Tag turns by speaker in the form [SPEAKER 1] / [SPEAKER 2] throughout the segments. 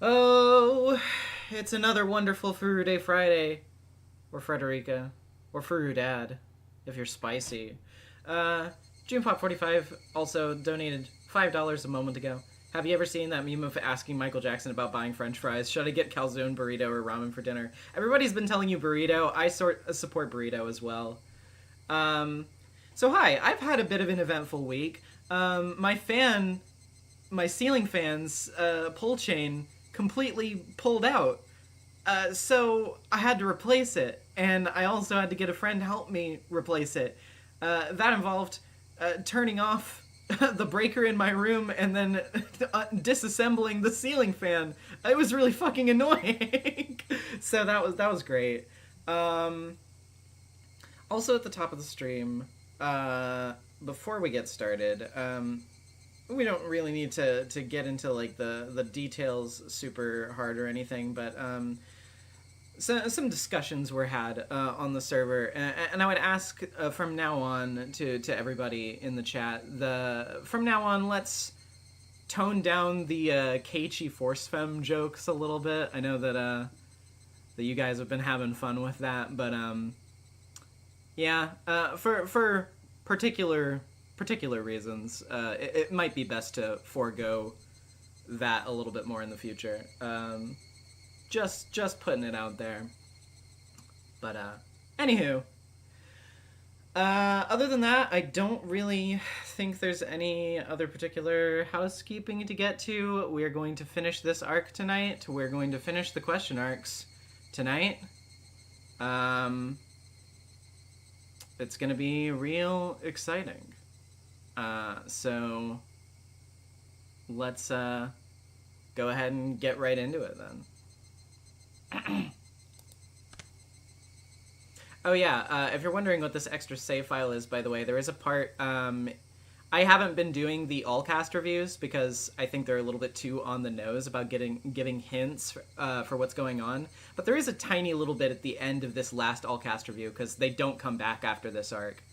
[SPEAKER 1] Oh, it's another wonderful Furu Day Friday. Or Frederica. Or Furu Dad, if you're spicy. Uh, JunePop45 also donated $5 a moment ago. Have you ever seen that meme of asking Michael Jackson about buying french fries? Should I get calzone, burrito, or ramen for dinner? Everybody's been telling you burrito. I support burrito as well. So hi, I've had a bit of an eventful week. My ceiling fan's pull chain completely pulled out. So I had to replace it, and I also had to get a friend to help me replace it. That involved turning off the breaker in my room and then disassembling the ceiling fan. It was really fucking annoying. So that was great. Also at the top of the stream, before we get started, we don't really need to get into like the details super hard or anything, but some discussions were had on the server, and I would ask from now on to everybody in the chat, from now on, let's tone down the Keiichi Force Femme jokes a little bit. I know that you guys have been having fun with that, but yeah, for particular reasons, it might be best to forego that a little bit more in the future. Just putting it out there. But anywho, other than that, I don't really think there's any other particular housekeeping to get to. We are going to finish this arc tonight. We're going to finish the question arcs tonight. It's gonna be real exciting. So let's go ahead and get right into it then. Oh yeah, if you're wondering what this extra save file is, by the way, there is a part, I haven't been doing the all-cast reviews because I think they're a little bit too on the nose about giving hints for what's going on, but there is a tiny little bit at the end of this last all-cast review, because they don't come back after this arc,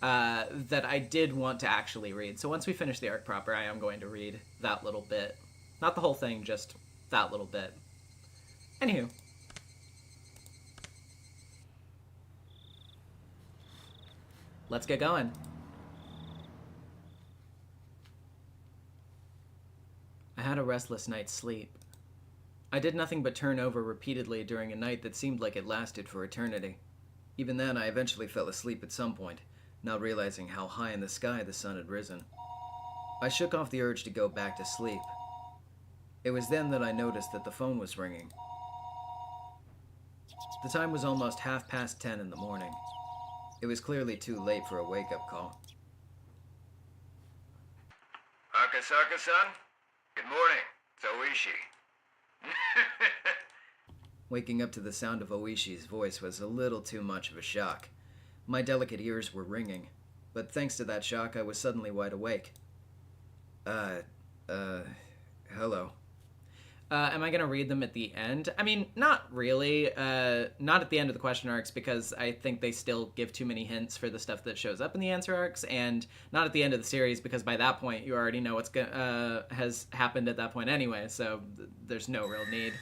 [SPEAKER 1] that I did want to actually read. So once we finish the arc proper, I am going to read that little bit. Not the whole thing, just that little bit. Anywho. Let's get going. I had a restless night's sleep. I did nothing but turn over repeatedly during a night that seemed like it lasted for eternity. Even then, I eventually fell asleep at some point, not realizing how high in the sky the sun had risen.
[SPEAKER 2] I shook off the urge to go back to sleep. It was then that I noticed that the phone was ringing. The time was almost 10:30 in the morning. It was clearly too late for a wake-up call.
[SPEAKER 3] Akasaka-san? Good morning. It's Oishi.
[SPEAKER 2] Waking up to the sound of Oishi's voice was a little too much of a shock. My delicate ears were ringing, but thanks to that shock, I was suddenly wide awake. Hello.
[SPEAKER 1] Am I going to read them at the end? I mean, not really. Not at the end of the question arcs, because I think they still give too many hints for the stuff that shows up in the answer arcs, and not at the end of the series, because by that point you already know what's has happened at that point anyway, so there's no real need.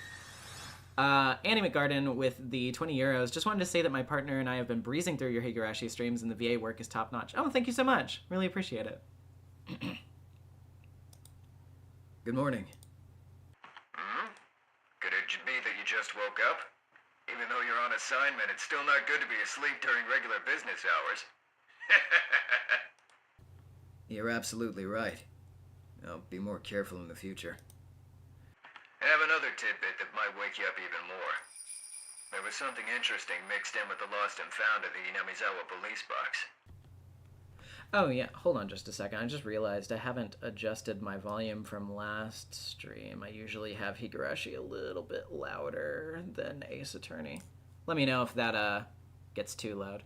[SPEAKER 1] Annie McGarden with the 20 euros. Just wanted to say that my partner and I have been breezing through your Higurashi streams, and the VA work is top-notch. Oh, thank you so much. Really appreciate it.
[SPEAKER 2] Good morning.
[SPEAKER 3] Could it be that you just woke up? Even though you're on assignment, it's still not good to be asleep during regular business hours.
[SPEAKER 2] You're absolutely right. I'll be more careful in the future.
[SPEAKER 3] I have another tidbit that might wake you up even more. There was something interesting mixed in with the lost and found at the Inamizawa police box.
[SPEAKER 1] Oh, yeah. Hold on just a second. I just realized I haven't adjusted my volume from last stream. I usually have Higurashi a little bit louder than Ace Attorney. Let me know if that gets too loud.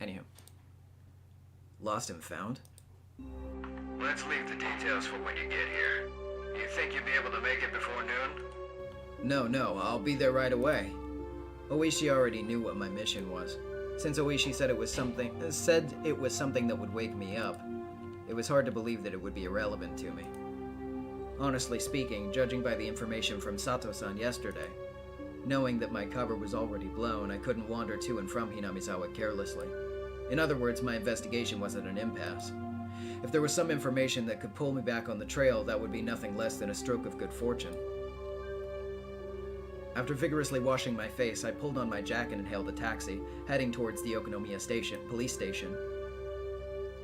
[SPEAKER 1] Anywho.
[SPEAKER 2] Lost and found?
[SPEAKER 3] Let's leave the details for when you get here. You think you'll be able to make it before noon?
[SPEAKER 2] No, I'll be there right away. Oishi already knew what my mission was. Since Oishi said it was something that would wake me up, it was hard to believe that it would be irrelevant to me. Honestly speaking, judging by the information from Sato-san yesterday, knowing that my cover was already blown, I couldn't wander to and from Hinamizawa carelessly. In other words, my investigation was at an impasse. If there was some information that could pull me back on the trail, that would be nothing less than a stroke of good fortune. After vigorously washing my face, I pulled on my jacket and hailed a taxi, heading towards the Okonomiya police station.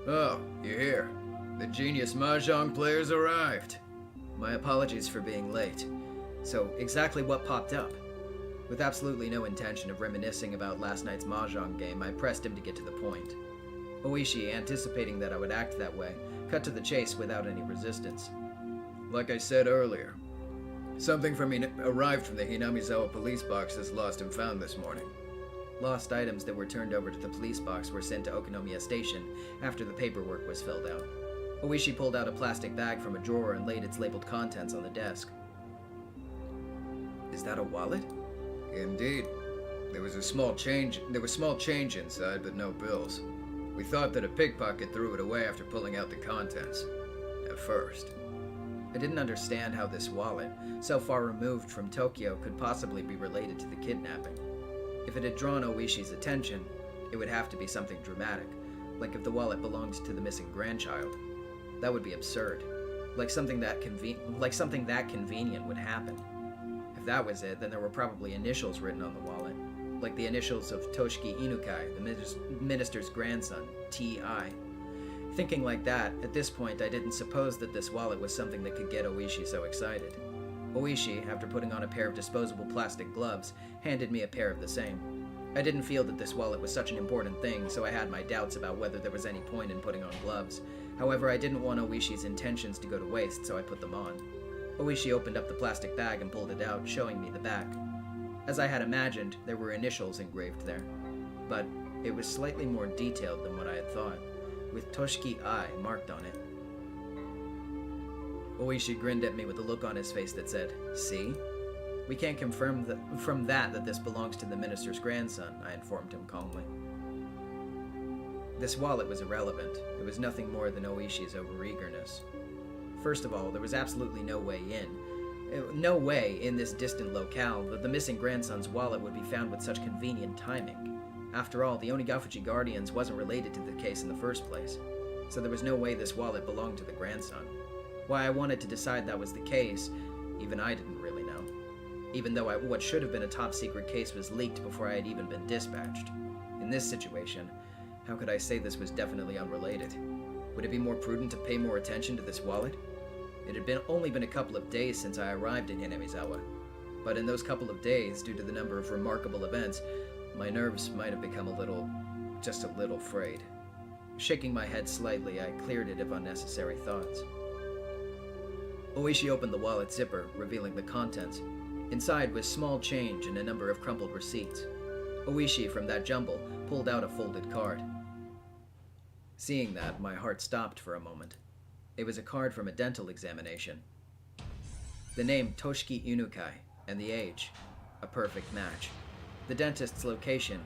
[SPEAKER 3] Oh, you're here. The genius mahjong players arrived.
[SPEAKER 2] My apologies for being late. So, exactly what popped up? With absolutely no intention of reminiscing about last night's mahjong game, I pressed him to get to the point. Oishi, anticipating that I would act that way, cut to the chase without any resistance.
[SPEAKER 3] Like I said earlier, something arrived from the Hinamizawa police box as lost and found this morning.
[SPEAKER 2] Lost items that were turned over to the police box were sent to Okonomiya Station after the paperwork was filled out. Oishi pulled out a plastic bag from a drawer and laid its labeled contents on the desk. Is that a wallet?
[SPEAKER 3] Indeed. There was small change inside, but no bills. We thought that a pickpocket threw it away after pulling out the contents. At first.
[SPEAKER 2] I didn't understand how this wallet, so far removed from Tokyo, could possibly be related to the kidnapping. If it had drawn Oishi's attention, it would have to be something dramatic, like if the wallet belonged to the missing grandchild. That would be absurd. Like something that convenient would happen. If that was it, then there were probably initials written on the wallet, like the initials of Toshiki Inukai, the minister's grandson, T.I. Thinking like that, at this point I didn't suppose that this wallet was something that could get Oishi so excited. Oishi, after putting on a pair of disposable plastic gloves, handed me a pair of the same. I didn't feel that this wallet was such an important thing, so I had my doubts about whether there was any point in putting on gloves. However, I didn't want Oishi's intentions to go to waste, so I put them on. Oishi opened up the plastic bag and pulled it out, showing me the back. As I had imagined, there were initials engraved there, but it was slightly more detailed than what I had thought, with Toshiki I marked on it. Oishi grinned at me with a look on his face that said, "See? We can't confirm from that this belongs to the minister's grandson," I informed him calmly. This wallet was irrelevant. It was nothing more than Oishi's overeagerness. First of all, there was absolutely no way in this distant locale that the missing grandson's wallet would be found with such convenient timing. After all, the Onigafuji Guardians wasn't related to the case in the first place, so there was no way this wallet belonged to the grandson. Why I wanted to decide that was the case, even I didn't really know. Even though what should have been a top-secret case was leaked before I had even been dispatched. In this situation, how could I say this was definitely unrelated? Would it be more prudent to pay more attention to this wallet? It had only been a couple of days since I arrived in Hinamizawa, but in those couple of days, due to the number of remarkable events, my nerves might have become just a little frayed. Shaking my head slightly, I cleared it of unnecessary thoughts. Oishi opened the wallet zipper, revealing the contents. Inside was small change and a number of crumpled receipts. Oishi, from that jumble, pulled out a folded card. Seeing that, my heart stopped for a moment. It was a card from a dental examination. The name Toshiki Inukai and the age, a perfect match. The dentist's location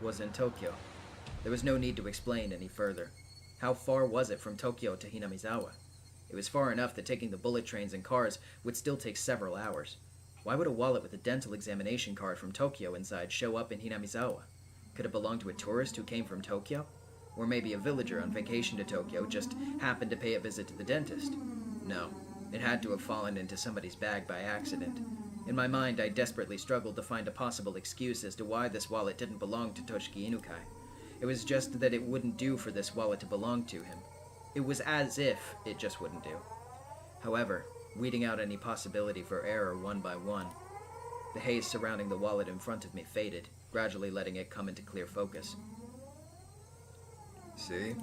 [SPEAKER 2] was in Tokyo. There was no need to explain any further. How far was it from Tokyo to Hinamizawa? It was far enough that taking the bullet trains and cars would still take several hours. Why would a wallet with a dental examination card from Tokyo inside show up in Hinamizawa? Could it belong to a tourist who came from Tokyo? Or maybe a villager on vacation to Tokyo just happened to pay a visit to the dentist? No, it had to have fallen into somebody's bag by accident. In my mind, I desperately struggled to find a possible excuse as to why this wallet didn't belong to Toshiki Inukai. It was just that it wouldn't do for this wallet to belong to him. It was as if it just wouldn't do. However, weeding out any possibility for error one by one, the haze surrounding the wallet in front of me faded, gradually letting it come into clear focus.
[SPEAKER 3] See?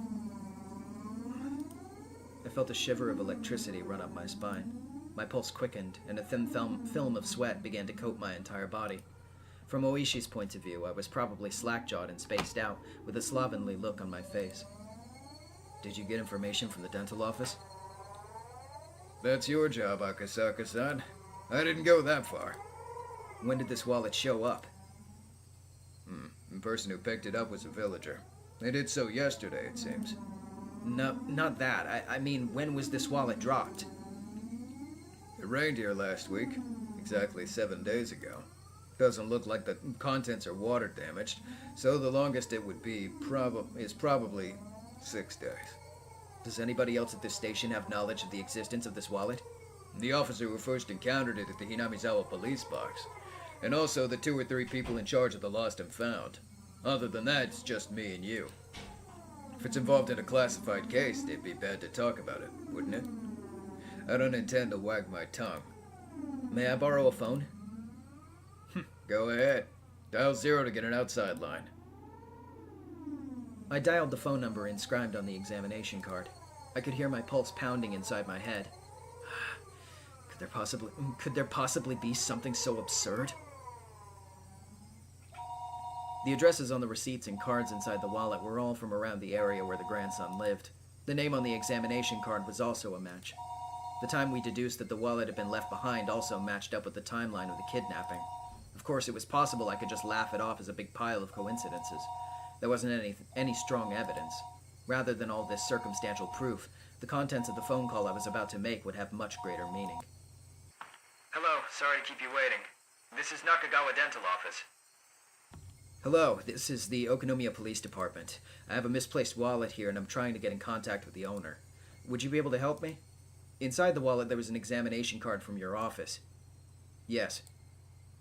[SPEAKER 2] I felt a shiver of electricity run up my spine. My pulse quickened, and a thin film of sweat began to coat my entire body. From Oishi's point of view, I was probably slack-jawed and spaced out, with a slovenly look on my face. Did you get information from the dental office?
[SPEAKER 3] That's your job, Akasaka-san. I didn't go that far.
[SPEAKER 2] When did this wallet show up?
[SPEAKER 3] The person who picked it up was a villager. They did so yesterday, it seems.
[SPEAKER 2] No, not that. I mean, when was this wallet dropped?
[SPEAKER 3] It rained here last week, exactly 7 days ago. Doesn't look like the contents are water damaged, so the longest it would be is probably 6 days.
[SPEAKER 2] Does anybody else at this station have knowledge of the existence of this wallet?
[SPEAKER 3] The officer who first encountered it at the Hinamizawa police box, and also the 2 or 3 people in charge of the lost and found. Other than that, it's just me and you. If it's involved in a classified case, it'd be bad to talk about it, wouldn't it? I don't intend to wag my tongue.
[SPEAKER 2] May I borrow a phone?
[SPEAKER 3] Go ahead. Dial 0 to get an outside line.
[SPEAKER 2] I dialed the phone number inscribed on the examination card. I could hear my pulse pounding inside my head. Could there possibly be something so absurd? The addresses on the receipts and cards inside the wallet were all from around the area where the grandson lived. The name on the examination card was also a match. The time we deduced that the wallet had been left behind also matched up with the timeline of the kidnapping. Of course, it was possible I could just laugh it off as a big pile of coincidences. There wasn't any strong evidence. Rather than all this circumstantial proof, the contents of the phone call I was about to make would have much greater meaning.
[SPEAKER 4] Hello, sorry to keep you waiting. This is Nakagawa Dental Office.
[SPEAKER 2] Hello, this is the Okonomiya Police Department. I have a misplaced wallet here and I'm trying to get in contact with the owner. Would you be able to help me? Inside the wallet there was an examination card from your office. Yes.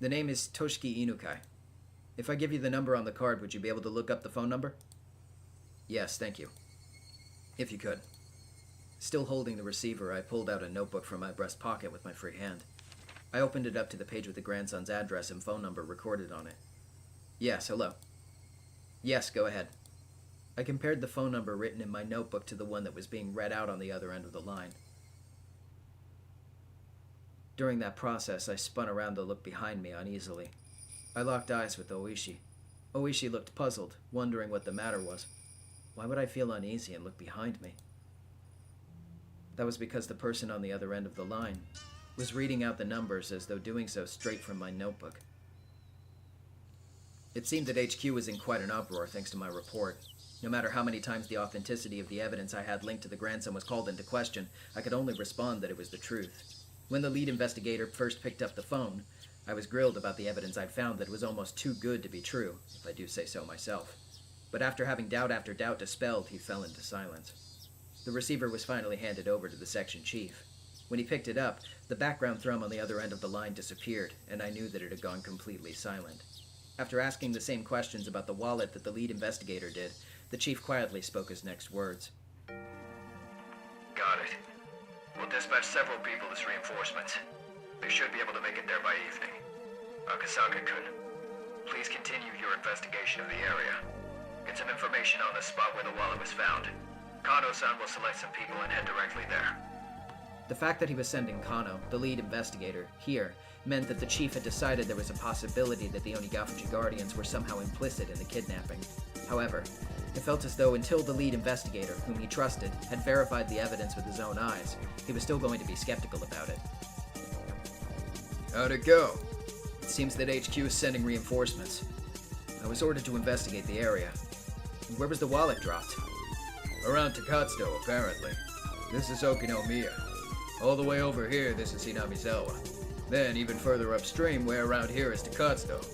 [SPEAKER 2] The name is Toshiki Inukai. If I give you the number on the card, would you be able to look up the phone number? Yes, thank you. If you could. Still holding the receiver, I pulled out a notebook from my breast pocket with my free hand. I opened it up to the page with the grandson's address and phone number recorded on it. Yes, hello. Yes, go ahead. I compared the phone number written in my notebook to the one that was being read out on the other end of the line. During that process, I spun around to look behind me uneasily. I locked eyes with Oishi. Oishi looked puzzled, wondering what the matter was. Why would I feel uneasy and look behind me? That was because the person on the other end of the line was reading out the numbers as though doing so straight from my notebook. It seemed that HQ was in quite an uproar thanks to my report. No matter how many times the authenticity of the evidence I had linked to the grandson was called into question, I could only respond that it was the truth. When the lead investigator first picked up the phone, I was grilled about the evidence I'd found that was almost too good to be true, if I do say so myself. But after having doubt after doubt dispelled, he fell into silence. The receiver was finally handed over to the section chief. When he picked it up, the background thrum on the other end of the line disappeared, and I knew that it had gone completely silent. After asking the same questions about the wallet that the lead investigator did, the chief quietly spoke his next words.
[SPEAKER 4] We'll dispatch several people as reinforcements. They should be able to make it there by evening. Akasaka-kun, please continue your investigation of the area. Get some information on the spot where the wallet was found. Kano-san will select some people and head directly there.
[SPEAKER 2] The fact that he was sending Kano, the lead investigator, here meant that the chief had decided there was a possibility that the Onigafuji Guardians were somehow implicit in the kidnapping. However, it felt as though until the lead investigator, whom he trusted, had verified the evidence with his own eyes, he was still going to be skeptical about it.
[SPEAKER 3] How'd it go?
[SPEAKER 2] It seems that HQ is sending reinforcements. I was ordered to investigate the area. Where was the wallet dropped?
[SPEAKER 3] Around Takatsudo, apparently. This is Okinomiya. All the way over here, this is Hinamizawa. Then, even further upstream, way around here is Takatsudo.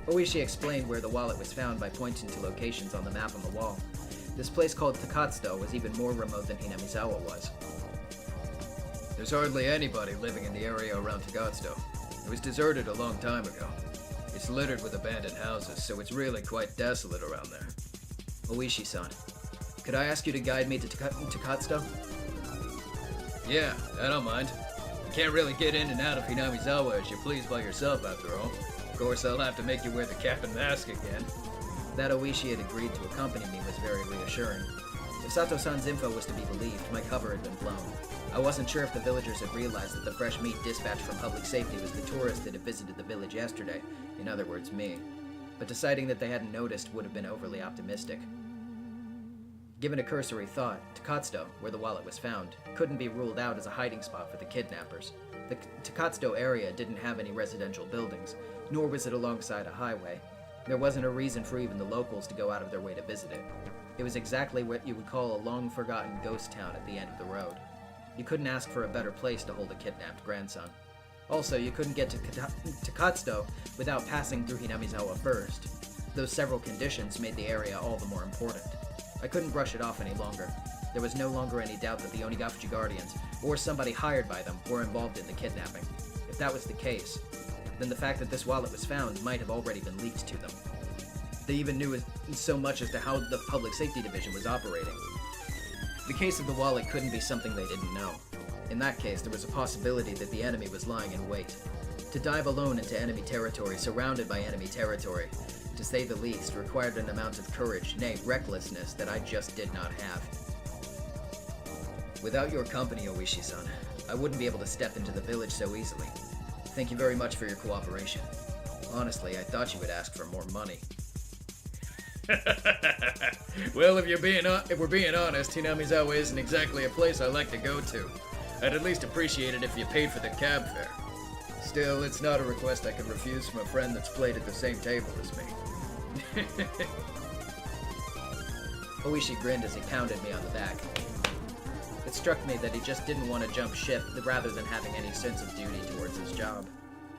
[SPEAKER 2] Oishi explained where the wallet was found by pointing to locations on the map on the wall. This place called Takatsudo was even more remote than Hinamizawa was.
[SPEAKER 3] There's hardly anybody living in the area around Takatsudo. It was deserted a long time ago. It's littered with abandoned houses, so it's really quite desolate around there.
[SPEAKER 2] Oishi-san, could I ask you to guide me to Takatsudo?
[SPEAKER 3] Yeah, I don't mind. You can't really get in and out of Hinamizawa as you please by yourself, after all. Of course, I'll have to make you wear the cap and mask again.
[SPEAKER 2] That Oishi had agreed to accompany me was very reassuring. If Sato-san's info was to be believed, my cover had been blown. I wasn't sure if the villagers had realized that the fresh meat dispatched from public safety was the tourist that had visited the village yesterday, in other words, me. But deciding that they hadn't noticed would have been overly optimistic. Given a cursory thought, Takatsudo, where the wallet was found, couldn't be ruled out as a hiding spot for the kidnappers. The Takatsudo area didn't have any residential buildings, nor was it alongside a highway. There wasn't a reason for even the locals to go out of their way to visit it. It was exactly what you would call a long-forgotten ghost town at the end of the road. You couldn't ask for a better place to hold a kidnapped grandson. Also, you couldn't get to Takatsudo without passing through Hinamizawa first. Those several conditions made the area all the more important. I couldn't brush it off any longer. There was no longer any doubt that the Onigafuji Guardians, or somebody hired by them, were involved in the kidnapping. If that was the case, then the fact that this wallet was found might have already been leaked to them. They even knew so much as to how the Public Safety Division was operating. The case of the wallet couldn't be something they didn't know. In that case, there was a possibility that the enemy was lying in wait. To dive alone into enemy territory, surrounded by enemy territory, to say the least, required an amount of courage, nay, recklessness, that I just did not have. Without your company, Oishi-san, I wouldn't be able to step into the village so easily. Thank you very much for your cooperation. Honestly, I thought you would ask for more money.
[SPEAKER 3] Well, if we're being honest, Hinamizawa isn't exactly a place I like to go to. I'd at least appreciate it if you paid for the cab fare. Still, it's not a request I could refuse from a friend that's played at the same table as me.
[SPEAKER 2] Oishi grinned as he pounded me on the back. It struck me that he just didn't want to jump ship rather than having any sense of duty towards his job.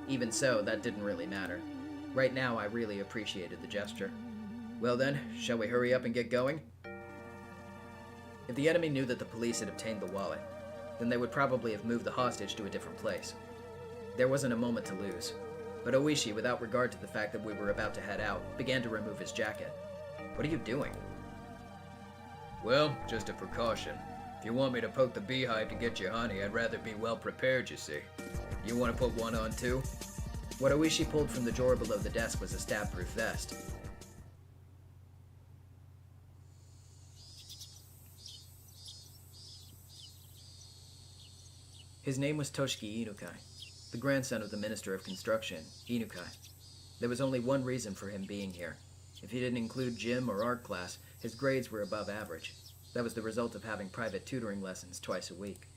[SPEAKER 2] Even so, that didn't really matter. Right now, I really appreciated the gesture. Well then, shall we hurry up and get going? If the enemy knew that the police had obtained the wallet, then they would probably have moved the hostage to a different place. There wasn't a moment to lose, but Oishi, without regard to the fact that we were about to head out, began to remove his jacket. What are you doing?
[SPEAKER 3] Well, just a precaution. If you want me to poke the beehive to get you honey, I'd rather be well prepared, you see. You want to put one on too?
[SPEAKER 2] What Oishi pulled from the drawer below the desk was a stab-proof vest. His name was Toshiki Inukai, the grandson of the Minister of Construction, Inukai. There was only one reason for him being here. If he didn't include gym or art class, his grades were above average. That was the result of having private tutoring lessons twice a week.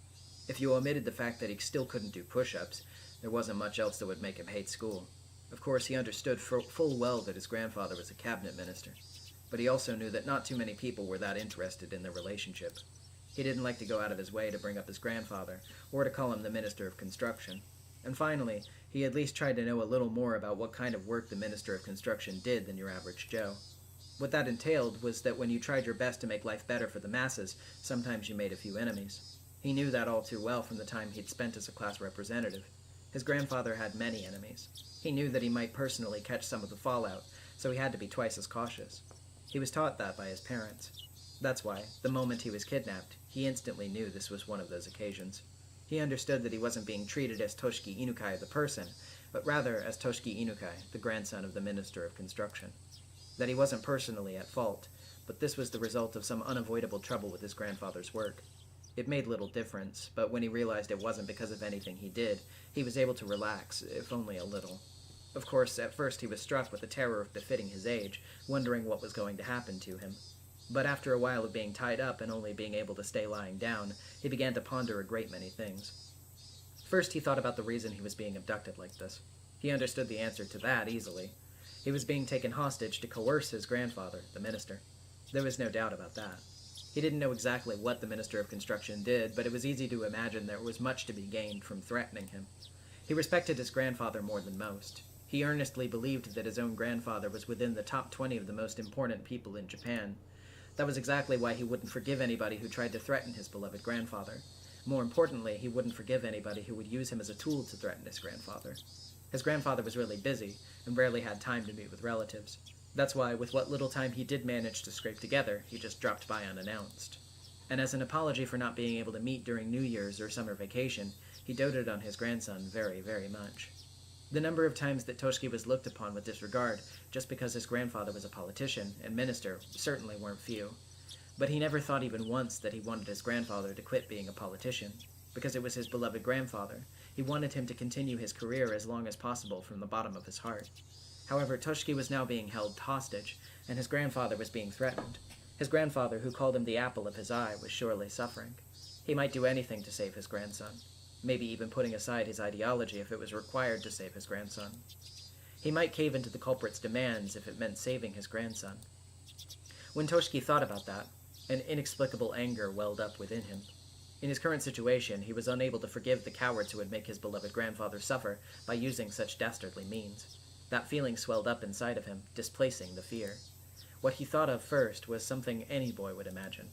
[SPEAKER 2] If you omitted the fact that he still couldn't do push-ups, there wasn't much else that would make him hate school. Of course, he understood full well that his grandfather was a cabinet minister, but he also knew that not too many people were that interested in their relationship. He didn't like to go out of his way to bring up his grandfather, or to call him the Minister of Construction. And finally, he at least tried to know a little more about what kind of work the Minister of Construction did than your average Joe. What that entailed was that when you tried your best to make life better for the masses, sometimes you made a few enemies. He knew that all too well from the time he'd spent as a class representative. His grandfather had many enemies. He knew that he might personally catch some of the fallout, so he had to be twice as cautious. He was taught that by his parents. That's why, the moment he was kidnapped, he instantly knew this was one of those occasions. He understood that he wasn't being treated as Toshiki Inukai the person, but rather as Toshiki Inukai, the grandson of the Minister of Construction. That he wasn't personally at fault, but this was the result of some unavoidable trouble with his grandfather's work. It made little difference, but when he realized it wasn't because of anything he did, he was able to relax, if only a little. Of course, at first he was struck with the terror of befitting his age, wondering what was going to happen to him. But after a while of being tied up and only being able to stay lying down, he began to ponder a great many things. First, he thought about the reason he was being abducted like this. He understood the answer to that easily. He was being taken hostage to coerce his grandfather, the minister. There was no doubt about that. He didn't know exactly what the Minister of Construction did, but it was easy to imagine there was much to be gained from threatening him. He respected his grandfather more than most. He earnestly believed that his own grandfather was within the top 20 of the most important people in Japan. That was exactly why he wouldn't forgive anybody who tried to threaten his beloved grandfather. More importantly, he wouldn't forgive anybody who would use him as a tool to threaten his grandfather. His grandfather was really busy, and rarely had time to meet with relatives. That's why, with what little time he did manage to scrape together, he just dropped by unannounced. And as an apology for not being able to meet during New Year's or summer vacation, he doted on his grandson very, very much. The number of times that Toshiki was looked upon with disregard just because his grandfather was a politician and minister certainly weren't few. But he never thought even once that he wanted his grandfather to quit being a politician, because it was his beloved grandfather. He wanted him to continue his career as long as possible from the bottom of his heart. However, Toshiki was now being held hostage, and his grandfather was being threatened. His grandfather, who called him the apple of his eye, was surely suffering. He might do anything to save his grandson, maybe even putting aside his ideology if it was required to save his grandson. He might cave into the culprit's demands if it meant saving his grandson. When Toshiki thought about that, an inexplicable anger welled up within him. In his current situation, he was unable to forgive the cowards who would make his beloved grandfather suffer by using such dastardly means. That feeling swelled up inside of him, displacing the fear. What he thought of first was something any boy would imagine.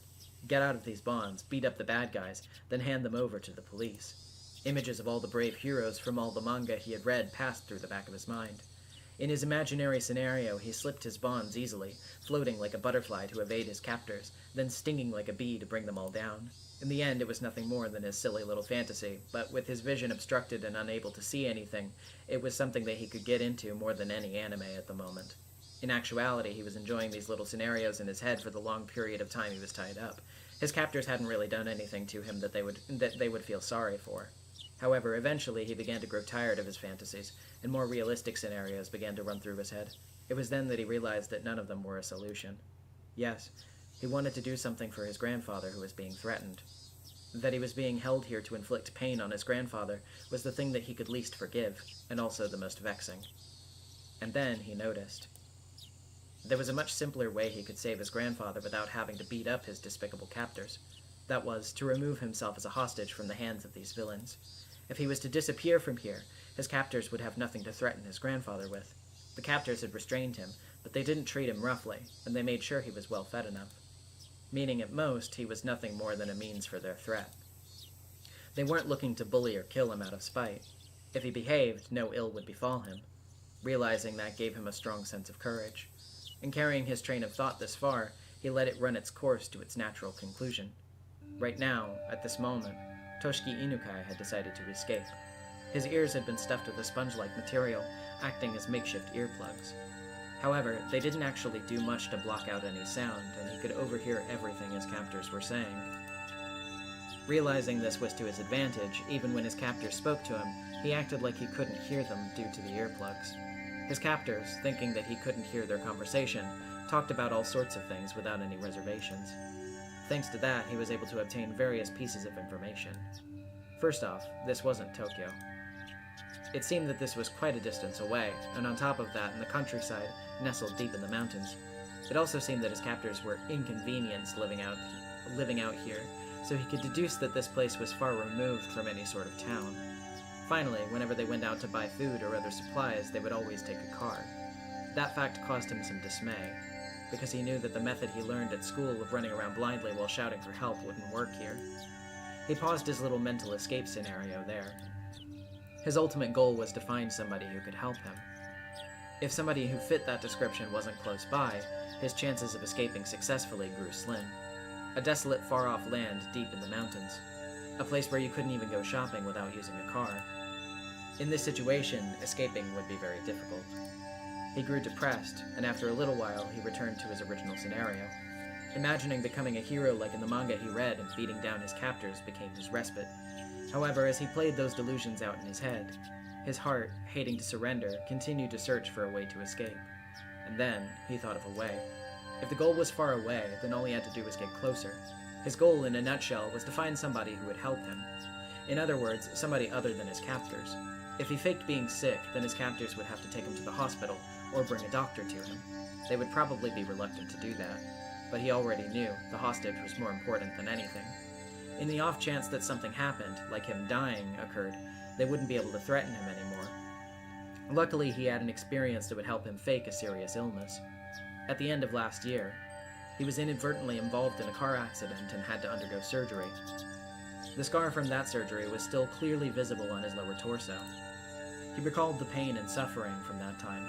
[SPEAKER 2] Get out of these bonds, beat up the bad guys, then hand them over to the police. Images of all the brave heroes from all the manga he had read passed through the back of his mind. In his imaginary scenario, he slipped his bonds easily, floating like a butterfly to evade his captors, then stinging like a bee to bring them all down. In the end, it was nothing more than his silly little fantasy, but with his vision obstructed and unable to see anything, it was something that he could get into more than any anime at the moment. In actuality, he was enjoying these little scenarios in his head for the long period of time he was tied up. His captors hadn't really done anything to him that they would feel sorry for. However, eventually he began to grow tired of his fantasies, and more realistic scenarios began to run through his head. It was then that he realized that none of them were a solution. Yes, he wanted to do something for his grandfather who was being threatened. That he was being held here to inflict pain on his grandfather was the thing that he could least forgive, and also the most vexing. And then he noticed. There was a much simpler way he could save his grandfather without having to beat up his despicable captors. That was, to remove himself as a hostage from the hands of these villains. If he was to disappear from here, his captors would have nothing to threaten his grandfather with. The captors had restrained him, but they didn't treat him roughly, and they made sure he was well fed enough. Meaning at most, he was nothing more than a means for their threat. They weren't looking to bully or kill him out of spite. If he behaved, no ill would befall him. Realizing that gave him a strong sense of courage. And carrying his train of thought this far, he let it run its course to its natural conclusion. Right now, at this moment, Toshiki Inukai had decided to escape. His ears had been stuffed with a sponge-like material, acting as makeshift earplugs. However, they didn't actually do much to block out any sound, and he could overhear everything his captors were saying. Realizing this was to his advantage, even when his captors spoke to him, he acted like he couldn't hear them due to the earplugs. His captors, thinking that he couldn't hear their conversation, talked about all sorts of things without any reservations. Thanks to that, he was able to obtain various pieces of information. First off, this wasn't Tokyo. It seemed that this was quite a distance away, and on top of that, in the countryside, nestled deep in the mountains. It also seemed that his captors were inconvenienced living out here, so he could deduce that this place was far removed from any sort of town. Finally, whenever they went out to buy food or other supplies, they would always take a car. That fact caused him some dismay, because he knew that the method he learned at school of running around blindly while shouting for help wouldn't work here. He paused his little mental escape scenario there. His ultimate goal was to find somebody who could help him. If somebody who fit that description wasn't close by, his chances of escaping successfully grew slim. A desolate, far-off land deep in the mountains. a place where you couldn't even go shopping without using a car. In this situation, escaping would be very difficult. He grew depressed, and after a little while, he returned to his original scenario. Imagining becoming a hero like in the manga he read and beating down his captors became his respite. However, as he played those delusions out in his head, his heart, hating to surrender, continued to search for a way to escape. And then, he thought of a way. If the goal was far away, then all he had to do was get closer. His goal, in a nutshell, was to find somebody who would help him. In other words, somebody other than his captors. If he faked being sick, then his captors would have to take him to the hospital, or bring a doctor to him. They would probably be reluctant to do that, but he already knew the hostage was more important than anything. In the off chance that something happened, like him dying, occurred, they wouldn't be able to threaten him anymore. Luckily, he had an experience that would help him fake a serious illness. At the end of last year, he was inadvertently involved in a car accident and had to undergo surgery. The scar from that surgery was still clearly visible on his lower torso. He recalled the pain and suffering from that time.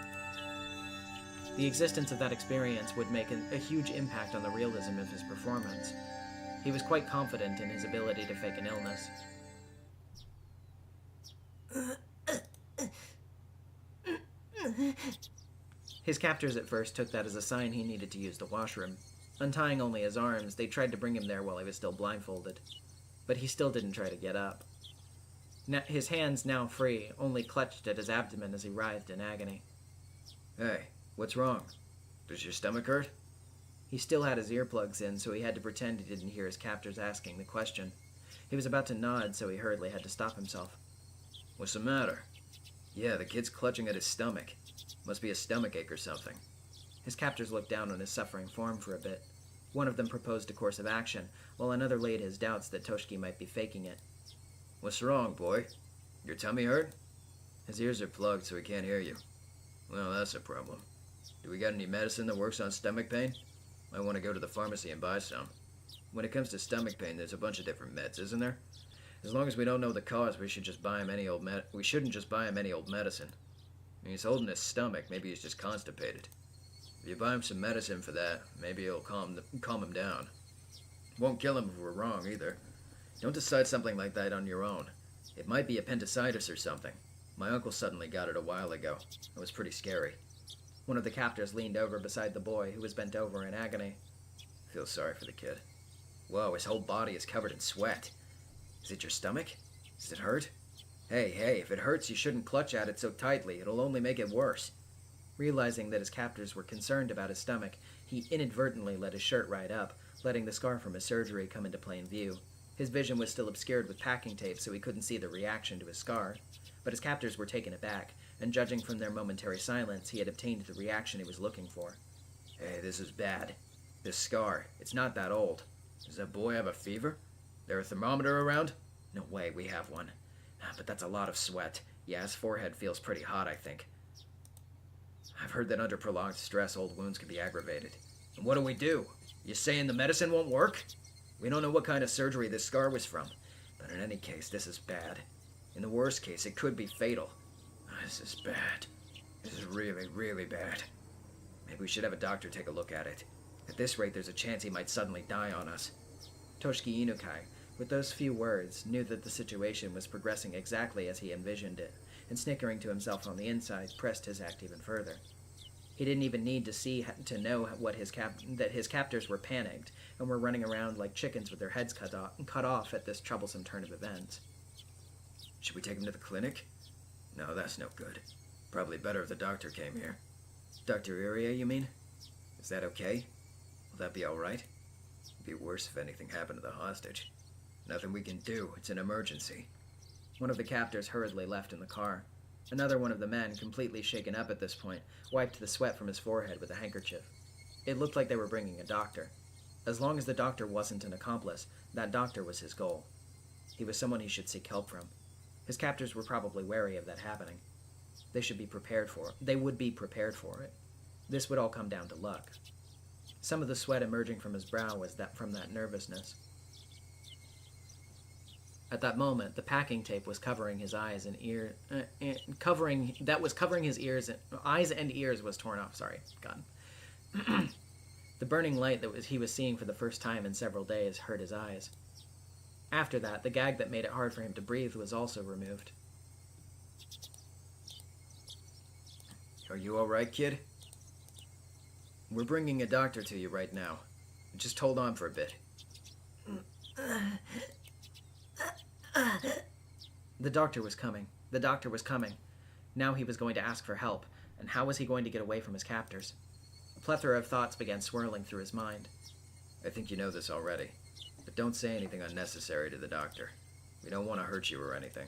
[SPEAKER 2] The existence of that experience would make a huge impact on the realism of his performance. He was quite confident in his ability to fake an illness. His captors at first took that as a sign he needed to use the washroom. Untying only his arms, they tried to bring him there while he was still blindfolded. But he still didn't try to get up. His hands, now free, only clutched at his abdomen as he writhed in agony.
[SPEAKER 3] Hey, what's wrong? Does your stomach hurt?
[SPEAKER 2] He still had his earplugs in, so he had to pretend he didn't hear his captors asking the question. He was about to nod, so he hurriedly had to stop himself.
[SPEAKER 3] What's the matter? Yeah, the kid's clutching at his stomach. Must be a stomachache or something.
[SPEAKER 2] His captors looked down on his suffering form for a bit. One of them proposed a course of action, while another laid his doubts that Toshiki might be faking it.
[SPEAKER 3] What's wrong, boy? Your tummy hurt? His ears are plugged so he can't hear you. Well, that's a problem. Do we got any medicine that works on stomach pain? I want to go to the pharmacy and buy some. When it comes to stomach pain, there's a bunch of different meds, isn't there? As long as we don't know the cause, we shouldn't just buy him any old medicine. I mean, he's holding his stomach, maybe he's just constipated. If you buy him some medicine for that, maybe it'll calm him down. Won't kill him if we're wrong, either. Don't decide something like that on your own. It might be appendicitis or something. My uncle suddenly got it a while ago. It was pretty scary.
[SPEAKER 2] One of the captors leaned over beside the boy, who was bent over in agony.
[SPEAKER 3] I feel sorry for the kid. Whoa, his whole body is covered in sweat. Is it your stomach? Does it hurt? Hey, if it hurts, you shouldn't clutch at it so tightly. It'll only make it worse.
[SPEAKER 2] Realizing that his captors were concerned about his stomach, he inadvertently let his shirt right up, letting the scar from his surgery come into plain view. His vision was still obscured with packing tape, so he couldn't see the reaction to his scar. But his captors were taken aback, and judging from their momentary silence, he had obtained the reaction he was looking for.
[SPEAKER 3] Hey, this is bad. This scar, it's not that old. Does that boy have a fever? There a thermometer around?
[SPEAKER 2] No way, we have one.
[SPEAKER 3] But that's a lot of sweat. Yeah, his forehead feels pretty hot, I think. I've heard that under prolonged stress, old wounds can be aggravated. And what do? You saying the medicine won't work? We don't know what kind of surgery this scar was from, but in any case, this is bad. In the worst case, it could be fatal. This is bad. This is really, really bad. Maybe we should have a doctor take a look at it. At this rate, there's a chance he might suddenly die on us.
[SPEAKER 2] Toshiki Inukai, with those few words, knew that the situation was progressing exactly as he envisioned it, and snickering to himself on the inside, pressed his act even further. He didn't even need to know what that his captors were panicked and were running around like chickens with their heads cut off at this troublesome turn of events.
[SPEAKER 3] Should we take him to the clinic? No, that's no good. Probably better if the doctor came here.
[SPEAKER 2] Dr. Iria, you mean?
[SPEAKER 3] Is that okay? Will that be all right? It'd be worse if anything happened to the hostage. Nothing we can do. It's an emergency.
[SPEAKER 2] One of the captors hurriedly left in the car. Another one of the men, completely shaken up at this point, wiped the sweat from his forehead with a handkerchief. It looked like they were bringing a doctor. As long as the doctor wasn't an accomplice, that doctor was his goal. He was someone he should seek help from. His captors were probably wary of that happening. They would be prepared for it. This would all come down to luck. Some of the sweat emerging from his brow was from that nervousness. At that moment, the packing tape was covering his eyes and eyes and ears was torn off. Sorry, God. The burning light he was seeing for the first time in several days hurt his eyes. After that, the gag that made it hard for him to breathe was also removed.
[SPEAKER 3] Are you alright, kid? We're bringing a doctor to you right now. Just hold on for a bit.
[SPEAKER 2] The doctor was coming. The doctor was coming. Now he was going to ask for help, and how was he going to get away from his captors? A plethora of thoughts began swirling through his mind.
[SPEAKER 3] I think you know this already, but don't say anything unnecessary to the doctor. We don't want to hurt you or anything.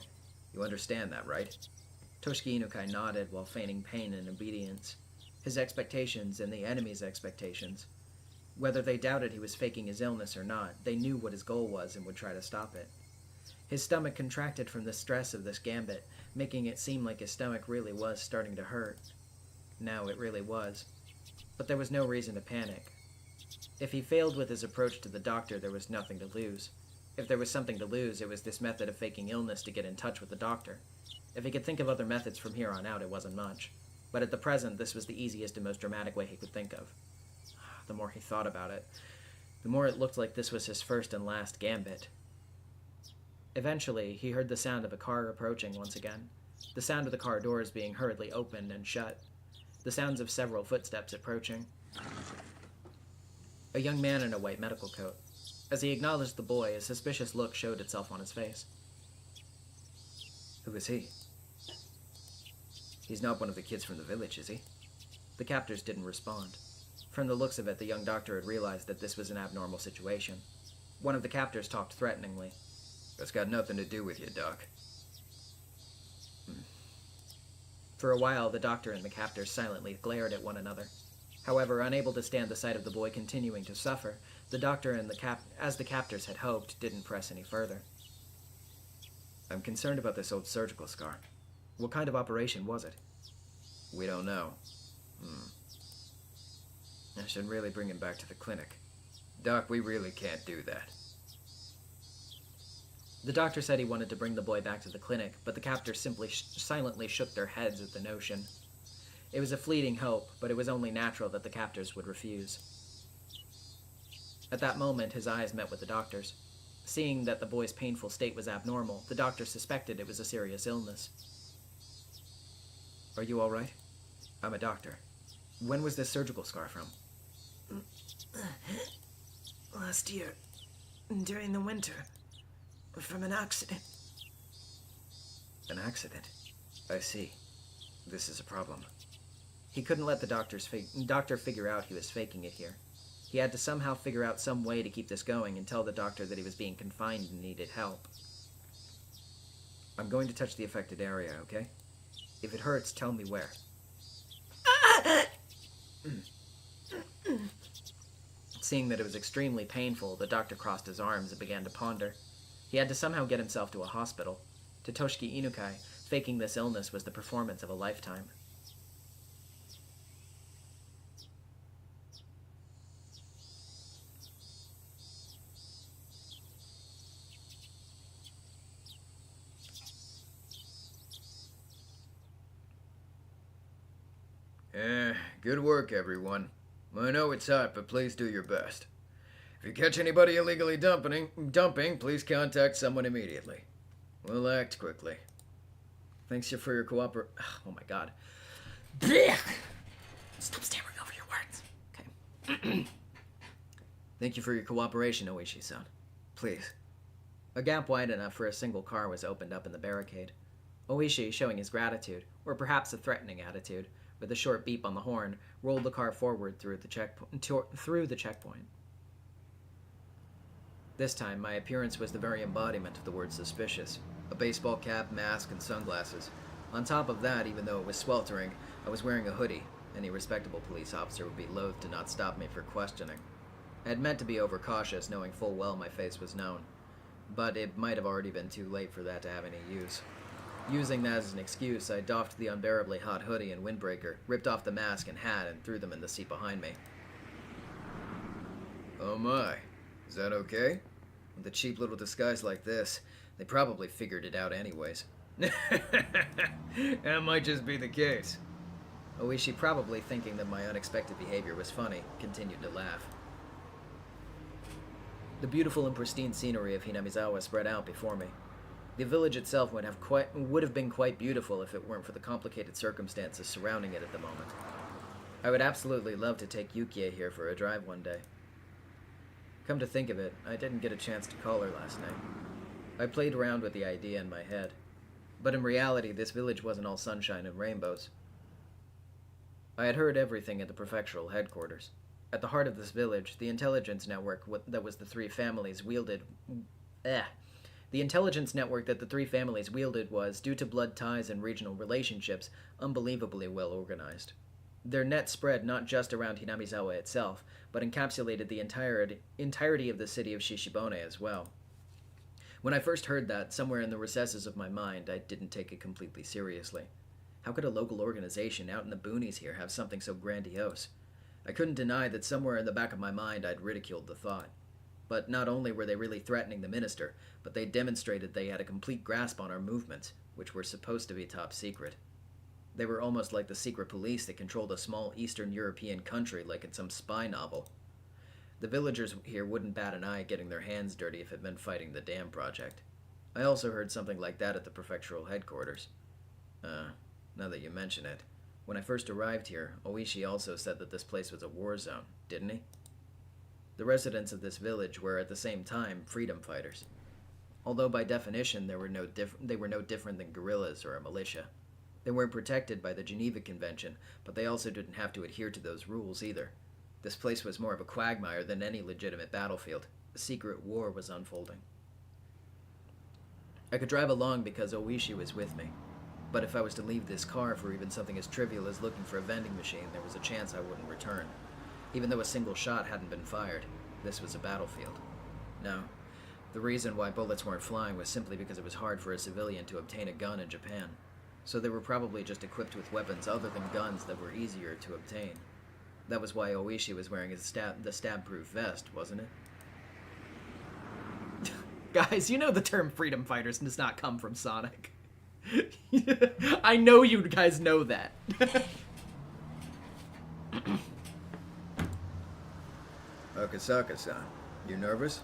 [SPEAKER 3] You understand that, right?
[SPEAKER 2] Toshiki Inukai nodded while feigning pain and obedience. His expectations and the enemy's expectations. Whether they doubted he was faking his illness or not, they knew what his goal was and would try to stop it. His stomach contracted from the stress of this gambit, making it seem like his stomach really was starting to hurt. Now it really was. But there was no reason to panic. If he failed with his approach to the doctor, there was nothing to lose. If there was something to lose, it was this method of faking illness to get in touch with the doctor. If he could think of other methods from here on out, it wasn't much. But at the present, this was the easiest and most dramatic way he could think of. The more he thought about it, the more it looked like this was his first and last gambit. Eventually, he heard the sound of a car approaching once again. The sound of the car doors being hurriedly opened and shut. The sounds of several footsteps approaching. A young man in a white medical coat. As he acknowledged the boy, a suspicious look showed itself on his face.
[SPEAKER 3] Who is he? He's not one of the kids from the village, is he?
[SPEAKER 2] The captors didn't respond. From the looks of it, the young doctor had realized that this was an abnormal situation. One of the captors talked threateningly.
[SPEAKER 3] That's got nothing to do with you, Doc.
[SPEAKER 2] For a while, the doctor and the captors silently glared at one another. However, unable to stand the sight of the boy continuing to suffer, the doctor and as the captors had hoped, didn't press any further.
[SPEAKER 3] I'm concerned about this old surgical scar.
[SPEAKER 2] What kind of operation was it?
[SPEAKER 3] We don't know. I should really bring him back to the clinic. Doc, we really can't do that.
[SPEAKER 2] The doctor said he wanted to bring the boy back to the clinic, but the captors simply silently shook their heads at the notion. It was a fleeting hope, but it was only natural that the captors would refuse. At that moment, his eyes met with the doctor's. Seeing that the boy's painful state was abnormal, the doctor suspected it was a serious illness.
[SPEAKER 3] Are you all right?
[SPEAKER 2] I'm a doctor.
[SPEAKER 3] When was this surgical scar from?
[SPEAKER 1] Last year, during the winter, from an accident.
[SPEAKER 3] An accident? I see. This is a problem.
[SPEAKER 2] He couldn't let the doctor figure out he was faking it here. He had to somehow figure out some way to keep this going and tell the doctor that he was being confined and needed help.
[SPEAKER 3] I'm going to touch the affected area, okay? If it hurts, tell me where.
[SPEAKER 2] Seeing that it was extremely painful, the doctor crossed his arms and began to ponder. He had to somehow get himself to a hospital. To Toshiki Inukai, faking this illness was the performance of a lifetime.
[SPEAKER 3] Good work, everyone. I know it's hot, but please do your best. If you catch anybody illegally dumping, please contact someone immediately. We'll act quickly.
[SPEAKER 2] Thanks for your cooperation. Oh my god. Stop stammering over your words. Okay. Thank you for your cooperation, Oishi-san.
[SPEAKER 3] Please.
[SPEAKER 2] A gap wide enough for a single car was opened up in the barricade. Oishi, showing his gratitude, or perhaps a threatening attitude, with a short beep on the horn, rolled the car forward through the checkpoint. This time, my appearance was the very embodiment of the word suspicious. A baseball cap, mask, and sunglasses. On top of that, even though it was sweltering, I was wearing a hoodie. Any respectable police officer would be loath to not stop me for questioning. I had meant to be overcautious, knowing full well my face was known. But it might have already been too late for that to have any use. Using that as an excuse, I doffed the unbearably hot hoodie and windbreaker, ripped off the mask and hat, and threw them in the seat behind me.
[SPEAKER 3] Oh my. Is that okay?
[SPEAKER 2] With a cheap little disguise like this, they probably figured it out anyways.
[SPEAKER 3] That might just be the case.
[SPEAKER 2] Oishi, probably thinking that my unexpected behavior was funny, continued to laugh. The beautiful and pristine scenery of Hinamizawa spread out before me. The village itself would have been quite beautiful if it weren't for the complicated circumstances surrounding it at the moment. I would absolutely love to take Yukie here for a drive one day. Come to think of it, I didn't get a chance to call her last night. I played around with the idea in my head. But in reality, this village wasn't all sunshine and rainbows. I had heard everything at the prefectural headquarters. At the heart of this village, the intelligence network that was the three families wielded... The intelligence network that the three families wielded was, due to blood ties and regional relationships, unbelievably well organized. Their net spread not just around Hinamizawa itself, but encapsulated the entirety of the city of Shishibone as well. When I first heard that, somewhere in the recesses of my mind, I didn't take it completely seriously. How could a local organization out in the boonies here have something so grandiose? I couldn't deny that somewhere in the back of my mind I'd ridiculed the thought. But not only were they really threatening the minister, but they demonstrated they had a complete grasp on our movements, which were supposed to be top secret. They were almost like the secret police that controlled a small Eastern European country like in some spy novel. The villagers here wouldn't bat an eye at getting their hands dirty if it meant fighting the dam project. I also heard something like that at the prefectural headquarters. Now that you mention it, when I first arrived here, Oishi also said that this place was a war zone, didn't he? The residents of this village were at the same time freedom fighters. Although by definition they were no different than guerrillas or a militia. They weren't protected by the Geneva Convention, but they also didn't have to adhere to those rules either. This place was more of a quagmire than any legitimate battlefield. A secret war was unfolding. I could drive along because Oishi was with me. But if I was to leave this car for even something as trivial as looking for a vending machine, there was a chance I wouldn't return. Even though a single shot hadn't been fired, this was a battlefield. No, the reason why bullets weren't flying was simply because it was hard for a civilian to obtain a gun in Japan. So they were probably just equipped with weapons other than guns that were easier to obtain. That was why Oishi was wearing the stab-proof vest, wasn't it? Guys, you know the term freedom fighters does not come from Sonic. I know you guys know that.
[SPEAKER 3] Akasaka-san, you nervous?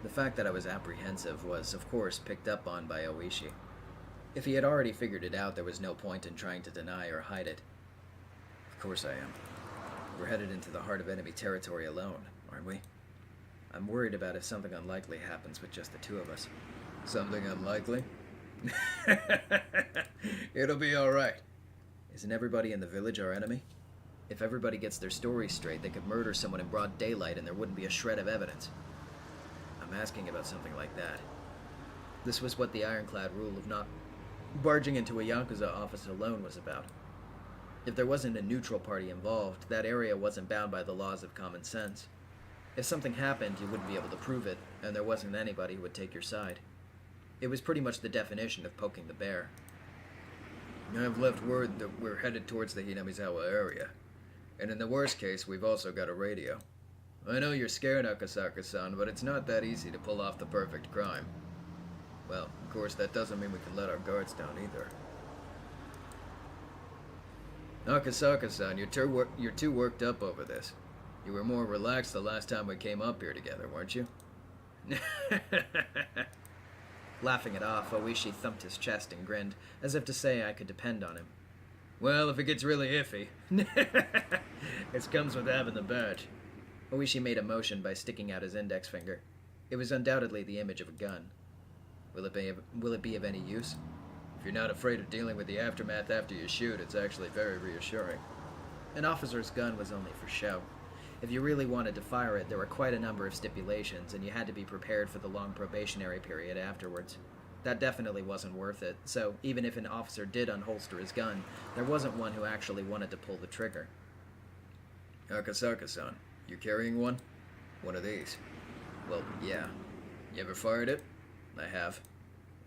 [SPEAKER 2] The fact that I was apprehensive was, of course, picked up on by Oishi. If he had already figured it out, there was no point in trying to deny or hide it. Of course I am. We're headed into the heart of enemy territory alone, aren't we? I'm worried about if something unlikely happens with just the two of us.
[SPEAKER 3] Something unlikely? It'll be alright.
[SPEAKER 2] Isn't everybody in the village our enemy? If everybody gets their story straight, they could murder someone in broad daylight and there wouldn't be a shred of evidence. I'm asking about something like that. This was what the ironclad rule of not barging into a Yakuza office alone was about. If there wasn't a neutral party involved, that area wasn't bound by the laws of common sense. If something happened, you wouldn't be able to prove it, and there wasn't anybody who would take your side. It was pretty much the definition of poking the bear.
[SPEAKER 3] I've left word that we're headed towards the Hinamizawa area. And in the worst case, we've also got a radio. I know you're scared, Akasaka-san, but it's not that easy to pull off the perfect crime. Well, of course, that doesn't mean we can let our guards down either. Akasaka-san, you're too worked up over this. You were more relaxed the last time we came up here together, weren't you?
[SPEAKER 2] Laughing it off, Oishi thumped his chest and grinned, as if to say I could depend on him.
[SPEAKER 3] Well, if it gets really iffy, it comes with having the badge.
[SPEAKER 2] Oishi made a motion by sticking out his index finger. It was undoubtedly the image of a gun. Will it be of any use?
[SPEAKER 3] If you're not afraid of dealing with the aftermath after you shoot, it's actually very reassuring.
[SPEAKER 2] An officer's gun was only for show. If you really wanted to fire it, there were quite a number of stipulations, and you had to be prepared for the long probationary period afterwards. That definitely wasn't worth it, so even if an officer did unholster his gun, there wasn't one who actually wanted to pull the trigger.
[SPEAKER 3] Akasaka-san, you carrying one? One of these?
[SPEAKER 2] Well, yeah.
[SPEAKER 3] You ever fired it?
[SPEAKER 2] I have.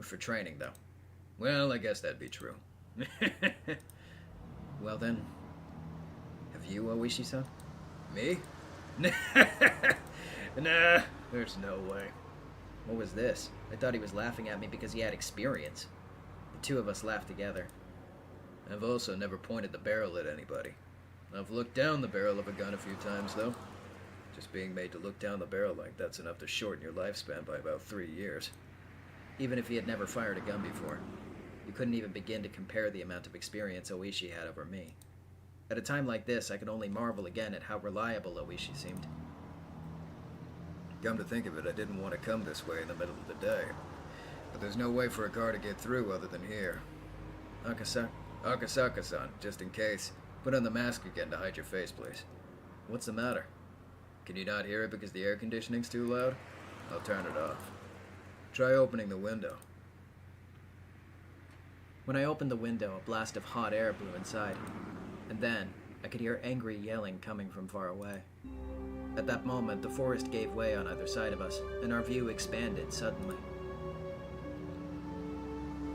[SPEAKER 2] For training, though.
[SPEAKER 3] Well, I guess that'd be true.
[SPEAKER 2] Well then, have you, Oishi-san?
[SPEAKER 3] Me? Nah, there's no way.
[SPEAKER 2] What was this? I thought he was laughing at me because he had experience. The two of us laughed together.
[SPEAKER 3] I've also never pointed the barrel at anybody. I've looked down the barrel of a gun a few times, though. Just being made to look down the barrel like that's enough to shorten your lifespan by about 3 years.
[SPEAKER 2] Even if he had never fired a gun before, you couldn't even begin to compare the amount of experience Oishi had over me. At a time like this, I could only marvel again at how reliable Oishi seemed.
[SPEAKER 3] Come to think of it, I didn't want to come this way in the middle of the day. But there's no way for a car to get through other than here. Akasaka-san, just in case. Put on the mask again to hide your face, please.
[SPEAKER 2] What's the matter?
[SPEAKER 3] Can you not hear it because the air conditioning's too loud? I'll turn it off. Try opening the window.
[SPEAKER 2] When I opened the window, a blast of hot air blew inside. And then, I could hear angry yelling coming from far away. At that moment, the forest gave way on either side of us, and our view expanded suddenly.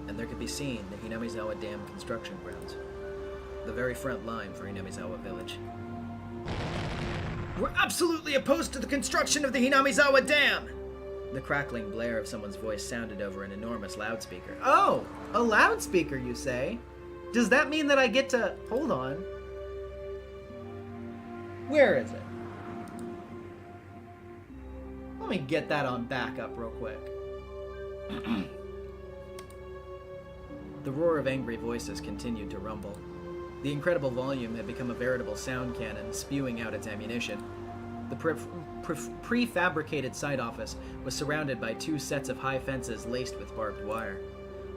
[SPEAKER 2] And there could be seen the Hinamizawa Dam construction grounds, the very front line for Hinamizawa Village. We're absolutely opposed to the construction of the Hinamizawa Dam! The crackling blare of someone's voice sounded over an enormous loudspeaker.
[SPEAKER 1] Oh, a loudspeaker, you say? Does that mean that I get to... Hold on. Where is it? Let me get that on backup real quick.
[SPEAKER 2] The roar of angry voices continued to rumble. The incredible volume had become a veritable sound cannon, spewing out its ammunition. The prefabricated site office was surrounded by 2 sets of high fences laced with barbed wire.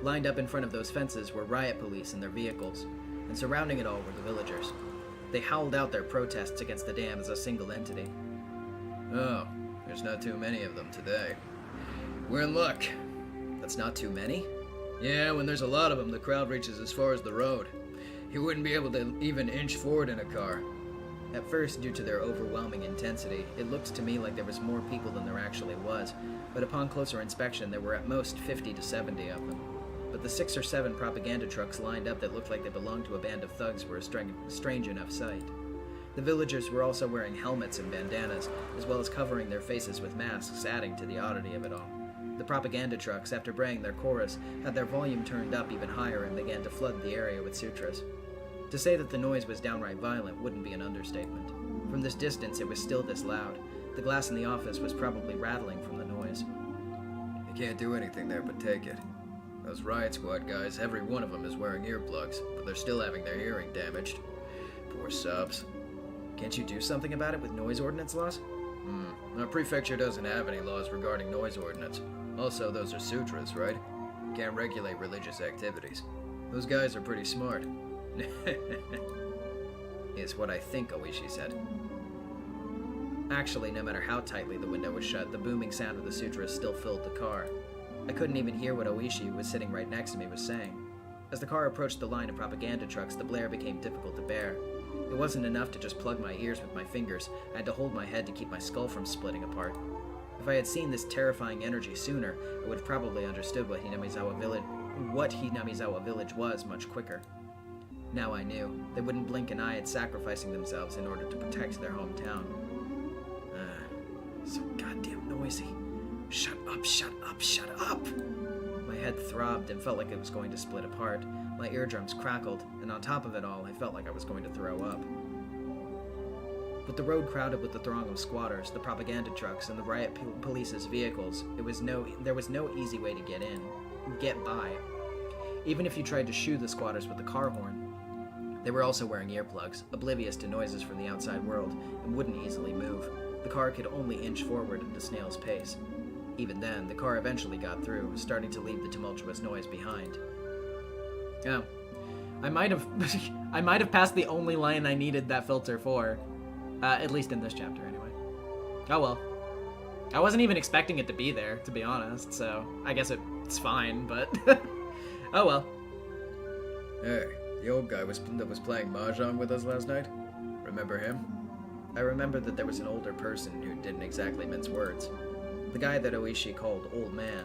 [SPEAKER 2] Lined up in front of those fences were riot police in their vehicles, and surrounding it all were the villagers. They howled out their protests against the dam as a single entity.
[SPEAKER 3] Oh, there's not too many of them today. We're in luck.
[SPEAKER 2] That's not too many?
[SPEAKER 3] Yeah, when there's a lot of them, the crowd reaches as far as the road. You wouldn't be able to even inch forward in a car.
[SPEAKER 2] At first, due to their overwhelming intensity, it looked to me like there was more people than there actually was, but upon closer inspection there were at most 50 to 70 of them. But the 6 or 7 propaganda trucks lined up that looked like they belonged to a band of thugs were a strange enough sight. The villagers were also wearing helmets and bandanas, as well as covering their faces with masks, adding to the oddity of it all. The propaganda trucks, after braying their chorus, had their volume turned up even higher and began to flood the area with sutras. To say that the noise was downright violent wouldn't be an understatement. From this distance, it was still this loud. The glass in the office was probably rattling from the noise.
[SPEAKER 3] You can't do anything there but take it. Those riot squad guys, every one of them is wearing earplugs, but they're still having their hearing damaged. Poor subs.
[SPEAKER 2] Can't you do something about it with noise ordinance laws?
[SPEAKER 3] Our prefecture doesn't have any laws regarding noise ordinance. Also, those are sutras, right? Can't regulate religious activities. Those guys are pretty smart.
[SPEAKER 2] Is what I think Oishi said. Actually, no matter how tightly the window was shut, the booming sound of the sutras still filled the car. I couldn't even hear what Oishi, who was sitting right next to me, was saying. As the car approached the line of propaganda trucks, the blare became difficult to bear. It wasn't enough to just plug my ears with my fingers. I had to hold my head to keep my skull from splitting apart. If I had seen this terrifying energy sooner, I would have probably understood what Hinamizawa Village was much quicker. Now I knew. They wouldn't blink an eye at sacrificing themselves in order to protect their hometown. So goddamn noisy. Shut up, shut up, shut up! My head throbbed and felt like it was going to split apart. My eardrums crackled, and on top of it all, I felt like I was going to throw up. With the road crowded with the throng of squatters, the propaganda trucks, and the riot police's vehicles, there was no easy way to get by. Even if you tried to shoo the squatters with the car horn. They were also wearing earplugs, oblivious to noises from the outside world, and wouldn't easily move. The car could only inch forward at a snail's pace. Even then, the car eventually got through, starting to leave the tumultuous noise behind. Oh. I might have passed the only line I needed that filter for. At least in this chapter, anyway. Oh well. I wasn't even expecting it to be there, to be honest, so I guess it's fine, but... oh well.
[SPEAKER 3] Hey, the old guy that was playing Mahjong with us last night? Remember him?
[SPEAKER 2] I remembered that there was an older person who didn't exactly mince words. The guy that Oishi called Old Man.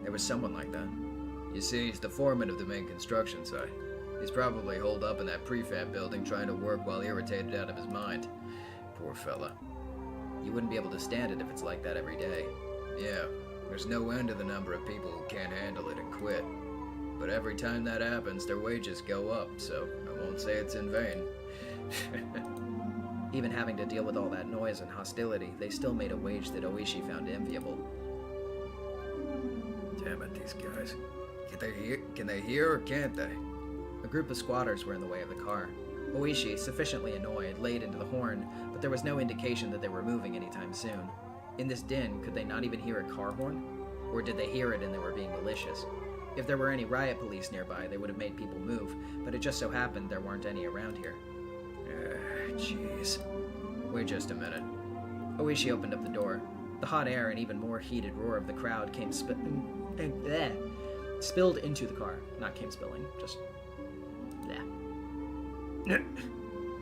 [SPEAKER 2] There was someone like that.
[SPEAKER 3] You see, he's the foreman of the main construction site. He's probably holed up in that prefab building trying to work while irritated out of his mind. Poor fella.
[SPEAKER 2] You wouldn't be able to stand it if it's like that every day.
[SPEAKER 3] Yeah, there's no end to the number of people who can't handle it and quit. But every time that happens, their wages go up, so I won't say it's in vain.
[SPEAKER 2] Even having to deal with all that noise and hostility, they still made a wage that Oishi found enviable.
[SPEAKER 3] Damn it, these guys. Can they hear or can't they?
[SPEAKER 2] A group of squatters were in the way of the car. Oishi, sufficiently annoyed, laid into the horn, but there was no indication that they were moving anytime soon. In this din, could they not even hear a car horn? Or did they hear it and they were being malicious? If there were any riot police nearby, they would have made people move, but it just so happened there weren't any around here.
[SPEAKER 3] Jeez.
[SPEAKER 2] Wait just a minute. Oishi opened up the door. The hot air and even more heated roar of the crowd came spilled into the car. Not came spilling, just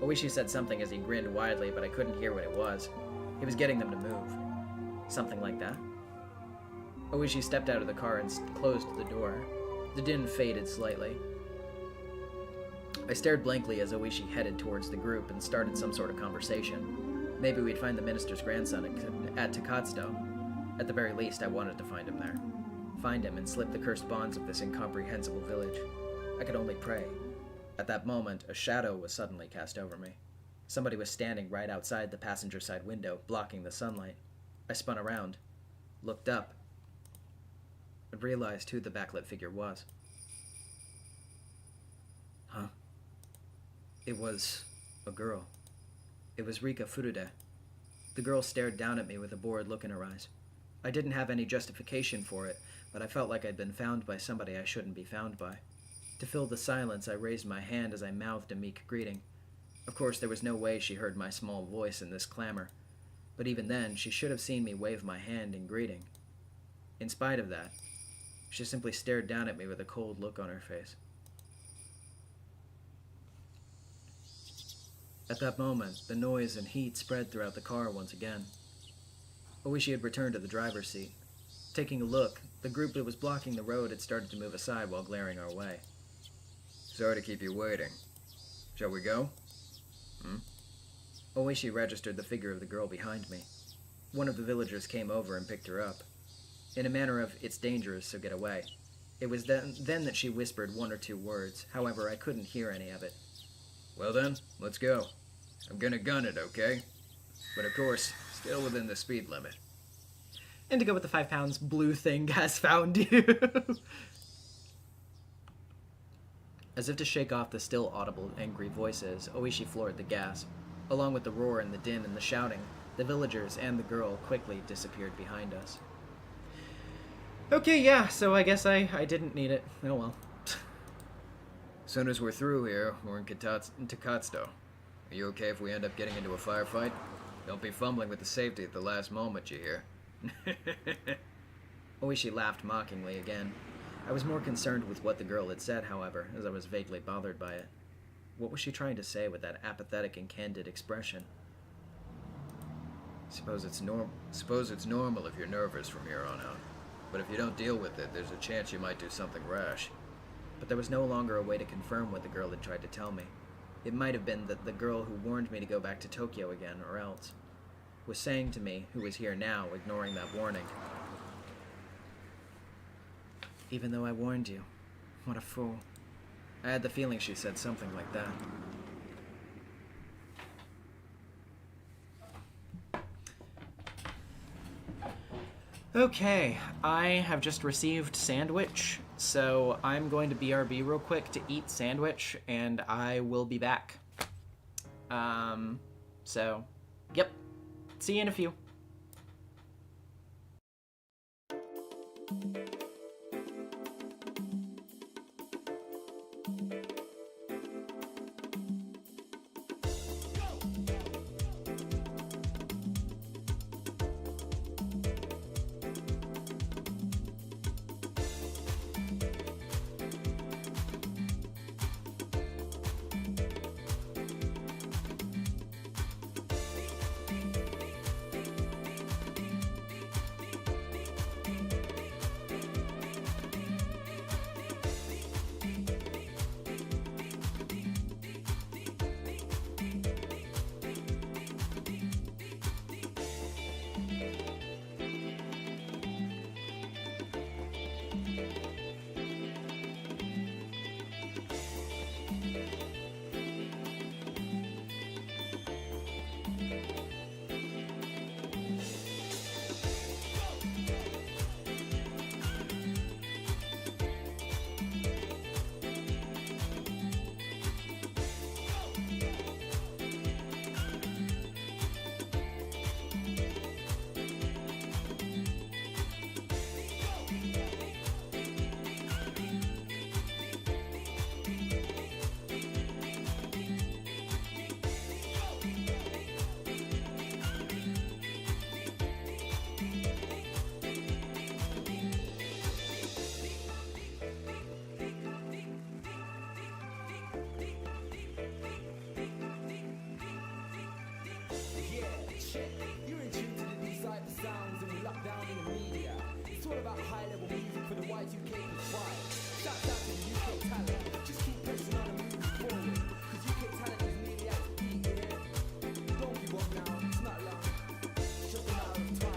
[SPEAKER 2] Oishi said something as he grinned widely, but I couldn't hear what it was. He was getting them to move. Something like that. Oishi stepped out of the car and closed the door. The din faded slightly. I stared blankly as Oishi headed towards the group and started some sort of conversation. Maybe we'd find the minister's grandson at Takatsudo. At the very least, I wanted to find him there. Find him and slip the cursed bonds of this incomprehensible village. I could only pray. At that moment, a shadow was suddenly cast over me. Somebody was standing right outside the passenger side window, blocking the sunlight. I spun around, looked up, and realized who the backlit figure was. Huh? It was a girl. It was Rika Furude. The girl stared down at me with a bored look in her eyes. I didn't have any justification for it, but I felt like I'd been found by somebody I shouldn't be found by. To fill the silence, I raised my hand as I mouthed a meek greeting. Of course, there was no way she heard my small voice in this clamor, but even then, she should have seen me wave my hand in greeting. In spite of that, she simply stared down at me with a cold look on her face. At that moment, the noise and heat spread throughout the car once again. Oishi had returned to the driver's seat. Taking a look, the group that was blocking the road had started to move aside while glaring our way.
[SPEAKER 3] Sorry to keep you waiting. Shall we go?
[SPEAKER 2] Oishi registered the figure of the girl behind me. One of the villagers came over and picked her up. In a manner of, "It's dangerous, so get away." It was then that she whispered one or two words. However, I couldn't hear any of it.
[SPEAKER 3] Well then, let's go. I'm gonna gun it, okay? But of course, still within the speed limit.
[SPEAKER 1] And to go with the 5 pounds, blue thing has found you.
[SPEAKER 2] As if to shake off the still audible angry voices, Oishi floored the gas. Along with the roar and the din and the shouting, the villagers and the girl quickly disappeared behind us.
[SPEAKER 1] Okay, yeah, so I guess I didn't need it. Oh well.
[SPEAKER 3] As soon as we're through here, we're in Takatsudo. Are you okay if we end up getting into a firefight? Don't be fumbling with the safety at the last moment, you hear?
[SPEAKER 2] Oishi laughed mockingly again. I was more concerned with what the girl had said, however, as I was vaguely bothered by it. What was she trying to say with that apathetic and candid expression?
[SPEAKER 3] Suppose it's normal if you're nervous from here on out. But if you don't deal with it, there's a chance you might do something rash.
[SPEAKER 2] But there was no longer a way to confirm what the girl had tried to tell me. It might have been that the girl who warned me to go back to Tokyo again, or else, was saying to me, who was here now, ignoring that warning. Even though I warned you, what a fool. I had the feeling she said something like that.
[SPEAKER 1] Okay, I have just received sandwich, so I'm going to BRB real quick to eat sandwich, and I will be back. Yep. See you in a few.
[SPEAKER 5] Y2K is wide. Shouts out to the UK talent. Just keep pressing on and moving forward. Cause UK talent is nearly at its peak, yeah. Don't give up now, it's not long. It's just a matter of time.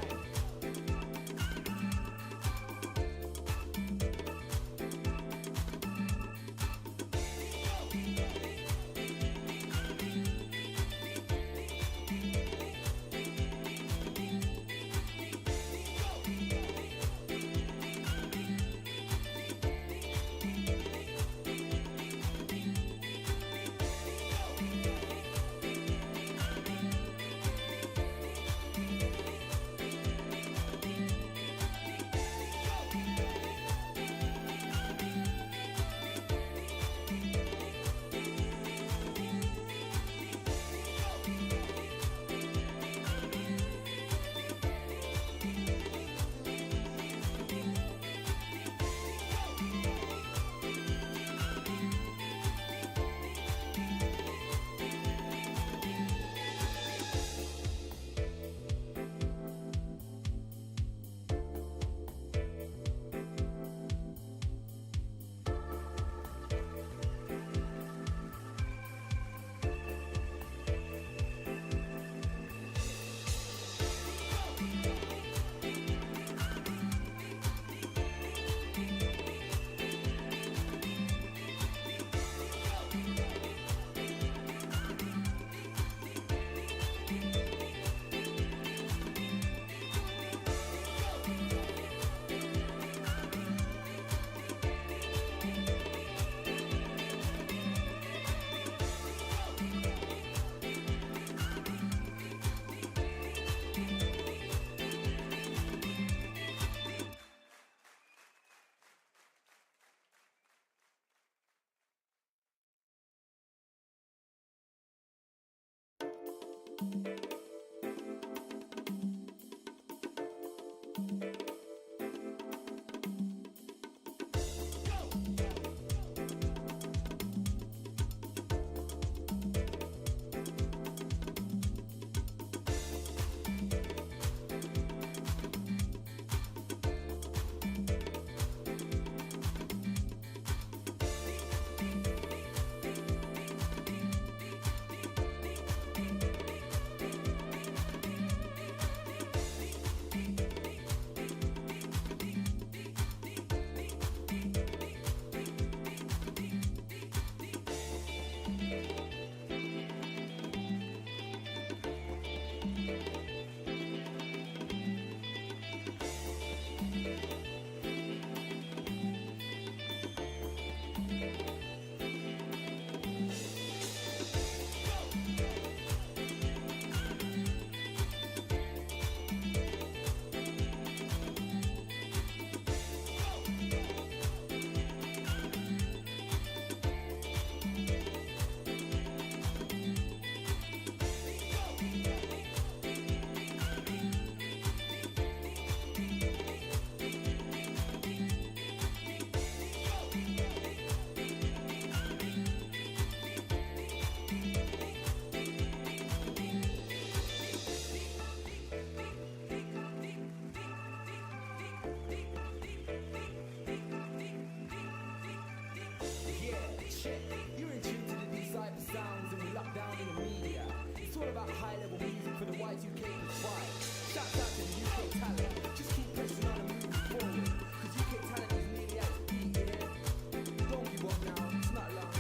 [SPEAKER 5] You're in tune to the D-Cypher sounds and we lock down in the media. It's all about high-level music for the Y2K vibe. Shouts out to the UK talent. Just keep pressing on and moving forward. Cause UK talent is nearly at its peak, yeah. Don't give up now, it's not long.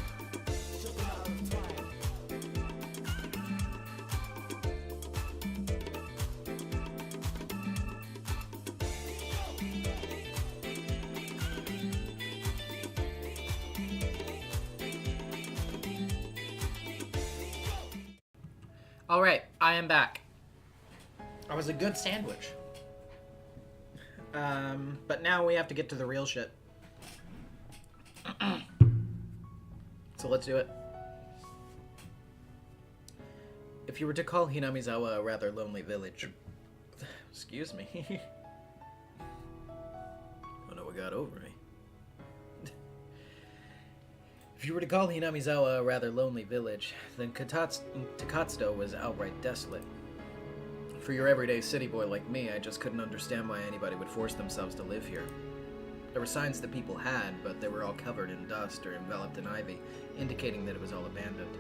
[SPEAKER 5] It's just a matter of time.
[SPEAKER 1] All right, I am back. I was a good sandwich. But now we have to get to the real shit. So let's do it. If you were to call Hinamizawa a rather lonely village... Excuse me. Oh no, what got over me? If you were to call Hinamizawa a rather lonely village, then Takatsudo was outright desolate. For your everyday city boy like me, I just couldn't understand why anybody would force themselves to live here.
[SPEAKER 2] There were signs that people had, but they were all covered in dust or enveloped in ivy, indicating that it was all abandoned.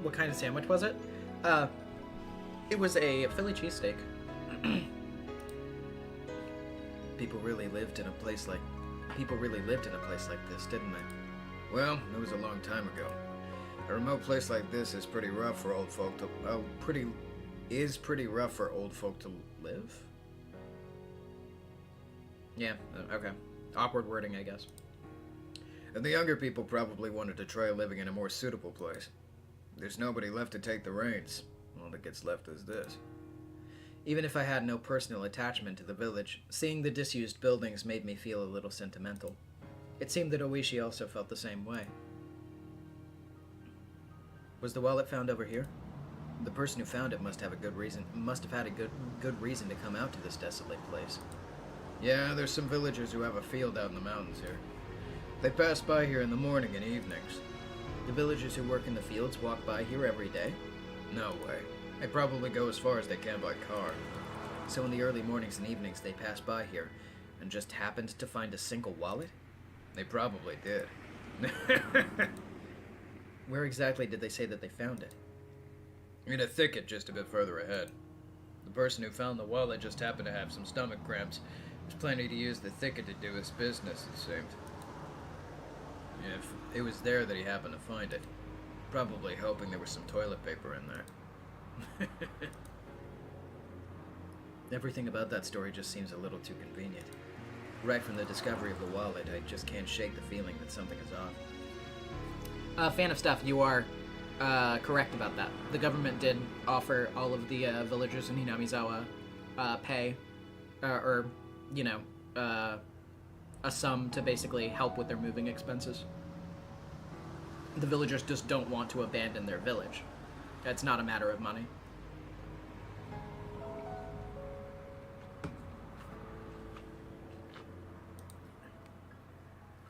[SPEAKER 2] What kind of sandwich was it? It was a Philly cheesesteak. People really lived in a place like this, didn't they?
[SPEAKER 3] Well, it was a long time ago. A remote place like this is pretty rough for old folk to pretty rough for old folk to live.
[SPEAKER 2] Yeah, okay. Awkward wording, I guess.
[SPEAKER 3] And the younger people probably wanted to try living in a more suitable place. There's nobody left to take the reins. All that gets left is this.
[SPEAKER 2] Even if I had no personal attachment to the village, seeing the disused buildings made me feel a little sentimental. It seemed that Oishi also felt the same way. Was the wallet found over here? The person who found it must have had a good reason to come out to this desolate place.
[SPEAKER 3] Yeah, there's some villagers who have a field out in the mountains here. They pass by here in the morning and evenings.
[SPEAKER 2] The villagers who work in the fields walk by here every day?
[SPEAKER 3] No way. They probably go as far as they can by car.
[SPEAKER 2] So in the early mornings and evenings they pass by here and just happened to find a single wallet?
[SPEAKER 3] They probably did.
[SPEAKER 2] Where exactly did they say that they found it?
[SPEAKER 3] In a thicket just a bit further ahead. The person who found the wallet just happened to have some stomach cramps. Was planning to use the thicket to do his business, it seemed. If it was there that he happened to find it. Probably hoping there was some toilet paper in there.
[SPEAKER 2] Everything about that story just seems a little too convenient. Right from the discovery of the wallet, I just can't shake the feeling that something is off. Fan of stuff, you are correct about that. The government did offer all of the villagers in Hinamizawa pay, or, you know, a sum to basically help with their moving expenses. The villagers just don't want to abandon their village. It's not a matter of money.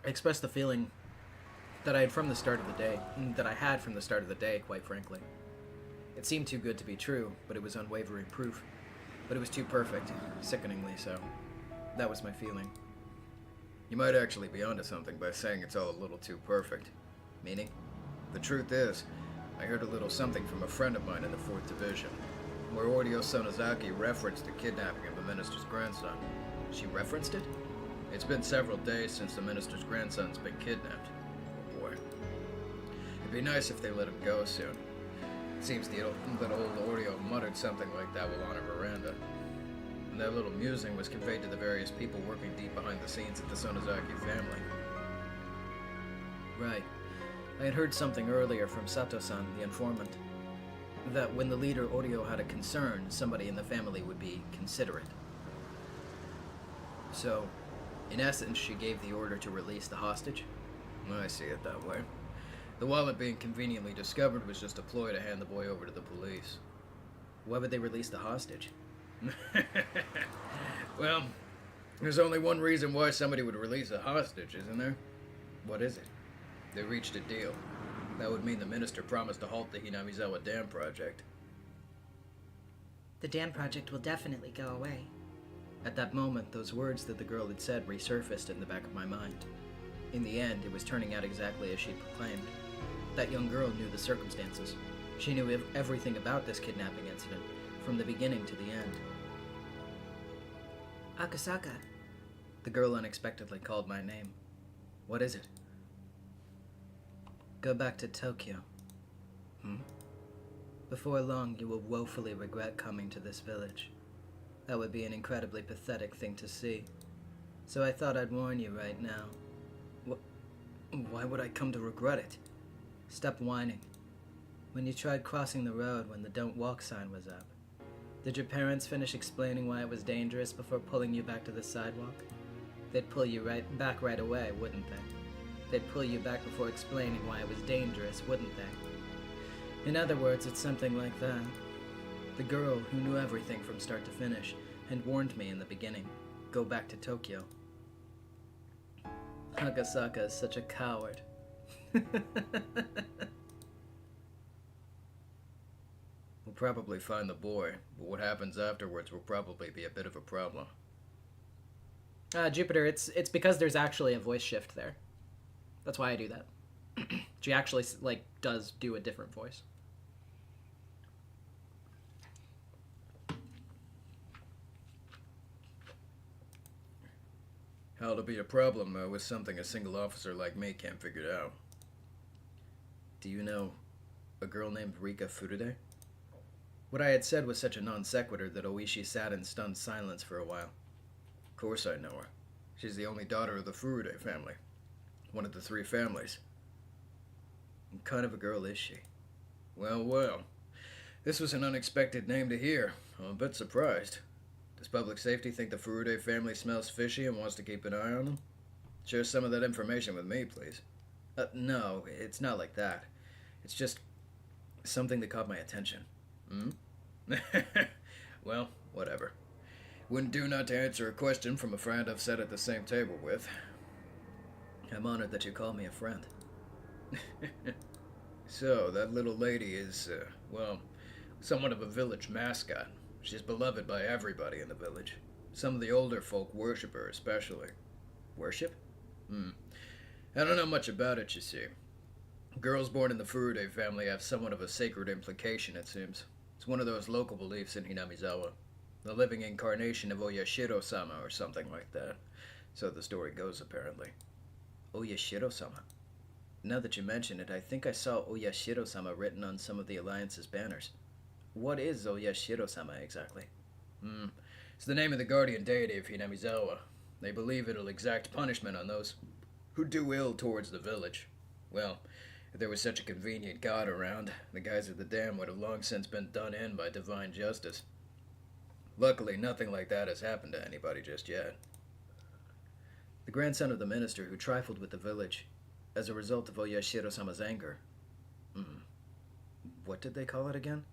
[SPEAKER 2] I expressed the feeling that I had from the start of the day, quite frankly. It seemed too good to be true, but it was unwavering proof. But it was too perfect, sickeningly so. That was my feeling.
[SPEAKER 3] You might actually be onto something by saying it's all a little too perfect.
[SPEAKER 2] Meaning?
[SPEAKER 3] The truth is, I heard a little something from a friend of mine in the 4th Division, where Ordio Sonozaki referenced the kidnapping of the minister's grandson.
[SPEAKER 2] She referenced it?
[SPEAKER 3] It's been several days since the minister's grandson's been kidnapped. Oh boy. It'd be nice if they let him go soon. It seems that old Ordio muttered something like that while on a veranda. And that little musing was conveyed to the various people working deep behind the scenes at the Sonozaki family.
[SPEAKER 2] Right. I had heard something earlier from Sato-san, the informant, that when the leader Oryo had a concern, somebody in the family would be considerate. So, in essence, she gave the order to release the hostage?
[SPEAKER 3] I see it that way. The wallet being conveniently discovered was just a ploy to hand the boy over to the police.
[SPEAKER 2] Why would they release the hostage?
[SPEAKER 3] Well, there's only one reason why somebody would release a hostage, isn't there?
[SPEAKER 2] What is it?
[SPEAKER 3] They reached a deal. That would mean the minister promised to halt the Hinamizawa Dam project.
[SPEAKER 6] The dam project will definitely go away.
[SPEAKER 2] At that moment, those words that the girl had said resurfaced in the back of my mind. In the end, it was turning out exactly as she'd proclaimed. That young girl knew the circumstances. She knew everything about this kidnapping incident, from the beginning to the end.
[SPEAKER 6] Akasaka.
[SPEAKER 2] The girl unexpectedly called my name. What is it? Go back to Tokyo. Before long, you will woefully regret coming to this village. That would be an incredibly pathetic thing to see. So I thought I'd warn you right now. Why would I come to regret it? Stop whining. When you tried crossing the road when the don't walk sign was up, did your parents finish explaining why it was dangerous before pulling you back to the sidewalk? They'd pull you back right away, wouldn't they? They'd pull you back before explaining why it was dangerous, wouldn't they? In other words, it's something like that. The girl who knew everything from start to finish had warned me in the beginning. Go back to Tokyo. Hagasaka is such a coward.
[SPEAKER 3] We'll probably find the boy, but what happens afterwards will probably be a bit of a problem.
[SPEAKER 1] Jupiter, it's because there's actually a voice shift there. That's why I do that. She actually, like, does do a different voice.
[SPEAKER 3] How'll it be a problem with something a single officer like me can't figure out?
[SPEAKER 2] Do you know a girl named Rika Furude? What I had said was such a non sequitur that Oishi sat in stunned silence for a while.
[SPEAKER 3] Of course I know her. She's the only daughter of the Furude family. One of the three families.
[SPEAKER 2] What kind of a girl is she?
[SPEAKER 3] Well, well. This was an unexpected name to hear. I'm a bit surprised. Does public safety think the Furude family smells fishy and wants to keep an eye on them? Share some of that information with me, please.
[SPEAKER 2] No, it's not like that. It's just something that caught my attention.
[SPEAKER 3] Well, whatever. Wouldn't do not to answer a question from a friend I've sat at the same table with.
[SPEAKER 2] I'm honored that you call me a friend.
[SPEAKER 3] So, that little lady is, well, somewhat of a village mascot. She's beloved by everybody in the village. Some of the older folk worship her especially.
[SPEAKER 2] Worship?
[SPEAKER 3] I don't know much about it, you see. Girls born in the Furude family have somewhat of a sacred implication, it seems. It's one of those local beliefs in Hinamizawa. The living incarnation of Oyashiro-sama or something like that. So the story goes, apparently.
[SPEAKER 2] Oyashiro-sama. Now that you mention it, I think I saw Oyashiro-sama written on some of the Alliance's banners. What is Oyashiro-sama exactly?
[SPEAKER 3] It's the name of the guardian deity of Hinamizawa. They believe it'll exact punishment on those who do ill towards the village. Well, if there was such a convenient god around, the guys at the dam would have long since been done in by divine justice. Luckily, nothing like that has happened to anybody just yet.
[SPEAKER 2] The grandson of the minister who trifled with the village as a result of Oyashiro-sama's anger. What did they call it again?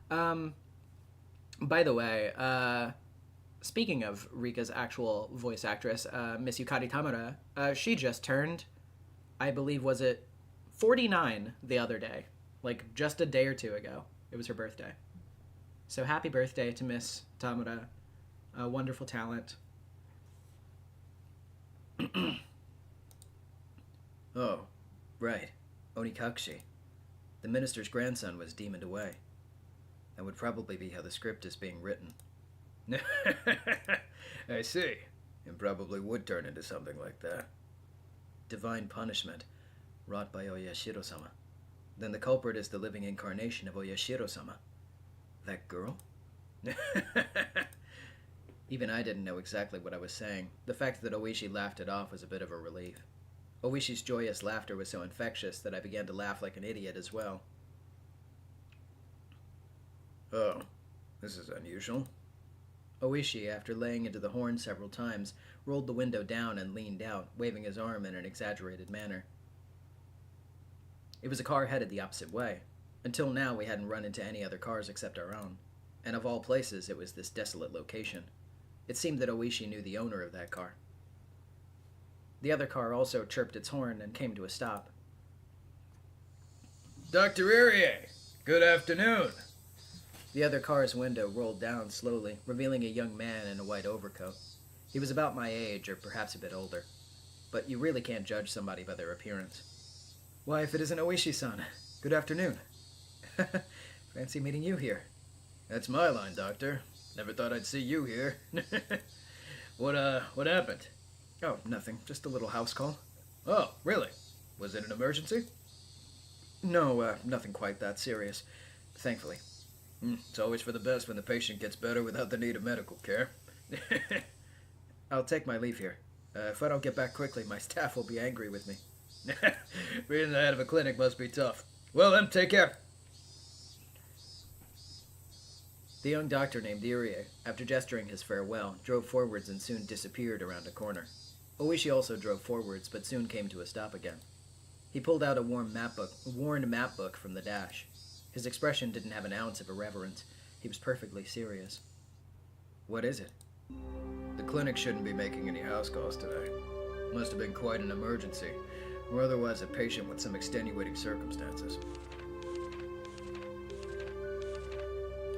[SPEAKER 1] By the way, speaking of Rika's actual voice actress, Miss Yukari Tamura, she just turned, I believe, was it 49 the other day? Like, just a day or two ago. It was her birthday. So happy birthday to Miss Tamura. A wonderful talent.
[SPEAKER 2] Oh, right. Onikakshi. The minister's grandson was demoned away. That would probably be how the script is being written.
[SPEAKER 3] I see. It probably would turn into something like that.
[SPEAKER 2] Divine punishment, wrought by Oyashiro-sama. Then the culprit is the living incarnation of Oyashiro-sama. That girl? Even I didn't know exactly what I was saying. The fact that Oishi laughed it off was a bit of a relief. Oishi's joyous laughter was so infectious that I began to laugh like an idiot as well.
[SPEAKER 3] Oh, this is unusual.
[SPEAKER 2] Oishi, after laying into the horn several times, rolled the window down and leaned out, waving his arm in an exaggerated manner. It was a car headed the opposite way. Until now, we hadn't run into any other cars except our own. And of all places, it was this desolate location. It seemed that Oishi knew the owner of that car. The other car also chirped its horn and came to a stop.
[SPEAKER 3] Dr. Irie, good afternoon.
[SPEAKER 2] The other car's window rolled down slowly, revealing a young man in a white overcoat. He was about my age, or perhaps a bit older. But you really can't judge somebody by their appearance. Why, if it isn't Oishi-san, good afternoon. Fancy meeting you here.
[SPEAKER 3] That's my line, Doctor. Never thought I'd see you here. What happened?
[SPEAKER 2] Oh, nothing. Just a little house call.
[SPEAKER 3] Oh, really? Was it an emergency?
[SPEAKER 2] No, nothing quite that serious. Thankfully.
[SPEAKER 3] It's always for the best when the patient gets better without the need of medical care.
[SPEAKER 2] I'll take my leave here. If I don't get back quickly, my staff will be angry with me.
[SPEAKER 3] Being the head of a clinic must be tough. Well then, take care.
[SPEAKER 2] The young doctor named Irie, after gesturing his farewell, drove forwards and soon disappeared around a corner. Oishi also drove forwards, but soon came to a stop again. He pulled out a worn map book from the dash. His expression didn't have an ounce of irreverence. He was perfectly serious. What is it?
[SPEAKER 3] The clinic shouldn't be making any house calls today. Must have been quite an emergency, or otherwise a patient with some extenuating circumstances.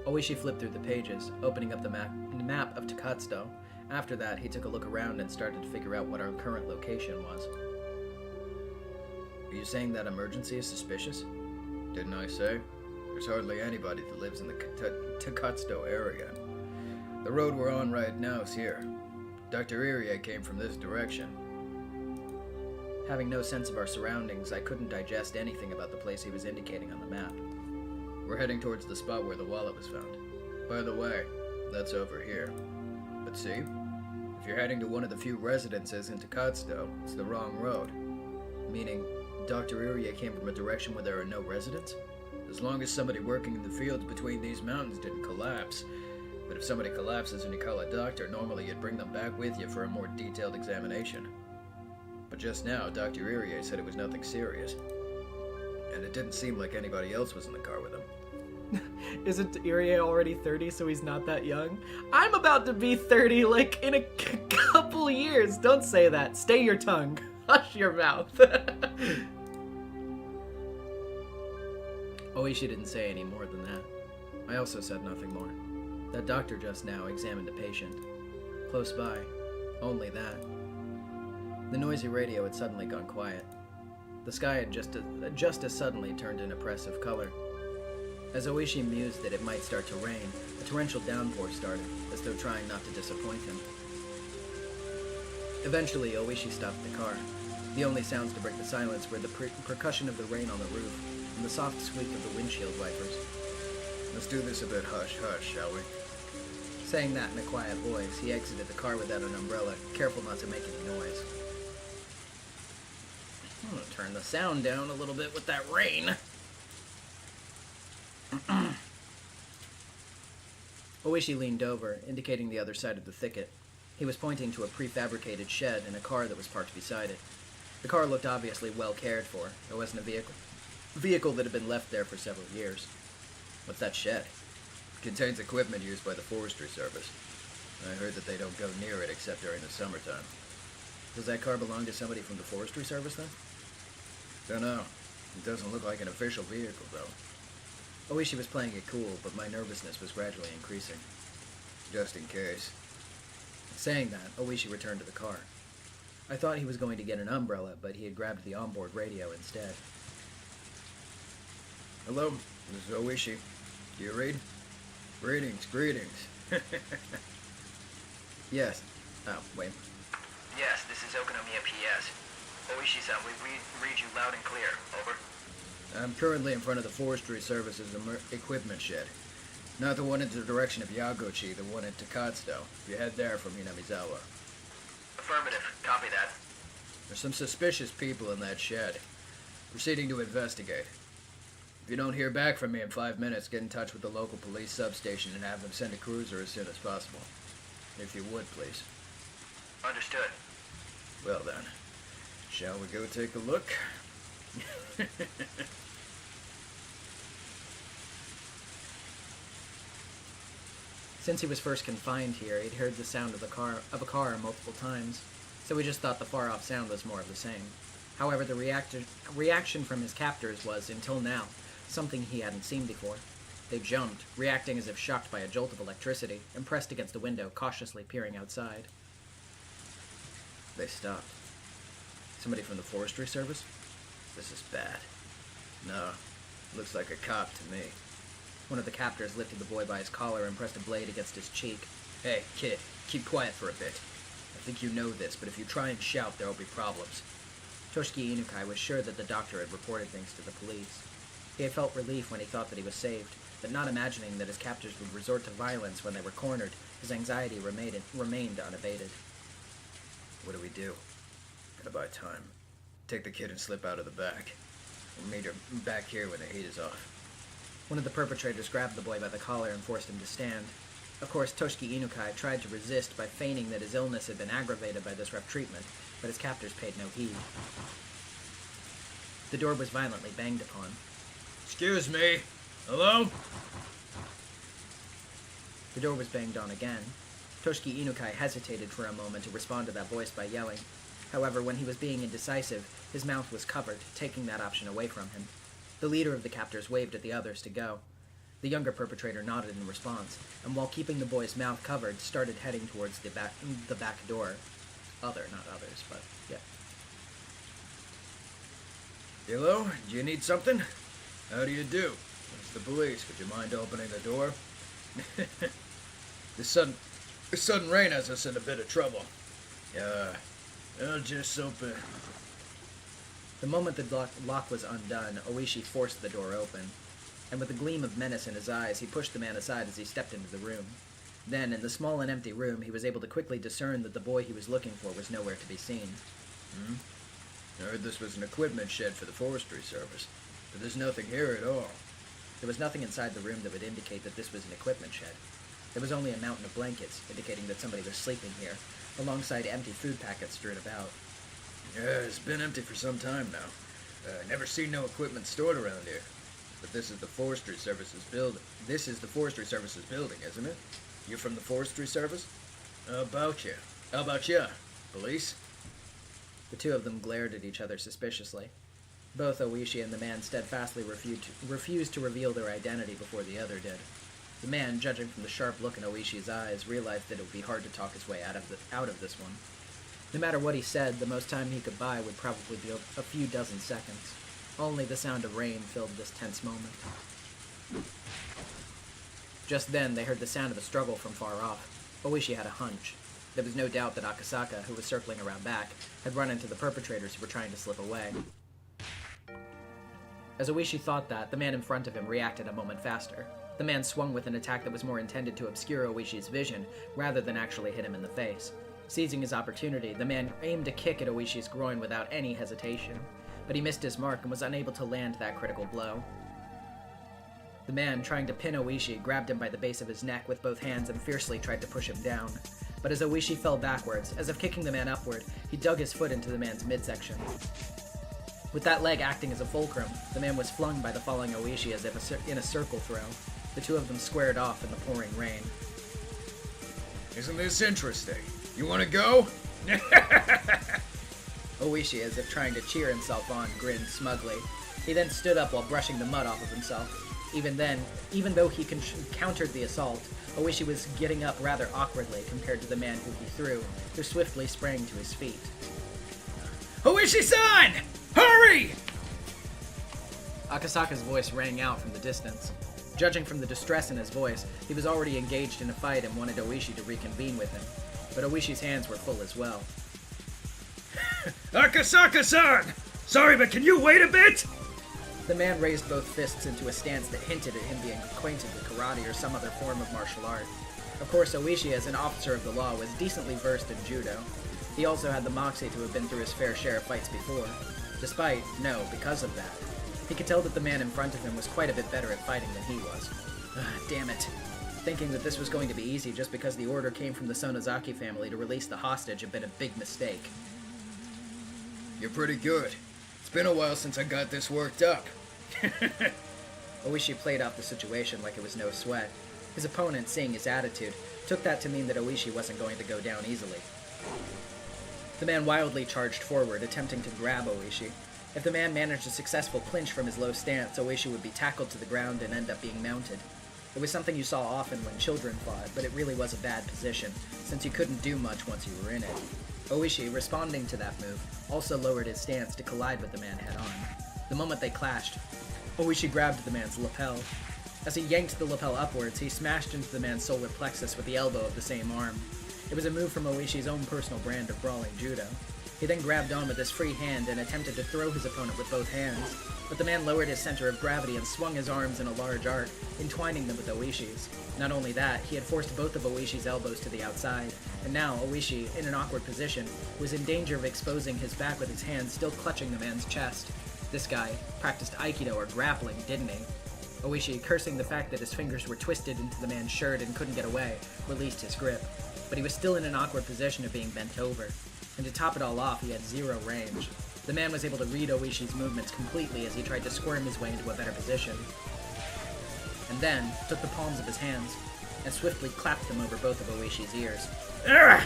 [SPEAKER 2] Oishi flipped through the pages, opening up the map of Takatsudo, After that, he took a look around and started to figure out what our current location was. Are you saying that emergency is suspicious?
[SPEAKER 3] Didn't I say? There's hardly anybody that lives in the Takatsudo area. The road we're on right now is here. Dr. Irie came from this direction.
[SPEAKER 2] Having no sense of our surroundings, I couldn't digest anything about the place he was indicating on the map.
[SPEAKER 3] We're heading towards the spot where the wallet was found. By the way, that's over here. But see? If you're heading to one of the few residences in Takatsudo, it's the wrong road.
[SPEAKER 2] Meaning, Dr. Irie came from a direction where there are no residents?
[SPEAKER 3] As long as somebody working in the fields between these mountains didn't collapse. But if somebody collapses and you call a doctor, normally you'd bring them back with you for a more detailed examination. But just now, Dr. Irie said it was nothing serious. And it didn't seem like anybody else was in the car with him.
[SPEAKER 1] Isn't Irie already 30, so he's not that young? I'm about to be 30, like, in a couple years. Don't say that. Stay your tongue. Hush your mouth.
[SPEAKER 2] Oishi didn't say any more than that. I also said nothing more. That doctor just now examined a patient. Close by. Only that. The noisy radio had suddenly gone quiet. The sky had just as suddenly turned an oppressive color. As Oishi mused that it might start to rain, a torrential downpour started, as though trying not to disappoint him. Eventually, Oishi stopped the car. The only sounds to break the silence were the percussion of the rain on the roof and the soft squeak of the windshield wipers.
[SPEAKER 3] Let's do this a bit hush-hush, shall we?
[SPEAKER 2] Saying that in a quiet voice, he exited the car without an umbrella, careful not to make any noise. I'm gonna turn the sound down a little bit with that rain. Oishi leaned over, indicating the other side of the thicket. He was pointing to a prefabricated shed and a car that was parked beside it. The car looked obviously well cared for. It wasn't a vehicle that had been left there for several years. What's that shed?
[SPEAKER 3] It contains equipment used by the Forestry Service. I heard that they don't go near it except during the summertime.
[SPEAKER 2] Does that car belong to somebody from the Forestry Service, then?
[SPEAKER 3] Dunno. It doesn't look like an official vehicle, though.
[SPEAKER 2] Oishi was playing it cool, but my nervousness was gradually increasing.
[SPEAKER 3] Just in case.
[SPEAKER 2] Saying that, Oishi returned to the car. I thought he was going to get an umbrella, but he had grabbed the onboard radio instead.
[SPEAKER 3] Hello, this is Oishi. Do you read? Greetings.
[SPEAKER 2] Yes. Oh, wait.
[SPEAKER 4] Yes, this is Okonomiya PS. Oishi-san, we read you loud and clear. Over.
[SPEAKER 3] I'm currently in front of the Forestry Service's equipment shed. Not the one in the direction of Yagochi, the one in Takatsudo. If you head there from Hinamizawa.
[SPEAKER 4] Affirmative. Copy that.
[SPEAKER 3] There's some suspicious people in that shed. Proceeding to investigate. If you don't hear back from me in 5 minutes, get in touch with the local police substation and have them send a cruiser as soon as possible. If you would, please.
[SPEAKER 4] Understood.
[SPEAKER 3] Well then, shall we go take a look?
[SPEAKER 2] Since he was first confined here, he'd heard the sound of a car multiple times, so he just thought the far-off sound was more of the same. However, the reaction from his captors was, until now, something he hadn't seen before. They jumped, reacting as if shocked by a jolt of electricity, and pressed against the window, cautiously peering outside.
[SPEAKER 3] They stopped. Somebody from the Forestry Service? This is bad. No, looks like a cop to me.
[SPEAKER 2] One of the captors lifted the boy by his collar and pressed a blade against his cheek.
[SPEAKER 3] Hey, kid, keep quiet for a bit. I think you know this, but if you try and shout, there'll be problems.
[SPEAKER 2] Toshiki Inukai was sure that the doctor had reported things to the police. He had felt relief when he thought that he was saved, but not imagining that his captors would resort to violence when they were cornered, his anxiety remained unabated.
[SPEAKER 3] What do we do? Gotta buy time. Take the kid and slip out of the back. We'll meet her back here when the heat is off.
[SPEAKER 2] One of the perpetrators grabbed the boy by the collar and forced him to stand. Of course, Toshiki Inukai tried to resist by feigning that his illness had been aggravated by this rough treatment, but his captors paid no heed. The door was violently banged upon.
[SPEAKER 3] Excuse me. Hello?
[SPEAKER 2] The door was banged on again. Toshiki Inukai hesitated for a moment to respond to that voice by yelling. However, when he was being indecisive, his mouth was covered, taking that option away from him. The leader of the captors waved at the others to go. The younger perpetrator nodded in response, and while keeping the boy's mouth covered, started heading towards the back door. Not others, but yeah.
[SPEAKER 3] Hello? Do you need something? How do you do? It's the police. Would you mind opening the door? This sudden rain has us in a bit of trouble. I'll just open.
[SPEAKER 2] The moment the lock was undone, Oishi forced the door open, and with a gleam of menace in his eyes, he pushed the man aside as he stepped into the room. Then, in the small and empty room, he was able to quickly discern that the boy he was looking for was nowhere to be seen.
[SPEAKER 3] I heard this was an equipment shed for the forestry service, but there's nothing here at all.
[SPEAKER 2] There was nothing inside the room that would indicate that this was an equipment shed. There was only a mountain of blankets, indicating that somebody was sleeping here, alongside empty food packets strewn about.
[SPEAKER 3] Yeah, it's been empty for some time now. Never seen no equipment stored around here. But this is the forestry services building. This is the forestry services building, isn't it? You from the forestry service? How about you? How about you? Police?
[SPEAKER 2] The two of them glared at each other suspiciously. Both Oishi and the man steadfastly refused to reveal their identity before the other did. The man, judging from the sharp look in Oishi's eyes, realized that it would be hard to talk his way out of this one. No matter what he said, the most time he could buy would probably be a few dozen seconds. Only the sound of rain filled this tense moment. Just then, they heard the sound of a struggle from far off. Oishi had a hunch. There was no doubt that Akasaka, who was circling around back, had run into the perpetrators who were trying to slip away. As Oishi thought that, the man in front of him reacted a moment faster. The man swung with an attack that was more intended to obscure Oishi's vision, rather than actually hit him in the face. Seizing his opportunity, the man aimed a kick at Oishi's groin without any hesitation, but he missed his mark and was unable to land that critical blow. The man, trying to pin Oishi, grabbed him by the base of his neck with both hands and fiercely tried to push him down. But as Oishi fell backwards, as if kicking the man upward, he dug his foot into the man's midsection. With that leg acting as a fulcrum, the man was flung by the falling Oishi as if in a circle throw. The two of them squared off in the pouring rain.
[SPEAKER 3] Isn't this interesting? You want to go?
[SPEAKER 2] Oishi, as if trying to cheer himself on, grinned smugly. He then stood up while brushing the mud off of himself. Even though he countered the assault, Oishi was getting up rather awkwardly compared to the man who swiftly sprang to his feet.
[SPEAKER 3] Oishi-san! Hurry!
[SPEAKER 2] Akasaka's voice rang out from the distance. Judging from the distress in his voice, he was already engaged in a fight and wanted Oishi to reconvene with him. But Oishi's hands were full as well.
[SPEAKER 3] Akasaka-san! Sorry, but can you wait a bit?
[SPEAKER 2] The man raised both fists into a stance that hinted at him being acquainted with karate or some other form of martial art. Of course, Oishi, as an officer of the law, was decently versed in judo. He also had the moxie to have been through his fair share of fights before. Because of that. He could tell that the man in front of him was quite a bit better at fighting than he was. Damn it. Thinking that this was going to be easy just because the order came from the Sonozaki family to release the hostage had been a big mistake.
[SPEAKER 3] You're pretty good. It's been a while since I got this worked up.
[SPEAKER 2] Oishi played off the situation like it was no sweat. His opponent, seeing his attitude, took that to mean that Oishi wasn't going to go down easily. The man wildly charged forward, attempting to grab Oishi. If the man managed a successful clinch from his low stance, Oishi would be tackled to the ground and end up being mounted. It was something you saw often when children fought, but it really was a bad position, since you couldn't do much once you were in it. Oishi, responding to that move, also lowered his stance to collide with the man head-on. The moment they clashed, Oishi grabbed the man's lapel. As he yanked the lapel upwards, he smashed into the man's solar plexus with the elbow of the same arm. It was a move from Oishi's own personal brand of brawling judo. He then grabbed on with his free hand and attempted to throw his opponent with both hands, but the man lowered his center of gravity and swung his arms in a large arc, entwining them with Oishi's. Not only that, he had forced both of Oishi's elbows to the outside, and now Oishi, in an awkward position, was in danger of exposing his back with his hands still clutching the man's chest. This guy practiced Aikido or grappling, didn't he? Oishi, cursing the fact that his fingers were twisted into the man's shirt and couldn't get away, released his grip. But he was still in an awkward position of being bent over. And to top it all off, he had zero range. The man was able to read Oishi's movements completely as he tried to squirm his way into a better position. And then, took the palms of his hands, and swiftly clapped them over both of Oishi's ears. Urgh!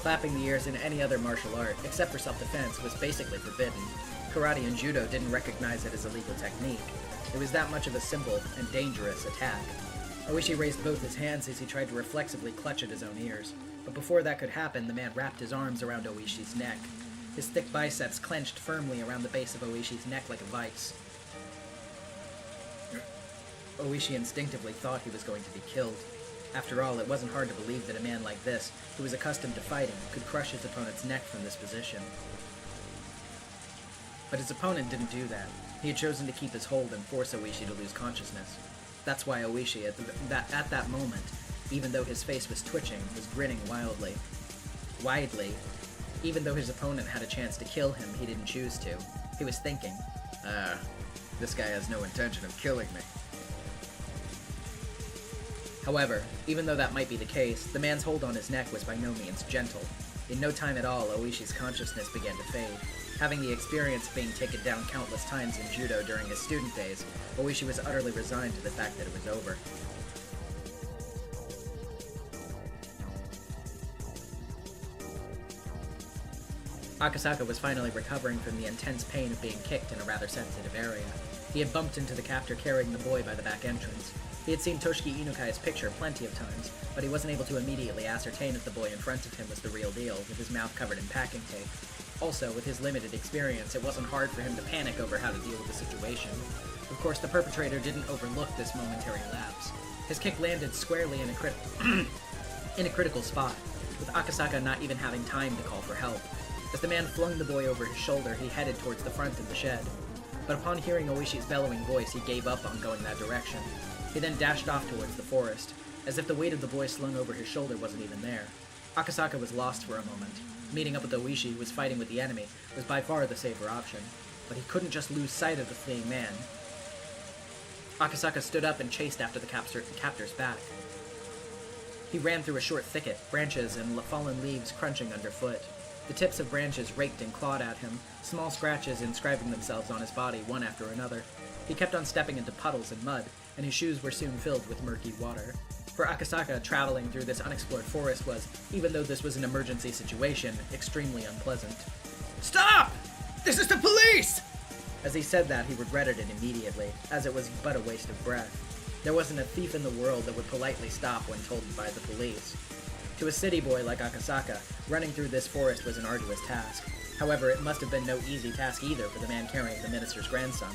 [SPEAKER 2] Clapping the ears in any other martial art, except for self-defense, was basically forbidden. Karate and judo didn't recognize it as a legal technique. It was that much of a simple and dangerous attack. Oishi raised both his hands as he tried to reflexively clutch at his own ears. But before that could happen, the man wrapped his arms around Oishi's neck. His thick biceps clenched firmly around the base of Oishi's neck like a vice. Oishi instinctively thought he was going to be killed. After all, it wasn't hard to believe that a man like this, who was accustomed to fighting, could crush his opponent's neck from this position. But his opponent didn't do that. He had chosen to keep his hold and force Oishi to lose consciousness. That's why Oishi, at that moment, even though his face was twitching, was grinning widely. Even though his opponent had a chance to kill him, he didn't choose to. He was thinking,
[SPEAKER 3] This guy has no intention of killing me.
[SPEAKER 2] However, even though that might be the case, the man's hold on his neck was by no means gentle. In no time at all, Oishi's consciousness began to fade. Having the experience of being taken down countless times in judo during his student days, Oishi was utterly resigned to the fact that it was over. Akasaka was finally recovering from the intense pain of being kicked in a rather sensitive area. He had bumped into the captor carrying the boy by the back entrance. He had seen Toshiki Inukai's picture plenty of times, but he wasn't able to immediately ascertain if the boy in front of him was the real deal, with his mouth covered in packing tape. Also, with his limited experience, it wasn't hard for him to panic over how to deal with the situation. Of course, the perpetrator didn't overlook this momentary lapse. His kick landed squarely in a critical spot, with Akasaka not even having time to call for help. As the man flung the boy over his shoulder, he headed towards the front of the shed. But upon hearing Oishi's bellowing voice, he gave up on going that direction. He then dashed off towards the forest, as if the weight of the boy slung over his shoulder wasn't even there. Akasaka was lost for a moment. Meeting up with Oishi, who was fighting with the enemy, was by far the safer option, but he couldn't just lose sight of the fleeing man. Akasaka stood up and chased after the captor's back. He ran through a short thicket, branches and fallen leaves crunching underfoot. The tips of branches raked and clawed at him, small scratches inscribing themselves on his body one after another. He kept on stepping into puddles and mud, and his shoes were soon filled with murky water. For Akasaka, traveling through this unexplored forest was, even though this was an emergency situation, extremely unpleasant.
[SPEAKER 3] Stop! This is the police!
[SPEAKER 2] As he said that, he regretted it immediately, as it was but a waste of breath. There wasn't a thief in the world that would politely stop when told by the police. To a city boy like Akasaka, running through this forest was an arduous task. However, it must have been no easy task either for the man carrying the minister's grandson.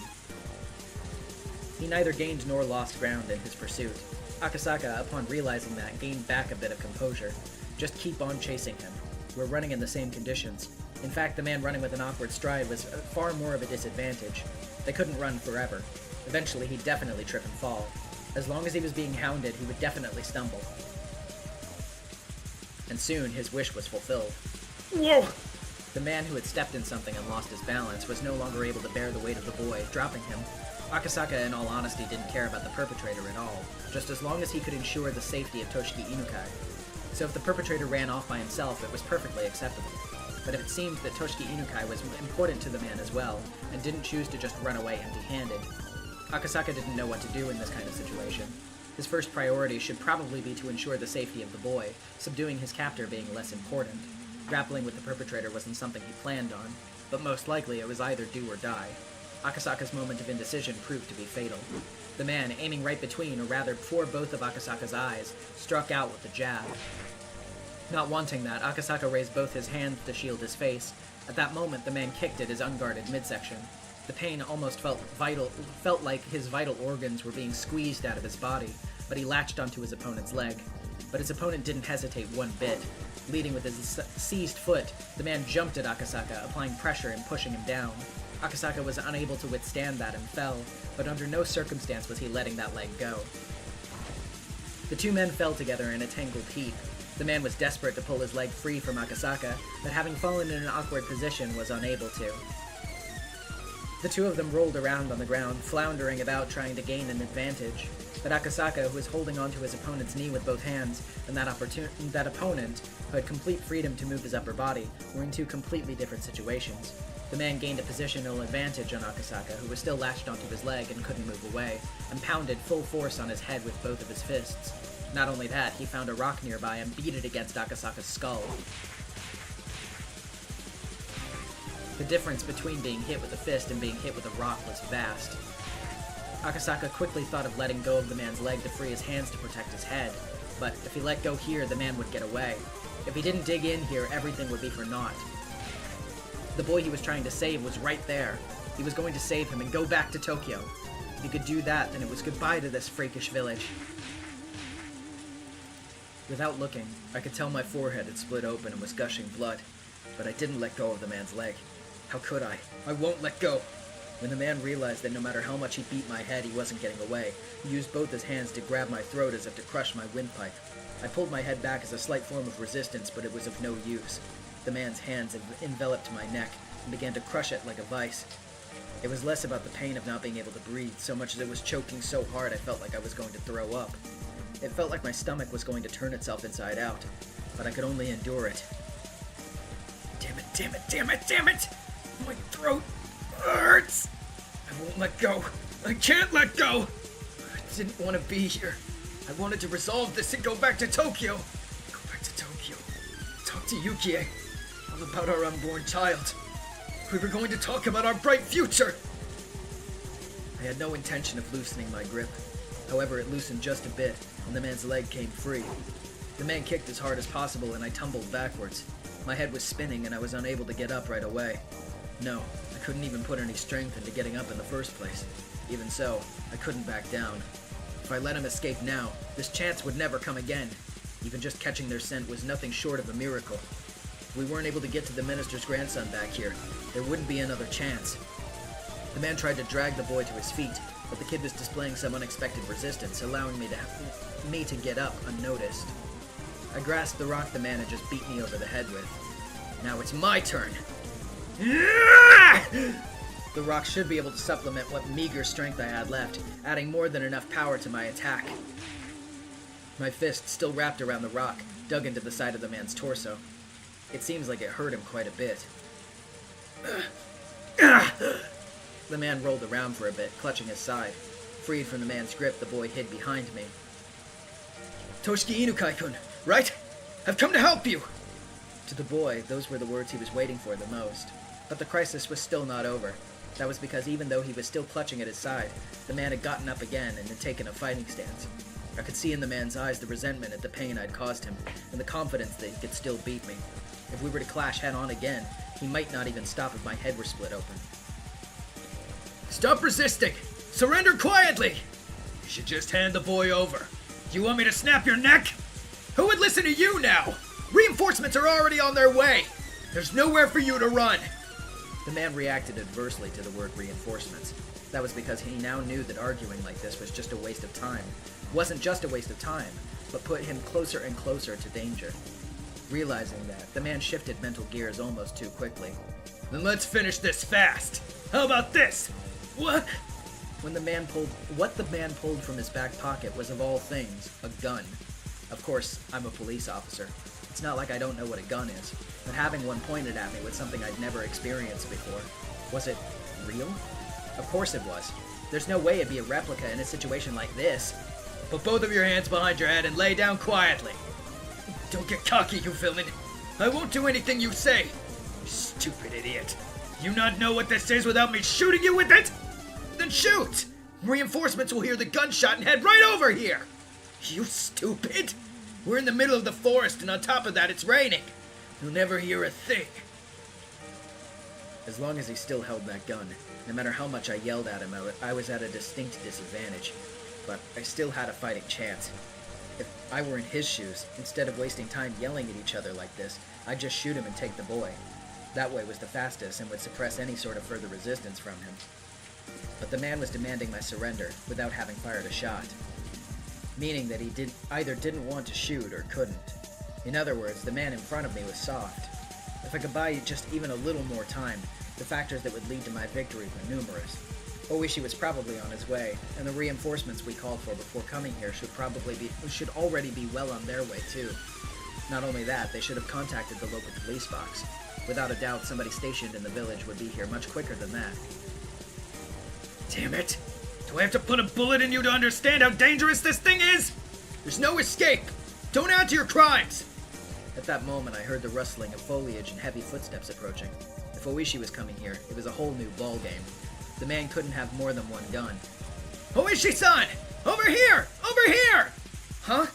[SPEAKER 2] He neither gained nor lost ground in his pursuit. Akasaka, upon realizing that, gained back a bit of composure. Just keep on chasing him. We're running in the same conditions. In fact, the man running with an awkward stride was far more of a disadvantage. They couldn't run forever. Eventually, he'd definitely trip and fall. As long as he was being hounded, he would definitely stumble. And soon, his wish was fulfilled.
[SPEAKER 3] Whoa!
[SPEAKER 2] The man who had stepped in something and lost his balance was no longer able to bear the weight of the boy, dropping him. Akasaka, in all honesty, didn't care about the perpetrator at all, just as long as he could ensure the safety of Toshiki Inukai. So if the perpetrator ran off by himself, it was perfectly acceptable. But if it seemed that Toshiki Inukai was important to the man as well, and didn't choose to just run away empty-handed, Akasaka didn't know what to do in this kind of situation. His first priority should probably be to ensure the safety of the boy, subduing his captor being less important. Grappling with the perpetrator wasn't something he planned on, but most likely it was either do or die. Akasaka's moment of indecision proved to be fatal. The man, aiming right between, or rather before both of Akasaka's eyes, struck out with a jab. Not wanting that, Akasaka raised both his hands to shield his face. At that moment, the man kicked at his unguarded midsection. The pain almost felt like his vital organs were being squeezed out of his body, but he latched onto his opponent's leg. But his opponent didn't hesitate one bit. Leading with his seized foot, the man jumped at Akasaka, applying pressure and pushing him down. Akasaka was unable to withstand that and fell, but under no circumstance was he letting that leg go. The two men fell together in a tangled heap. The man was desperate to pull his leg free from Akasaka, but having fallen in an awkward position, was unable to. The two of them rolled around on the ground, floundering about trying to gain an advantage. But Akasaka, who was holding onto his opponent's knee with both hands, and that opponent, who had complete freedom to move his upper body, were in two completely different situations. The man gained a positional advantage on Akasaka, who was still latched onto his leg and couldn't move away, and pounded full force on his head with both of his fists. Not only that, he found a rock nearby and beat it against Akasaka's skull. The difference between being hit with a fist and being hit with a rock was vast. Akasaka quickly thought of letting go of the man's leg to free his hands to protect his head, but if he let go here, the man would get away. If he didn't dig in here, everything would be for naught. The boy he was trying to save was right there. He was going to save him and go back to Tokyo. If he could do that, then it was goodbye to this freakish village. Without looking, I could tell my forehead had split open and was gushing blood, but I didn't let go of the man's leg. How could I? I won't let go! When the man realized that no matter how much he beat my head, he wasn't getting away, he used both his hands to grab my throat as if to crush my windpipe. I pulled my head back as a slight form of resistance, but it was of no use. The man's hands enveloped my neck and began to crush it like a vice. It was less about the pain of not being able to breathe, so much as it was choking so hard I felt like I was going to throw up. It felt like my stomach was going to turn itself inside out, but I could only endure it. Damn it, damn it, damn it, damn it! My throat hurts! I won't let go. I can't let go! I didn't want to be here. I wanted to resolve this and go back to Tokyo. Go back to Tokyo. Talk to Yukie. All about our unborn child. We were going to talk about our bright future! I had no intention of loosening my grip. However, it loosened just a bit, and the man's leg came free. The man kicked as hard as possible, and I tumbled backwards. My head was spinning, and I was unable to get up right away. No, I couldn't even put any strength into getting up in the first place. Even so, I couldn't back down. If I let him escape now, this chance would never come again. Even just catching their scent was nothing short of a miracle. If we weren't able to get to the minister's grandson back here, there wouldn't be another chance. The man tried to drag the boy to his feet, but the kid was displaying some unexpected resistance, allowing me to get up unnoticed. I grasped the rock the man had just beat me over the head with. Now it's my turn! The rock should be able to supplement what meager strength I had left, adding more than enough power to my attack. My fist, still wrapped around the rock, dug into the side of the man's torso. It seems like it hurt him quite a bit. The man rolled around for a bit, clutching his side. Freed from the man's grip, the boy hid behind me. Toshiki Inukai-kun, right? I've come to help you! To the boy, those were the words he was waiting for the most. But the crisis was still not over. That was because even though he was still clutching at his side, the man had gotten up again and had taken a fighting stance. I could see in the man's eyes the resentment at the pain I'd caused him, and the confidence that he could still beat me. If we were to clash head-on again, he might not even stop if my head were split open. Stop resisting! Surrender quietly! You should just hand the boy over. Do you want me to snap your neck? Who would listen to you now? Reinforcements are already on their way! There's nowhere for you to run! The man reacted adversely to the word reinforcements. That was because he now knew that arguing like this was just a waste of time. It wasn't just a waste of time, but put him closer and closer to danger. Realizing that, the man shifted mental gears almost too quickly. Then let's finish this fast! How about this? What? What the man pulled from his back pocket was, of all things, a gun. Of course, I'm a police officer. It's not like I don't know what a gun is, but having one pointed at me was something I'd never experienced before. Was it real? Of course it was. There's no way it'd be a replica in a situation like this. Put both of your hands behind your head and lay down quietly. Don't get cocky, you villain. I won't do anything you say. You stupid idiot. You not know what this is without me shooting you with it? Then shoot! Reinforcements will hear the gunshot and head right over here! You stupid! We're in the middle of the forest, and on top of that, it's raining. You'll never hear a thing. As long as he still held that gun, no matter how much I yelled at him, I was at a distinct disadvantage. But I still had a fighting chance. If I were in his shoes, instead of wasting time yelling at each other like this, I'd just shoot him and take the boy. That way was the fastest and would suppress any sort of further resistance from him. But the man was demanding my surrender without having fired a shot. Meaning that he either didn't want to shoot or couldn't. In other words, the man in front of me was soft. If I could buy just even a little more time, the factors that would lead to my victory were numerous. Oishi was probably on his way, and the reinforcements we called for before coming here should already be well on their way too. Not only that, they should have contacted the local police box. Without a doubt, somebody stationed in the village would be here much quicker than that. Damn it! Do I have to put a bullet in you to understand how dangerous this thing is? There's no escape! Don't add to your crimes! At that moment, I heard the rustling of foliage and heavy footsteps approaching. If Oishi was coming here, it was a whole new ballgame. The man couldn't have more than one gun. Oishi-san! Over here! Over here! Huh?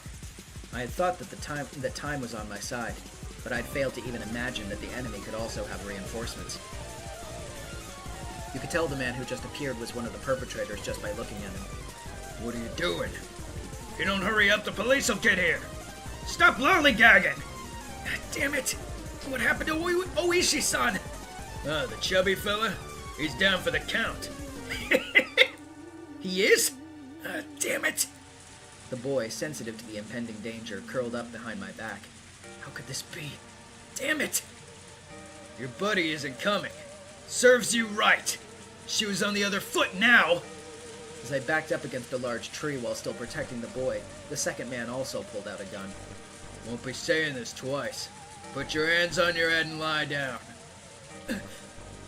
[SPEAKER 2] I had thought that time was on my side, but I'd failed to even imagine that the enemy could also have reinforcements. You could tell the man who just appeared was one of the perpetrators just by looking at him.
[SPEAKER 3] What are you doing? If you don't hurry up, the police will get here. Stop lollygagging!
[SPEAKER 2] Damn it! What happened to Oishi-san?
[SPEAKER 3] The chubby fella? He's down for the count.
[SPEAKER 2] He is? Damn it! The boy, sensitive to the impending danger, curled up behind my back. How could this be? Damn it!
[SPEAKER 3] Your buddy isn't coming. Serves you right. Shoe's on the other foot now.
[SPEAKER 2] As I backed up against a large tree while still protecting the boy, the second man also pulled out a gun.
[SPEAKER 3] Won't be saying this twice. Put your hands on your head and lie down.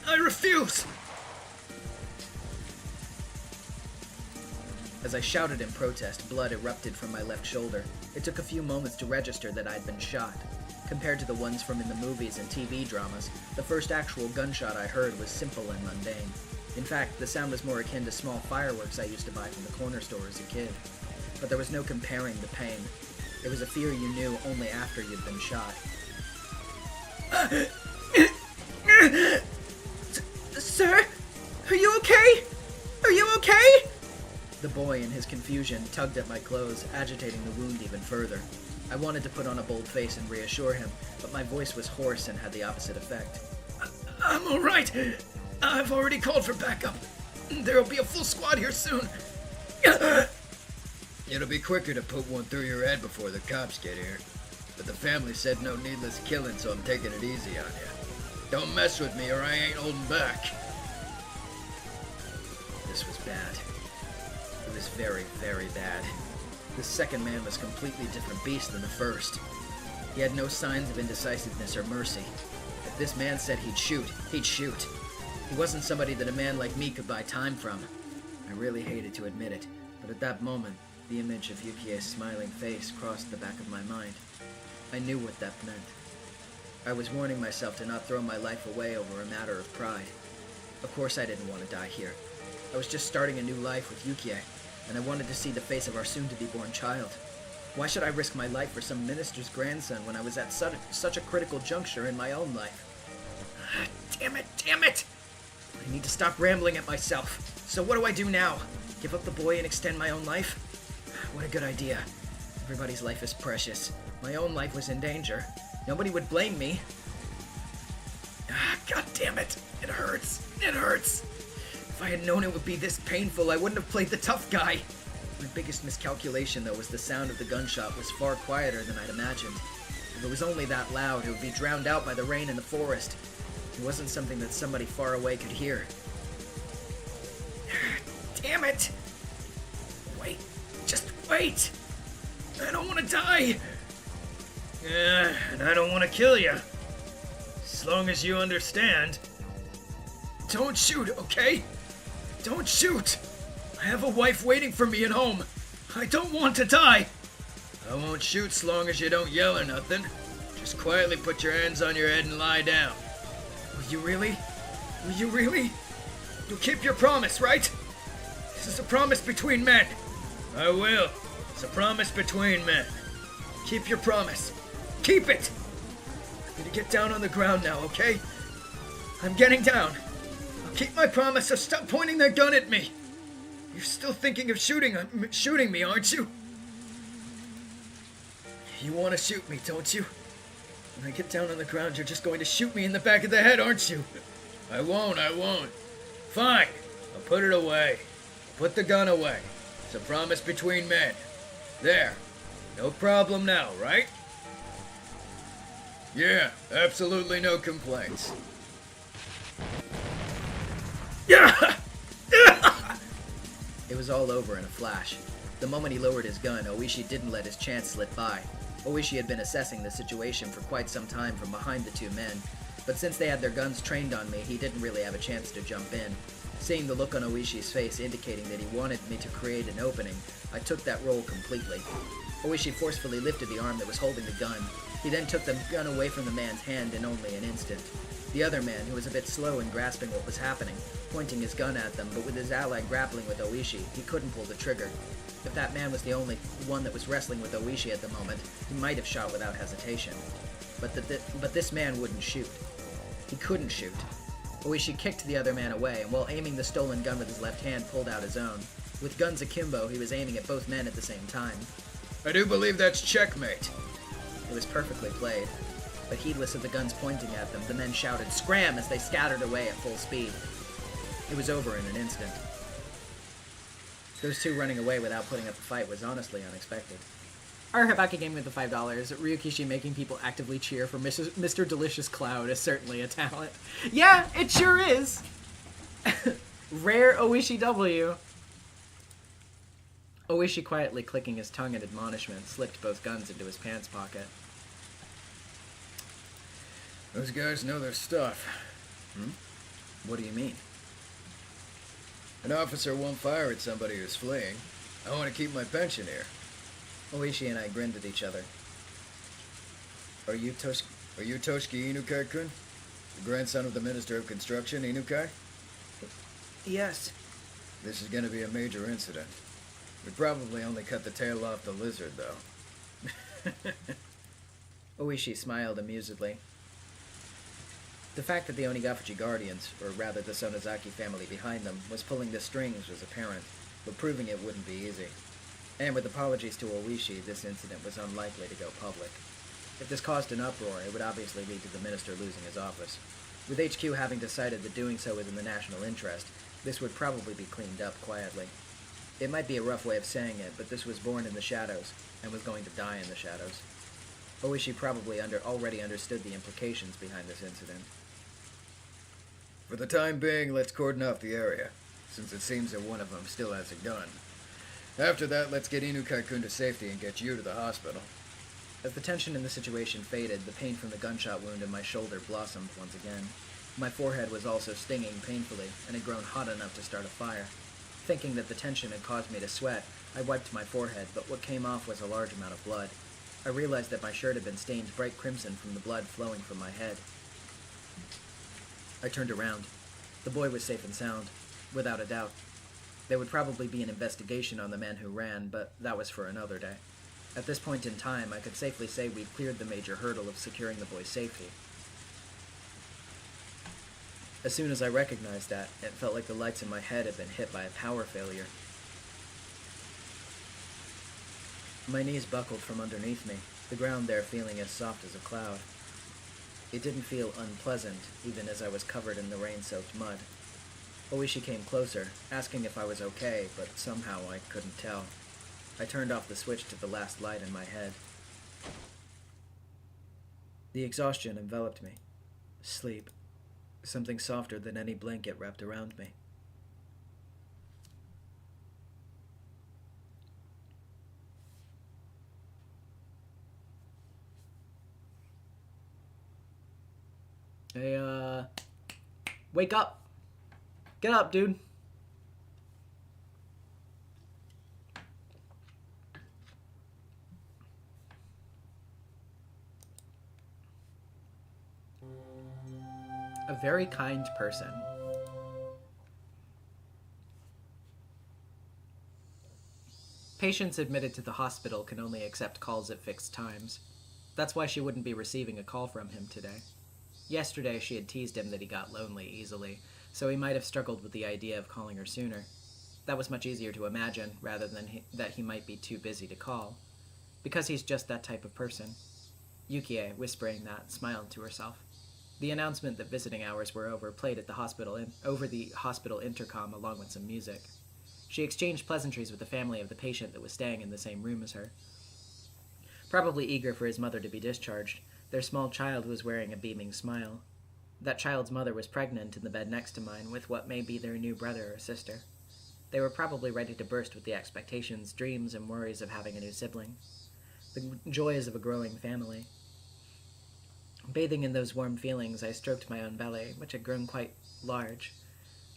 [SPEAKER 2] I refuse! As I shouted in protest, blood erupted from my left shoulder. It took a few moments to register that I'd been shot. Compared to the ones from in the movies and TV dramas, the first actual gunshot I heard was simple and mundane. In fact, the sound was more akin to small fireworks I used to buy from the corner store as a kid. But there was no comparing the pain. It was a fear you knew only after you'd been shot. Sir? Are you okay? Are you okay? The boy, in his confusion, tugged at my clothes, agitating the wound even further. I wanted to put on a bold face and reassure him, but my voice was hoarse and had the opposite effect. I'm all right. I've already called for backup. There'll be a full squad here soon.
[SPEAKER 3] It'll be quicker to put one through your head before the cops get here. But the family said no needless killing, so I'm taking it easy on you. Don't mess with me or I ain't holding back.
[SPEAKER 2] This was bad. It was very, very bad. This second man was a completely different beast than the first. He had no signs of indecisiveness or mercy. If this man said he'd shoot, he'd shoot. He wasn't somebody that a man like me could buy time from. I really hated to admit it, but at that moment, the image of Yukie's smiling face crossed the back of my mind. I knew what that meant. I was warning myself to not throw my life away over a matter of pride. Of course I didn't want to die here. I was just starting a new life with Yukie, and I wanted to see the face of our soon-to-be-born child. Why should I risk my life for some minister's grandson when I was at such a critical juncture in my own life? Damn it! I need to stop rambling at myself. So what do I do now? Give up the boy and extend my own life? What a good idea. Everybody's life is precious. My own life was in danger. Nobody would blame me. God damn it. It hurts. It hurts. If I had known it would be this painful, I wouldn't have played the tough guy. My biggest miscalculation, though, was the sound of the gunshot was far quieter than I'd imagined. If it was only that loud, it would be drowned out by the rain in the forest. It wasn't something that somebody far away could hear. Damn it! Wait. Just wait! I don't want to die!
[SPEAKER 3] Yeah, and I don't want to kill you. As long as you understand.
[SPEAKER 2] Don't shoot, okay? Don't shoot! I have a wife waiting for me at home. I don't want to die!
[SPEAKER 3] I won't shoot as long as you don't yell or nothing. Just quietly put your hands on your head and lie down.
[SPEAKER 2] Will you really? Will you really? You'll keep your promise, right? This is a promise between men.
[SPEAKER 3] I will. It's a promise between men.
[SPEAKER 2] Keep your promise. Keep it! I'm gonna get down on the ground now, okay? I'm getting down. I'll keep my promise, so stop pointing that gun at me. You're still thinking of shooting me, aren't you? You want to shoot me, don't you? When I get down on the ground, you're just going to shoot me in the back of the head, aren't you?
[SPEAKER 3] I won't. Fine. I'll put it away. Put the gun away. It's a promise between men. There. No problem now, right? Yeah, absolutely no complaints.
[SPEAKER 2] It was all over in a flash. The moment he lowered his gun, Oishi didn't let his chance slip by. Oishi had been assessing the situation for quite some time from behind the two men, but since they had their guns trained on me, he didn't really have a chance to jump in. Seeing the look on Oishi's face indicating that he wanted me to create an opening, I took that role completely. Oishi forcefully lifted the arm that was holding the gun. He then took the gun away from the man's hand in only an instant. The other man, who was a bit slow in grasping what was happening, pointing his gun at them, but with his ally grappling with Oishi, he couldn't pull the trigger. If that man was the only one that was wrestling with Oishi at the moment, he might have shot without hesitation. But this man wouldn't shoot. He couldn't shoot. Oishi kicked the other man away, and while aiming the stolen gun with his left hand, pulled out his own. With guns akimbo, he was aiming at both men at the same time.
[SPEAKER 3] I do believe that's checkmate.
[SPEAKER 2] It was perfectly played. But heedless of the guns pointing at them, the men shouted, "Scram!" as they scattered away at full speed. It was over in an instant. Those two running away without putting up a fight was honestly unexpected.
[SPEAKER 1] Our Hibaki game with the $5. Ryukishi making people actively cheer for Mr. Delicious Cloud is certainly a talent. Yeah, it sure is! Rare Oishi W. Oishi, quietly clicking his tongue in admonishment, slipped both guns into his pants pocket.
[SPEAKER 3] Those guys know their stuff.
[SPEAKER 2] What do you mean?
[SPEAKER 3] An officer won't fire at somebody who's fleeing. I want to keep my pension here.
[SPEAKER 2] Oishi and I grinned at each other.
[SPEAKER 3] Are you Toshiki Inukai-kun? The grandson of the Minister of Construction, Inukai?
[SPEAKER 2] Yes.
[SPEAKER 3] This is going to be a major incident. We probably only cut the tail off the lizard, though.
[SPEAKER 2] Oishi smiled amusedly. The fact that the Onigafuchi Guardians, or rather the Sonozaki family behind them, was pulling the strings was apparent, but proving it wouldn't be easy. And with apologies to Oishi, this incident was unlikely to go public. If this caused an uproar, it would obviously lead to the minister losing his office. With HQ having decided that doing so was in the national interest, this would probably be cleaned up quietly. It might be a rough way of saying it, but this was born in the shadows, and was going to die in the shadows. Oishi probably already understood the implications behind this incident.
[SPEAKER 3] For the time being, let's cordon off the area, since it seems that one of them still has a gun. After that, let's get Inukai-kun to safety and get you to the hospital.
[SPEAKER 2] As the tension in the situation faded, the pain from the gunshot wound in my shoulder blossomed once again. My forehead was also stinging painfully, and had grown hot enough to start a fire. Thinking that the tension had caused me to sweat, I wiped my forehead, but what came off was a large amount of blood. I realized that my shirt had been stained bright crimson from the blood flowing from my head. I turned around. The boy was safe and sound, without a doubt. There would probably be an investigation on the man who ran, but that was for another day. At this point in time, I could safely say we'd cleared the major hurdle of securing the boy's safety. As soon as I recognized that, it felt like the lights in my head had been hit by a power failure. My knees buckled from underneath me, the ground there feeling as soft as a cloud. It didn't feel unpleasant, even as I was covered in the rain-soaked mud. Oishi came closer, asking if I was okay, but somehow I couldn't tell. I turned off the switch to the last light in my head. The exhaustion enveloped me. Sleep. Something softer than any blanket wrapped around me.
[SPEAKER 1] Hey, wake up. Get up, dude. A very kind person. Patients admitted to the hospital can only accept calls at fixed times. That's why she wouldn't be receiving a call from him today. Yesterday, she had teased him that he got lonely easily, so he might have struggled with the idea of calling her sooner. That was much easier to imagine, rather than that he might be too busy to call. Because he's just that type of person. Yukie, whispering that, smiled to herself. The announcement that visiting hours were over played at the hospital over the hospital intercom along with some music. She exchanged pleasantries with the family of the patient that was staying in the same room as her. Probably eager for his mother to be discharged, their small child was wearing a beaming smile. That child's mother was pregnant in the bed next to mine with what may be their new brother or sister. They were probably ready to burst with the expectations, dreams, and worries of having a new sibling. The joys of a growing family. Bathing in those warm feelings, I stroked my own belly, which had grown quite large.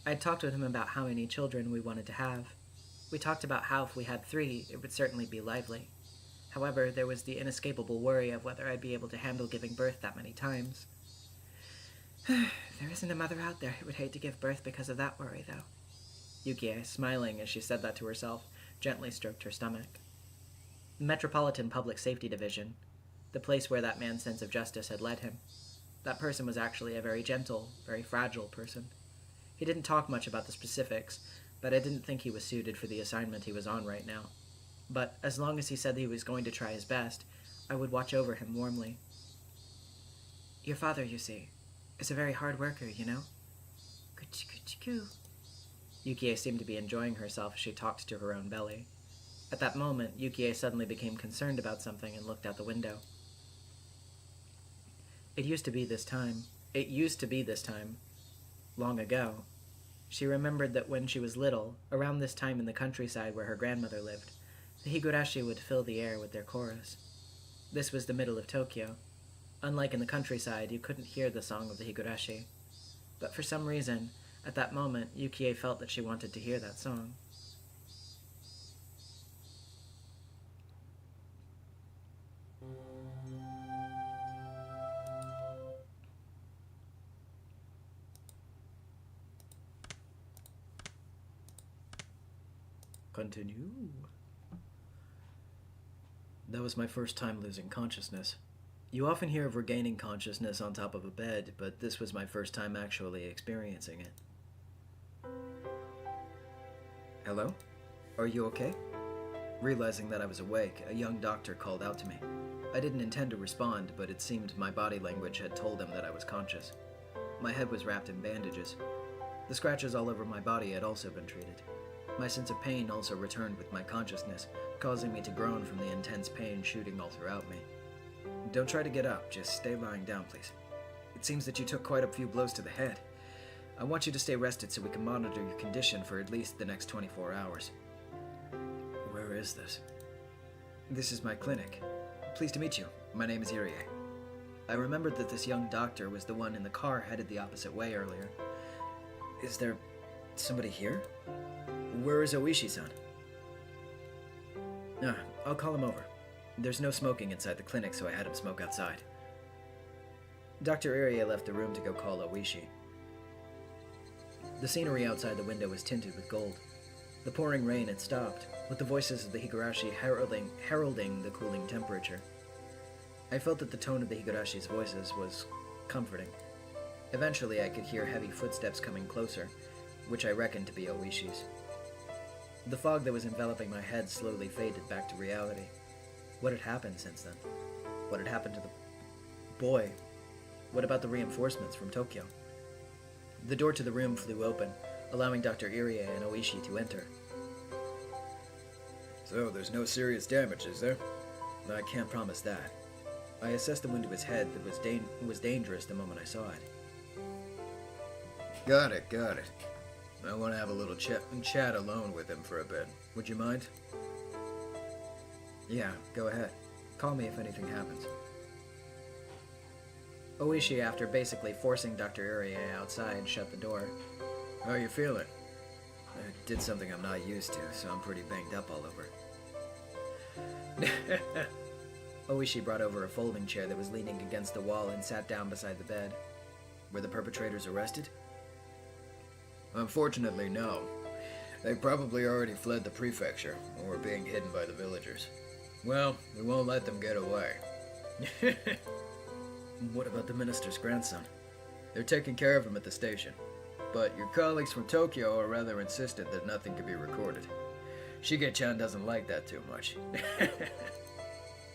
[SPEAKER 1] I had talked with him about how many children we wanted to have. We talked about how if we had 3, it would certainly be lively. However, there was the inescapable worry of whether I'd be able to handle giving birth that many times.
[SPEAKER 6] There isn't a mother out there who would hate to give birth because of that worry, though.
[SPEAKER 2] Yukie, smiling as she said that to herself, gently stroked her stomach. The Metropolitan Public Safety Division, the place where that man's sense of justice had led him. That person was actually a very gentle, very fragile person. He didn't talk much about the specifics, but I didn't think he was suited for the assignment he was on right now. But as long as he said that he was going to try his best, I would watch over him warmly.
[SPEAKER 6] Your father, you see, is a very hard worker, you know?
[SPEAKER 2] Yukie seemed to be enjoying herself as she talked to her own belly. At that moment, Yukie suddenly became concerned about something and looked out the window. It used to be this time, long ago. She remembered that when she was little, around this time in the countryside where her grandmother lived, the Higurashi would fill the air with their chorus. This was the middle of Tokyo. Unlike in the countryside, you couldn't hear the song of the Higurashi. But for some reason, at that moment, Yukie felt that she wanted to hear that song. Continue. That was my first time losing consciousness. You often hear of regaining consciousness on top of a bed, but this was my first time actually experiencing it. Hello? Are you okay? Realizing that I was awake, a young doctor called out to me. I didn't intend to respond, but it seemed my body language had told him that I was conscious. My head was wrapped in bandages. The scratches all over my body had also been treated. My sense of pain also returned with my consciousness, causing me to groan from the intense pain shooting all throughout me. Don't try to get up, just stay lying down, please. It seems that you took quite a few blows to the head. I want you to stay rested so we can monitor your condition for at least the next 24 hours. Where is this? This is my clinic. Pleased to meet you. My name is Irie. I remembered that this young doctor was the one in the car headed the opposite way earlier. Is there somebody here? Where is Oishi-san? I'll call him over. There's no smoking inside the clinic, so I had him smoke outside. Dr. Irie left the room to go call Oishi. The scenery outside the window was tinted with gold. The pouring rain had stopped, with the voices of the Higurashi heralding the cooling temperature. I felt that the tone of the Higurashi's voices was comforting. Eventually, I could hear heavy footsteps coming closer, which I reckoned to be Oishi's. The fog that was enveloping my head slowly faded back to reality. What had happened since then? What had happened to the boy? What about the reinforcements from Tokyo? The door to the room flew open, allowing Dr. Irie and Oishi to enter. So, there's no serious damage, is there? I can't promise that. I assessed the wound to his head that was dangerous the moment I saw it. Got it. I want to have a little chat alone with him for a bit. Would you mind? Yeah, go ahead. Call me if anything happens. Oishi, after basically forcing Dr. Irie outside, shut the door. How are you feeling? I did something I'm not used to, so I'm pretty banged up all over. Oishi brought over a folding chair that was leaning against the wall and sat down beside the bed. Were the perpetrators arrested? Unfortunately, no. They probably already fled the prefecture, or were being hidden by the villagers. Well, we won't let them get away. What about the minister's grandson? They're taking care of him at the station. But your colleagues from Tokyo are rather insistent that nothing can be recorded. Shige-chan doesn't like that too much.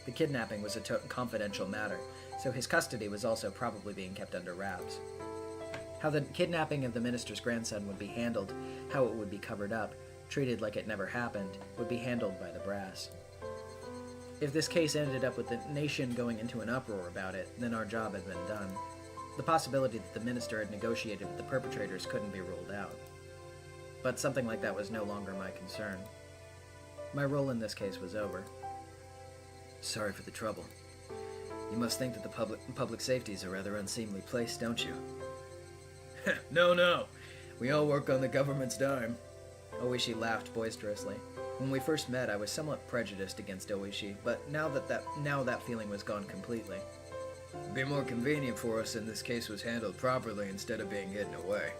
[SPEAKER 2] The kidnapping was a confidential matter, so his custody was also probably being kept under wraps. How the kidnapping of the minister's grandson would be handled, how it would be covered up, treated like it never happened, would be handled by the brass. If this case ended up with the nation going into an uproar about it, then our job had been done. The possibility that the minister had negotiated with the perpetrators couldn't be ruled out. But something like that was no longer my concern. My role in this case was over. Sorry for the trouble. You must think that the public safety is a rather unseemly place, don't you? No. We all work on the government's dime. Oishi laughed boisterously. When we first met, I was somewhat prejudiced against Oishi, but now that feeling was gone completely.
[SPEAKER 3] It'd be more convenient for us if this case was handled properly instead of being hidden away.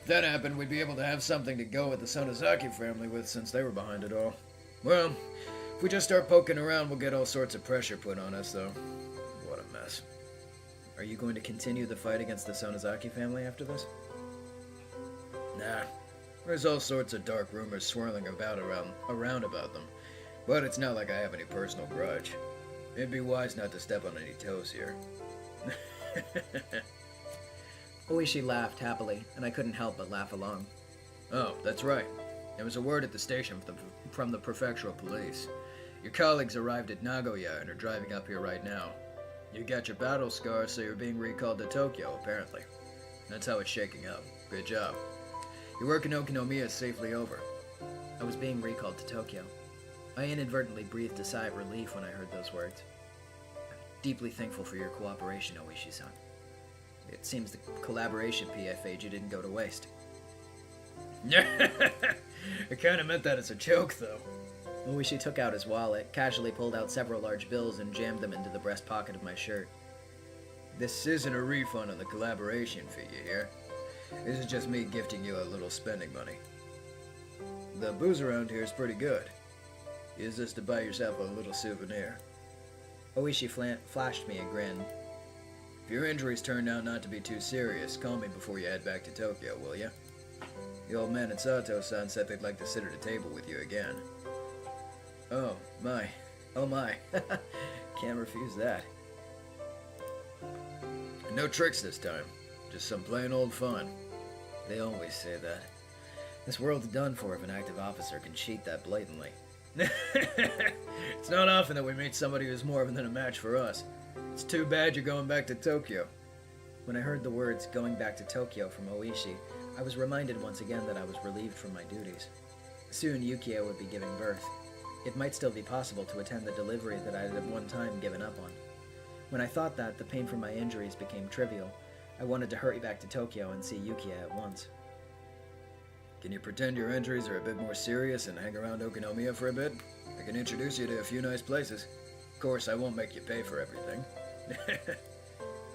[SPEAKER 3] If that happened, we'd be able to have something to go with the Sonozaki family with since they were behind it all. Well, if we just start poking around, we'll get all sorts of pressure put on us, though. What a mess.
[SPEAKER 2] Are you going to continue the fight against the Sonozaki family after this?
[SPEAKER 3] Nah. There's all sorts of dark rumors swirling around about them, but it's not like I have any personal grudge. It'd be wise not to step on any toes here.
[SPEAKER 2] Oishi laughed happily, and I couldn't help but laugh along.
[SPEAKER 3] Oh, that's right. There was a word at the station from the prefectural police. Your colleagues arrived at Nagoya and are driving up here right now. You got your battle scars, so you're being recalled to Tokyo, apparently. That's how it's shaking up. Good job. Your work in Okinomiya is safely over.
[SPEAKER 2] I was being recalled to Tokyo. I inadvertently breathed a sigh of relief when I heard those words. I'm deeply thankful for your cooperation, Oishi-san. It seems the collaboration PFA you didn't go to waste.
[SPEAKER 3] I kinda meant that as a joke, though.
[SPEAKER 2] Oishi took out his wallet, casually pulled out several large bills, and jammed them into the breast pocket of my shirt.
[SPEAKER 3] This isn't a refund on the collaboration fee, you hear? This is just me gifting you a little spending money. The booze around here is pretty good. Use this to buy yourself a little souvenir.
[SPEAKER 2] Oishi flashed me a grin.
[SPEAKER 3] If your injuries turned out not to be too serious, call me before you head back to Tokyo, will ya? The old man at Sato-san said they'd like to sit at a table with you again.
[SPEAKER 2] Oh my. Can't refuse that.
[SPEAKER 3] And no tricks this time. Just some plain old fun.
[SPEAKER 2] They always say that. This world's done for if an active officer can cheat that blatantly.
[SPEAKER 3] It's not often that we meet somebody who's more than a match for us. It's too bad you're going back to Tokyo.
[SPEAKER 2] When I heard the words "going back to Tokyo" from Oishi, I was reminded once again that I was relieved from my duties. Soon Yukiya would be giving birth. It might still be possible to attend the delivery that I had at one time given up on. When I thought that, the pain from my injuries became trivial. I wanted to hurry back to Tokyo and see Yukiya at once.
[SPEAKER 3] Can you pretend your injuries are a bit more serious and hang around Okinomiya for a bit? I can introduce you to a few nice places. Of course, I won't make you pay for everything.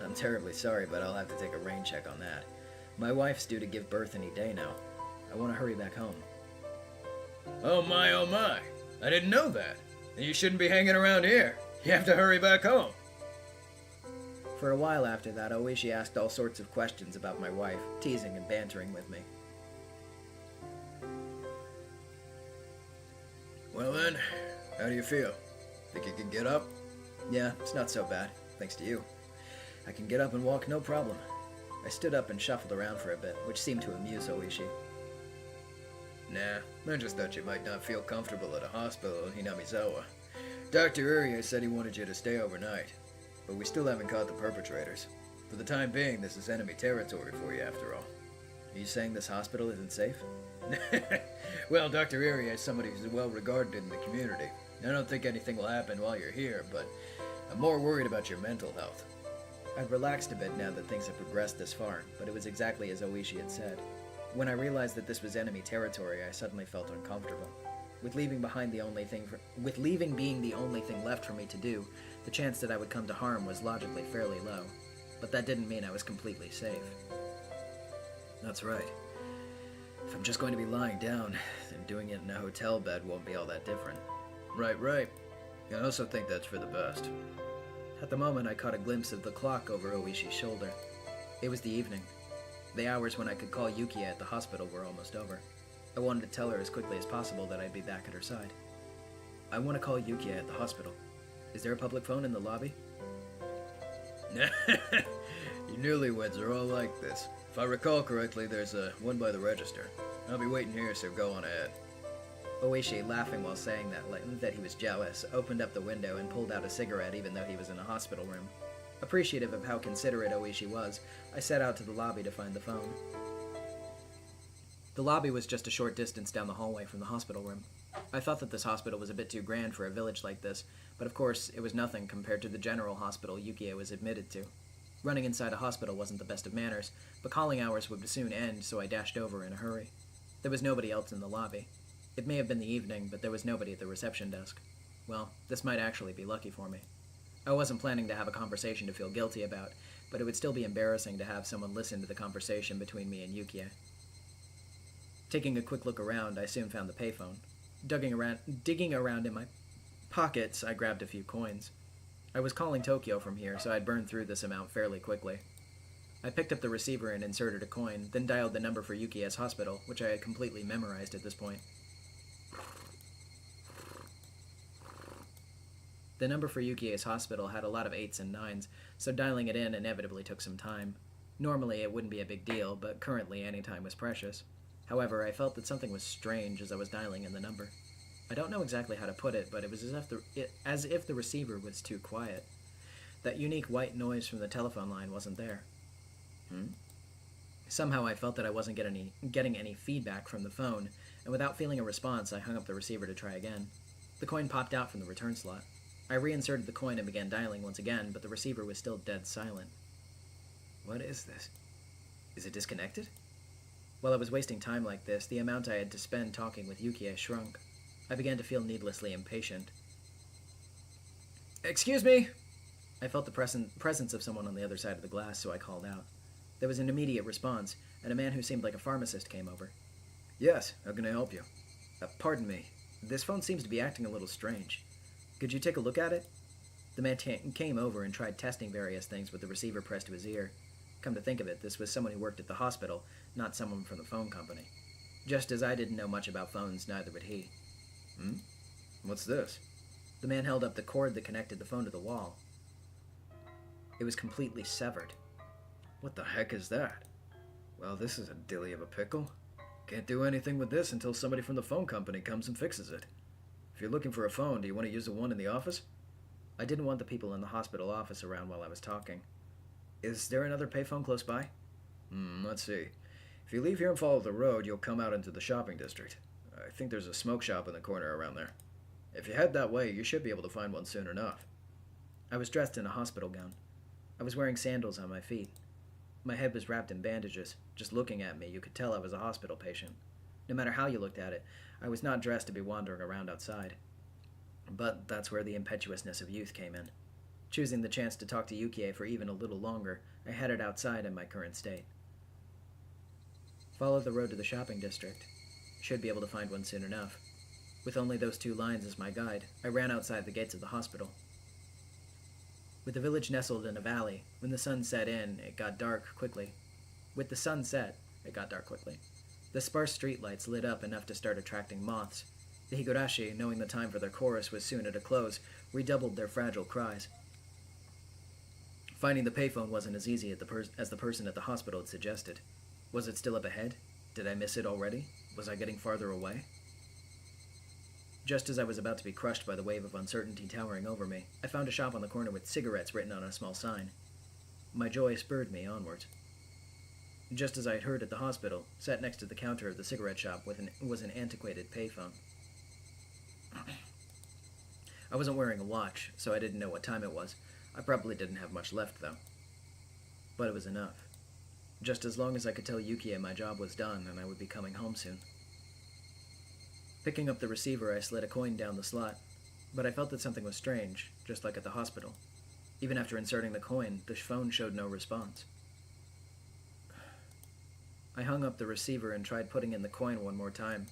[SPEAKER 2] I'm terribly sorry, but I'll have to take a rain check on that. My wife's due to give birth any day now. I want to hurry back home.
[SPEAKER 3] Oh my, oh my. I didn't know that. Then you shouldn't be hanging around here. You have to hurry back home.
[SPEAKER 2] For a while after that, Oishi asked all sorts of questions about my wife, teasing and bantering with me.
[SPEAKER 3] Well then, how do you feel? Think you can get up?
[SPEAKER 2] Yeah, it's not so bad, thanks to you. I can get up and walk no problem. I stood up and shuffled around for a bit, which seemed to amuse Oishi.
[SPEAKER 3] Nah, I just thought you might not feel comfortable at a hospital in Hinamizawa. Dr. Urie said he wanted you to stay overnight, but we still haven't caught the perpetrators. For the time being, this is enemy territory for you after all.
[SPEAKER 2] Are you saying this hospital isn't safe?
[SPEAKER 3] Well, Dr. Urie is somebody who's well regarded in the community. I don't think anything will happen while you're here, but I'm more worried about your mental health.
[SPEAKER 2] I'd relaxed a bit now that things had progressed this far, but it was exactly as Oishi had said. When I realized that this was enemy territory, I suddenly felt uncomfortable. With leaving being the only thing left for me to do, the chance that I would come to harm was logically fairly low. But that didn't mean I was completely safe. That's right. If I'm just going to be lying down, then doing it in a hotel bed won't be all that different.
[SPEAKER 3] Right. I also think that's for the best.
[SPEAKER 2] At the moment, I caught a glimpse of the clock over Oishi's shoulder. It was the evening. The hours when I could call Yukiya at the hospital were almost over. I wanted to tell her as quickly as possible that I'd be back at her side. I want to call Yukiya at the hospital. Is there a public phone in the lobby?
[SPEAKER 3] You newlyweds are all like this. If I recall correctly, there's one by the register. I'll be waiting here, so go on ahead.
[SPEAKER 2] Oishi, laughing while saying that he was jealous, opened up the window and pulled out a cigarette even though he was in a hospital room. Appreciative of how considerate Oishi was, I set out to the lobby to find the phone. The lobby was just a short distance down the hallway from the hospital room. I thought that this hospital was a bit too grand for a village like this, but of course it was nothing compared to the general hospital Yukiya was admitted to. Running inside a hospital wasn't the best of manners, but calling hours would soon end, so I dashed over in a hurry. There was nobody else in the lobby. It may have been the evening, but there was nobody at the reception desk. Well, this might actually be lucky for me. I wasn't planning to have a conversation to feel guilty about, but it would still be embarrassing to have someone listen to the conversation between me and Yukie. Taking a quick look around, I soon found the payphone. Digging around in my pockets, I grabbed a few coins. I was calling Tokyo from here, so I'd burned through this amount fairly quickly. I picked up the receiver and inserted a coin, then dialed the number for Yukie's hospital, which I had completely memorized at this point. The number for Yukie's hospital had a lot of 8s and 9s, so dialing it in inevitably took some time. Normally it wouldn't be a big deal, but currently any time was precious. However, I felt that something was strange as I was dialing in the number. I don't know exactly how to put it, but it was as if the receiver was too quiet. That unique white noise from the telephone line wasn't there. Somehow I felt that I wasn't getting any feedback from the phone, and without feeling a response, I hung up the receiver to try again. The coin popped out from the return slot. I reinserted the coin and began dialing once again, but the receiver was still dead silent. What is this? Is it disconnected? While I was wasting time like this, the amount I had to spend talking with Yukie shrunk. I began to feel needlessly impatient. Excuse me! I felt the presence of someone on the other side of the glass, so I called out. There was an immediate response, and a man who seemed like a pharmacist came over.
[SPEAKER 3] Yes, how can I help you?
[SPEAKER 2] Pardon me. This phone seems to be acting a little strange. Could you take a look at it? The man came over and tried testing various things with the receiver pressed to his ear. Come to think of it, this was someone who worked at the hospital, not someone from the phone company. Just as I didn't know much about phones, neither would he.
[SPEAKER 3] What's this?
[SPEAKER 2] The man held up the cord that connected the phone to the wall. It was completely severed.
[SPEAKER 3] What the heck is that? Well, this is a dilly of a pickle. Can't do anything with this until somebody from the phone company comes and fixes it. If you're looking for a phone, do you want to use the one in the office?
[SPEAKER 2] I didn't want the people in the hospital office around while I was talking. Is there another payphone close by?
[SPEAKER 3] Let's see. If you leave here and follow the road, you'll come out into the shopping district. I think there's a smoke shop in the corner around there. If you head that way, you should be able to find one soon enough.
[SPEAKER 2] I was dressed in a hospital gown. I was wearing sandals on my feet. My head was wrapped in bandages. Just looking at me, you could tell I was a hospital patient. No matter how you looked at it, I was not dressed to be wandering around outside. But that's where the impetuousness of youth came in. Choosing the chance to talk to Yukie for even a little longer, I headed outside in my current state. Follow the road to the shopping district. Should be able to find one soon enough. With only those 2 lines as my guide, I ran outside the gates of the hospital. With the village nestled in a valley, when the sun set in, it got dark quickly. With the sun set, it got dark quickly. The sparse streetlights lit up enough to start attracting moths. The Higurashi, knowing the time for their chorus was soon at a close, redoubled their fragile cries. Finding the payphone wasn't as easy as the person at the hospital had suggested. Was it still up ahead? Did I miss it already? Was I getting farther away? Just as I was about to be crushed by the wave of uncertainty towering over me, I found a shop on the corner with cigarettes written on a small sign. My joy spurred me onwards. Just as I had heard at the hospital, sat next to the counter of the cigarette shop was an antiquated payphone. I wasn't wearing a watch, so I didn't know what time it was. I probably didn't have much left, though. But it was enough. Just as long as I could tell Yukie my job was done and I would be coming home soon. Picking up the receiver, I slid a coin down the slot, but I felt that something was strange, just like at the hospital. Even after inserting the coin, the phone showed no response. I hung up the receiver and tried putting in the coin one more time,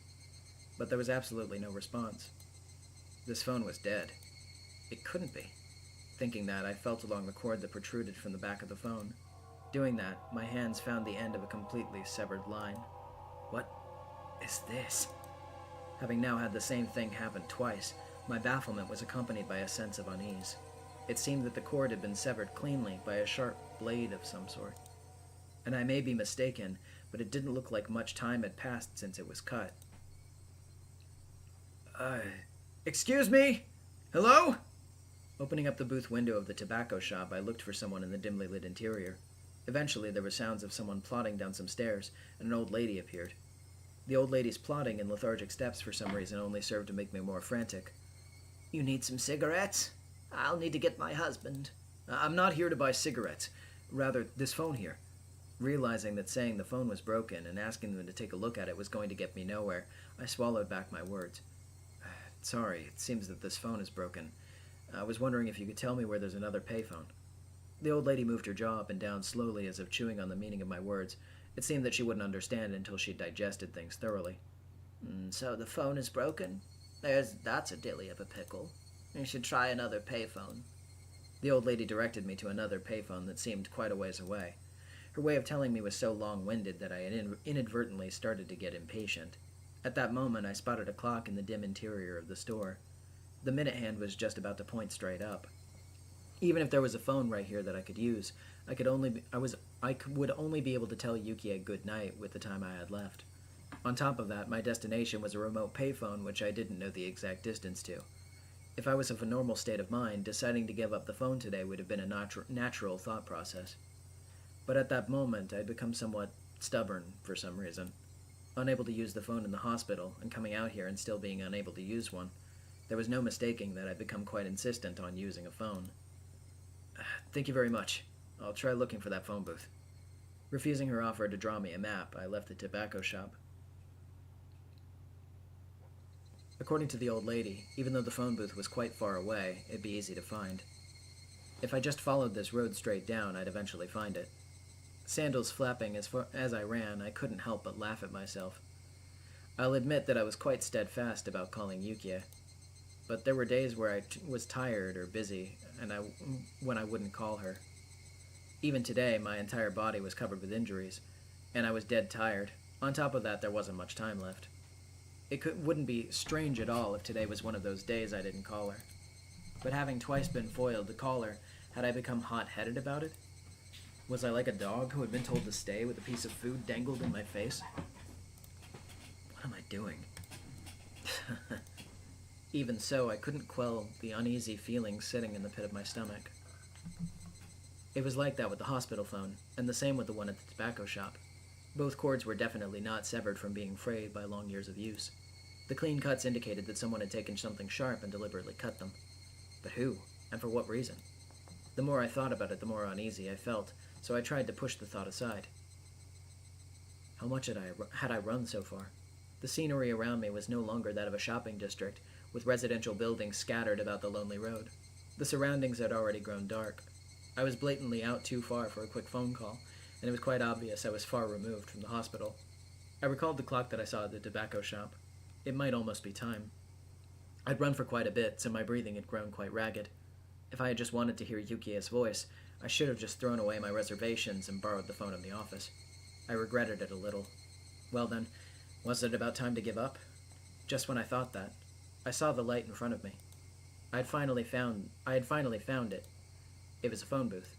[SPEAKER 2] but there was absolutely no response. This phone was dead. It couldn't be. Thinking that, I felt along the cord that protruded from the back of the phone. Doing that, my hands found the end of a completely severed line. What is this? Having now had the same thing happen twice, my bafflement was accompanied by a sense of unease. It seemed that the cord had been severed cleanly by a sharp blade of some sort. And I may be mistaken, but it didn't look like much time had passed since it was cut. Excuse me? Hello? Opening up the booth window of the tobacco shop, I looked for someone in the dimly lit interior. Eventually, there were sounds of someone plodding down some stairs, and an old lady appeared. The old lady's plodding and lethargic steps for some reason only served to make me more frantic. You need some cigarettes? I'll need to get my husband. I'm not here to buy cigarettes. Rather, this phone here. Realizing that saying the phone was broken and asking them to take a look at it was going to get me nowhere, I swallowed back my words. Sorry, it seems that this phone is broken. I was wondering if you could tell me where there's another payphone. The old lady moved her jaw up and down slowly as if chewing on the meaning of my words. It seemed that she wouldn't understand until she'd digested things thoroughly. So the phone is broken? That's a dilly of a pickle. You should try another payphone. The old lady directed me to another payphone that seemed quite a ways away. Her way of telling me was so long-winded that I had inadvertently started to get impatient. At that moment, I spotted a clock in the dim interior of the store. The minute hand was just about to point straight up. Even if there was a phone right here that I could use, I would only be able to tell Yukie good night with the time I had left. On top of that, my destination was a remote payphone which I didn't know the exact distance to. If I was of a normal state of mind, deciding to give up the phone today would have been a natural thought process. But at that moment, I'd become somewhat stubborn for some reason. Unable to use the phone in the hospital, and coming out here and still being unable to use one, there was no mistaking that I'd become quite insistent on using a phone. Thank you very much. I'll try looking for that phone booth. Refusing her offer to draw me a map, I left the tobacco shop. According to the old lady, even though the phone booth was quite far away, it'd be easy to find. If I just followed this road straight down, I'd eventually find it. Sandals flapping as I ran, I couldn't help but laugh at myself. I'll admit that I was quite steadfast about calling Yukie, but there were days where I was tired or busy, and when I wouldn't call her. Even today, my entire body was covered with injuries, and I was dead tired. On top of that, there wasn't much time left. Wouldn't be strange at all if today was one of those days I didn't call her. But having twice been foiled to call her, had I become hot-headed about it? Was I like a dog who had been told to stay with a piece of food dangled in my face? What am I doing? Even so, I couldn't quell the uneasy feeling sitting in the pit of my stomach. It was like that with the hospital phone, and the same with the one at the tobacco shop. Both cords were definitely not severed from being frayed by long years of use. The clean cuts indicated that someone had taken something sharp and deliberately cut them. But who? And for what reason? The more I thought about it, the more uneasy I felt, so I tried to push the thought aside. How much had I run so far? The scenery around me was no longer that of a shopping district, with residential buildings scattered about the lonely road. The surroundings had already grown dark. I was blatantly out too far for a quick phone call, and it was quite obvious I was far removed from the hospital. I recalled the clock that I saw at the tobacco shop. It might almost be time. I'd run for quite a bit, so my breathing had grown quite ragged. If I had just wanted to hear Yukie's voice, I should have just thrown away my reservations and borrowed the phone in the office. I regretted it a little. Well then, was it about time to give up? Just when I thought that, I saw the light in front of me. I had finally found it. It was a phone booth.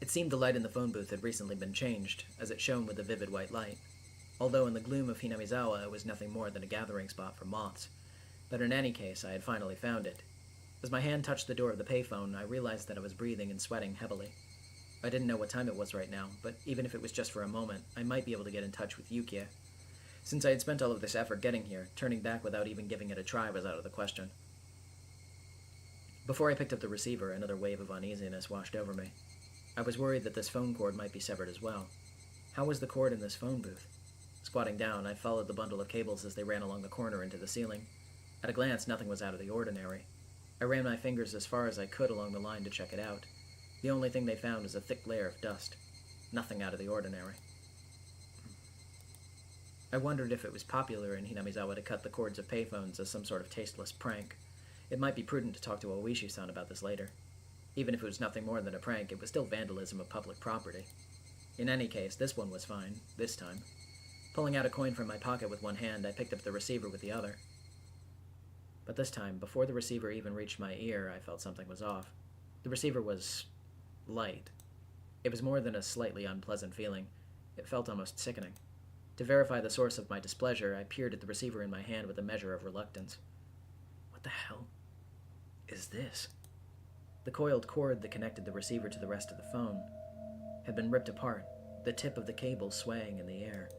[SPEAKER 2] It seemed the light in the phone booth had recently been changed, as it shone with a vivid white light, although in the gloom of Hinamizawa it was nothing more than a gathering spot for moths. But in any case, I had finally found it. As my hand touched the door of the payphone, I realized that I was breathing and sweating heavily. I didn't know what time it was right now, but even if it was just for a moment, I might be able to get in touch with Yukie. Since I had spent all of this effort getting here, turning back without even giving it a try was out of the question. Before I picked up the receiver, another wave of uneasiness washed over me. I was worried that this phone cord might be severed as well. How was the cord in this phone booth? Squatting down, I followed the bundle of cables as they ran along the corner into the ceiling. At a glance, nothing was out of the ordinary. I ran my fingers as far as I could along the line to check it out. The only thing they found was a thick layer of dust. Nothing out of the ordinary. I wondered if it was popular in Hinamizawa to cut the cords of payphones as some sort of tasteless prank. It might be prudent to talk to Oishi-san about this later. Even if it was nothing more than a prank, it was still vandalism of public property. In any case, this one was fine, this time. Pulling out a coin from my pocket with one hand, I picked up the receiver with the other. But this time, before the receiver even reached my ear, I felt something was off. The receiver was light. It was more than a slightly unpleasant feeling. It felt almost sickening. To verify the source of my displeasure, I peered at the receiver in my hand with a measure of reluctance. What the hell is this? The coiled cord that connected the receiver to the rest of the phone had been ripped apart, the tip of the cable swaying in the air.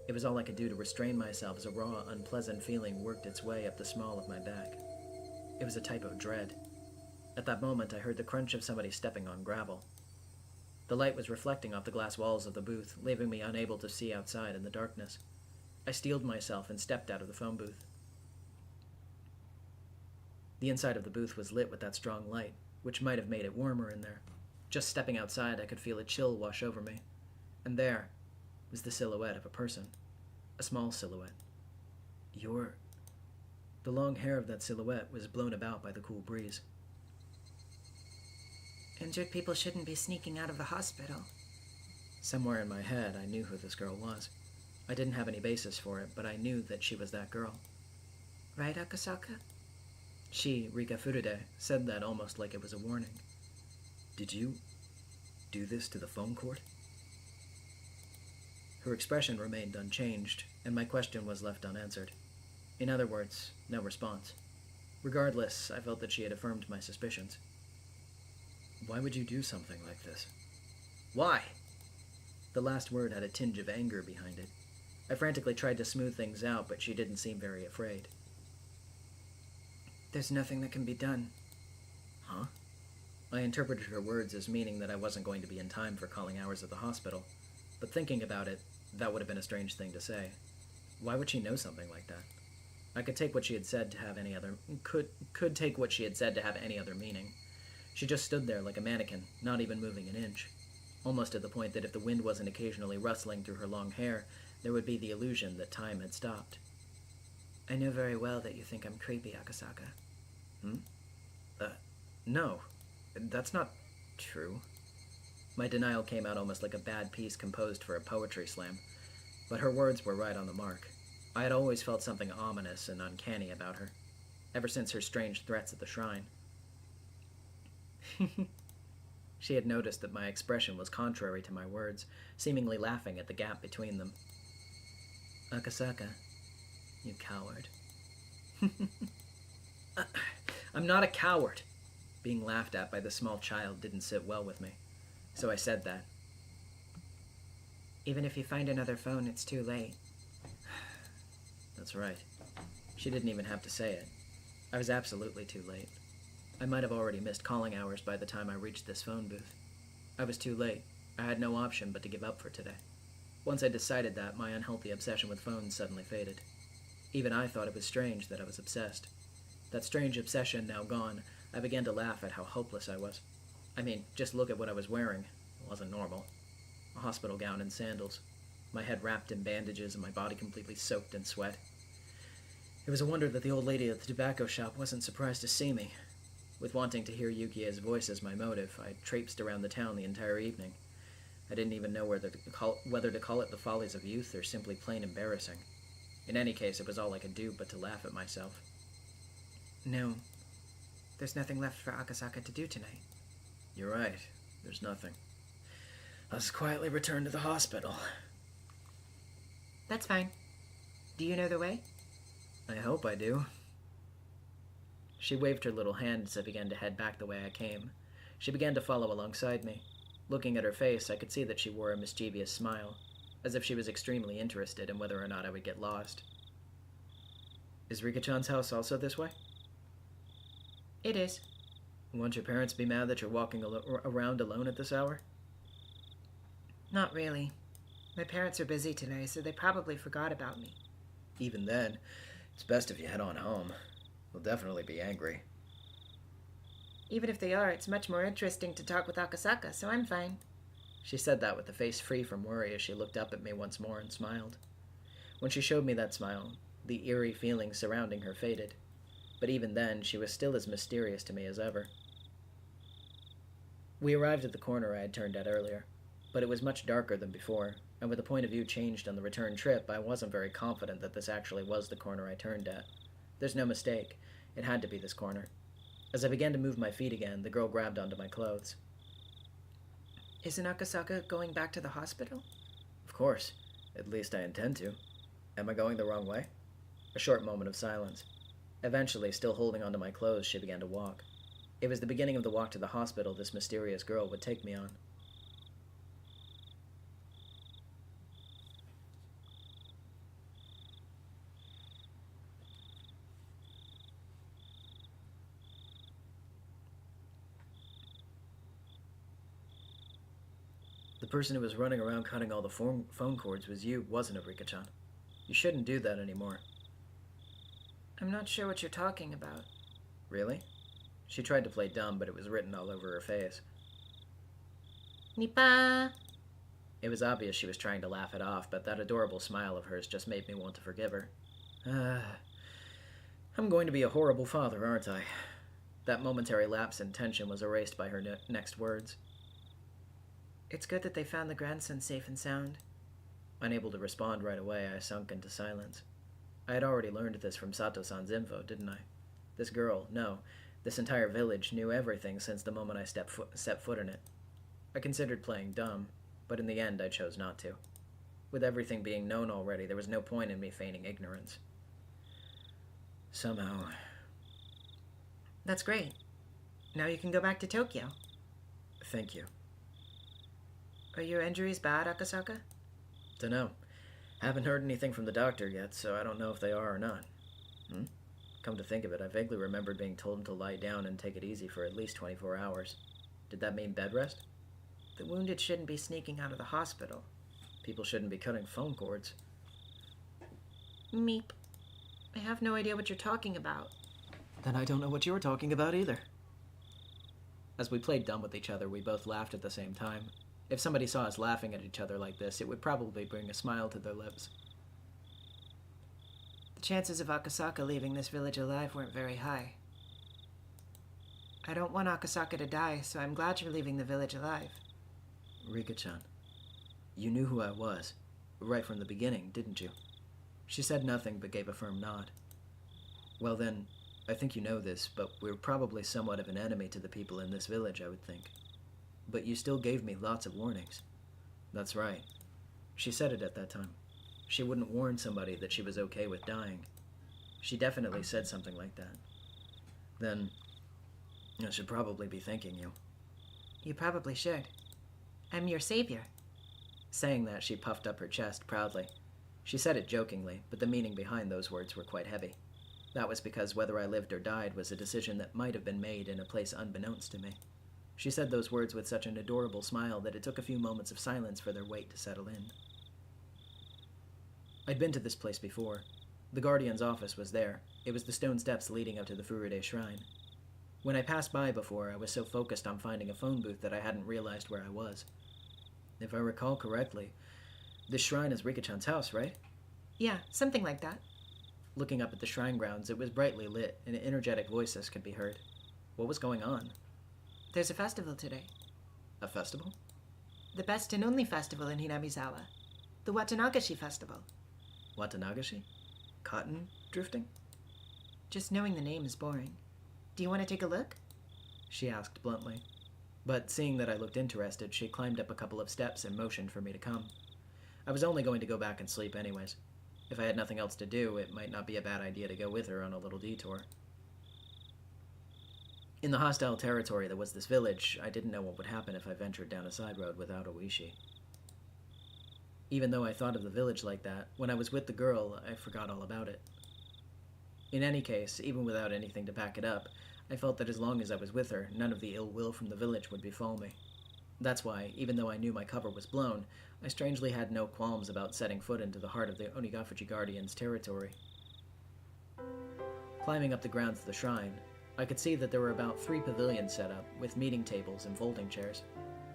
[SPEAKER 2] It was all I could do to restrain myself as a raw, unpleasant feeling worked its way up the small of my back. It was a type of dread. At that moment, I heard the crunch of somebody stepping on gravel. The light was reflecting off the glass walls of the booth, leaving me unable to see outside in the darkness. I steeled myself and stepped out of the phone booth. The inside of the booth was lit with that strong light, which might have made it warmer in there. Just stepping outside, I could feel a chill wash over me. And there was the silhouette of a person. A small silhouette. The long hair of that silhouette was blown about by the cool breeze.
[SPEAKER 6] Injured people shouldn't be sneaking out of the hospital.
[SPEAKER 2] Somewhere in my head, I knew who this girl was. I didn't have any basis for it, but I knew that she was that girl.
[SPEAKER 6] Right, Akasaka?
[SPEAKER 2] She, Rika Furude, said that almost like it was a warning. Did you do this to the phone cord? Her expression remained unchanged, and my question was left unanswered. In other words, no response. Regardless, I felt that she had affirmed my suspicions. Why would you do something like this? Why? The last word had a tinge of anger behind it. I frantically tried to smooth things out, but she didn't seem very afraid.
[SPEAKER 6] There's nothing that can be done.
[SPEAKER 2] Huh? I interpreted her words as meaning that I wasn't going to be in time for calling hours at the hospital, but thinking about it, that would have been a strange thing to say. Why would she know something like that? I could take what she had said to have any other could take what she had said to have any other meaning. She just stood there like a mannequin, not even moving an inch, almost to the point that if the wind wasn't occasionally rustling through her long hair, there would be the illusion that time had stopped.
[SPEAKER 6] I know very well that you think I'm creepy, Akasaka.
[SPEAKER 2] No, that's not true. My denial came out almost like a bad piece composed for a poetry slam, but her words were right on the mark. I had always felt something ominous and uncanny about her, ever since her strange threats at the shrine. She had noticed that my expression was contrary to my words, seemingly laughing at the gap between them.
[SPEAKER 6] Akasaka, you coward.
[SPEAKER 2] I'm not a coward. Being laughed at by the small child didn't sit well with me, so I said that.
[SPEAKER 6] Even if you find another phone, it's too late.
[SPEAKER 2] That's right. She didn't even have to say it. I was absolutely too late. I might have already missed calling hours by the time I reached this phone booth. I was too late. I had no option but to give up for today. Once I decided that, my unhealthy obsession with phones suddenly faded. Even I thought it was strange that I was obsessed. That strange obsession now gone, I began to laugh at how hopeless I was. I mean, just look at what I was wearing. It wasn't normal. A hospital gown and sandals. My head wrapped in bandages and my body completely soaked in sweat. It was a wonder that the old lady at the tobacco shop wasn't surprised to see me. With wanting to hear Yukie's voice as my motive, I traipsed around the town the entire evening. I didn't even know whether to call it the follies of youth or simply plain embarrassing. In any case, it was all I could do but to laugh at myself.
[SPEAKER 6] No. There's nothing left for Akasaka to do tonight.
[SPEAKER 2] You're right. There's nothing. Let's quietly return to the hospital.
[SPEAKER 6] That's fine. Do you know the way?
[SPEAKER 2] I hope I do. She waved her little hand as I began to head back the way I came. She began to follow alongside me. Looking at her face, I could see that she wore a mischievous smile, as if she was extremely interested in whether or not I would get lost. Is Rika-chan's house also this way?
[SPEAKER 6] It is.
[SPEAKER 2] Won't your parents be mad that you're walking around alone at this hour?
[SPEAKER 6] Not really. My parents are busy today, so they probably forgot about me.
[SPEAKER 3] Even then, it's best if you head on home. They'll definitely be angry.
[SPEAKER 6] Even if they are, it's much more interesting to talk with Akasaka, so I'm fine.
[SPEAKER 2] She said that with a face free from worry as she looked up at me once more and smiled. When she showed me that smile, the eerie feeling surrounding her faded. But even then, she was still as mysterious to me as ever. We arrived at the corner I had turned at earlier, but it was much darker than before, and with the point of view changed on the return trip, I wasn't very confident that this actually was the corner I turned at. There's no mistake. It had to be this corner. As I began to move my feet again, the girl grabbed onto my clothes.
[SPEAKER 6] Isn't Akasaka going back to the hospital?
[SPEAKER 2] Of course. At least I intend to. Am I going the wrong way? A short moment of silence. Eventually, still holding onto my clothes, she began to walk. It was the beginning of the walk to the hospital this mysterious girl would take me on. The person who was running around cutting all the phone cords was you, wasn't it, Rika-chan? You shouldn't do that anymore.
[SPEAKER 6] I'm not sure what you're talking about.
[SPEAKER 2] Really? She tried to play dumb, but it was written all over her face.
[SPEAKER 6] Nipa!
[SPEAKER 2] It was obvious she was trying to laugh it off, but that adorable smile of hers just made me want to forgive her. I'm going to be a horrible father, aren't I? That momentary lapse in tension was erased by her next words.
[SPEAKER 6] It's good that they found the grandson safe and sound.
[SPEAKER 2] Unable to respond right away, I sunk into silence. I had already learned this from Sato-san's info, didn't I? This girl, no, this entire village knew everything since the moment I set foot in it. I considered playing dumb, but in the end I chose not to. With everything being known already, there was no point in me feigning ignorance. Somehow...
[SPEAKER 6] That's great. Now you can go back to Tokyo.
[SPEAKER 2] Thank you.
[SPEAKER 6] Are your injuries bad, Akasaka?
[SPEAKER 2] Dunno. Haven't heard anything from the doctor yet, so I don't know if they are or not. Come to think of it, I vaguely remembered being told to lie down and take it easy for at least 24 hours. Did that mean bed rest?
[SPEAKER 6] The wounded shouldn't be sneaking out of the hospital.
[SPEAKER 2] People shouldn't be cutting phone cords.
[SPEAKER 6] Meep. I have no idea what you're talking about.
[SPEAKER 2] Then I don't know what you're talking about either. As we played dumb with each other, we both laughed at the same time. If somebody saw us laughing at each other like this, it would probably bring a smile to their lips.
[SPEAKER 6] The chances of Akasaka leaving this village alive weren't very high. I don't want Akasaka to die, so I'm glad you're leaving the village alive.
[SPEAKER 2] Rika-chan, you knew who I was, right from the beginning, didn't you? She said nothing but gave a firm nod. Well then, I think you know this, but we're probably somewhat of an enemy to the people in this village, I would think. But you still gave me lots of warnings. That's right. She said it at that time. She wouldn't warn somebody that she was okay with dying. She definitely said something like that. Then, I should probably be thanking you.
[SPEAKER 6] You probably should. I'm your savior.
[SPEAKER 2] Saying that, she puffed up her chest proudly. She said it jokingly, but the meaning behind those words were quite heavy. That was because whether I lived or died was a decision that might have been made in a place unbeknownst to me. She said those words with such an adorable smile that it took a few moments of silence for their weight to settle in. I'd been to this place before. The Guardian's office was there. It was the stone steps leading up to the Furude Shrine. When I passed by before, I was so focused on finding a phone booth that I hadn't realized where I was. If I recall correctly, this shrine is Rika-chan's house, right?
[SPEAKER 6] Yeah, something like that.
[SPEAKER 2] Looking up at the shrine grounds, it was brightly lit, and energetic voices could be heard. What was going on?
[SPEAKER 6] There's a festival today.
[SPEAKER 2] A festival?
[SPEAKER 6] The best and only festival in Hinamizawa. The Watanagashi Festival.
[SPEAKER 2] Watanagashi? Cotton drifting?
[SPEAKER 6] Just knowing the name is boring. Do you want to take a look?
[SPEAKER 2] She asked bluntly. But seeing that I looked interested, she climbed up a couple of steps and motioned for me to come. I was only going to go back and sleep anyways. If I had nothing else to do, it might not be a bad idea to go with her on a little detour. In the hostile territory that was this village, I didn't know what would happen if I ventured down a side road without Oishi. Even though I thought of the village like that, when I was with the girl, I forgot all about it. In any case, even without anything to back it up, I felt that as long as I was with her, none of the ill will from the village would befall me. That's why, even though I knew my cover was blown, I strangely had no qualms about setting foot into the heart of the Onigafuji Guardian's territory. Climbing up the grounds of the shrine, I could see that there were about 3 pavilions set up, with meeting tables and folding chairs.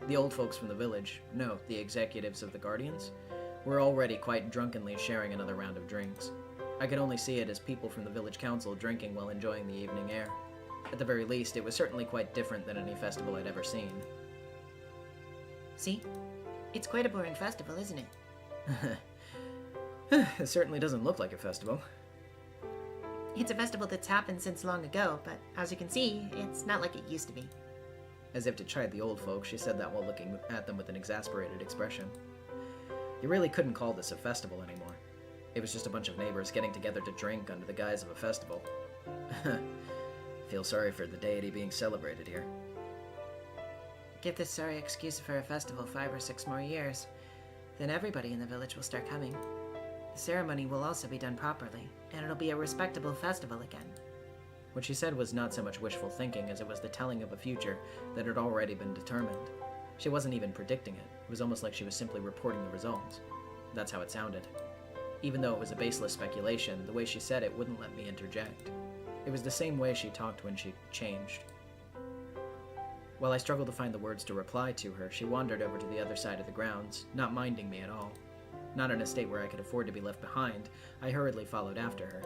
[SPEAKER 2] The old folks from the village, no, the executives of the Guardians, were already quite drunkenly sharing another round of drinks. I could only see it as people from the village council drinking while enjoying the evening air. At the very least, it was certainly quite different than any festival I'd ever seen.
[SPEAKER 6] See? It's quite a boring festival, isn't it?
[SPEAKER 2] It certainly doesn't look like a festival.
[SPEAKER 6] It's a festival that's happened since long ago, but as you can see, it's not like it used to be.
[SPEAKER 2] As if to chide the old folks, she said that while looking at them with an exasperated expression. You really couldn't call this a festival anymore. It was just a bunch of neighbors getting together to drink under the guise of a festival. Feel sorry for the deity being celebrated here.
[SPEAKER 6] Give this sorry excuse for a festival 5 or 6 more years, then everybody in the village will start coming. The ceremony will also be done properly, and it'll be a respectable festival again.
[SPEAKER 2] What she said was not so much wishful thinking as it was the telling of a future that had already been determined. She wasn't even predicting it. It was almost like she was simply reporting the results. That's how it sounded. Even though it was a baseless speculation, the way she said it wouldn't let me interject. It was the same way she talked when she changed. While I struggled to find the words to reply to her, she wandered over to the other side of the grounds, not minding me at all. Not in a state where I could afford to be left behind, I hurriedly followed after her.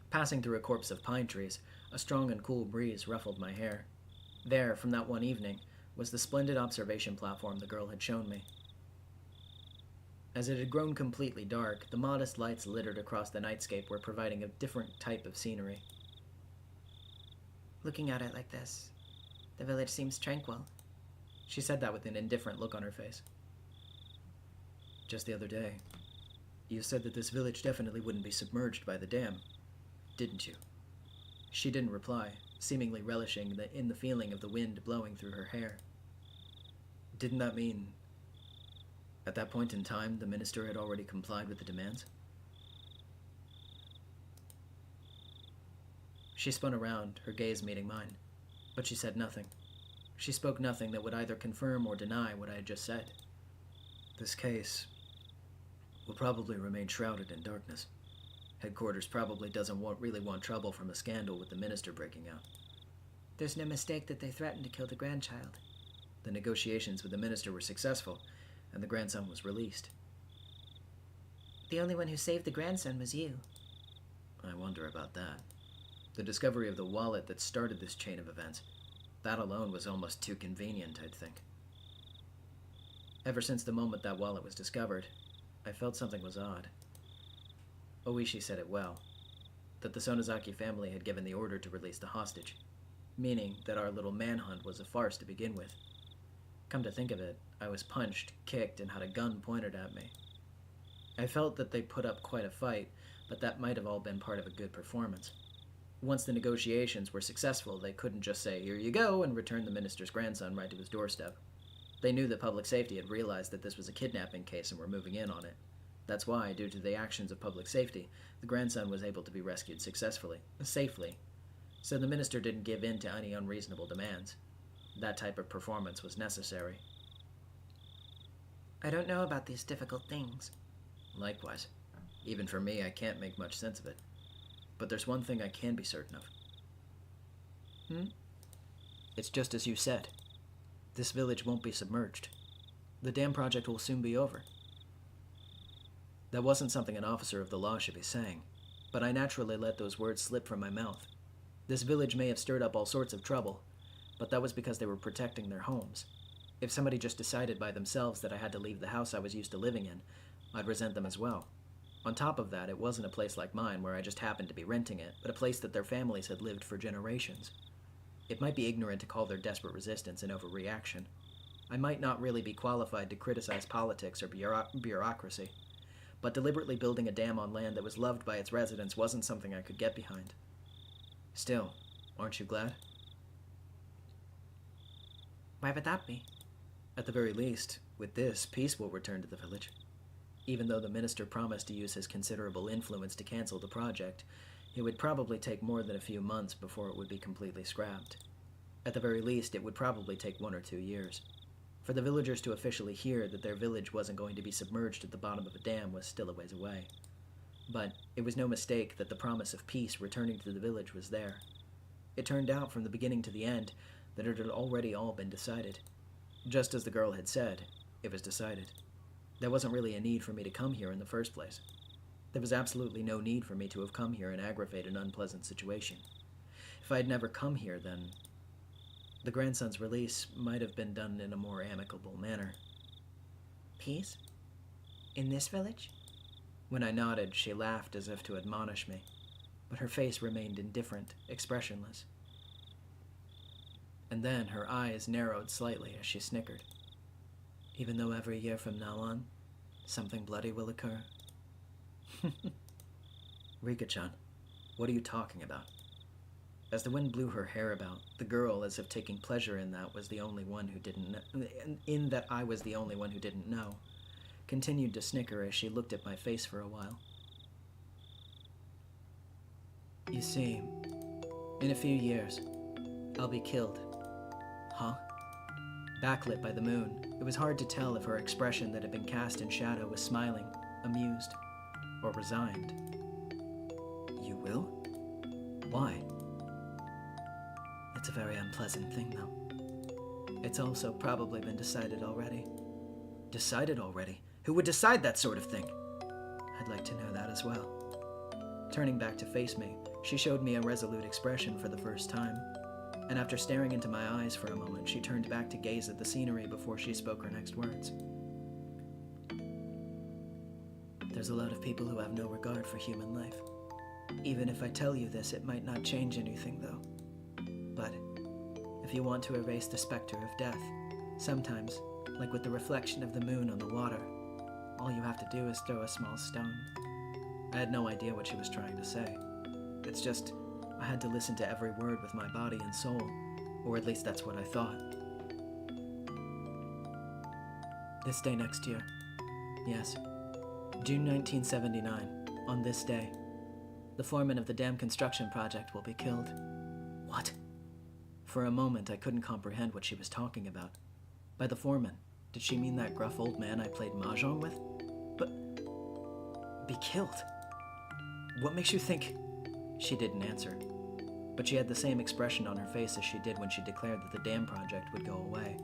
[SPEAKER 2] Passing through a copse of pine trees, a strong and cool breeze ruffled my hair. There, from that one evening, was the splendid observation platform the girl had shown me. As it had grown completely dark, the modest lights littered across the nightscape were providing a different type of scenery.
[SPEAKER 6] Looking at it like this, the village seems tranquil.
[SPEAKER 2] She said that with an indifferent look on her face. Just the other day, you said that this village definitely wouldn't be submerged by the dam, didn't you? She didn't reply, seemingly relishing in the feeling of the wind blowing through her hair. Didn't that mean, at that point in time, the minister had already complied with the demands? She spun around, her gaze meeting mine, but she said nothing. She spoke nothing that would either confirm or deny what I had just said. This case will probably remain shrouded in darkness. Headquarters probably doesn't really want trouble from a scandal with the minister breaking out.
[SPEAKER 6] There's no mistake that they threatened to kill the grandchild.
[SPEAKER 2] The negotiations with the minister were successful, and the grandson was released.
[SPEAKER 6] The only one who saved the grandson was you.
[SPEAKER 2] I wonder about that. The discovery of the wallet that started this chain of events, that alone was almost too convenient, I'd think. Ever since the moment that wallet was discovered, I felt something was odd. Oishi said it well, that the Sonozaki family had given the order to release the hostage, meaning that our little manhunt was a farce to begin with. Come to think of it, I was punched, kicked, and had a gun pointed at me. I felt that they put up quite a fight, but that might have all been part of a good performance. Once the negotiations were successful, they couldn't just say, "Here you go," and return the minister's grandson right to his doorstep. They knew that public safety had realized that this was a kidnapping case and were moving in on it. That's why, due to the actions of public safety, the grandson was able to be rescued safely. So the minister didn't give in to any unreasonable demands. That type of performance was necessary.
[SPEAKER 6] I don't know about these difficult things.
[SPEAKER 2] Likewise. Even for me, I can't make much sense of it. But there's one thing I can be certain of. It's just as you said. This village won't be submerged. The dam project will soon be over. That wasn't something an officer of the law should be saying, but I naturally let those words slip from my mouth. This village may have stirred up all sorts of trouble, but that was because they were protecting their homes. If somebody just decided by themselves that I had to leave the house I was used to living in, I'd resent them as well. On top of that, it wasn't a place like mine where I just happened to be renting it, but a place that their families had lived for generations. It might be ignorant to call their desperate resistance an overreaction. I might not really be qualified to criticize politics or bureaucracy, but deliberately building a dam on land that was loved by its residents wasn't something I could get behind. Still, aren't you glad?
[SPEAKER 6] Why would that be?
[SPEAKER 2] At the very least, with this, peace will return to the village. Even though the minister promised to use his considerable influence to cancel the project, it would probably take more than a few months before it would be completely scrapped. At the very least, it would probably take 1 or 2 years. For the villagers to officially hear that their village wasn't going to be submerged at the bottom of a dam was still a ways away. But it was no mistake that the promise of peace returning to the village was there. It turned out from the beginning to the end that it had already all been decided. Just as the girl had said, it was decided. There wasn't really a need for me to come here in the first place. There was absolutely no need for me to have come here and aggravate an unpleasant situation. If I had never come here, then the grandson's release might have been done in a more amicable manner.
[SPEAKER 6] Peace? In this village?
[SPEAKER 2] When I nodded, she laughed as if to admonish me, but her face remained indifferent, expressionless. And then her eyes narrowed slightly as she snickered. Even though every year from now on, something bloody will occur. Rika-chan, what are you talking about? As the wind blew her hair about, the girl, as if taking pleasure in that was the only one who didn't know, in that I was the only one who didn't know, continued to snicker as she looked at my face for a while. You see, in a few years, I'll be killed. Huh? Backlit by the moon, it was hard to tell if her expression that had been cast in shadow was smiling, amused, or resigned. You will? Why? It's a very unpleasant thing, though. It's also probably been decided already. Decided already? Who would decide that sort of thing? I'd like to know that as well. Turning back to face me, she showed me a resolute expression for the first time, and after staring into my eyes for a moment, she turned back to gaze at the scenery before she spoke her next words. There's a lot of people who have no regard for human life. Even if I tell you this, it might not change anything, though. But if you want to erase the specter of death, sometimes, like with the reflection of the moon on the water, all you have to do is throw a small stone. I had no idea what she was trying to say. It's just, I had to listen to every word with my body and soul, or at least that's what I thought. This day next year. Yes. June 1979, on this day, the foreman of the dam construction project will be killed. What? For a moment, I couldn't comprehend what she was talking about. By the foreman, did she mean that gruff old man I played mahjong with? But... be killed? What makes you think... She didn't answer, but she had the same expression on her face as she did when she declared that the dam project would go away.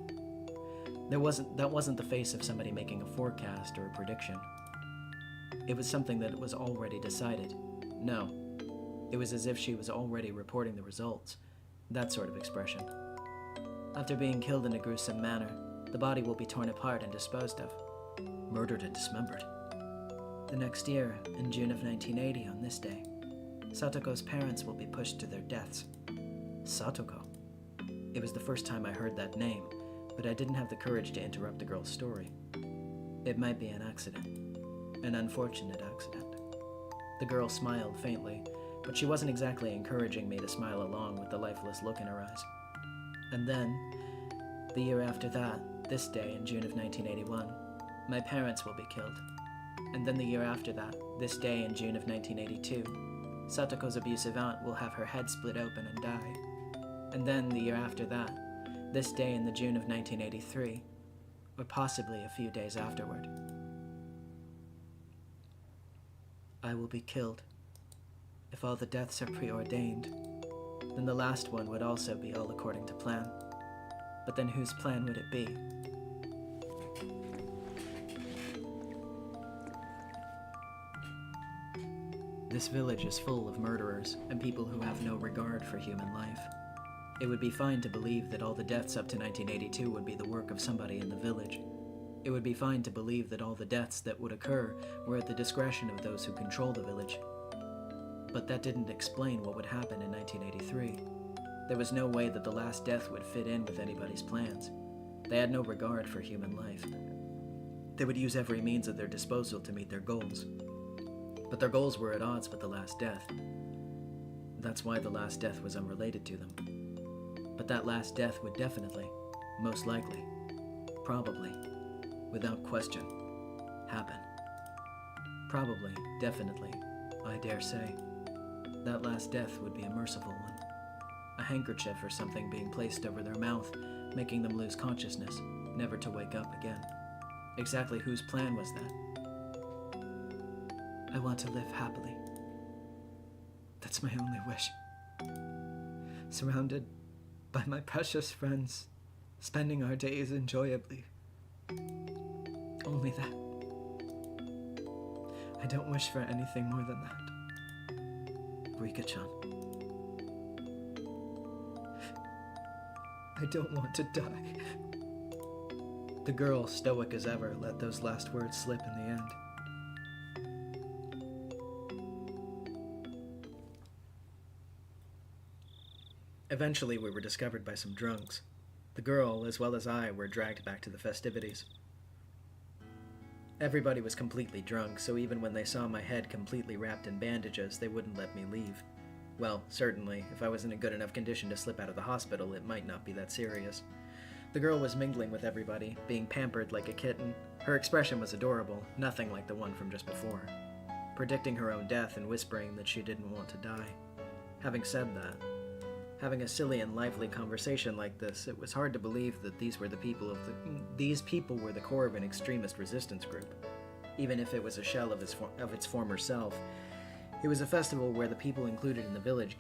[SPEAKER 2] That wasn't the face of somebody making a forecast or a prediction. It was something that was already decided. No, it was as if she was already reporting the results. That sort of expression. After being killed in a gruesome manner, the body will be torn apart and disposed of. Murdered and dismembered. The next year, in June of 1980, on this day, Satoko's parents will be pushed to their deaths. Satoko. It was the first time I heard that name, but I didn't have the courage to interrupt the girl's story. It might be an accident. An unfortunate accident. The girl smiled faintly, but she wasn't exactly encouraging me to smile along with the lifeless look in her eyes. And then, the year after that, this day in June of 1981, my parents will be killed. And then the year after that, this day in June of 1982, Satoko's abusive aunt will have her head split open and die. And then the year after that, this day in the June of 1983, or possibly a few days afterward, I will be killed. If all the deaths are preordained, then the last one would also be all according to plan. But then whose plan would it be? This village is full of murderers and people who have no regard for human life. It would be fine to believe that all the deaths up to 1982 would be the work of somebody in the village. It would be fine to believe that all the deaths that would occur were at the discretion of those who control the village. But that didn't explain what would happen in 1983. There was no way that the last death would fit in with anybody's plans. They had no regard for human life. They would use every means at their disposal to meet their goals. But their goals were at odds with the last death. That's why the last death was unrelated to them. But that last death would definitely, most likely, probably, without question, happen. Probably, definitely, I dare say, that last death would be a merciful one. A handkerchief or something being placed over their mouth, making them lose consciousness, never to wake up again. Exactly whose plan was that? I want to live happily. That's my only wish. Surrounded by my precious friends, spending our days enjoyably. Only that. I don't wish for anything more than that. Rika-chan. I don't want to die. The girl, stoic as ever, let those last words slip in the end. Eventually, we were discovered by some drunks. The girl, as well as I, were dragged back to the festivities. Everybody was completely drunk, so even when they saw my head completely wrapped in bandages, they wouldn't let me leave. Well, certainly, if I was in a good enough condition to slip out of the hospital, it might not be that serious. The girl was mingling with everybody, being pampered like a kitten. Her expression was adorable, nothing like the one from just before. Predicting her own death and whispering that she didn't want to die. Having said that, having a silly and lively conversation like this, it was hard to believe that these people were the core of an extremist resistance group. Even if it was a shell of its former self, It was a festival where the people in the village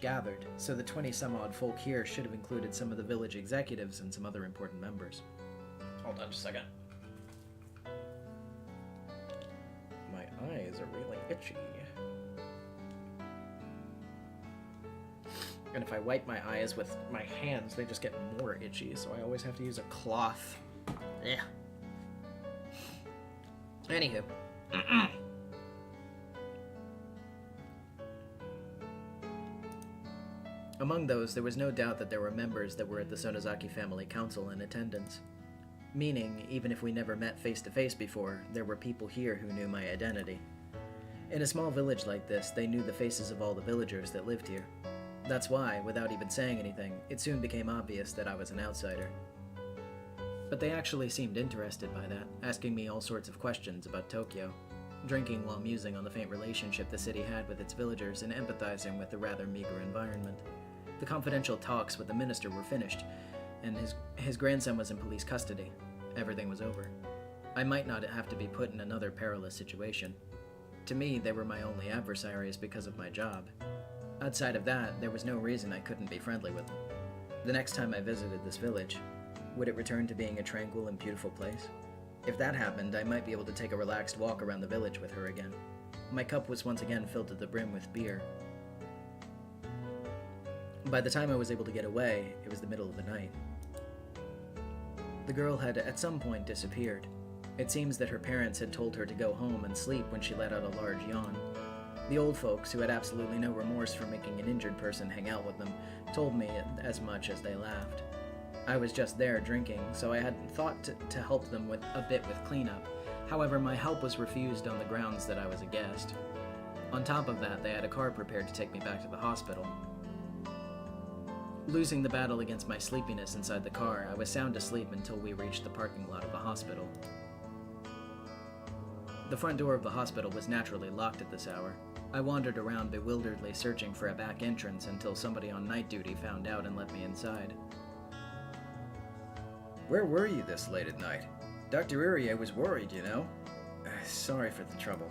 [SPEAKER 2] gathered, so the 20-some-odd folk here should have included some of the village executives and some other important members. Hold on just a second. My eyes are really itchy. And if I wipe my eyes with my hands, they just get more itchy, so I always have to use a cloth. Yeah. Anywho. Among those, there was no doubt that there were members that were at the Sonozaki family council in attendance. Meaning, even if we never met face-to-face before, there were people here who knew my identity. In a small village like this, they knew the faces of all the villagers that lived here. That's why, without even saying anything, it soon became obvious that I was an outsider. But they actually seemed interested by that, asking me all sorts of questions about Tokyo, drinking while musing on the faint relationship the city had with its villagers and empathizing with the rather meager environment. The confidential talks with the minister were finished, and his grandson was in police custody. Everything was over. I might not have to be put in another perilous situation. To me, they were my only adversaries because of my job. Outside of that, there was no reason I couldn't be friendly with them. The next time I visited this village, would it return to being a tranquil and beautiful place? If that happened, I might be able to take a relaxed walk around the village with her again. My cup was once again filled to the brim with beer. By the time I was able to get away, it was the middle of the night. The girl had at some point disappeared. It seems that her parents had told her to go home and sleep when she let out a large yawn. The old folks, who had absolutely no remorse for making an injured person hang out with them, told me as much as they laughed. I was just there drinking, so I had thought to help them a bit with cleanup. However, my help was refused on the grounds that I was a guest. On top of that, they had a car prepared to take me back to the hospital. Losing the battle against my sleepiness inside the car, I was sound asleep until we reached the parking lot of the hospital. The front door of the hospital was naturally locked at this hour. I wandered around bewilderedly searching for a back entrance until somebody on night duty found out and let me inside.
[SPEAKER 3] Where were you this late at night? Dr. Irie was worried, you know.
[SPEAKER 2] Sorry for the trouble.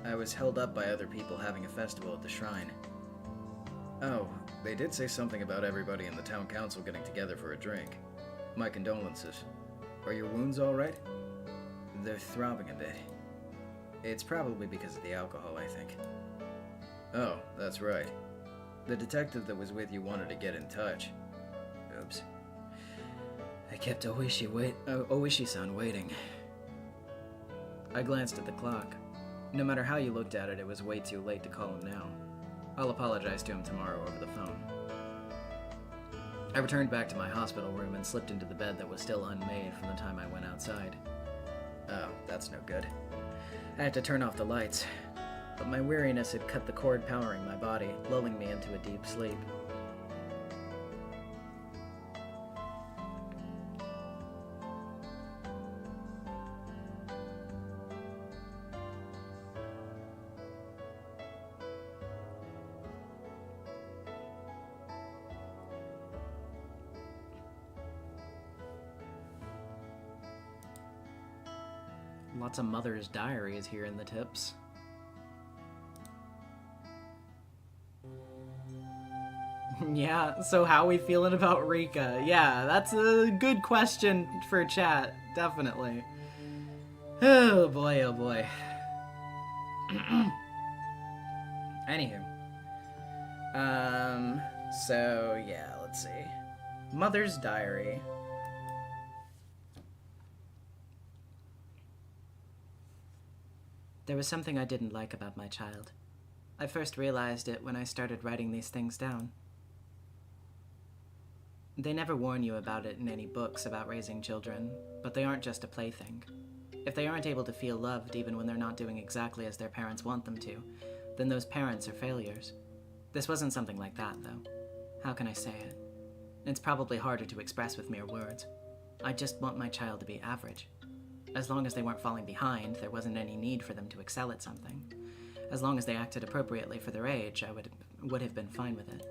[SPEAKER 2] I was held up by other people having a festival at the shrine.
[SPEAKER 3] Oh, they did say something about everybody in the town council getting together for a drink. My condolences. Are your wounds all right?
[SPEAKER 2] They're throbbing a bit. It's probably because of the alcohol, I think.
[SPEAKER 3] Oh, that's right. The detective that was with you wanted to get in touch.
[SPEAKER 2] Oops. I kept Oishi-san waiting. I glanced at the clock. No matter how you looked at it, it was way too late to call him now. I'll apologize to him tomorrow over the phone. I returned back to my hospital room and slipped into the bed that was still unmade from the time I went outside. Oh, that's no good. I had to turn off the lights, but my weariness had cut the cord powering my body, lulling me into a deep sleep. Lots of mother's diaries here in the tips. Yeah, so how we feeling about Rika? Yeah, that's a good question for chat, definitely. Oh boy, oh boy. Anywho. So yeah, let's see. Mother's diary. There was something I didn't like about my child. I first realized it when I started writing these things down. They never warn you about it in any books about raising children, but they aren't just a plaything. If they aren't able to feel loved even when they're not doing exactly as their parents want them to, then those parents are failures. This wasn't something like that, though. How can I say it? It's probably harder to express with mere words. I just want my child to be average. As long as they weren't falling behind, there wasn't any need for them to excel at something. As long as they acted appropriately for their age, I would have been fine with it.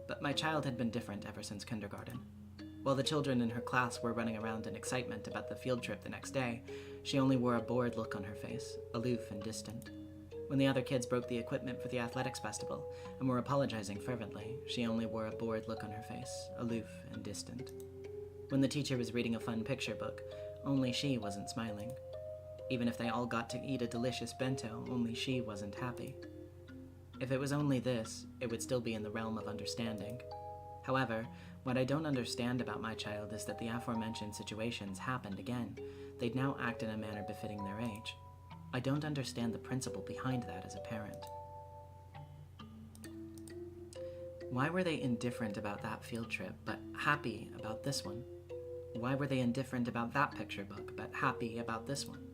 [SPEAKER 2] But my child had been different ever since kindergarten. While the children in her class were running around in excitement about the field trip the next day, she only wore a bored look on her face, aloof and distant.
[SPEAKER 6] When the other kids broke the equipment for the athletics festival and were apologizing fervently, she only wore a bored look on her face, aloof and distant. When the teacher was reading a fun picture book, only she wasn't smiling. Even if they all got to eat a delicious bento, only she wasn't happy. If it was only this, it would still be in the realm of understanding. However, what I don't understand about my child is that the aforementioned situations happened again. They'd now act in a manner befitting their age. I don't understand the principle behind that as a parent. Why were they indifferent about that field trip, but happy about this one? Why were they indifferent about that picture book, but happy about this one?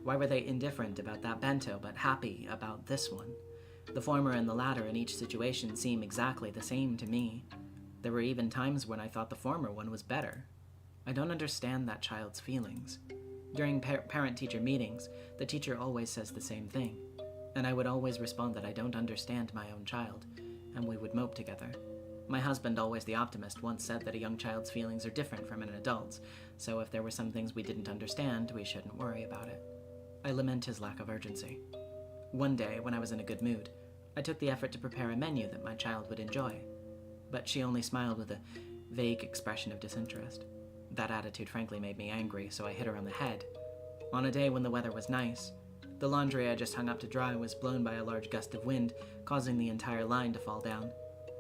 [SPEAKER 6] Why were they indifferent about that bento, but happy about this one? The former and the latter in each situation seem exactly the same to me. There were even times when I thought the former one was better. I don't understand that child's feelings. During parent-teacher meetings, the teacher always says the same thing, and I would always respond that I don't understand my own child, and we would mope together. My husband, always the optimist, once said that a young child's feelings are different from an adult's, so if there were some things we didn't understand, we shouldn't worry about it. I lament his lack of urgency. One day, when I was in a good mood, I took the effort to prepare a menu that my child would enjoy, but she only smiled with a vague expression of disinterest. That attitude frankly made me angry, so I hit her on the head. On a day when the weather was nice, the laundry I just hung up to dry was blown by a large gust of wind, causing the entire line to fall down.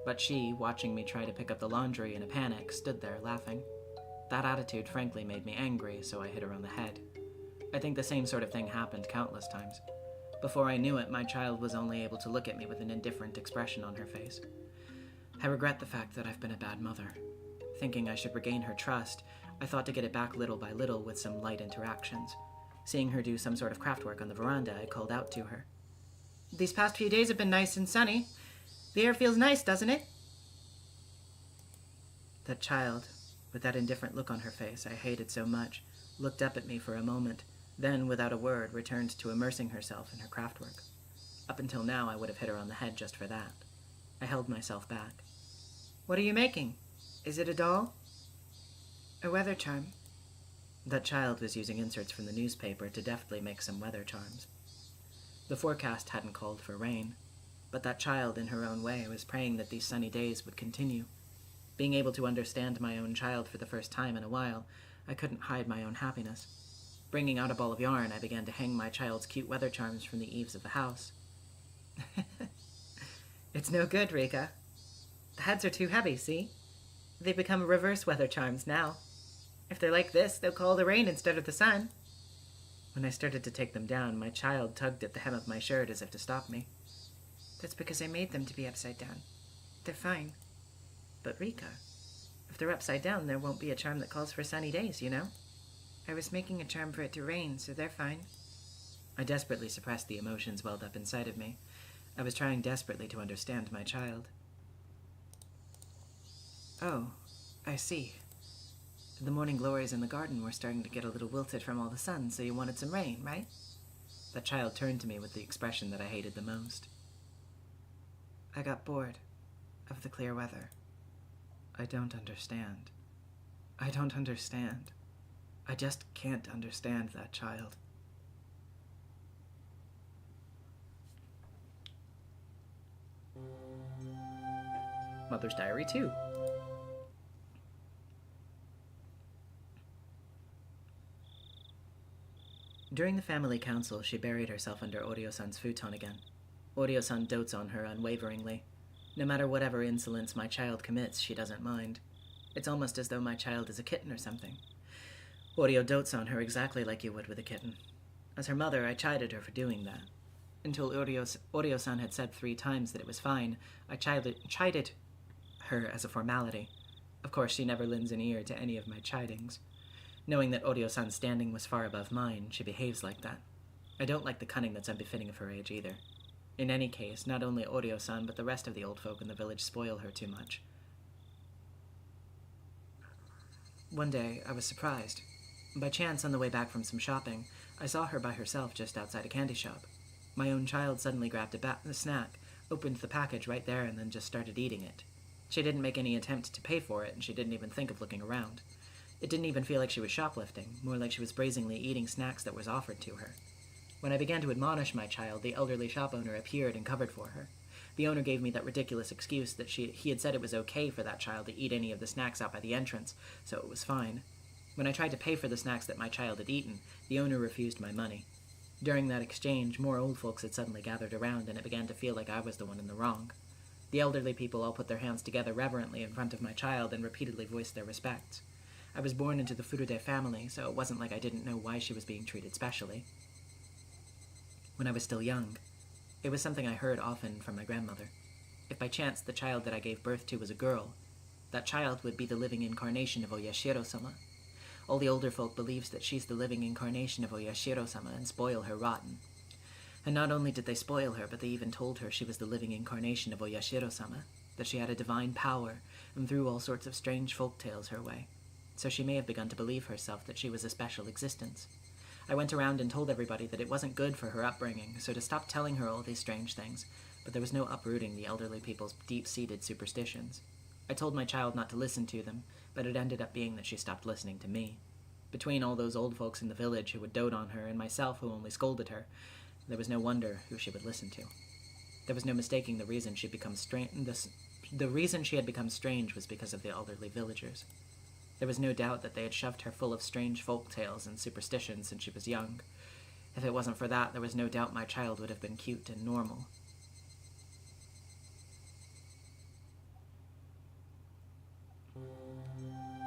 [SPEAKER 6] But she, watching me try to pick up the laundry in a panic, stood there laughing. That attitude frankly made me angry, so I hit her on the head. I think the same sort of thing happened countless times. Before I knew it, my child was only able to look at me with an indifferent expression on her face. I regret the fact that I've been a bad mother. Thinking I should regain her trust, I thought to get it back little by little with some light interactions. Seeing her do some sort of craft work on the veranda, I called out to her.
[SPEAKER 1] These past few days have been nice and sunny. The air feels nice, doesn't it?
[SPEAKER 6] That child, with that indifferent look on her face I hated so much, looked up at me for a moment, then, without a word, returned to immersing herself in her craft work. Up until now, I would have hit her on the head just for that. I held myself back.
[SPEAKER 1] What are you making? Is it a doll?
[SPEAKER 6] A weather charm. That child was using inserts from the newspaper to deftly make some weather charms. The forecast hadn't called for rain, but that child, in her own way, was praying that these sunny days would continue. Being able to understand my own child for the first time in a while, I couldn't hide my own happiness. Bringing out a ball of yarn, I began to hang my child's cute weather charms from the eaves of the house.
[SPEAKER 1] It's no good, Rika. The heads are too heavy, see? They've become reverse weather charms now. If they're like this, they'll call the rain instead of the sun.
[SPEAKER 6] When I started to take them down, my child tugged at the hem of my shirt as if to stop me.
[SPEAKER 1] That's because I made them to be upside down. They're fine.
[SPEAKER 6] But Rika, if they're upside down, there won't be a charm that calls for sunny days, you know?
[SPEAKER 1] I was making a charm for it to rain, so they're fine.
[SPEAKER 6] I desperately suppressed the emotions welled up inside of me. I was trying desperately to understand my child.
[SPEAKER 1] Oh, I see.
[SPEAKER 6] The morning glories in the garden were starting to get a little wilted from all the sun, so you wanted some rain, right? That child turned to me with the expression that I hated the most.
[SPEAKER 1] I got bored of the clear weather.
[SPEAKER 6] I don't understand. I don't understand. I just can't understand that child. Mother's Diary 2. During the family council, she buried herself under Oryo-san's futon again. Oryo-san dotes on her unwaveringly. No matter whatever insolence my child commits, she doesn't mind. It's almost as though my child is a kitten or something. Oryo dotes on her exactly like you would with a kitten. As her mother, I chided her for doing that. Until Oryo-san had said 3 times that it was fine, I chided her as a formality. Of course, she never lends an ear to any of my chidings. Knowing that Oryo-san's standing was far above mine, she behaves like that. I don't like the cunning that's unbefitting of her age either. In any case, not only Oryo-san, but the rest of the old folk in the village spoil her too much. One day, I was surprised. By chance, on the way back from some shopping, I saw her by herself just outside a candy shop. My own child suddenly grabbed a snack, opened the package right there, and then just started eating it. She didn't make any attempt to pay for it, and she didn't even think of looking around. It didn't even feel like she was shoplifting, more like she was brazenly eating snacks that was offered to her. When I began to admonish my child, the elderly shop owner appeared and covered for her. The owner gave me that ridiculous excuse that he had said it was okay for that child to eat any of the snacks out by the entrance, so it was fine. When I tried to pay for the snacks that my child had eaten, the owner refused my money. During that exchange, more old folks had suddenly gathered around, and it began to feel like I was the one in the wrong. The elderly people all put their hands together reverently in front of my child and repeatedly voiced their respects. I was born into the Furude family, so it wasn't like I didn't know why she was being treated specially. When I was still young, it was something I heard often from my grandmother. If by chance the child that I gave birth to was a girl, that child would be the living incarnation of Oyashiro-sama. All the older folk believes that she's the living incarnation of Oyashiro-sama and spoil her rotten. And not only did they spoil her, but they even told her she was the living incarnation of Oyashiro-sama, that she had a divine power, and threw all sorts of strange folk tales her way. So she may have begun to believe herself that she was a special existence. I went around and told everybody that it wasn't good for her upbringing, so to stop telling her all these strange things, but there was no uprooting the elderly people's deep-seated superstitions. I told my child not to listen to them, but it ended up being that she stopped listening to me. Between all those old folks in the village who would dote on her and myself who only scolded her, there was no wonder who she would listen to. There was no mistaking the reason she had become strange was because of the elderly villagers. There was no doubt that they had shoved her full of strange folk tales and superstitions since she was young. If it wasn't for that, there was no doubt my child would have been cute and normal.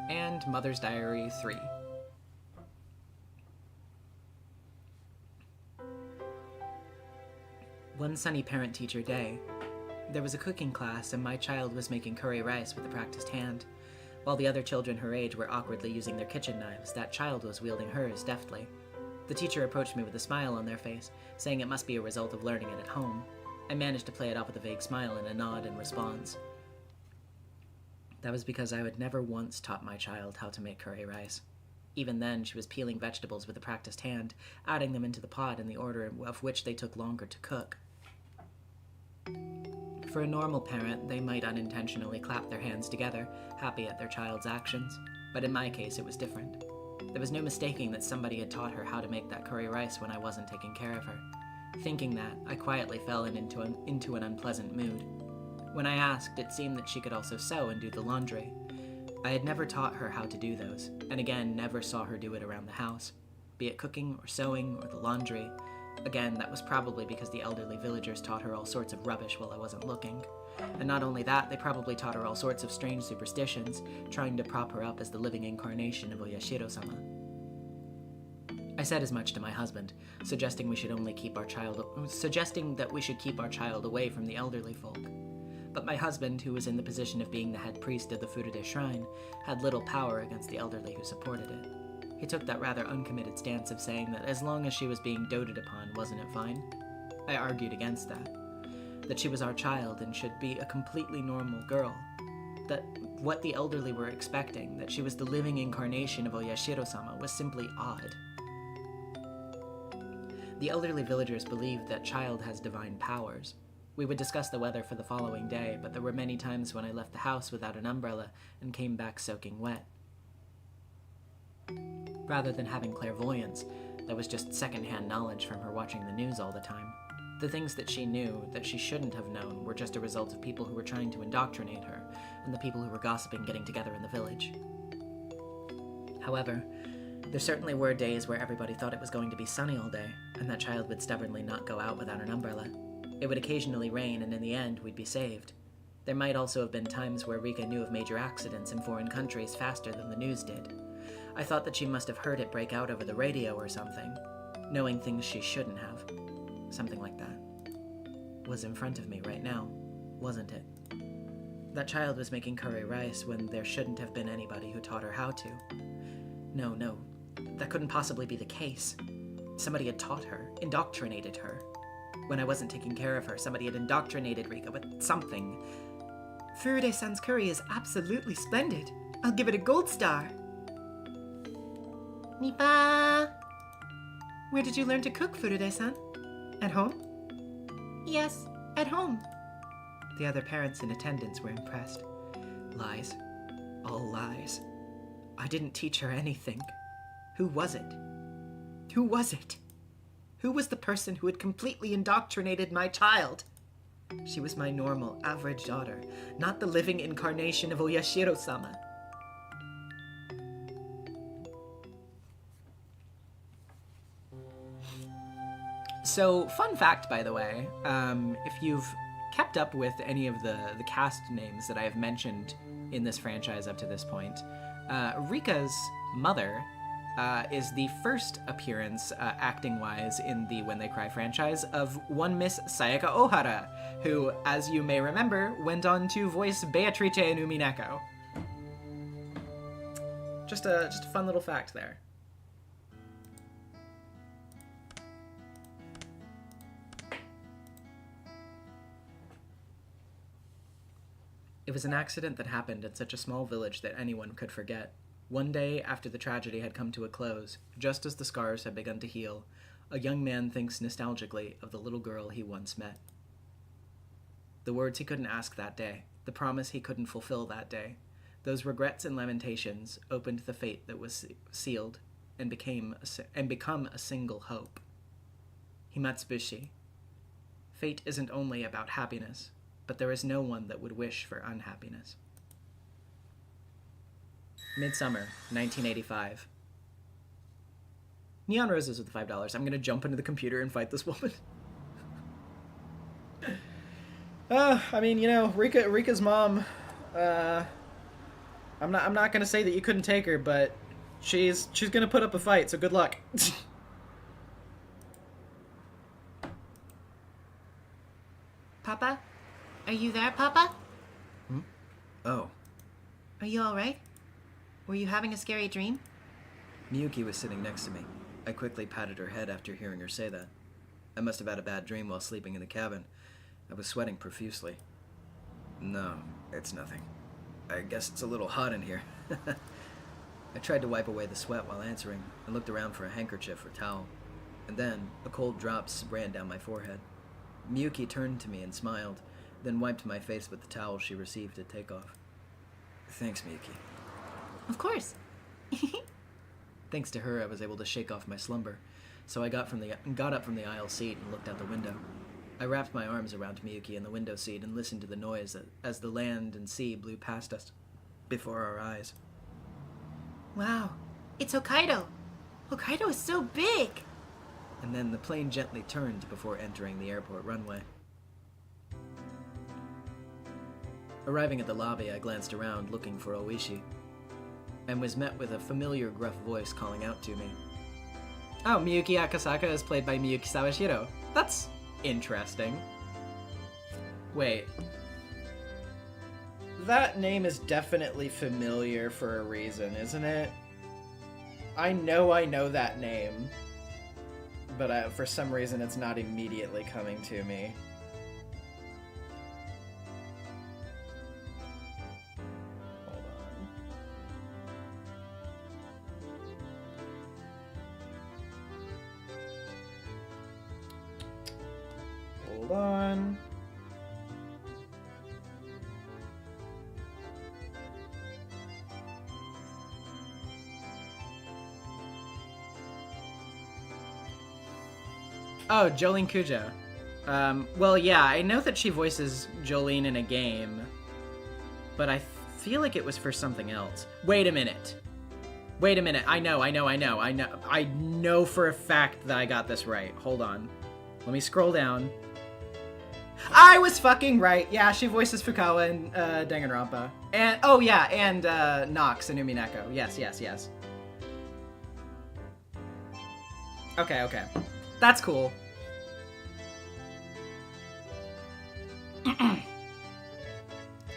[SPEAKER 6] And Mother's Diary 3. One sunny parent-teacher day, there was a cooking class and my child was making curry rice with a practiced hand. While the other children her age were awkwardly using their kitchen knives, that child was wielding hers deftly. The teacher approached me with a smile on their face, saying it must be a result of learning it at home. I managed to play it off with a vague smile and a nod in response. That was because I had never once taught my child how to make curry rice. Even then, she was peeling vegetables with a practiced hand, adding them into the pot in the order of which they took longer to cook. For a normal parent, they might unintentionally clap their hands together, happy at their child's actions, but in my case it was different. There was no mistaking that somebody had taught her how to make that curry rice when I wasn't taking care of her. Thinking that, I quietly fell into an unpleasant mood. When I asked, it seemed that she could also sew and do the laundry. I had never taught her how to do those, and again never saw her do it around the house, be it cooking or sewing or the laundry. Again, that was probably because the elderly villagers taught her all sorts of rubbish while I wasn't looking. And not only that, they probably taught her all sorts of strange superstitions, trying to prop her up as the living incarnation of Oyashiro-sama. I said as much to my husband, suggesting that we should keep our child away from the elderly folk. But my husband, who was in the position of being the head priest of the Furude shrine, had little power against the elderly who supported it. He took that rather uncommitted stance of saying that as long as she was being doted upon, wasn't it fine? I argued against that she was our child and should be a completely normal girl, that what the elderly were expecting, that she was the living incarnation of Oyashiro-sama, was simply odd. The elderly villagers believed that child has divine powers. We would discuss the weather for the following day, but there were many times when I left the house without an umbrella and came back soaking wet. Rather than having clairvoyance, that was just second-hand knowledge from her watching the news all the time. The things that she knew that she shouldn't have known were just a result of people who were trying to indoctrinate her, and the people who were gossiping getting together in the village. However, there certainly were days where everybody thought it was going to be sunny all day, and that child would stubbornly not go out without an umbrella. It would occasionally rain, and in the end, we'd be saved. There might also have been times where Rika knew of major accidents in foreign countries faster than the news did. I thought that she must have heard it break out over the radio or something, knowing things she shouldn't have. Something like that was in front of me right now, wasn't it? That child was making curry rice when there shouldn't have been anybody who taught her how to. No, that couldn't possibly be the case. Somebody had taught her, indoctrinated her. When I wasn't taking care of her, somebody had indoctrinated Rika with something.
[SPEAKER 7] Furude-san's curry is absolutely splendid. I'll give it a gold star.
[SPEAKER 6] Nipa!
[SPEAKER 7] Where did you learn to cook, Furude-san? At home?
[SPEAKER 6] Yes, at home.
[SPEAKER 7] The other parents in attendance were impressed. Lies. All lies. I didn't teach her anything. Who was it? Who was it? Who was the person who had completely indoctrinated my child? She was my normal, average daughter, not the living incarnation of Oyashiro-sama. So, fun fact, by the way, if you've kept up with any of the cast names that I have mentioned in this franchise up to this point, Rika's mother is the first appearance, acting-wise, in the When They Cry franchise of one Miss Sayaka Ohara, who, as you may remember, went on to voice Beatrice in Umineko. Just a fun little fact there. It was an accident that happened in such a small village that anyone could forget. One day after the tragedy had come to a close, just as the scars had begun to heal, a young man thinks nostalgically of the little girl he once met. The words he couldn't ask that day, the promise he couldn't fulfill that day, those regrets and lamentations opened the fate that was sealed and become a single hope. Himatsubushi. Fate isn't only about happiness, but there is no one that would wish for unhappiness. Midsummer, 1985. Neon Roses with $5. I'm gonna jump into the computer and fight this woman. I mean, you know, Rika's mom, I'm not gonna say that you couldn't take her, but she's gonna put up a fight, so good luck.
[SPEAKER 6] Papa? Are you there, Papa?
[SPEAKER 2] Oh.
[SPEAKER 6] Are you alright? Were you having a scary dream?
[SPEAKER 2] Miyuki was sitting next to me. I quickly patted her head after hearing her say that. I must have had a bad dream while sleeping in the cabin. I was sweating profusely. No, it's nothing. I guess it's a little hot in here. I tried to wipe away the sweat while answering and looked around for a handkerchief or towel. And then, a cold drop ran down my forehead. Miyuki turned to me and smiled, then wiped my face with the towel she received at takeoff. Thanks, Miyuki.
[SPEAKER 6] Of course.
[SPEAKER 2] Thanks to her, I was able to shake off my slumber, so I got up from the aisle seat and looked out the window. I wrapped my arms around Miyuki in the window seat and listened to the noise as the land and sea blew past us, before our eyes.
[SPEAKER 6] Wow, it's Hokkaido. Hokkaido is so big.
[SPEAKER 2] And then the plane gently turned before entering the airport runway. Arriving at the lobby, I glanced around looking for Oishi, and was met with a familiar gruff voice calling out to me. Oh, Miyuki Akasaka is played by Miyuki Sawashiro. That's interesting.
[SPEAKER 1] Wait. That name is definitely familiar for a reason, isn't it? I know that name, but for some reason it's not immediately coming to me. Hold on.
[SPEAKER 7] Oh, Jolene Cujo. Well, yeah, I know that she voices Jolene in a game, but I feel like it was for something else. Wait a minute. I know for a fact that I got this right. Hold on. Let me scroll down. I was fucking right. Yeah, she voices Fukawa in Danganronpa. And, oh yeah, and Nox in Umineko. Yes. Okay. That's cool.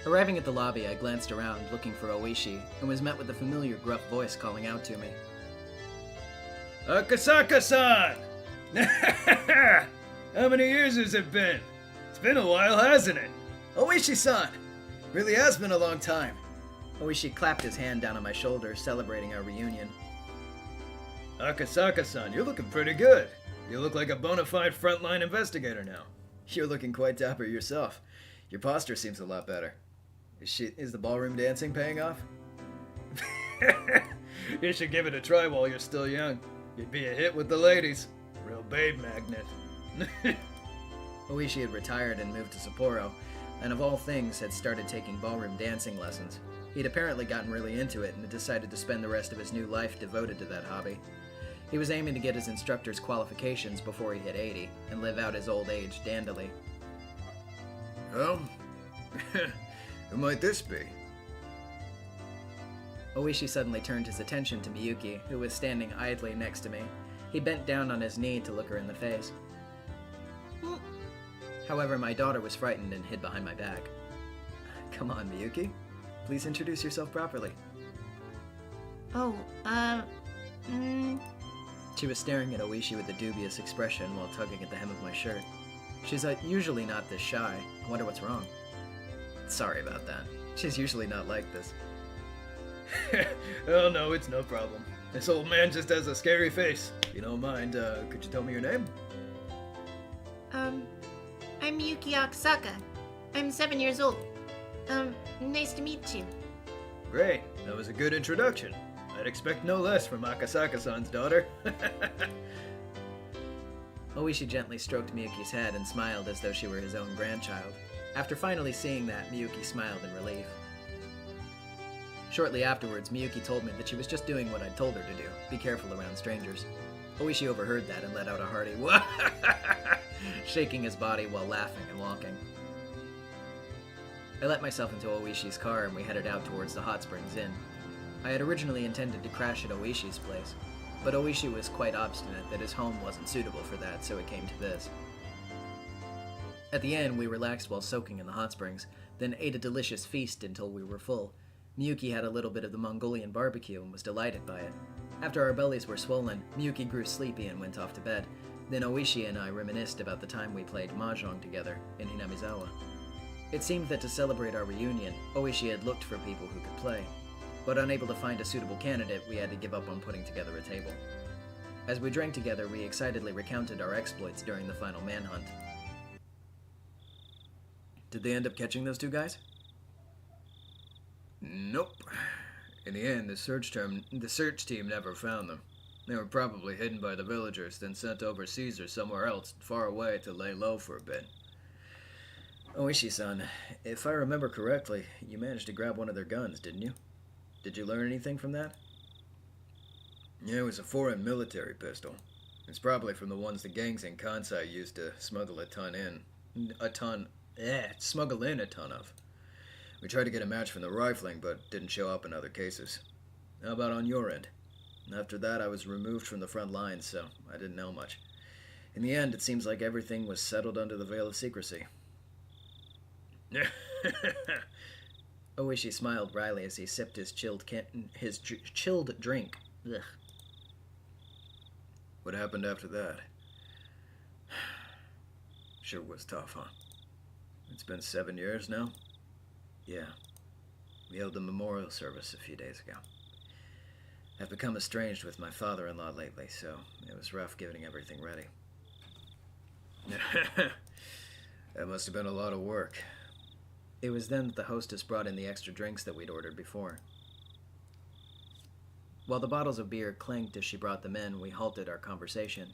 [SPEAKER 2] Arriving at the lobby, I glanced around looking for Oishi, and was met with a familiar gruff voice calling out to me.
[SPEAKER 3] Akasaka-san! How many years has it been? It's been a while, hasn't it?
[SPEAKER 2] Oishi-san! Really has been a long time. Oishi clapped his hand down on my shoulder, celebrating our reunion.
[SPEAKER 3] Akasaka-san, you're looking pretty good. You look like a bona fide frontline investigator now.
[SPEAKER 2] You're looking quite dapper yourself. Your posture seems a lot better. Is the ballroom dancing paying off?
[SPEAKER 3] You should give it a try while you're still young. You'd be a hit with the ladies. Real babe magnet.
[SPEAKER 2] Oishi had retired and moved to Sapporo, and of all things had started taking ballroom dancing lessons. He'd apparently gotten really into it and had decided to spend the rest of his new life devoted to that hobby. He was aiming to get his instructor's qualifications before he hit 80 and live out his old age dandily.
[SPEAKER 3] Well, who might this be?
[SPEAKER 2] Oishi suddenly turned his attention to Miyuki, who was standing idly next to me. He bent down on his knee to look her in the face. However, my daughter was frightened and hid behind my back. Come on, Miyuki. Please introduce yourself properly.
[SPEAKER 6] Oh,
[SPEAKER 2] She was staring at Oishi with a dubious expression while tugging at the hem of my shirt. She's usually not this shy. I wonder what's wrong. Sorry about that. She's usually not like this.
[SPEAKER 3] Oh no, it's no problem. This old man just has a scary face. If you don't mind, could you tell me your name?
[SPEAKER 6] I'm Yuki Akasaka. I'm 7 years old. Nice to meet you.
[SPEAKER 3] Great, that was a good introduction. I'd expect no less from Akasaka-san's daughter.
[SPEAKER 2] Oishi gently stroked Miyuki's head and smiled as though she were his own grandchild. After finally seeing that, Miyuki smiled in relief. Shortly afterwards, Miyuki told me that she was just doing what I'd told her to do, be careful around strangers. Oishi overheard that and let out a hearty "Wah!" shaking his body while laughing and walking. I let myself into Oishi's car and we headed out towards the Hot Springs Inn. I had originally intended to crash at Oishi's place, but Oishi was quite obstinate that his home wasn't suitable for that, so it came to this. At the inn, we relaxed while soaking in the hot springs, then ate a delicious feast until we were full. Miyuki had a little bit of the Mongolian barbecue and was delighted by it. After our bellies were swollen, Miyuki grew sleepy and went off to bed. Then Oishi and I reminisced about the time we played mahjong together in Hinamizawa. It seemed that to celebrate our reunion, Oishi had looked for people who could play. But unable to find a suitable candidate, we had to give up on putting together a table. As we drank together, we excitedly recounted our exploits during the final manhunt. Did they end up catching those two guys?
[SPEAKER 3] Nope. In the end, the search team never found them. They were probably hidden by the villagers, then sent overseas or somewhere else, far away, to lay low for a bit.
[SPEAKER 2] Oishi-san, if I remember correctly, you managed to grab one of their guns, didn't you? Did you learn anything from that?
[SPEAKER 3] Yeah, it was a foreign military pistol. It's probably from the ones the gangs in Kansai used to smuggle smuggle in a ton of. We tried to get a match from the rifling, but didn't show up in other cases. How about on your end? After that, I was removed from the front lines, so I didn't know much. In the end, it seems like everything was settled under the veil of secrecy. Oishi smiled wryly as he sipped his chilled drink. Ugh. What happened after that? Sure was tough, huh? It's been 7 years now?
[SPEAKER 2] Yeah. We held the memorial service a few days ago. I've become estranged with my father-in-law lately, so it was rough getting everything ready.
[SPEAKER 3] That must have been a lot of work.
[SPEAKER 2] It was then that the hostess brought in the extra drinks that we'd ordered before. While the bottles of beer clanked as she brought them in, we halted our conversation.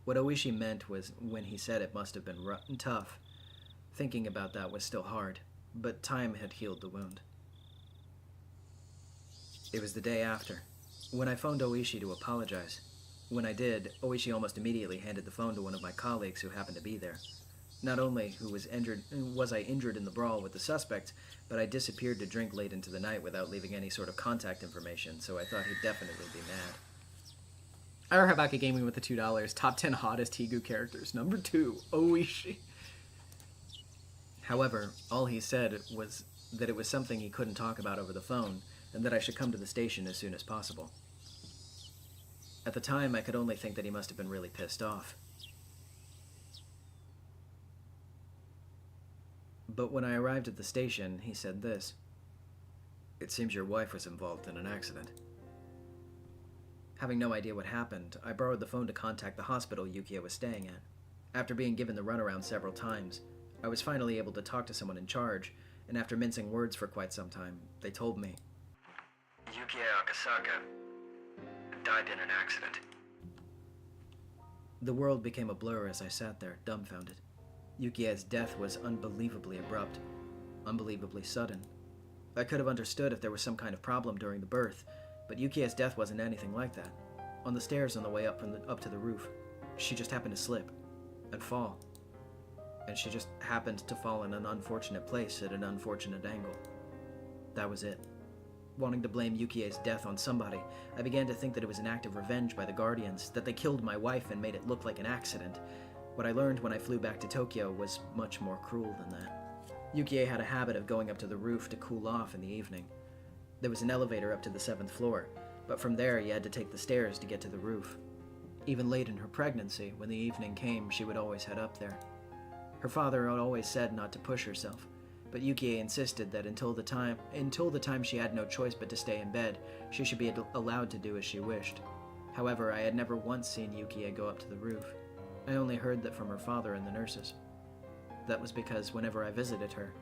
[SPEAKER 2] What Oishi meant was when he said it must have been rough and tough. Thinking about that was still hard, but time had healed the wound. It was the day after, when I phoned Oishi to apologize. When I did, Oishi almost immediately handed the phone to one of my colleagues who happened to be there. Not only was I injured in the brawl with the suspects, but I disappeared to drink late into the night without leaving any sort of contact information, so I thought he'd definitely be mad.
[SPEAKER 7] Ira Habaki Gaming with the $2. Top 10 hottest Higu characters. Number 2, Oishi.
[SPEAKER 2] However, all he said was that it was something he couldn't talk about over the phone, and that I should come to the station as soon as possible. At the time, I could only think that he must have been really pissed off. But when I arrived at the station, he said this. It seems your wife was involved in an accident. Having no idea what happened, I borrowed the phone to contact the hospital Yukiya was staying at. After being given the runaround several times, I was finally able to talk to someone in charge, and after mincing words for quite some time, they told me.
[SPEAKER 4] Yukiya Akasaka died in an accident.
[SPEAKER 2] The world became a blur as I sat there, dumbfounded. Yukie's death was unbelievably abrupt, unbelievably sudden. I could have understood if there was some kind of problem during the birth, but Yukie's death wasn't anything like that. On the stairs on the way up to the roof, she just happened to slip and fall. And she just happened to fall in an unfortunate place at an unfortunate angle. That was it. Wanting to blame Yukie's death on somebody, I began to think that it was an act of revenge by the Guardians, that they killed my wife and made it look like an accident. What I learned when I flew back to Tokyo was much more cruel than that. Yukie had a habit of going up to the roof to cool off in the evening. There was an elevator up to the 7th floor, but from there you had to take the stairs to get to the roof. Even late in her pregnancy, when the evening came, she would always head up there. Her father had always said not to push herself, but Yukie insisted that until the time she had no choice but to stay in bed, she should be allowed to do as she wished. However, I had never once seen Yukie go up to the roof. I only heard that from her father and the nurses. That was because whenever I visited her,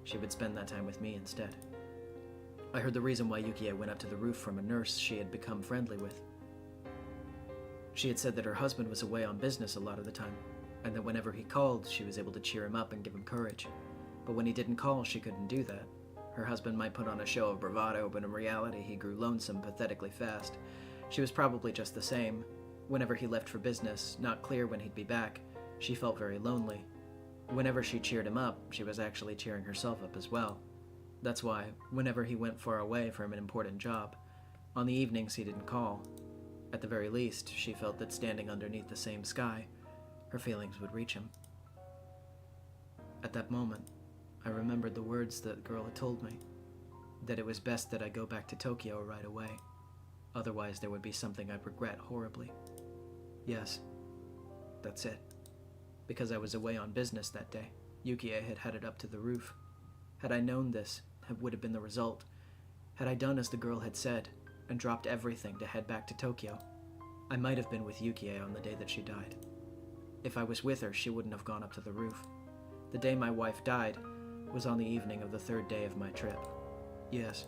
[SPEAKER 2] she would spend that time with me instead. I heard the reason why Yukie went up to the roof from a nurse she had become friendly with. She had said that her husband was away on business a lot of the time, and that whenever he called, she was able to cheer him up and give him courage. But when he didn't call, she couldn't do that. Her husband might put on a show of bravado, but in reality, he grew lonesome pathetically fast. She was probably just the same. Whenever he left for business, not clear when he'd be back, she felt very lonely. Whenever she cheered him up, she was actually cheering herself up as well. That's why, whenever he went far away from an important job, on the evenings he didn't call. At the very least, she felt that standing underneath the same sky, her feelings would reach him. At that moment, I remembered the words that the girl had told me, that it was best that I go back to Tokyo right away. Otherwise, there would be something I'd regret horribly. Yes, that's it. Because I was away on business that day, Yukie had headed up to the roof. Had I known this, it would have been the result. Had I done as the girl had said, and dropped everything to head back to Tokyo, I might have been with Yukie on the day that she died. If I was with her, she wouldn't have gone up to the roof. The day my wife died was on the evening of the 3rd day of my trip. Yes,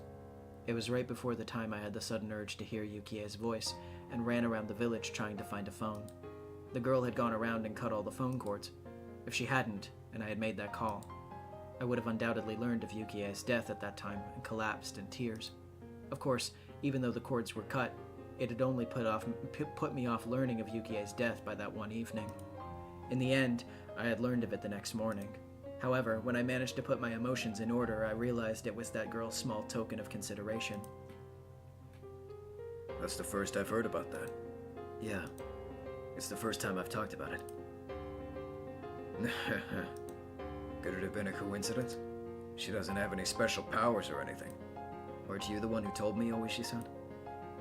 [SPEAKER 2] it was right before the time I had the sudden urge to hear Yukie's voice and ran around the village trying to find a phone. The girl had gone around and cut all the phone cords. If she hadn't, and I had made that call, I would have undoubtedly learned of Yukie's death at that time and collapsed in tears. Of course, even though the cords were cut, it had only put me off learning of Yukie's death by that one evening. In the end, I had learned of it the next morning. However, when I managed to put my emotions in order, I realized it was that girl's small token of consideration.
[SPEAKER 3] That's the first I've heard about that.
[SPEAKER 2] Yeah, it's the first time I've talked about it.
[SPEAKER 3] Could it have been a coincidence? She doesn't have any special powers or anything.
[SPEAKER 2] Weren't you the one who told me, Oishi-san?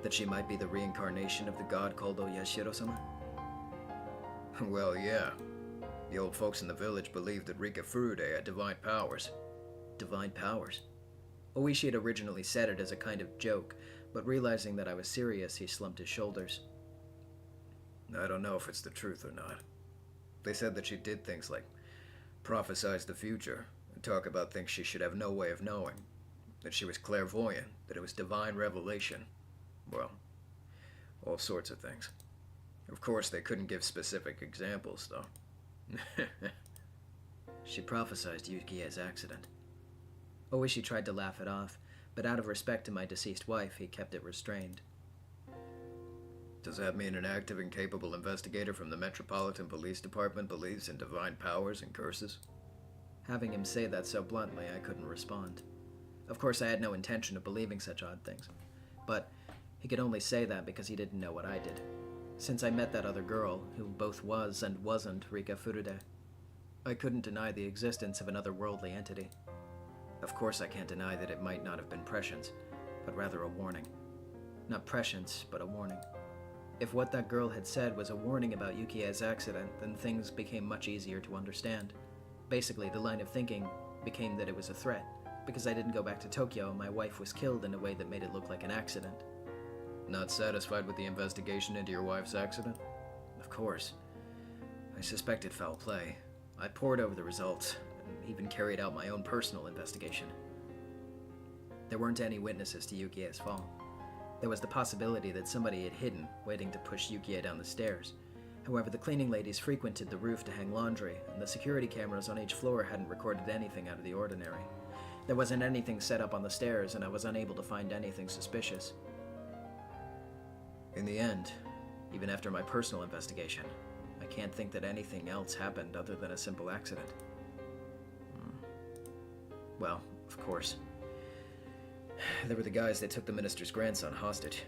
[SPEAKER 2] That she might be the reincarnation of the god called Oyashiro-sama?
[SPEAKER 3] Well, yeah. The old folks in the village believed that Rika Furude had divine powers.
[SPEAKER 2] Divine powers? Oishi had originally said it as a kind of joke, but realizing that I was serious, he slumped his shoulders.
[SPEAKER 3] I don't know if it's the truth or not. They said that she did things like prophesize the future and talk about things she should have no way of knowing. That she was clairvoyant, that it was divine revelation. Well, all sorts of things. Of course, they couldn't give specific examples, though.
[SPEAKER 2] She prophesied Yukie's accident. Oishi tried to laugh it off, but out of respect to my deceased wife, he kept it restrained.
[SPEAKER 3] Does that mean an active and capable investigator from the Metropolitan Police Department believes in divine powers and curses?
[SPEAKER 2] Having him say that so bluntly, I couldn't respond. Of course, I had no intention of believing such odd things, but he could only say that because he didn't know what I did. Since I met that other girl, who both was and wasn't Rika Furude, I couldn't deny the existence of an otherworldly entity. Of course, I can't deny that it might not have been prescience, but rather a warning. Not prescience, but a warning. If what that girl had said was a warning about Yukie's accident, then things became much easier to understand. Basically, the line of thinking became that it was a threat, because I didn't go back to Tokyo and my wife was killed in a way that made it look like an accident.
[SPEAKER 3] Not satisfied with the investigation into your wife's accident?
[SPEAKER 2] Of course. I suspected foul play. I pored over the results, and even carried out my own personal investigation. There weren't any witnesses to Yukie's fall. There was the possibility that somebody had hidden, waiting to push Yukie down the stairs.
[SPEAKER 7] However, the cleaning ladies frequented the roof to hang laundry, and the security cameras on each floor hadn't recorded anything out of the ordinary. There wasn't anything set up on the stairs, and I was unable to find anything suspicious. In the end, even after my personal investigation, I can't think that anything else happened other than a simple accident. Well, of course. There were the guys that took the minister's grandson hostage.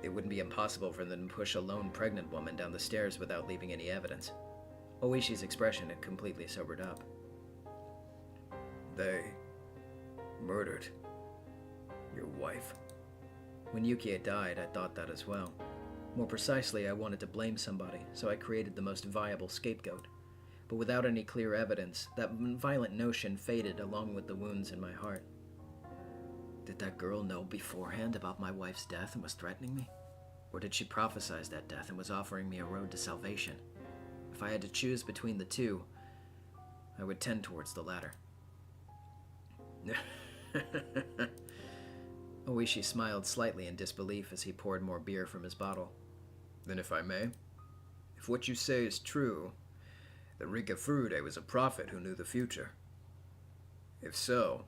[SPEAKER 7] It wouldn't be impossible for them to push a lone pregnant woman down the stairs without leaving any evidence. Oishi's expression had completely sobered up.
[SPEAKER 3] They murdered your wife.
[SPEAKER 7] When Yukie died, I thought that as well. More precisely, I wanted to blame somebody, so I created the most viable scapegoat. But without any clear evidence, that violent notion faded along with the wounds in my heart. Did that girl know beforehand about my wife's death and was threatening me? Or did she prophesize that death and was offering me a road to salvation? If I had to choose between the two, I would tend towards the latter. Oishi smiled slightly in disbelief as he poured more beer from his bottle.
[SPEAKER 3] Then if I may, if what you say is true, that Rika Furude was a prophet who knew the future. If so,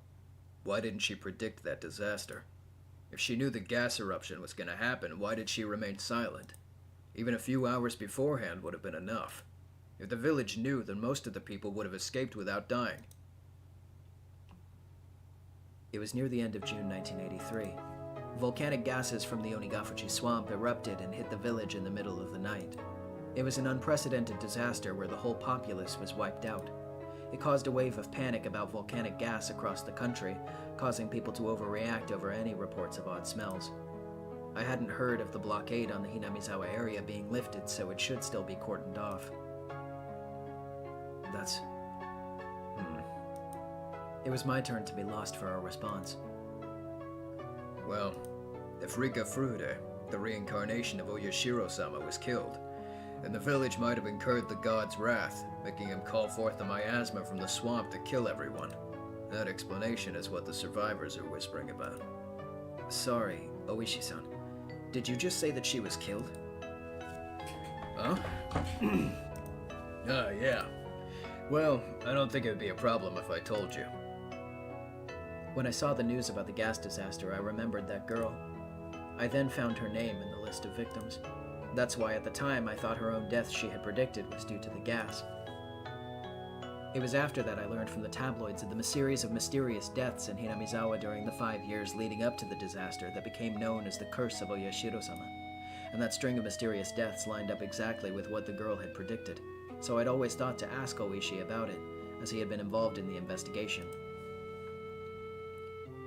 [SPEAKER 3] why didn't she predict that disaster? If she knew the gas eruption was going to happen, why did she remain silent? Even a few hours beforehand would have been enough. If the village knew, then most of the people would have escaped without dying.
[SPEAKER 7] It was near the end of June 1983. Volcanic gases from the Onigafuchi swamp erupted and hit the village in the middle of the night. It was an unprecedented disaster where the whole populace was wiped out. It caused a wave of panic about volcanic gas across the country, causing people to overreact over any reports of odd smells. I hadn't heard of the blockade on the Hinamizawa area being lifted, so it should still be cordoned off. That's... It was my turn to be lost for our response.
[SPEAKER 3] Well, if Rika Furude, the reincarnation of Oyashiro-sama, was killed, then the village might have incurred the god's wrath, making him call forth the miasma from the swamp to kill everyone. That explanation is what the survivors are whispering about.
[SPEAKER 7] Sorry, Oishi-san. Did you just say that she was killed?
[SPEAKER 3] Huh? Yeah. Well, I don't think it would be a problem if I told you.
[SPEAKER 7] When I saw the news about the gas disaster, I remembered that girl. I then found her name in the list of victims. That's why at the time I thought her own death she had predicted was due to the gas. It was after that I learned from the tabloids of the series of mysterious deaths in Hinamizawa during the 5 years leading up to the disaster that became known as the Curse of Oyashiro-sama. And that string of mysterious deaths lined up exactly with what the girl had predicted, so I'd always thought to ask Oishi about it, as he had been involved in the investigation.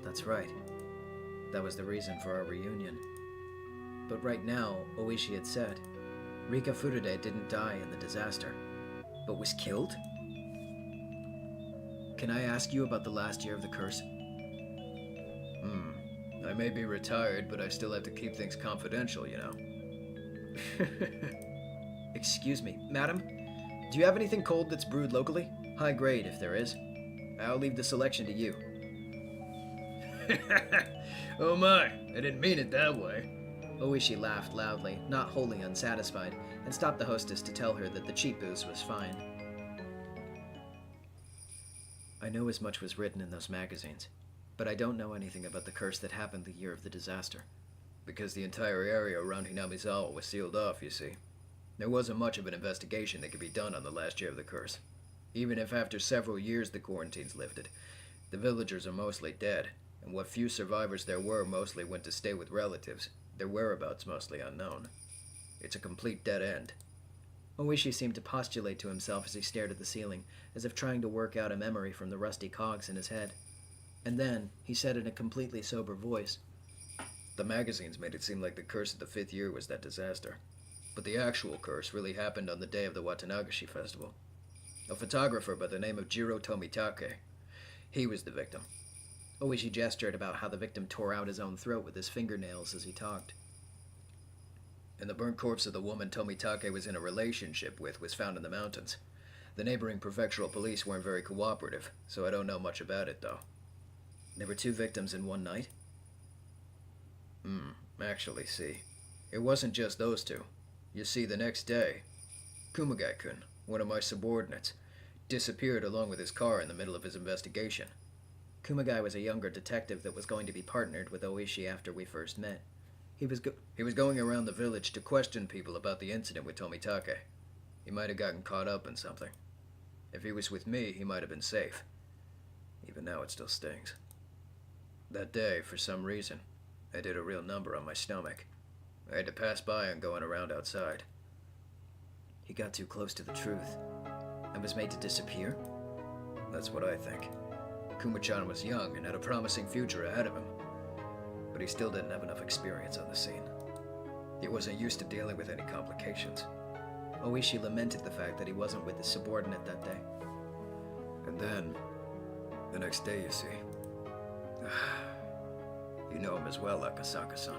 [SPEAKER 7] That's right. That was the reason for our reunion. But right now, Oishi had said, Rika Furude didn't die in the disaster, but was killed? Can I ask you about the last year of the curse?
[SPEAKER 3] I may be retired, but I still have to keep things confidential, you know.
[SPEAKER 7] Excuse me, madam? Do you have anything cold that's brewed locally? High grade, if there is. I'll leave the selection to you.
[SPEAKER 3] Oh my, I didn't mean it that way.
[SPEAKER 7] Oishi laughed loudly, not wholly unsatisfied, and stopped the hostess to tell her that the cheap booze was fine. I know as much was written in those magazines, but I don't know anything about the curse that happened the year of the disaster.
[SPEAKER 3] Because the entire area around Hinamizawa was sealed off, you see. There wasn't much of an investigation that could be done on the last year of the curse. Even if after several years the quarantine's lifted, the villagers are mostly dead, and what few survivors there were mostly went to stay with relatives, their whereabouts mostly unknown. It's a complete dead end.
[SPEAKER 7] Oishi seemed to postulate to himself as he stared at the ceiling, as if trying to work out a memory from the rusty cogs in his head. And then, he said in a completely sober voice,
[SPEAKER 3] The magazines made it seem like the curse of the 5th year was that disaster. But the actual curse really happened on the day of the Watanagashi festival. A photographer by the name of Jiro Tomitake. He was the victim.
[SPEAKER 7] Oishi gestured about how the victim tore out his own throat with his fingernails as he talked.
[SPEAKER 3] And the burnt corpse of the woman Tomitake was in a relationship with was found in the mountains. The neighboring prefectural police weren't very cooperative, so I don't know much about it, though.
[SPEAKER 7] There were 2 victims in one night?
[SPEAKER 3] Actually, see. It wasn't just those 2. You see, the next day, Kumagai-kun, one of my subordinates, disappeared along with his car in the middle of his investigation.
[SPEAKER 7] Kumagai was a younger detective that was going to be partnered with Oishi after we first met.
[SPEAKER 3] He was going around the village to question people about the incident with Tomitake. He might have gotten caught up in something. If he was with me, he might have been safe. Even now it still stings. That day, for some reason, I did a real number on my stomach. I had to pass by and going around outside.
[SPEAKER 7] He got too close to the truth and was made to disappear?
[SPEAKER 3] That's what I think. Kuma-chan was young and had a promising future ahead of him. But he still didn't have enough experience on the scene. He wasn't used to dealing with any complications.
[SPEAKER 7] Oishi lamented the fact that he wasn't with his subordinate that day.
[SPEAKER 3] And then, the next day, you see. You know him as well, Akasaka-san.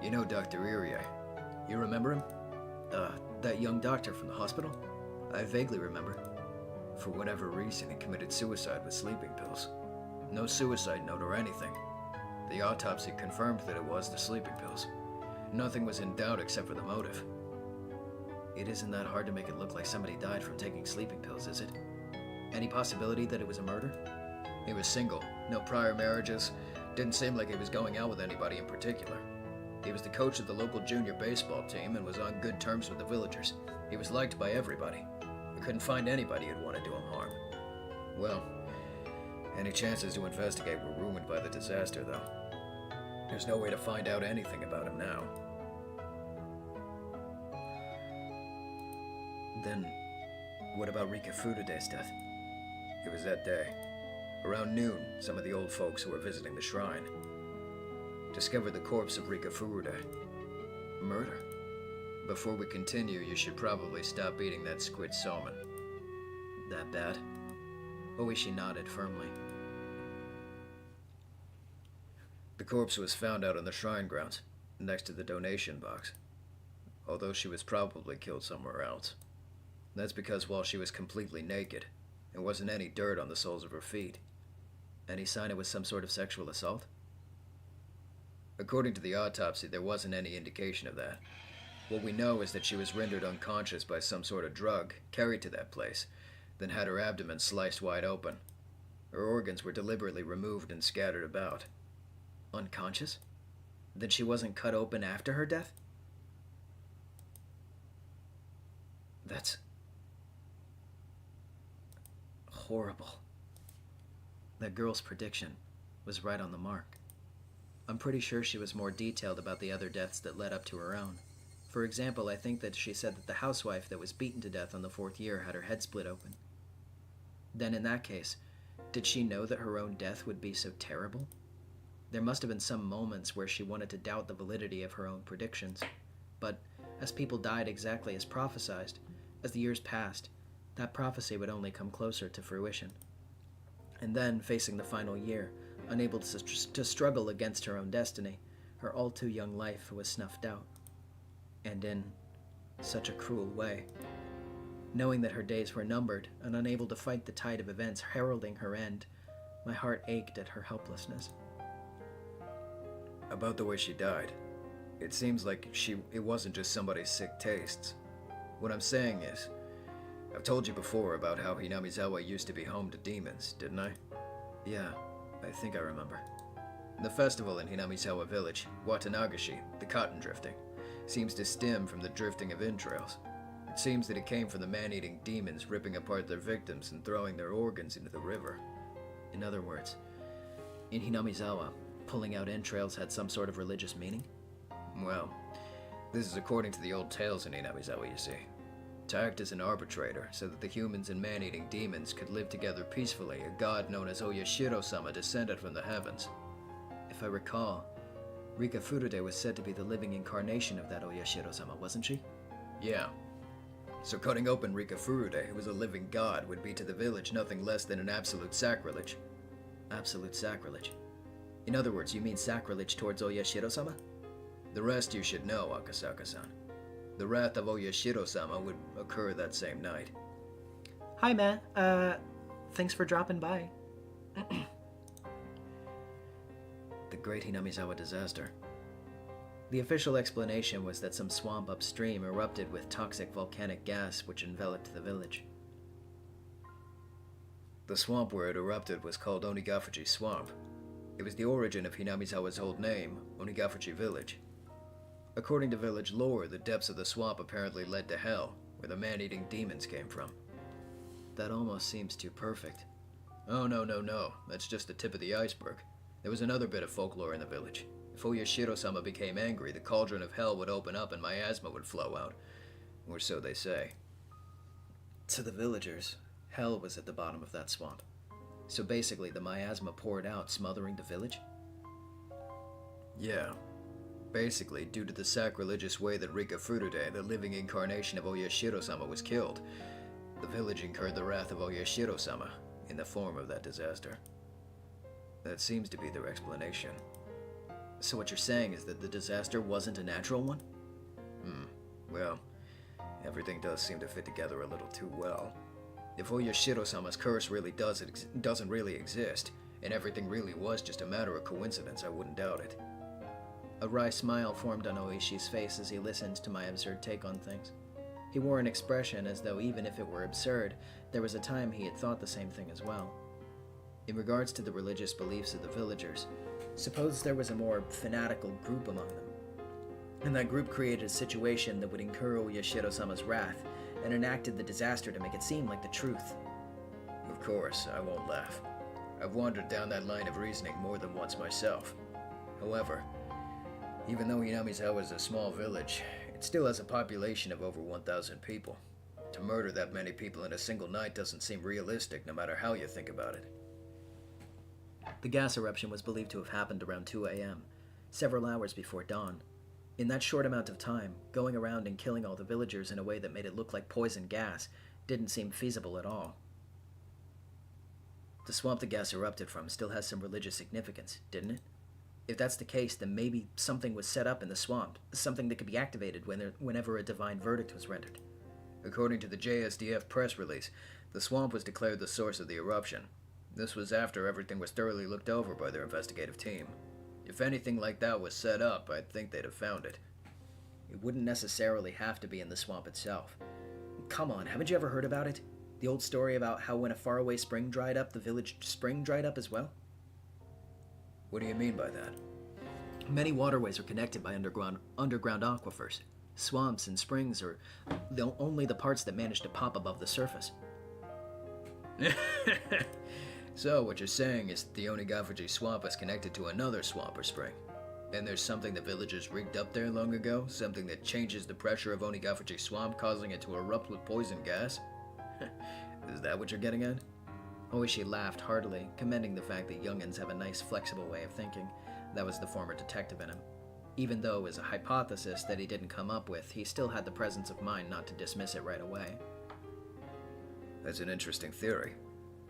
[SPEAKER 3] You know Dr. Irie. You remember him?
[SPEAKER 7] That young doctor from the hospital? I vaguely remember.
[SPEAKER 3] For whatever reason, he committed suicide with sleeping pills. No suicide note or anything. The autopsy confirmed that it was the sleeping pills. Nothing was in doubt except for the motive.
[SPEAKER 7] It isn't that hard to make it look like somebody died from taking sleeping pills, is it? Any possibility that it was a murder?
[SPEAKER 3] He was single, no prior marriages, didn't seem like he was going out with anybody in particular. He was the coach of the local junior baseball team and was on good terms with the villagers. He was liked by everybody. We couldn't find anybody who'd want to do him harm. Well, any chances to investigate were ruined by the disaster, though. There's no way to find out anything about him now.
[SPEAKER 7] Then, what about Rika Furude's death?
[SPEAKER 3] It was that day. Around noon, some of the old folks who were visiting the shrine discovered the corpse of Rika Furude. Murder. Before we continue, you should probably stop eating that squid salmon.
[SPEAKER 7] That bad? Oishi nodded firmly.
[SPEAKER 3] The corpse was found out on the shrine grounds, next to the donation box. Although she was probably killed somewhere else. That's because while she was completely naked, there wasn't any dirt on the soles of her feet.
[SPEAKER 7] Any sign it was some sort of sexual assault?
[SPEAKER 3] According to the autopsy, there wasn't any indication of that. What we know is that she was rendered unconscious by some sort of drug, carried to that place, then had her abdomen sliced wide open. Her organs were deliberately removed and scattered about.
[SPEAKER 7] Unconscious? Then she wasn't cut open after her death? That's horrible. That girl's prediction was right on the mark. I'm pretty sure she was more detailed about the other deaths that led up to her own. For example, I think that she said that the housewife that was beaten to death on the 4th year had her head split open. Then in that case, did she know that her own death would be so terrible? There must have been some moments where she wanted to doubt the validity of her own predictions. But as people died exactly as prophesied, as the years passed, that prophecy would only come closer to fruition. And then, facing the final year, unable to struggle against her own destiny, her all-too-young life was snuffed out. And in such a cruel way. Knowing that her days were numbered and unable to fight the tide of events heralding her end, my heart ached at her helplessness.
[SPEAKER 3] About the way she died, it seems like it wasn't just somebody's sick tastes. What I'm saying is, I've told you before about how Hinamizawa used to be home to demons, didn't I?
[SPEAKER 7] Yeah, I think I remember.
[SPEAKER 3] The festival in Hinamizawa village, Watanagashi, the cotton drifting, seems to stem from the drifting of entrails. It seems that it came from the man-eating demons ripping apart their victims and throwing their organs into the river.
[SPEAKER 7] In other words, in Hinamizawa, pulling out entrails had some sort of religious meaning?
[SPEAKER 3] Well, this is according to the old tales in Hinamizawa, you see. To act as an arbitrator so that the humans and man-eating demons could live together peacefully, a god known as Oyashiro-sama descended from the heavens.
[SPEAKER 7] If I recall, Rika Furude was said to be the living incarnation of that Oyashiro-sama, wasn't she?
[SPEAKER 3] Yeah. So cutting open Rika Furude, who was a living god, would be to the village nothing less than an absolute sacrilege.
[SPEAKER 7] Absolute sacrilege? In other words, you mean sacrilege towards Oyashiro-sama?
[SPEAKER 3] The rest you should know, Akasaka-san. The wrath of Oyashiro-sama would occur that same night.
[SPEAKER 7] Hi, Ma. Thanks for dropping by.
[SPEAKER 3] The Great Hinamizawa disaster.
[SPEAKER 2] The official explanation was that some swamp upstream erupted with toxic volcanic gas which enveloped the village.
[SPEAKER 3] The swamp where it erupted was called Onigafuji Swamp. It was the origin of Hinamizawa's old name, Onigafuji Village. According to village lore, the depths of the swamp apparently led to hell, where the man-eating demons came from.
[SPEAKER 2] That almost seems too perfect.
[SPEAKER 3] Oh, no. That's just the tip of the iceberg. There was another bit of folklore in the village. If Oyashiro-sama became angry, the cauldron of hell would open up and miasma would flow out. Or so they say.
[SPEAKER 2] To the villagers, hell was at the bottom of that swamp. So basically, the miasma poured out, smothering the village?
[SPEAKER 3] Yeah. Basically, due to the sacrilegious way that Rika Furude, the living incarnation of Oyashiro-sama, was killed, the village incurred the wrath of Oyashiro-sama in the form of that disaster. That seems to be their explanation.
[SPEAKER 2] So what you're saying is that the disaster wasn't a natural one?
[SPEAKER 3] Well, everything does seem to fit together a little too well. If Oyashiro-sama's curse really doesn't really exist, and everything really was just a matter of coincidence, I wouldn't doubt it.
[SPEAKER 2] A wry smile formed on Oishi's face as he listened to my absurd take on things. He wore an expression as though even if it were absurd, there was a time he had thought the same thing as well. In regards to the religious beliefs of the villagers, suppose there was a more fanatical group among them, and that group created a situation that would incur Oyashiro-sama's wrath and enacted the disaster to make it seem like the truth.
[SPEAKER 3] Of course, I won't laugh. I've wandered down that line of reasoning more than once myself. However, even though Hinamizawa is a small village, it still has a population of over 1,000 people. To murder that many people in a single night doesn't seem realistic, no matter how you think about it.
[SPEAKER 2] The gas eruption was believed to have happened around 2 a.m., several hours before dawn. In that short amount of time, going around and killing all the villagers in a way that made it look like poison gas didn't seem feasible at all. The swamp the gas erupted from still has some religious significance, didn't it? If that's the case, then maybe something was set up in the swamp, something that could be activated whenever a divine verdict was rendered.
[SPEAKER 3] According to the JSDF press release, the swamp was declared the source of the eruption. This was after everything was thoroughly looked over by their investigative team. If anything like that was set up, I'd think they'd have found it.
[SPEAKER 2] It wouldn't necessarily have to be in the swamp itself. Come on, haven't you ever heard about it? The old story about how when a faraway spring dried up, the village spring dried up as well?
[SPEAKER 3] What do you mean by that?
[SPEAKER 2] Many waterways are connected by underground aquifers. Swamps and springs are only the parts that manage to pop above the surface.
[SPEAKER 3] So, what you're saying is the Onigafuji swamp is connected to another swamp or spring. And there's something the villagers rigged up there long ago? Something that changes the pressure of Onigafuji swamp, causing it to erupt with poison gas? Is that what you're getting at?
[SPEAKER 2] Oishi laughed heartily, commending the fact that youngins have a nice, flexible way of thinking. That was the former detective in him. Even though it was a hypothesis that he didn't come up with, he still had the presence of mind not to dismiss it right away.
[SPEAKER 3] That's an interesting theory.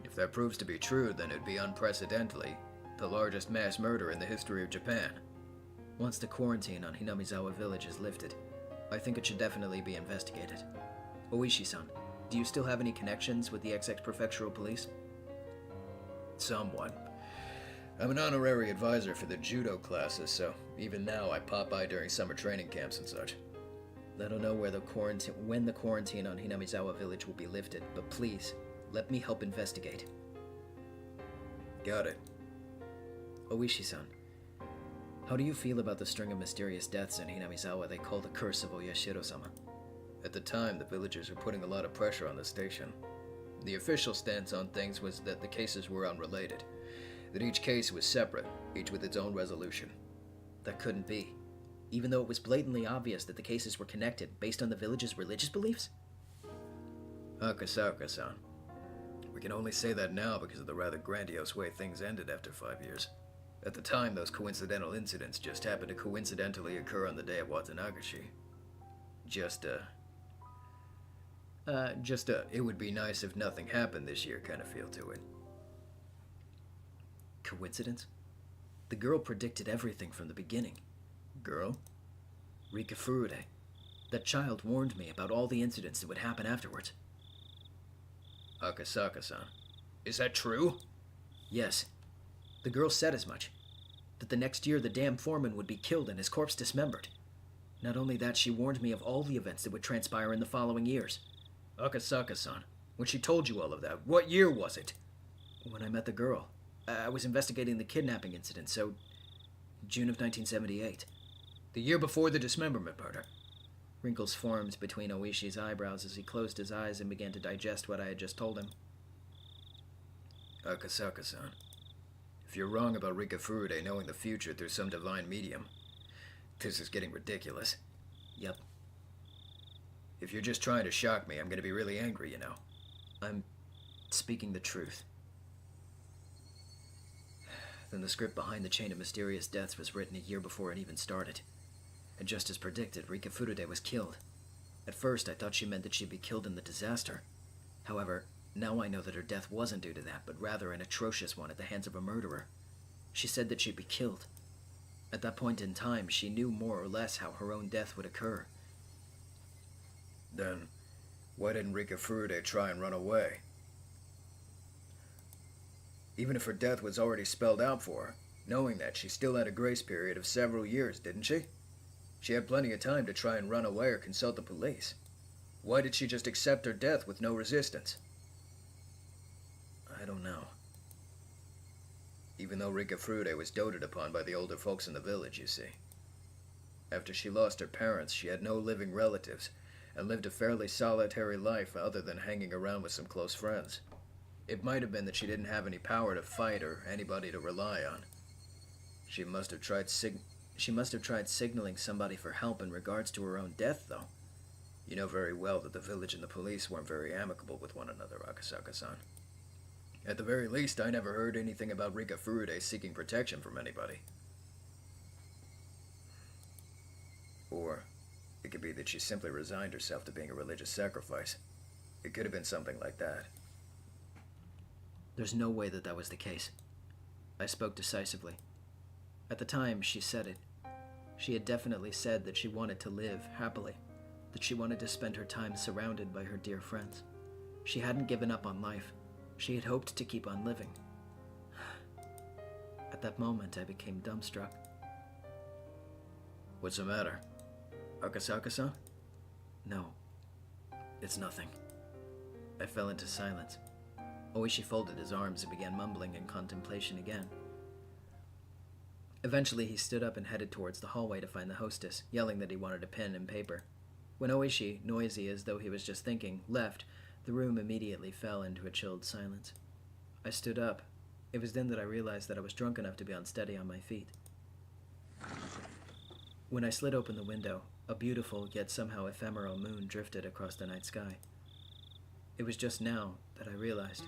[SPEAKER 3] If that proves to be true, then it'd be unprecedentedly the largest mass murder in the history of Japan.
[SPEAKER 2] Once the quarantine on Hinamizawa village is lifted, I think it should definitely be investigated. Oishi-san, do you still have any connections with the XX Prefectural Police?
[SPEAKER 3] Somewhat. I'm an honorary advisor for the judo classes, so even now I pop by during summer training camps and such.
[SPEAKER 2] I don't know when the quarantine on Hinamizawa village will be lifted, but please, let me help investigate.
[SPEAKER 3] Got it.
[SPEAKER 2] Oishi-san, how do you feel about the string of mysterious deaths in Hinamizawa they call the Curse of Oyashiro-sama?
[SPEAKER 3] At the time, the villagers were putting a lot of pressure on the station. The official stance on things was that the cases were unrelated, that each case was separate, each with its own resolution.
[SPEAKER 2] That couldn't be, even though it was blatantly obvious that the cases were connected based on the village's religious beliefs?
[SPEAKER 3] Akasaka-san. We can only say that now because of the rather grandiose way things ended after 5 years. At the time, those coincidental incidents just happened to coincidentally occur on the day of Watanagashi. It would be nice if nothing happened this year kind of feel to it.
[SPEAKER 2] Coincidence? The girl predicted everything from the beginning.
[SPEAKER 3] Girl?
[SPEAKER 2] Rika Furude. That child warned me about all the incidents that would happen afterwards.
[SPEAKER 3] Akasaka-san. Is that true?
[SPEAKER 2] Yes. The girl said as much. That the next year the damn foreman would be killed and his corpse dismembered. Not only that, she warned me of all the events that would transpire in the following years. Akasaka-san, when she told you all of that, what year was it? When I met the girl. I was investigating the kidnapping incident, so June of 1978. The year before the dismemberment murder. Wrinkles formed between Oishi's eyebrows as he closed his eyes and began to digest what I had just told him.
[SPEAKER 3] Akasaka-san, if you're wrong about Rika Furude knowing the future through some divine medium, this is getting ridiculous.
[SPEAKER 2] Yep.
[SPEAKER 3] If you're just trying to shock me, I'm gonna be really angry, you know.
[SPEAKER 2] I'm speaking the truth. Then the script behind the chain of mysterious deaths was written a year before it even started. And just as predicted, Rika Furude was killed. At first, I thought she meant that she'd be killed in the disaster. However, now I know that her death wasn't due to that, but rather an atrocious one at the hands of a murderer. She said that she'd be killed. At that point in time, she knew more or less how her own death would occur.
[SPEAKER 3] Then, why didn't Rika Furude try and run away? Even if her death was already spelled out for her, knowing that, she still had a grace period of several years, didn't she? She had plenty of time to try and run away or consult the police. Why did she just accept her death with no resistance?
[SPEAKER 2] I don't know.
[SPEAKER 3] Even though Rika Furude was doted upon by the older folks in the village, you see. After she lost her parents, she had no living relatives, and lived a fairly solitary life other than hanging around with some close friends. It might have been that she didn't have any power to fight or anybody to rely on. She must have tried signaling somebody for help in regards to her own death, though. You know very well that the village and the police weren't very amicable with one another, Akasaka-san. At the very least, I never heard anything about Rika Furude seeking protection from anybody. Or it could be that she simply resigned herself to being a religious sacrifice. It could have been something like that.
[SPEAKER 2] There's no way that that was the case. I spoke decisively. At the time, she said it. She had definitely said that she wanted to live happily, that she wanted to spend her time surrounded by her dear friends. She hadn't given up on life. She had hoped to keep on living. At that moment, I became dumbstruck.
[SPEAKER 3] What's the matter?
[SPEAKER 2] Akasaka-san? No. It's nothing. I fell into silence. Oishi folded his arms and began mumbling in contemplation again. Eventually, he stood up and headed towards the hallway to find the hostess, yelling that he wanted a pen and paper. When Oishi, noisy as though he was just thinking, left, the room immediately fell into a chilled silence. I stood up. It was then that I realized that I was drunk enough to be unsteady on my feet. When I slid open the window, a beautiful yet somehow ephemeral moon drifted across the night sky. It was just now that I realized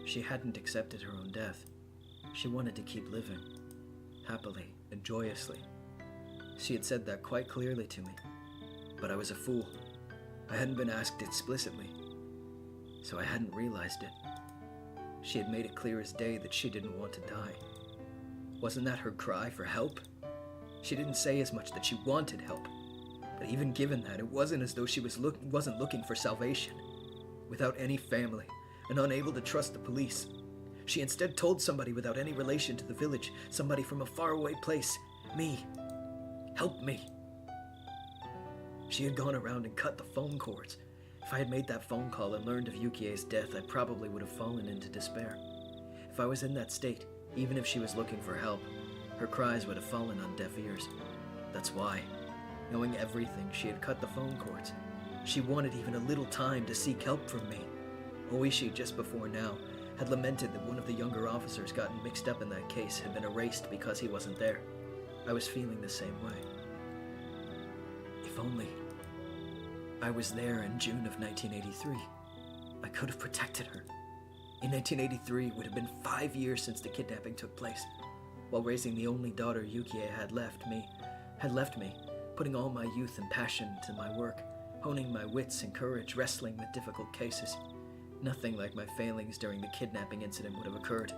[SPEAKER 2] she hadn't accepted her own death. She wanted to keep living, happily and joyously. She had said that quite clearly to me, but I was a fool. I hadn't been asked explicitly, so I hadn't realized it. She had made it clear as day that she didn't want to die. Wasn't that her cry for help? She didn't say as much that she wanted help, but even given that, it wasn't as though she wasn't looking for salvation. Without any family, and unable to trust the police, she instead told somebody without any relation to the village, somebody from a faraway place, me, help me. She had gone around and cut the phone cords. If I had made that phone call and learned of Yukie's death, I probably would have fallen into despair. If I was in that state, even if she was looking for help, her cries would have fallen on deaf ears. That's why, knowing everything, she had cut the phone cords. She wanted even a little time to seek help from me. Oishi, just before now, had lamented that one of the younger officers gotten mixed up in that case had been erased because he wasn't there. I was feeling the same way. If only I was there in June of 1983. I could have protected her. In 1983, it would have been 5 years since the kidnapping took place. While raising the only daughter Yukie had left me, putting all my youth and passion to my work, honing my wits and courage, wrestling with difficult cases. Nothing like my failings during the kidnapping incident would have occurred.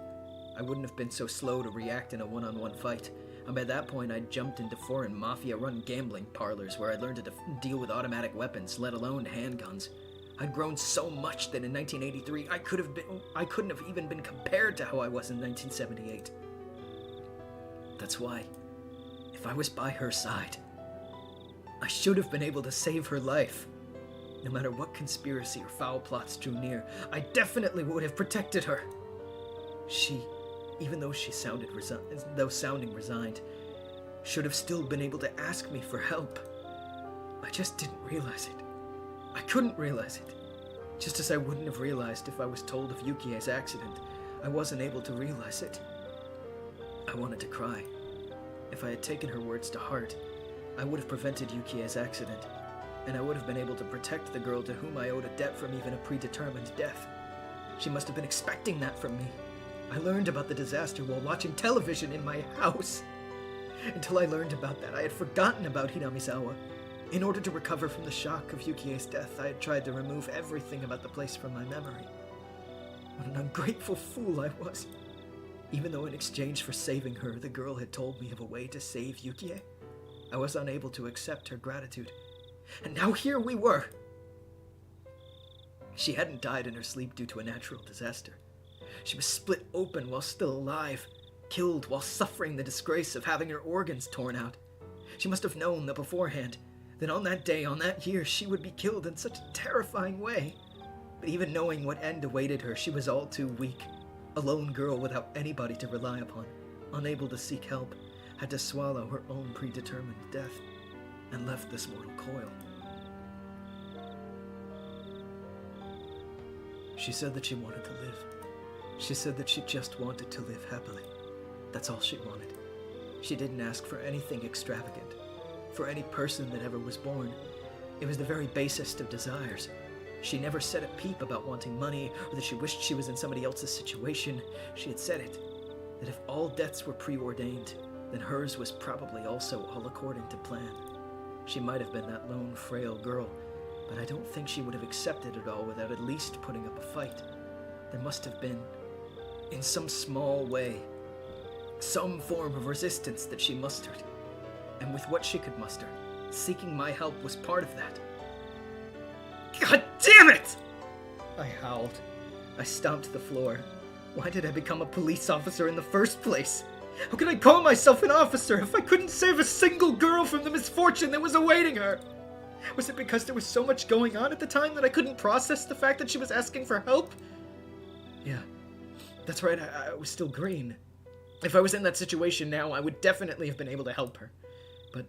[SPEAKER 2] I wouldn't have been so slow to react in a one-on-one fight, and by that point I'd jumped into foreign mafia-run gambling parlors where I'd learned to deal with automatic weapons, let alone handguns. I'd grown so much that in 1983 I couldn't have even been compared to how I was in 1978. That's why, if I was by her side, I should have been able to save her life. No matter what conspiracy or foul plots drew near, I definitely would have protected her. She, even though sounding resigned, should have still been able to ask me for help. I just didn't realize it. I couldn't realize it. Just as I wouldn't have realized if I was told of Yukie's accident, I wasn't able to realize it. I wanted to cry. If I had taken her words to heart, I would have prevented Yukie's accident, and I would have been able to protect the girl to whom I owed a debt from even a predetermined death. She must have been expecting that from me. I learned about the disaster while watching television in my house. Until I learned about that, I had forgotten about Hinamizawa. In order to recover from the shock of Yukie's death, I had tried to remove everything about the place from my memory. What an ungrateful fool I was. Even though in exchange for saving her, the girl had told me of a way to save Yukie, I was unable to accept her gratitude. And now here we were. She hadn't died in her sleep due to a natural disaster. She was split open while still alive, killed while suffering the disgrace of having her organs torn out. She must have known that beforehand, that on that day, on that year, she would be killed in such a terrifying way. But even knowing what end awaited her, she was all too weak. A lone girl without anybody to rely upon, unable to seek help, had to swallow her own predetermined death, and left this mortal coil. She said that she wanted to live. She said that she just wanted to live happily. That's all she wanted. She didn't ask for anything extravagant, for any person that ever was born. It was the very basest of desires. She never said a peep about wanting money, or that she wished she was in somebody else's situation. She had said it, that if all deaths were preordained, then hers was probably also all according to plan. She might have been that lone, frail girl, but I don't think she would have accepted it all without at least putting up a fight. There must have been, in some small way, some form of resistance that she mustered. And with what she could muster, seeking my help was part of that. God damn it! I howled. I stomped the floor. Why did I become a police officer in the first place? How could I call myself an officer if I couldn't save a single girl from the misfortune that was awaiting her? Was it because there was so much going on at the time that I couldn't process the fact that she was asking for help? Yeah, that's right, I was still green. If I was in that situation now, I would definitely have been able to help her. But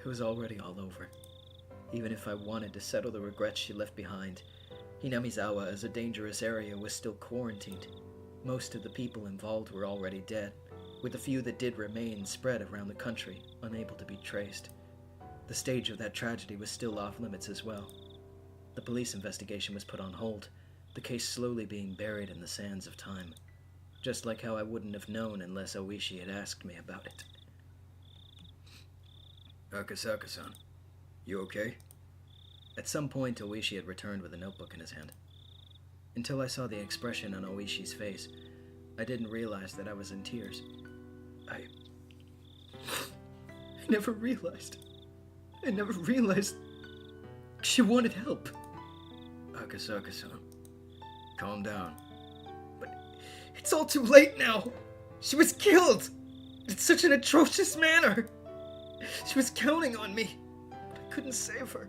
[SPEAKER 2] it was already all over. Even if I wanted to settle the regrets she left behind, Hinamizawa as a dangerous area was still quarantined. Most of the people involved were already dead, with the few that did remain spread around the country, unable to be traced. The stage of that tragedy was still off limits as well. The police investigation was put on hold, the case slowly being buried in the sands of time. Just like how I wouldn't have known unless Oishi had asked me about it.
[SPEAKER 3] Akasaka-san, you okay?
[SPEAKER 2] At some point, Oishi had returned with a notebook in his hand. Until I saw the expression on Oishi's face, I didn't realize that I was in tears. I never realized she wanted help.
[SPEAKER 3] Akasaka-san, calm down.
[SPEAKER 2] But it's all too late now. She was killed in such an atrocious manner. She was counting on me, but I couldn't save her.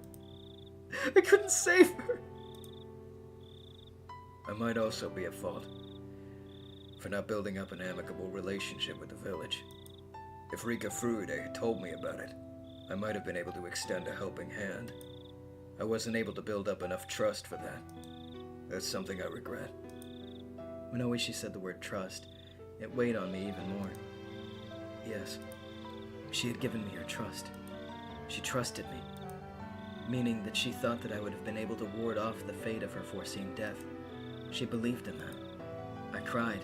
[SPEAKER 2] I couldn't save her.
[SPEAKER 3] I might also be at fault for not building up an amicable relationship with the village. If Rika Furude had told me about it, I might have been able to extend a helping hand. I wasn't able to build up enough trust for that. That's something I regret.
[SPEAKER 2] When Oishi said the word trust, it weighed on me even more. Yes, she had given me her trust. She trusted me, meaning that she thought that I would have been able to ward off the fate of her foreseen death. She believed in that. I cried.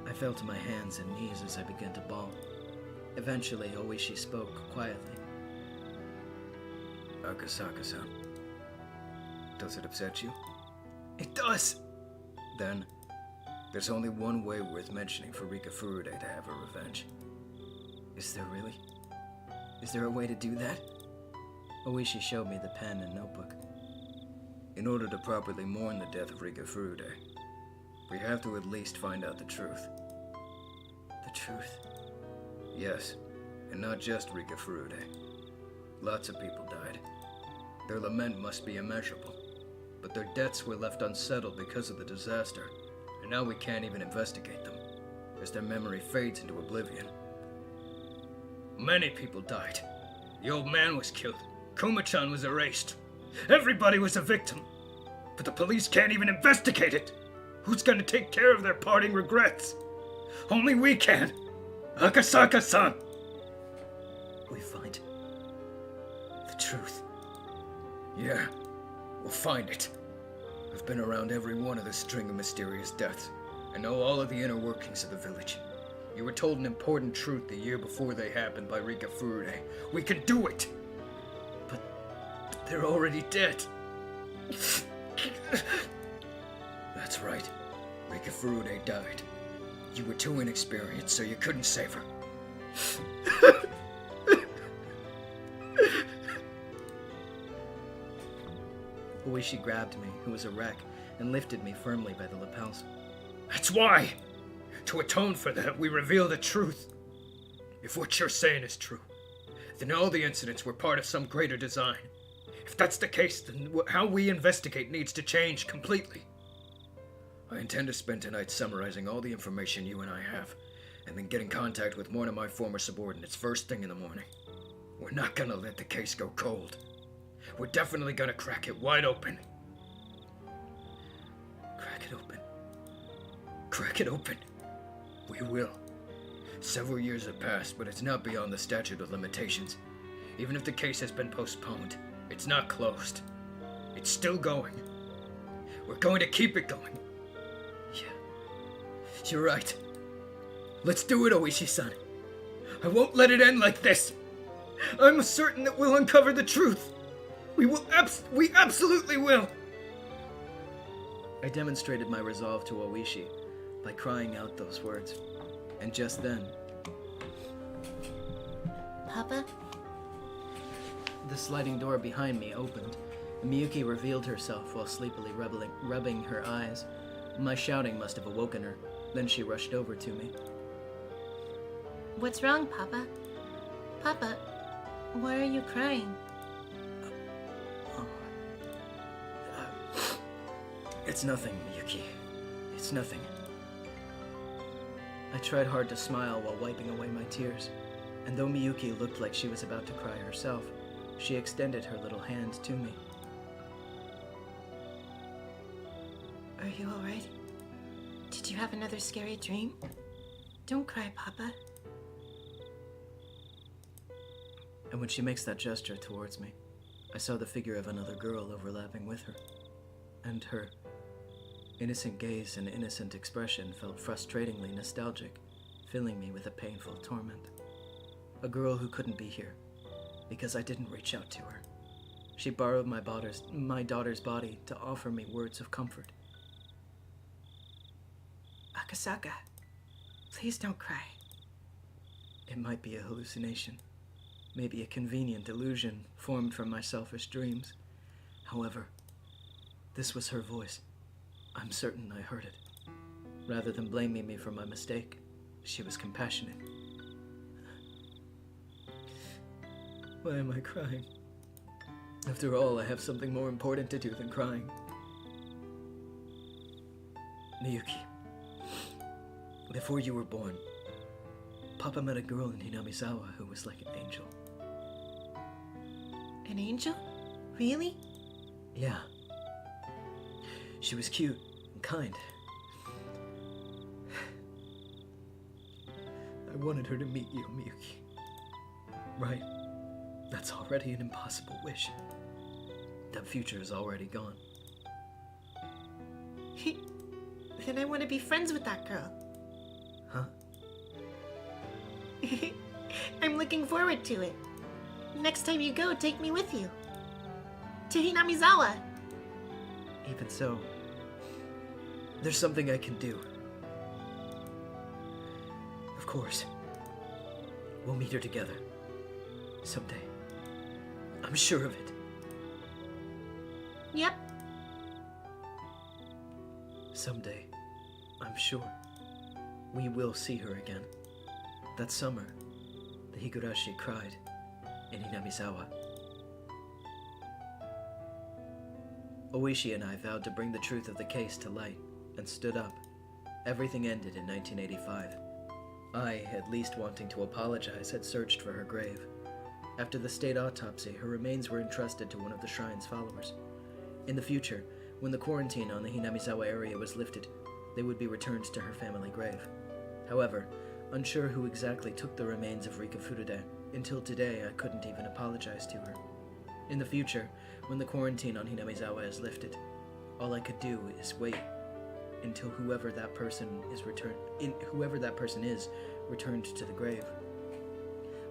[SPEAKER 2] I fell to my hands and knees as I began to bawl. Eventually, Oishi spoke quietly.
[SPEAKER 3] Akasaka-san, does it upset you?
[SPEAKER 2] It does!
[SPEAKER 3] Then, there's only one way worth mentioning for Rika Furude to have her revenge.
[SPEAKER 2] Is there really? Is there a way to do that? Oishi showed me the pen and notebook.
[SPEAKER 3] In order to properly mourn the death of Rika Furude, we have to at least find out the truth.
[SPEAKER 2] The truth?
[SPEAKER 3] Yes, and not just Rika Furude. Lots of people died. Their lament must be immeasurable, but their deaths were left unsettled because of the disaster, and now we can't even investigate them, as their memory fades into oblivion. Many people died. The old man was killed. Kuma-chan was erased. Everybody was a victim. But the police can't even investigate it. Who's gonna take care of their parting regrets? Only we can. Akasaka-san.
[SPEAKER 2] We find the truth.
[SPEAKER 3] Yeah, we'll find it. I've been around every one of this string of mysterious deaths. I know all of the inner workings of the village. You were told an important truth the year before they happened by Rika Furude. We can do it! But they're already dead. That's right. Rika Furude died. You were too inexperienced, so you couldn't save her.
[SPEAKER 2] Oishi grabbed me, who was a wreck, and lifted me firmly by the lapels.
[SPEAKER 3] That's why! To atone for that, we reveal the truth. If what you're saying is true, then all the incidents were part of some greater design. If that's the case, then how we investigate needs to change completely. I intend to spend tonight summarizing all the information you and I have, and then get in contact with one of my former subordinates first thing in the morning. We're not gonna let the case go cold. We're definitely gonna crack it wide open.
[SPEAKER 2] Crack it open.
[SPEAKER 3] Crack it open. We will. Several years have passed, but it's not beyond the statute of limitations. Even if the case has been postponed, it's not closed. It's still going. We're going to keep it going.
[SPEAKER 2] Yeah. You're right. Let's do it, Oishi-san.
[SPEAKER 3] I won't let it end like this. I'm certain that we'll uncover the truth. We absolutely will.
[SPEAKER 2] I demonstrated my resolve to Oishi by crying out those words. And just then,
[SPEAKER 6] Papa?
[SPEAKER 2] the sliding door behind me opened, and Miyuki revealed herself while sleepily rubbing her eyes. My shouting must have awoken her. Then she rushed over to me.
[SPEAKER 6] What's wrong, Papa? Papa, why are you crying?
[SPEAKER 2] It's nothing, Miyuki. It's nothing. I tried hard to smile while wiping away my tears, and though Miyuki looked like she was about to cry herself, she extended her little hand to me.
[SPEAKER 6] Are you alright? Did you have another scary dream? Don't cry, Papa.
[SPEAKER 2] And when she makes that gesture towards me, I saw the figure of another girl overlapping with her, and her innocent gaze and innocent expression felt frustratingly nostalgic, filling me with a painful torment. A girl who couldn't be here, because I didn't reach out to her. She borrowed my daughter's body to offer me words of comfort.
[SPEAKER 6] Akasaka, please don't cry.
[SPEAKER 2] It might be a hallucination, maybe a convenient illusion formed from my selfish dreams. However, this was her voice. I'm certain I heard it. Rather than blaming me for my mistake, she was compassionate. Why am I crying? After all, I have something more important to do than crying. Miyuki, before you were born, Papa met a girl in Hinamizawa who was like an angel.
[SPEAKER 6] An angel? Really?
[SPEAKER 2] Yeah. She was cute and kind. I wanted her to meet you, Miyuki. Right. That's already an impossible wish. That future is already gone.
[SPEAKER 6] Then I want to be friends with that girl.
[SPEAKER 2] Huh?
[SPEAKER 6] I'm looking forward to it. Next time you go, take me with you. To Hinamizawa.
[SPEAKER 2] Even so, there's something I can do. Of course. We'll meet her together. Someday. I'm sure of it.
[SPEAKER 6] Yep.
[SPEAKER 2] Someday, I'm sure, we will see her again. That summer, The Higurashi cried in Hinamizawa. Oishi and I vowed to bring the truth of the case to light and stood up. Everything ended in 1985. I, at least wanting to apologize, had searched for her grave. After the state autopsy, her remains were entrusted to one of the shrine's followers. In the future, when the quarantine on the Hinamizawa area was lifted, they would be returned to her family grave. However, unsure who exactly took the remains of Rika Furude, until today I couldn't even apologize to her. In the future, when the quarantine on Hinamizawa is lifted, all I could do is wait until whoever that person is returned to the grave.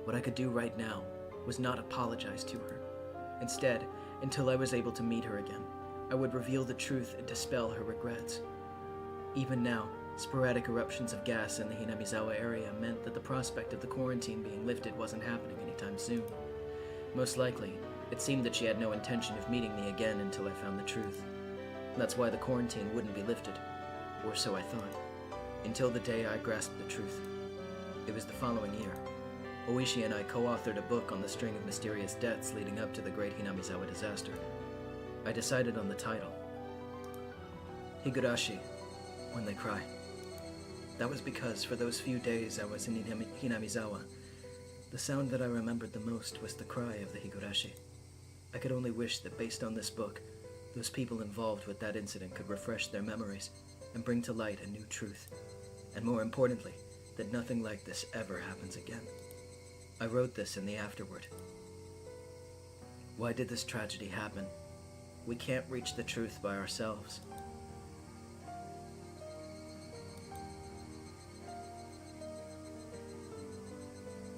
[SPEAKER 2] What I could do right now was not apologize to her. Instead, until I was able to meet her again, I would reveal the truth and dispel her regrets. Even now, sporadic eruptions of gas in the Hinamizawa area meant that the prospect of the quarantine being lifted wasn't happening anytime soon. Most likely, it seemed that she had no intention of meeting me again until I found the truth. That's why the quarantine wouldn't be lifted, or so I thought, until the day I grasped the truth. It was the following year. Oishi and I co-authored a book on the string of mysterious deaths leading up to the Great Hinamizawa disaster. I decided on the title, Higurashi, When They Cry. That was because for those few days I was in Hinamizawa, the sound that I remembered the most was the cry of the Higurashi. I could only wish that based on this book, those people involved with that incident could refresh their memories and bring to light a new truth. And more importantly, that nothing like this ever happens again. I wrote this in the afterword. Why did this tragedy happen? We can't reach the truth by ourselves.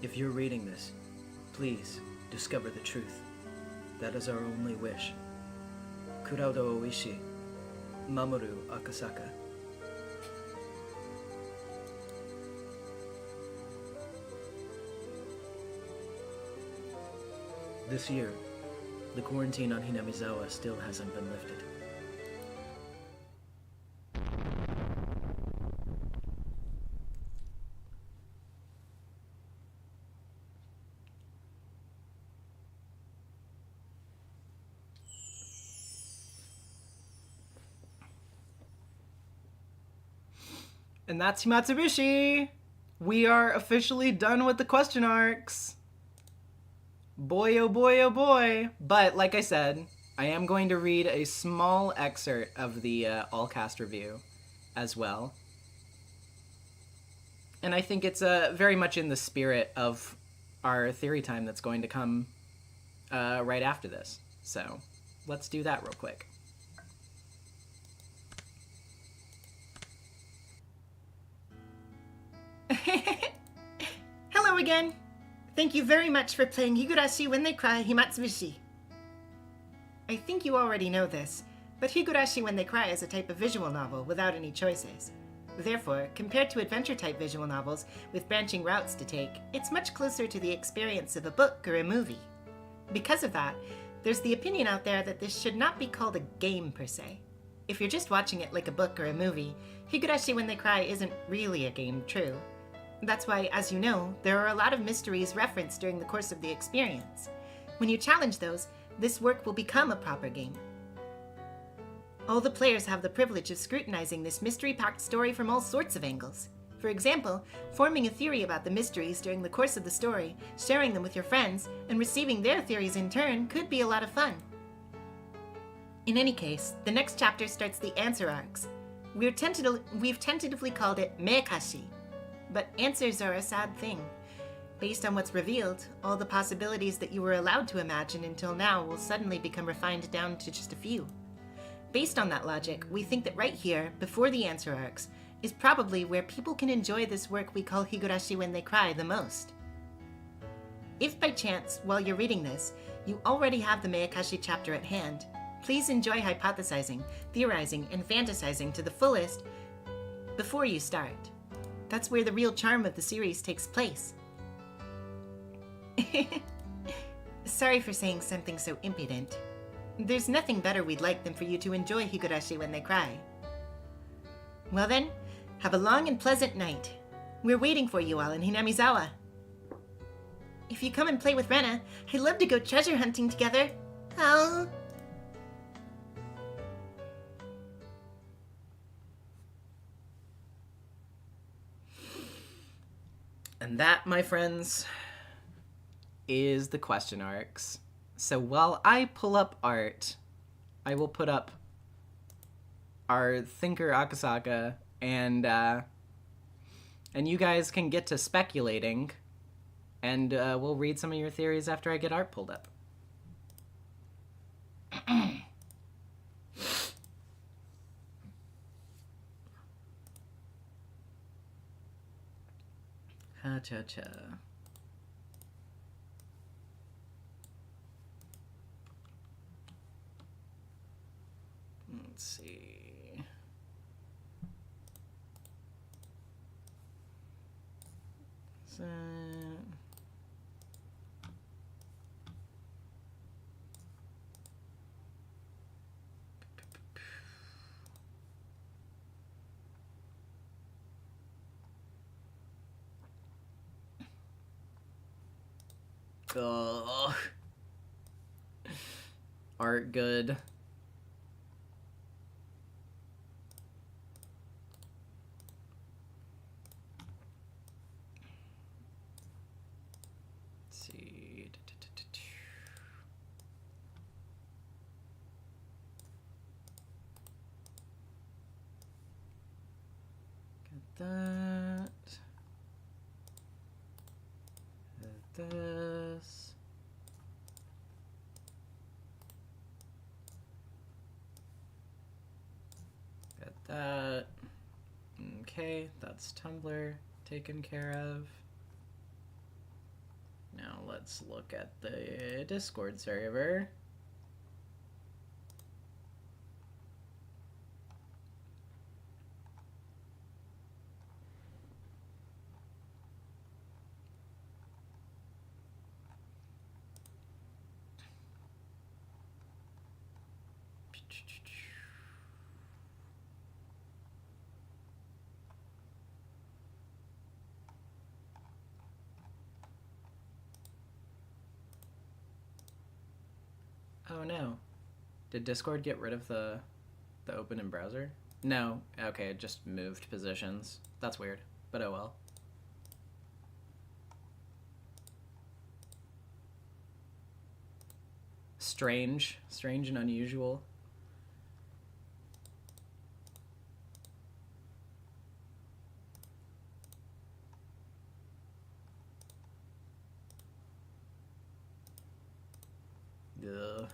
[SPEAKER 2] If you're reading this, please discover the truth. That is our only wish. Kuraudo Oishi, Mamoru Akasaka. This year, the quarantine on Hinamizawa still hasn't been lifted.
[SPEAKER 1] And that's Himatsubishi! We are officially done with the question arcs. Boy, oh boy, oh boy. But, like I said, I am going to read a small excerpt of the all-cast review as well. And I think it's very much in the spirit of our theory time that's going to come right after this. So, let's do that real quick. Hello again. Thank you very much for playing Higurashi When They Cry, Himatsubishi. I think you already know this, but Higurashi When They Cry is a type of visual novel without any choices. Therefore, compared to adventure-type visual novels with branching routes to take, it's much closer to the experience of a book or a movie. Because of that, there's the opinion out there that this should not be called a game per se. If you're just watching it like a book or a movie, Higurashi When They Cry isn't really a game, true. That's why, as you know, there are a lot of mysteries referenced during the course of the experience. When you challenge those, this work will become a proper game. All the players have the privilege of scrutinizing this mystery-packed story from all sorts of angles. For example, forming a theory about the mysteries during the course of the story, sharing them with your friends, and receiving their theories in turn could be a lot of fun. In any case, the next chapter starts the answer arcs. We've tentatively called it Meikashi. But answers are a sad thing. Based on what's revealed, all the possibilities that you were allowed to imagine until now will suddenly become refined down to just a few. Based on that logic, we think that right here, before the answer arcs, is probably where people can enjoy this work we call Higurashi When They Cry the most. If by chance, while you're reading this, you already have the Meikashi chapter at hand, please enjoy hypothesizing, theorizing, and fantasizing to the fullest before you start. That's where the real charm of the series takes place. Sorry for saying something so impudent. There's nothing better we'd like than for you to enjoy Higurashi When They Cry. Well then, have a long and pleasant night. We're waiting for you all in Hinamizawa.
[SPEAKER 6] If you come and play with Rena, I'd love to go treasure hunting together. Oh.
[SPEAKER 7] And that, my friends, is the question arcs. So while I pull up art, I will put up our thinker Akasaka, and you guys can get to speculating, and we'll read some of your theories after I get art pulled up. Ha-cha-cha. Let's see. So... Ugh. Art good. Let's see. Get that. Get this. Get that. Okay, that's Tumblr taken care of. Now let's look at the Discord server. Oh no. Did Discord get rid of the open in browser? No. Okay, it just moved positions. That's weird, but oh well. Strange. Strange and unusual. Ugh.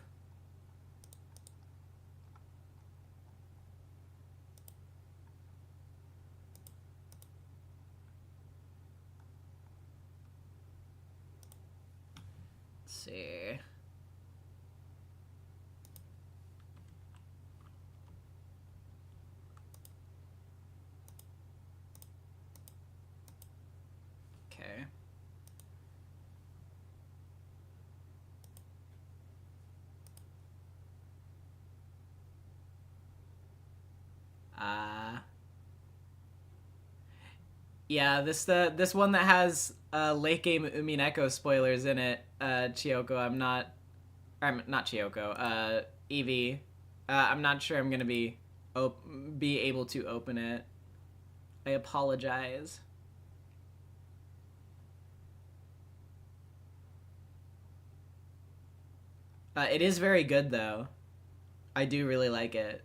[SPEAKER 7] Let's see. Okay. Yeah, this one that has late game Umineko spoilers in it, Chiyoko, I'm not Chiyoko, Evie. I'm not sure I'm gonna be able to open it. I apologize. It is very good though. I do really like it.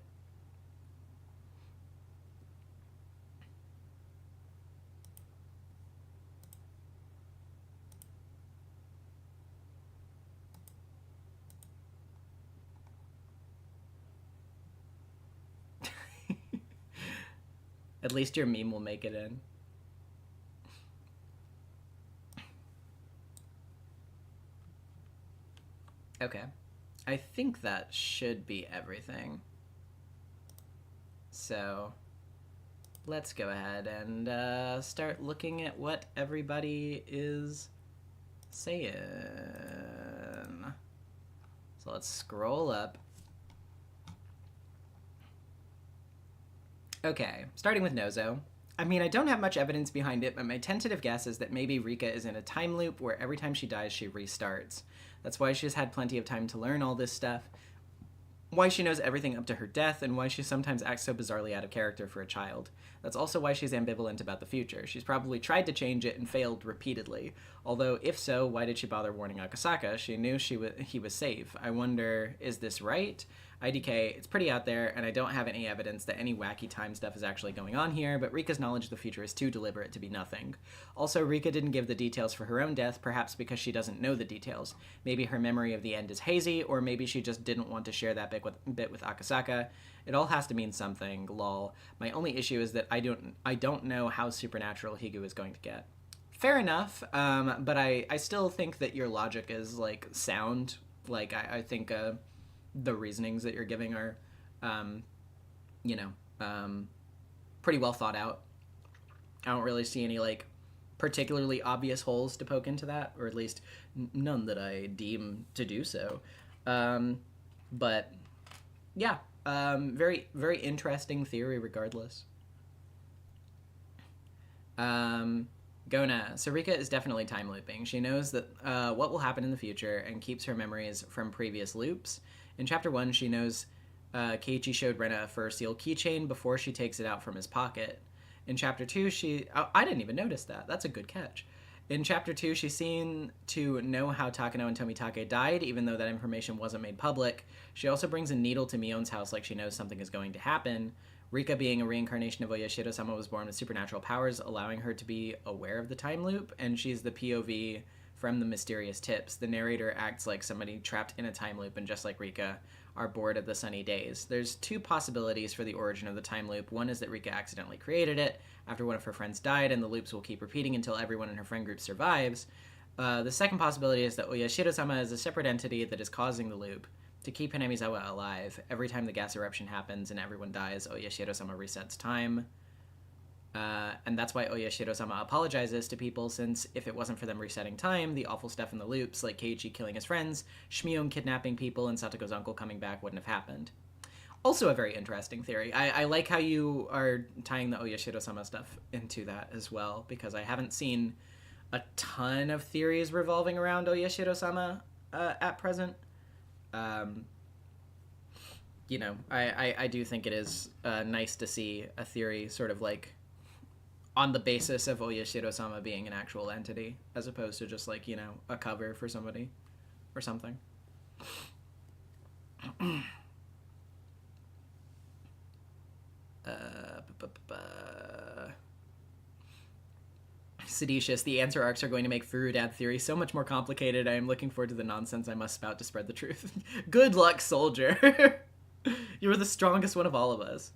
[SPEAKER 7] At least your meme will make it in. Okay. I think that should be everything. So, let's go ahead and start looking at what everybody is saying. So let's scroll up. Okay, starting with Nozo. I mean, I don't have much evidence behind it, but my tentative guess is that maybe Rika is in a time loop where every time she dies, she restarts. That's why she's had plenty of time to learn all this stuff, why she knows everything up to her death, and why she sometimes acts so bizarrely out of character for a child. That's also why she's ambivalent about the future. She's probably tried to change it and failed repeatedly. Although, if so, why did she bother warning Akasaka? She knew he was safe. I wonder, is this right? IDK, it's pretty out there, and I don't have any evidence that any wacky time stuff is actually going on here, but Rika's knowledge of the future is too deliberate to be nothing. Also, Rika didn't give the details for her own death, perhaps because she doesn't know the details. Maybe her memory of the end is hazy, or maybe she just didn't want to share that bit with Akasaka. It all has to mean something, lol. My only issue is that I don't know how supernatural Higu is going to get. Fair enough, but I still think that your logic is, like, sound. Like, I think, the reasonings that you're giving are, pretty well thought out. I don't really see any, like, particularly obvious holes to poke into that, or at least none that I deem to do so. But, yeah, very, very interesting theory regardless. Gona. Sarika is definitely time looping. She knows that what will happen in the future and keeps her memories from previous loops. In Chapter 1, she knows Keiichi showed Rena a fur seal keychain before she takes it out from his pocket. In Chapter 2, I didn't even notice that. That's a good catch. In Chapter 2, she's seen to know how Takano and Tomitake died, even though that information wasn't made public. She also brings a needle to Mion's house like she knows something is going to happen. Rika, being a reincarnation of Oyashiro-sama, was born with supernatural powers, allowing her to be aware of the time loop, and she's the POV from the mysterious tips. The narrator acts like somebody trapped in a time loop, and just like Rika, are bored of the sunny days. There's two possibilities for the origin of the time loop. One is that Rika accidentally created it after one of her friends died, and the loops will keep repeating until everyone in her friend group survives. The second possibility is that Oyashiro-sama is a separate entity that is causing the loop. To keep Hinamizawa alive, every time the gas eruption happens and everyone dies, Oyashiro-sama resets time. And that's why Oyashiro-sama apologizes to people, since if it wasn't for them resetting time, the awful stuff in the loops, like Keiichi killing his friends, Shmion kidnapping people, and Satoko's uncle coming back, wouldn't have happened. Also a very interesting theory. I like how you are tying the Oyashiro-sama stuff into that as well, because I haven't seen a ton of theories revolving around Oyashiro-sama at present. I do think it is nice to see a theory sort of like on the basis of Oyashiro-sama being an actual entity, as opposed to just like, a cover for somebody or something. Seditious, the answer arcs are going to make Furudad theory so much more complicated. I am looking forward to the nonsense I must spout to spread the truth. Good luck, soldier. You were the strongest one of all of us.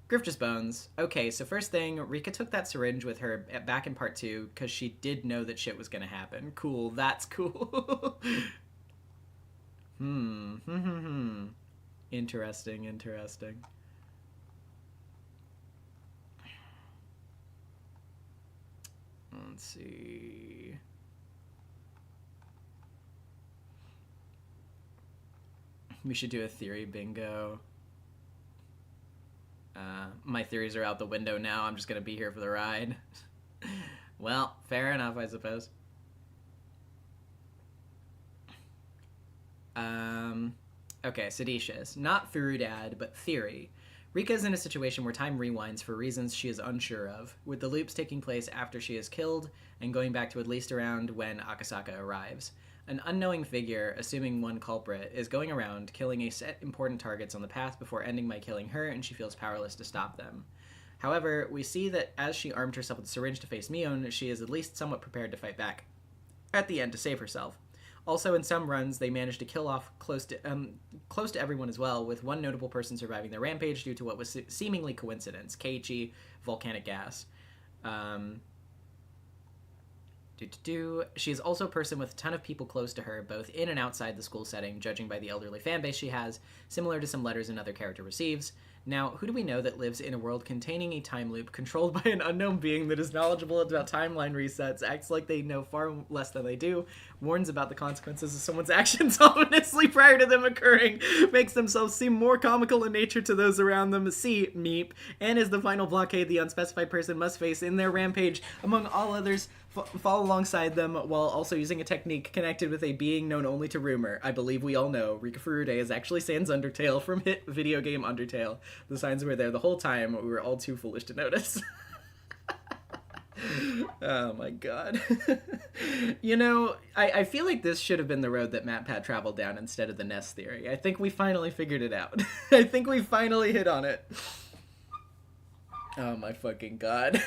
[SPEAKER 7] Grifter's Bones. Okay, so first thing, Rika took that syringe with her back in part 2 because she did know that shit was going to happen. Cool, that's cool. Interesting. Let's see. We should do a theory bingo. My theories are out the window now. I'm just going to be here for the ride. Well, fair enough, I suppose. Okay, Seditious. Not Furudad, but theory. Rika's in a situation where time rewinds for reasons she is unsure of, with the loops taking place after she is killed and going back to at least around when Akasaka arrives. An unknowing figure, assuming one culprit, is going around killing a set important targets on the path before ending by killing her, and she feels powerless to stop them. However, we see that as she armed herself with a syringe to face Mion, she is at least somewhat prepared to fight back at the end to save herself. Also, in some runs, they managed to kill off close to everyone as well, with one notable person surviving their rampage due to what was seemingly coincidence: Keiichi, volcanic gas. She is also a person with a ton of people close to her, both in and outside the school setting, judging by the elderly fan base she has, similar to some letters another character receives. Now, who do we know that lives in a world containing a time loop, controlled by an unknown being that is knowledgeable about timeline resets, acts like they know far less than they do, warns about the consequences of someone's actions ominously prior to them occurring, makes themselves seem more comical in nature to those around them, see, meep, and is the final blockade the unspecified person must face in their rampage, among all others, fall alongside them while also using a technique connected with a being known only to rumor. I believe we all know Rika Furude is actually Sans Undertale from hit video game Undertale. The signs were there the whole time, we were all too foolish to notice. Oh my god. You know, I feel like this should have been the road that MatPat traveled down instead of the nest theory. I think we finally figured it out. I think we finally hit on it. Oh my fucking god.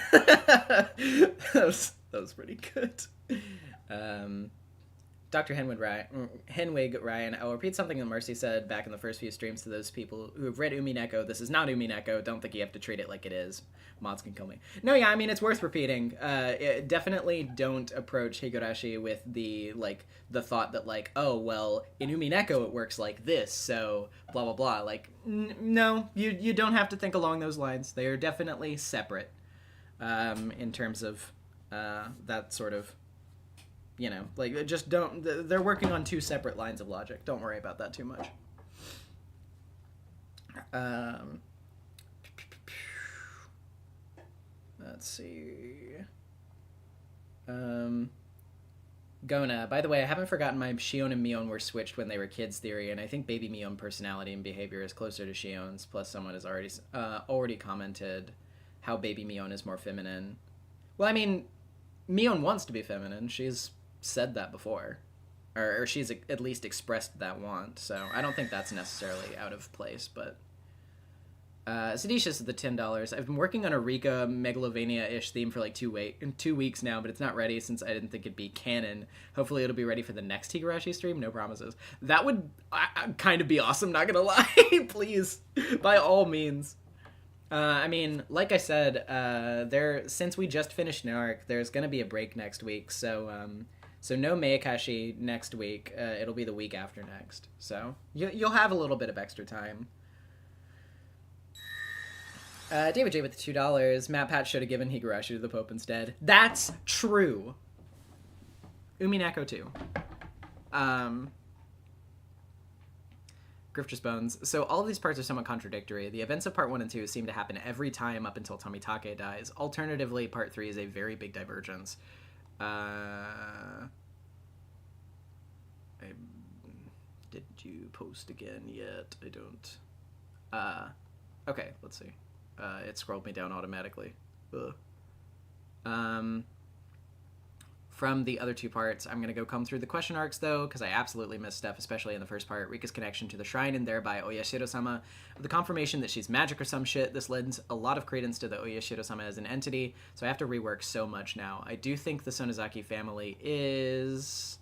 [SPEAKER 7] That was pretty good. Dr. Henwig Ryan, I'll repeat something that Mercy said back in the first few streams to those people who have read Umineko. This is not Umineko. Don't think you have to treat it like it is. Mods can kill me. No, yeah, I mean, it's worth repeating. Definitely don't approach Higurashi with the thought that, like, oh, well, in Umineko it works like this, so blah, blah, blah. Like, no, you don't have to think along those lines. They are definitely separate in terms of that sort of, you know, like, just don't, they're working on two separate lines of logic. Don't worry about that too much. Let's see. Gona, by the way, I haven't forgotten my Shion and Mion were switched when they were kids theory, and I think baby Mion personality and behavior is closer to Shion's, plus someone has already commented how baby Mion is more feminine. Well, I mean, Mion wants to be feminine. She's said that before. Or she's at least expressed that want, so I don't think that's necessarily out of place, but... Seditious is the $10. I've been working on a Rika Megalovania-ish theme for like 2 weeks now, but it's not ready since I didn't think it'd be canon. Hopefully it'll be ready for the next Higurashi stream. No promises. That would kind of be awesome, not gonna lie. Please, by all means. I mean, like I said, since we just finished an arc, there's gonna be a break next week, so no Meikashi next week. It'll be the week after next. So you'll have a little bit of extra time. David J with the $2. MatPat should have given Higurashi to the Pope instead. That's true. Umineko too. Grifter's Bones. So all of these parts are somewhat contradictory. The events of part 1 and 2 seem to happen every time up until Tomitake dies. Alternatively, part 3 is a very big divergence. Did you post again yet? I don't. Okay, let's see. It scrolled me down automatically. Ugh. From the other two parts, I'm going to go come through the question arcs, though, because I absolutely missed stuff, especially in the first part. Rika's connection to the shrine and thereby Oyashiro-sama. With the confirmation that she's magic or some shit, this lends a lot of credence to the Oyashiro-sama as an entity, so I have to rework so much now. I do think the Sonozaki family is...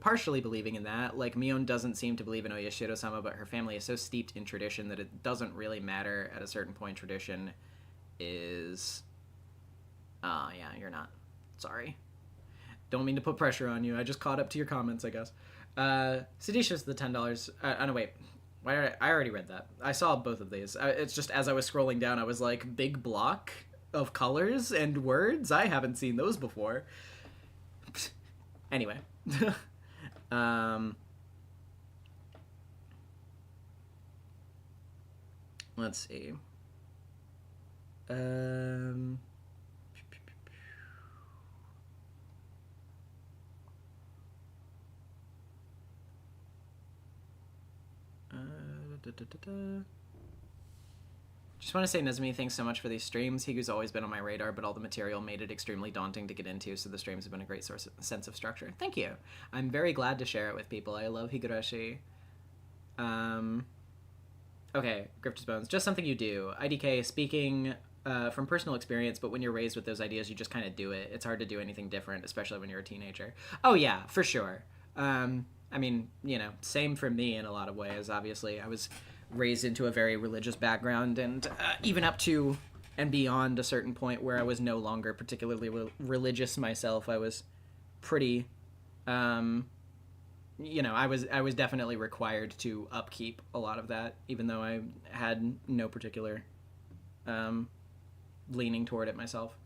[SPEAKER 7] partially believing in that. Like, Mion doesn't seem to believe in Oyashiro-sama, but her family is so steeped in tradition that it doesn't really matter. At a certain point, tradition is... yeah, you're not. Sorry. Don't mean to put pressure on you. I just caught up to your comments, I guess. Seditious, the $10. No, wait. I already read that. I saw both of these. It's just as I was scrolling down, I was like, big block of colors and words? I haven't seen those before. Anyway. Let's see. Just want to say, Nezumi, thanks so much for these streams. Higu's always been on my radar, but all the material made it extremely daunting to get into, so the streams have been a great sense of structure. Thank you. I'm very glad to share it with people. I love Higurashi. Okay, Grifter's Bones. Just something you do. IDK, speaking from personal experience, but when you're raised with those ideas, you just kind of do it. It's hard to do anything different, especially when you're a teenager. Oh, yeah, for sure. I mean, you know, same for me in a lot of ways, obviously. I was raised into a very religious background, and even up to and beyond a certain point where I was no longer particularly religious myself, I was pretty, I was definitely required to upkeep a lot of that, even though I had no particular leaning toward it myself.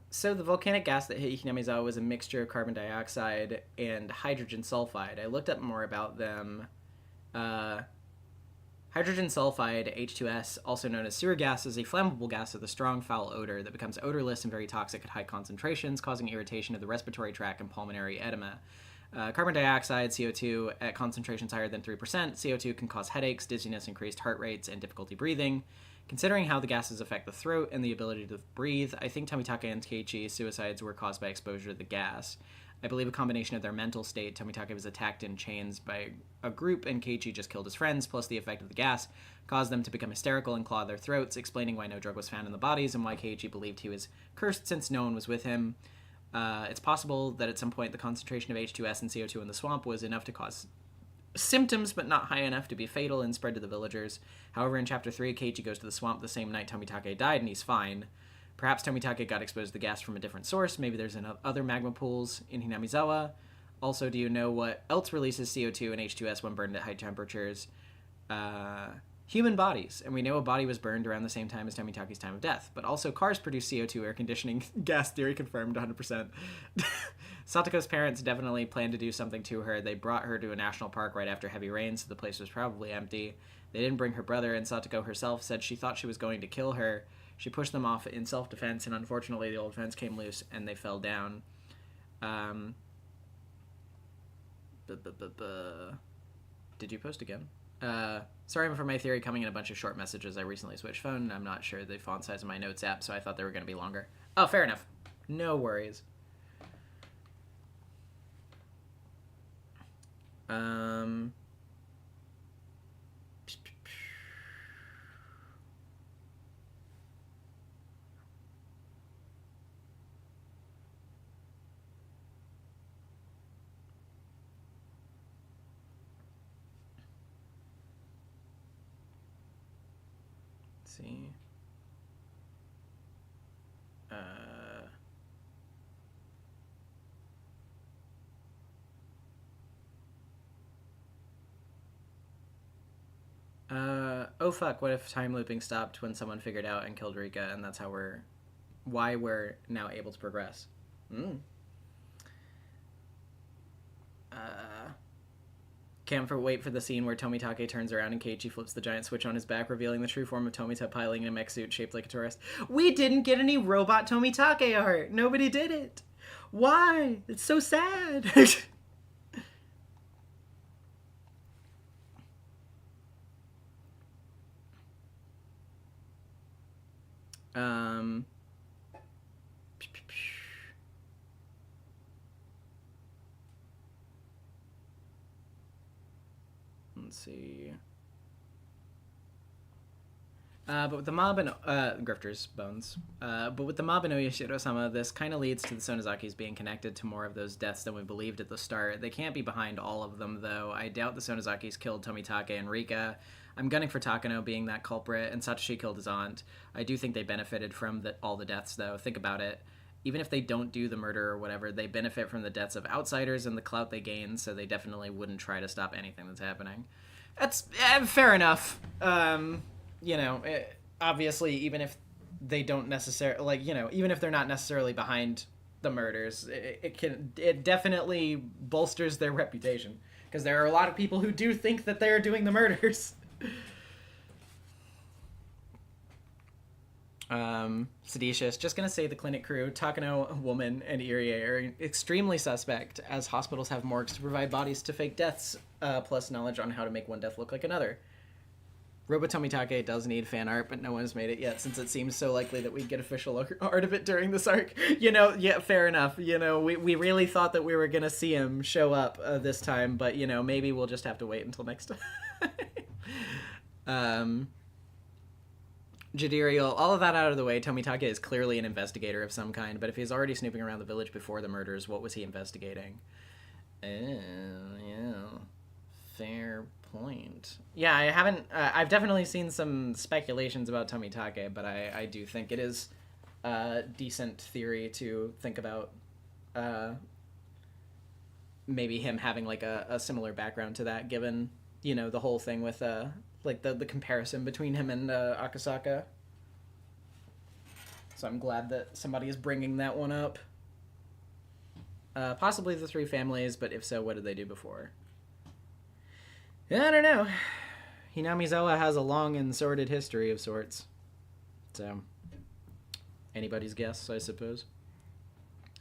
[SPEAKER 7] So the volcanic gas that hit Hinamizawa was a mixture of carbon dioxide and hydrogen sulfide. I looked up more about them. Hydrogen sulfide, H2S, also known as sewer gas, is a flammable gas with a strong foul odor that becomes odorless and very toxic at high concentrations, causing irritation of the respiratory tract and pulmonary edema. Carbon dioxide, CO2, at concentrations higher than 3%, CO2 can cause headaches, dizziness, increased heart rates, and difficulty breathing. Considering how the gases affect the throat and the ability to breathe, I think Tomitake and Keiichi's suicides were caused by exposure to the gas. I believe a combination of their mental state, Tomitake was attacked in chains by a group and Keiichi just killed his friends, plus the effect of the gas caused them to become hysterical and claw their throats, explaining why no drug was found in the bodies and why Keiichi believed he was cursed since no one was with him. It's possible that at some point the concentration of H2S and CO2 in the swamp was enough to cause symptoms, but not high enough to be fatal and spread to the villagers. However, in Chapter 3, Keiichi goes to the swamp the same night Tomitake died, and he's fine. Perhaps Tomitake got exposed to the gas from a different source. Maybe there's other magma pools in Hinamizawa. Also, do you know what else releases CO2 and H2S when burned at high temperatures? Human bodies. And we know a body was burned around the same time as Tomitake's time of death. But also cars produce CO2, air conditioning, gas theory confirmed 100%. Satoko's parents definitely planned to do something to her. They brought her to a national park right after heavy rain, so the place was probably empty. They didn't bring her brother, and Satoko herself said she thought she was going to kill her. She pushed them off in self-defense, and unfortunately the old fence came loose, and they fell down. Did you post again? Sorry for my theory coming in a bunch of short messages. I recently switched phone, and I'm not sure the font size of my notes app, so I thought they were going to be longer. Oh, fair enough. No worries. See. Oh fuck, what if time looping stopped when someone figured out and killed Rika, and that's why we're now able to progress? Can't wait for the scene where Tomitake turns around and Keiichi flips the giant switch on his back, revealing the true form of Tomita piling in a mech suit shaped like a tourist. We didn't get any robot Tomitake art! Nobody did it! Why? It's so sad! Let's see. But with the mob and Grifter's bones. But with the mob and Oyashiro-sama, this kind of leads to the Sonozakis being connected to more of those deaths than we believed at the start. They can't be behind all of them, though. I doubt the Sonozakis killed Tomitake and Rika. I'm gunning for Takano being that culprit, and Satoshi killed his aunt. I do think they benefited from all the deaths, though. Think about it. Even if they don't do the murder or whatever, they benefit from the deaths of outsiders and the clout they gain, so they definitely wouldn't try to stop anything that's happening. That's fair enough. Obviously, even if they don't necessarily, even if they're not necessarily behind the murders, it definitely bolsters their reputation. Because there are a lot of people who do think that they're doing the murders. Seditious. Just gonna say the clinic crew, Takano, woman, and Irie are extremely suspect, as hospitals have morgues to provide bodies to fake deaths, plus knowledge on how to make one death look like another. Robotomitake does need fan art, but no one's made it yet, since it seems so likely that we'd get official art of it during this arc. Yeah, fair enough. We really thought that we were gonna see him show up this time, but, maybe we'll just have to wait until next time. Jadiriel, all of that out of the way, Tomitake is clearly an investigator of some kind, but if he's already snooping around the village before the murders, what was he investigating? Yeah. Fair point. Yeah, I haven't... I've definitely seen some speculations about Tomitake, but I do think it is a decent theory to think about maybe him having, like, a similar background to that, given, you know, the whole thing with... like the comparison between him and Akasaka. So I'm glad that somebody is bringing that one up. Possibly the three families, but if so, what did they do before? I don't know. Hinamizawa has a long and sordid history of sorts. So, anybody's guess, I suppose.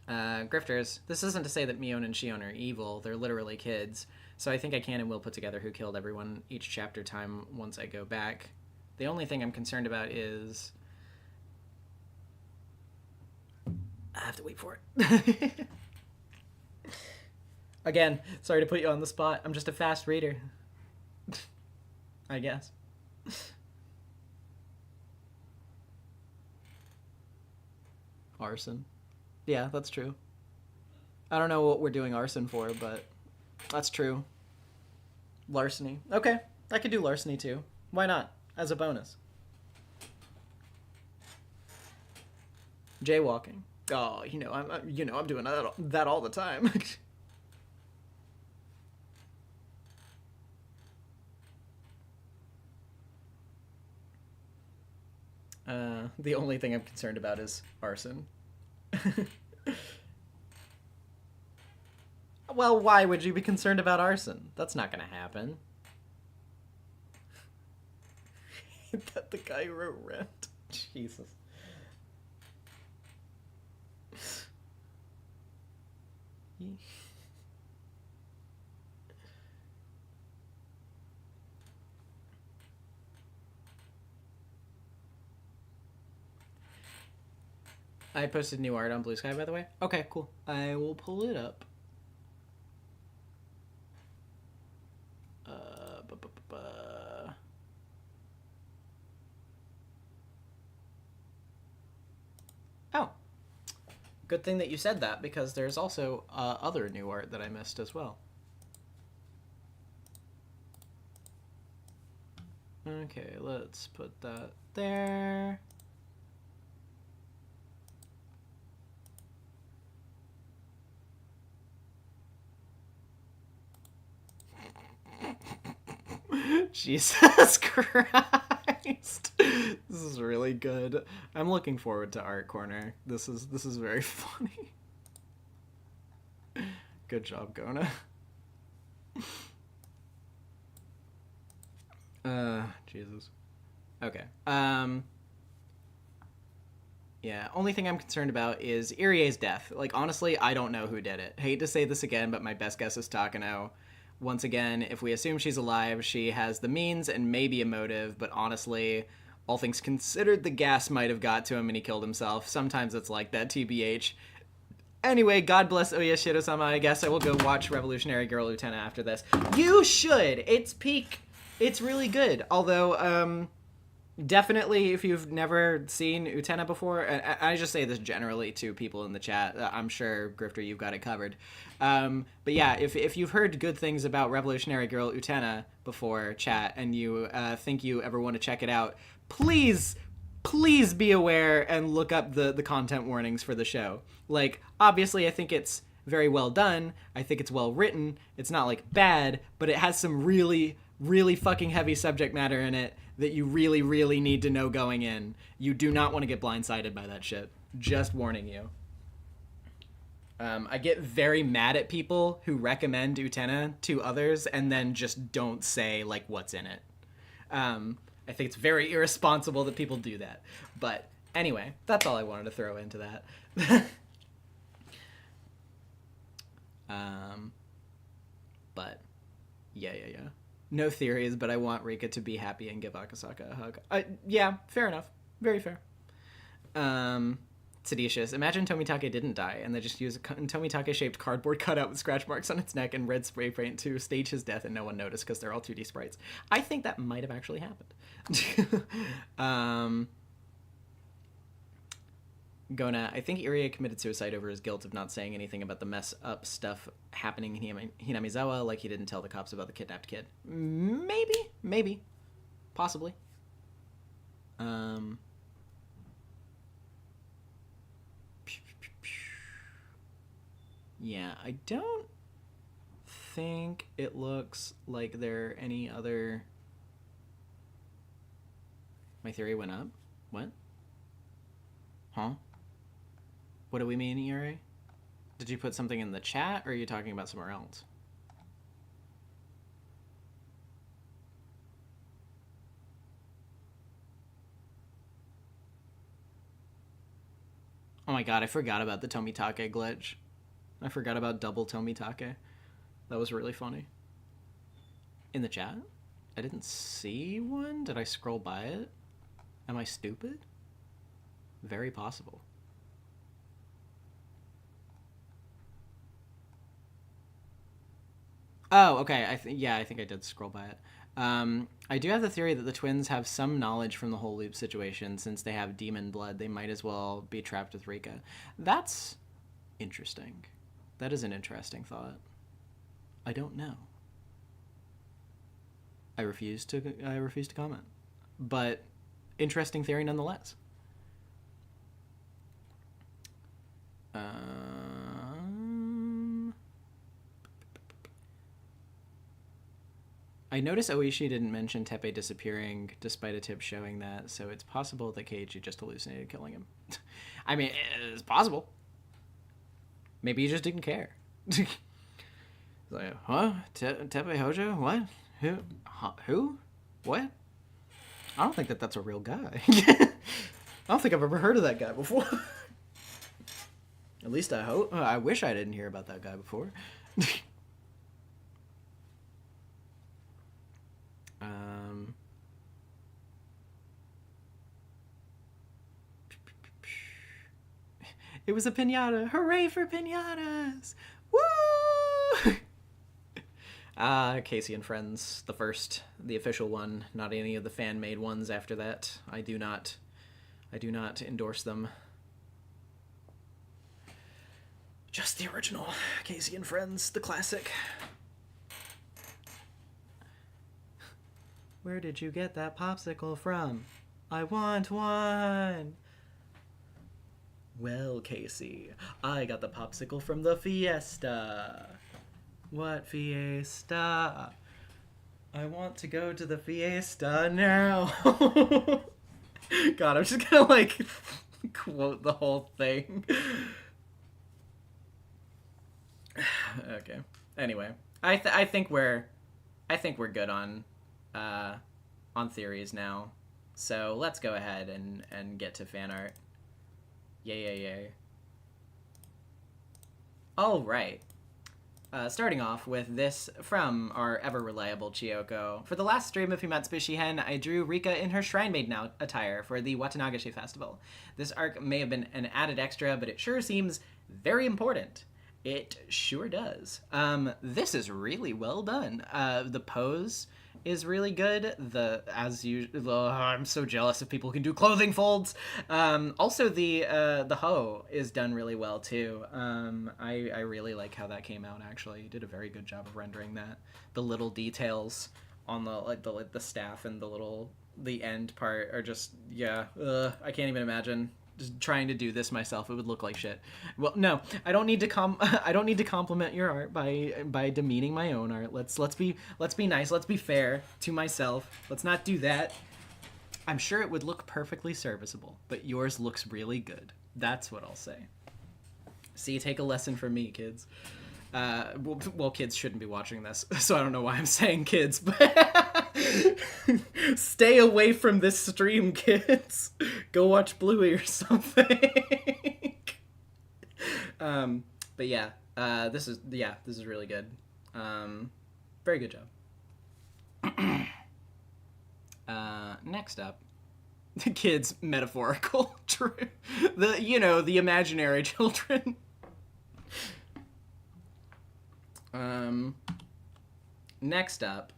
[SPEAKER 7] Grifters, this isn't to say that Mion and Shion are evil. They're literally kids. So I think I can and will put together who killed everyone each chapter time once I go back. The only thing I'm concerned about is... I have to wait for it. Again, sorry to put you on the spot. I'm just a fast reader. I guess. Arson. Yeah, that's true. I don't know what we're doing arson for, but that's true. Larceny. Okay, I could do larceny too. Why not? As a bonus. Jaywalking. Oh, I'm doing that all the time. The only thing I'm concerned about is arson. Well, why would you be concerned about arson? That's not gonna happen. That the guy who wrote Rent. Jesus. I posted new art on Blue Sky, by the way. Okay, cool. I will pull it up. Oh. Good thing that you said that, because there's also other new art that I missed as well. Okay, let's put that there. Jesus Christ. This is really good. I'm looking forward to Art Corner. This is very funny. Good job, Gona. Jesus. Okay. Yeah, only thing I'm concerned about is Irie's death. Like, honestly, I don't know who did it. Hate to say this again, but my best guess is Takano. Once again, if we assume she's alive, she has the means and maybe a motive, but honestly, all things considered, the gas might have got to him and he killed himself. Sometimes it's like that, TBH. Anyway, God bless Oyashiro-sama. I guess I will go watch Revolutionary Girl Utena after this. You should! It's peak. It's really good. Although, definitely, if you've never seen Utena before, and I just say this generally to people in the chat, I'm sure, Grifter, you've got it covered. But yeah, if you've heard good things about Revolutionary Girl Utena before, chat, and you think you ever want to check it out, please be aware and look up the content warnings for the show. Like, obviously, I think it's very well done. I think it's well written. It's not, like, bad, but it has some really, really fucking heavy subject matter in it that you really, really need to know going in. You do not want to get blindsided by that shit. Just warning you. I get very mad at people who recommend Utena to others and then just don't say, like, what's in it. I think it's very irresponsible that people do that. But anyway, that's all I wanted to throw into that. But yeah. No theories, but I want Rika to be happy and give Akasaka a hug. Yeah, fair enough. Very fair. Seditious. Imagine Tomitake didn't die, and they just use a Tomitake-shaped cardboard cutout with scratch marks on its neck and red spray paint to stage his death, and no one noticed because they're all 2D sprites. I think that might have actually happened. Gona, I think Irie committed suicide over his guilt of not saying anything about the mess up stuff happening in Hinamizawa, like he didn't tell the cops about the kidnapped kid. Maybe. Possibly. Yeah, I don't think it looks like there are any other... My theory went up? What? Huh? What do we mean, Irie? Did you put something in the chat, or are you talking about somewhere else? Oh my god, I forgot about the Tomitake glitch. I forgot about double Tomitake. That was really funny. In the chat? I didn't see one? Did I scroll by it? Am I stupid? Very possible. Oh, okay. I think I did scroll by it. I do have the theory that the twins have some knowledge from the whole loop situation. Since they have demon blood, they might as well be trapped with Rika. That's interesting. That is an interesting thought. I don't know. I refuse to comment. But interesting theory nonetheless. I noticed Oishi didn't mention Teppei disappearing despite a tip showing that, so it's possible that Keiichi just hallucinated killing him. I mean, it's possible. Maybe he just didn't care. Like, huh? Teppei Hojo? What? Who? Who? What? I don't think that's a real guy. I don't think I've ever heard of that guy before. At least I hope. I wish I didn't hear about that guy before. It was a piñata. Hooray for piñatas! Woo! Casey and Friends, the official one, not any of the fan-made ones after that. I do not endorse them. Just the original Casey and Friends, the classic. Where did you get that popsicle from? I want one. Well, Casey, I got the popsicle from the fiesta. What fiesta? I want to go to the fiesta now. God, I'm just gonna like quote the whole thing. Okay. Anyway, I think we're good on theories now. So let's go ahead and get to fan art. Yay. All right. Starting off with this from our ever-reliable Chiyoko. For the last stream of Himatsu Shihen, I drew Rika in her Shrine Maid attire for the Watanagashi Festival. This arc may have been an added extra, but it sure seems very important. It sure does. This is really well done. The pose is really good. As usual, I'm so jealous of people who can do clothing folds. Also, the hoe is done really well too. I really like how that came out. Actually, you did a very good job of rendering that. The little details on the staff and the end part are just I can't even imagine. Just trying to do this myself, it would look like shit. Well, no, I don't need to compliment your art by demeaning my own art. Let's be nice. Let's be fair to myself. Let's not do that. I'm sure it would look perfectly serviceable, but yours looks really good. That's what I'll say. See, take a lesson from me, kids. Well, kids shouldn't be watching this, so I don't know why I'm saying kids, but stay away from this stream, kids. Go watch Bluey or something. But yeah, this is really good. Very good job. Next up, the kids' metaphorical, the imaginary children. Next up,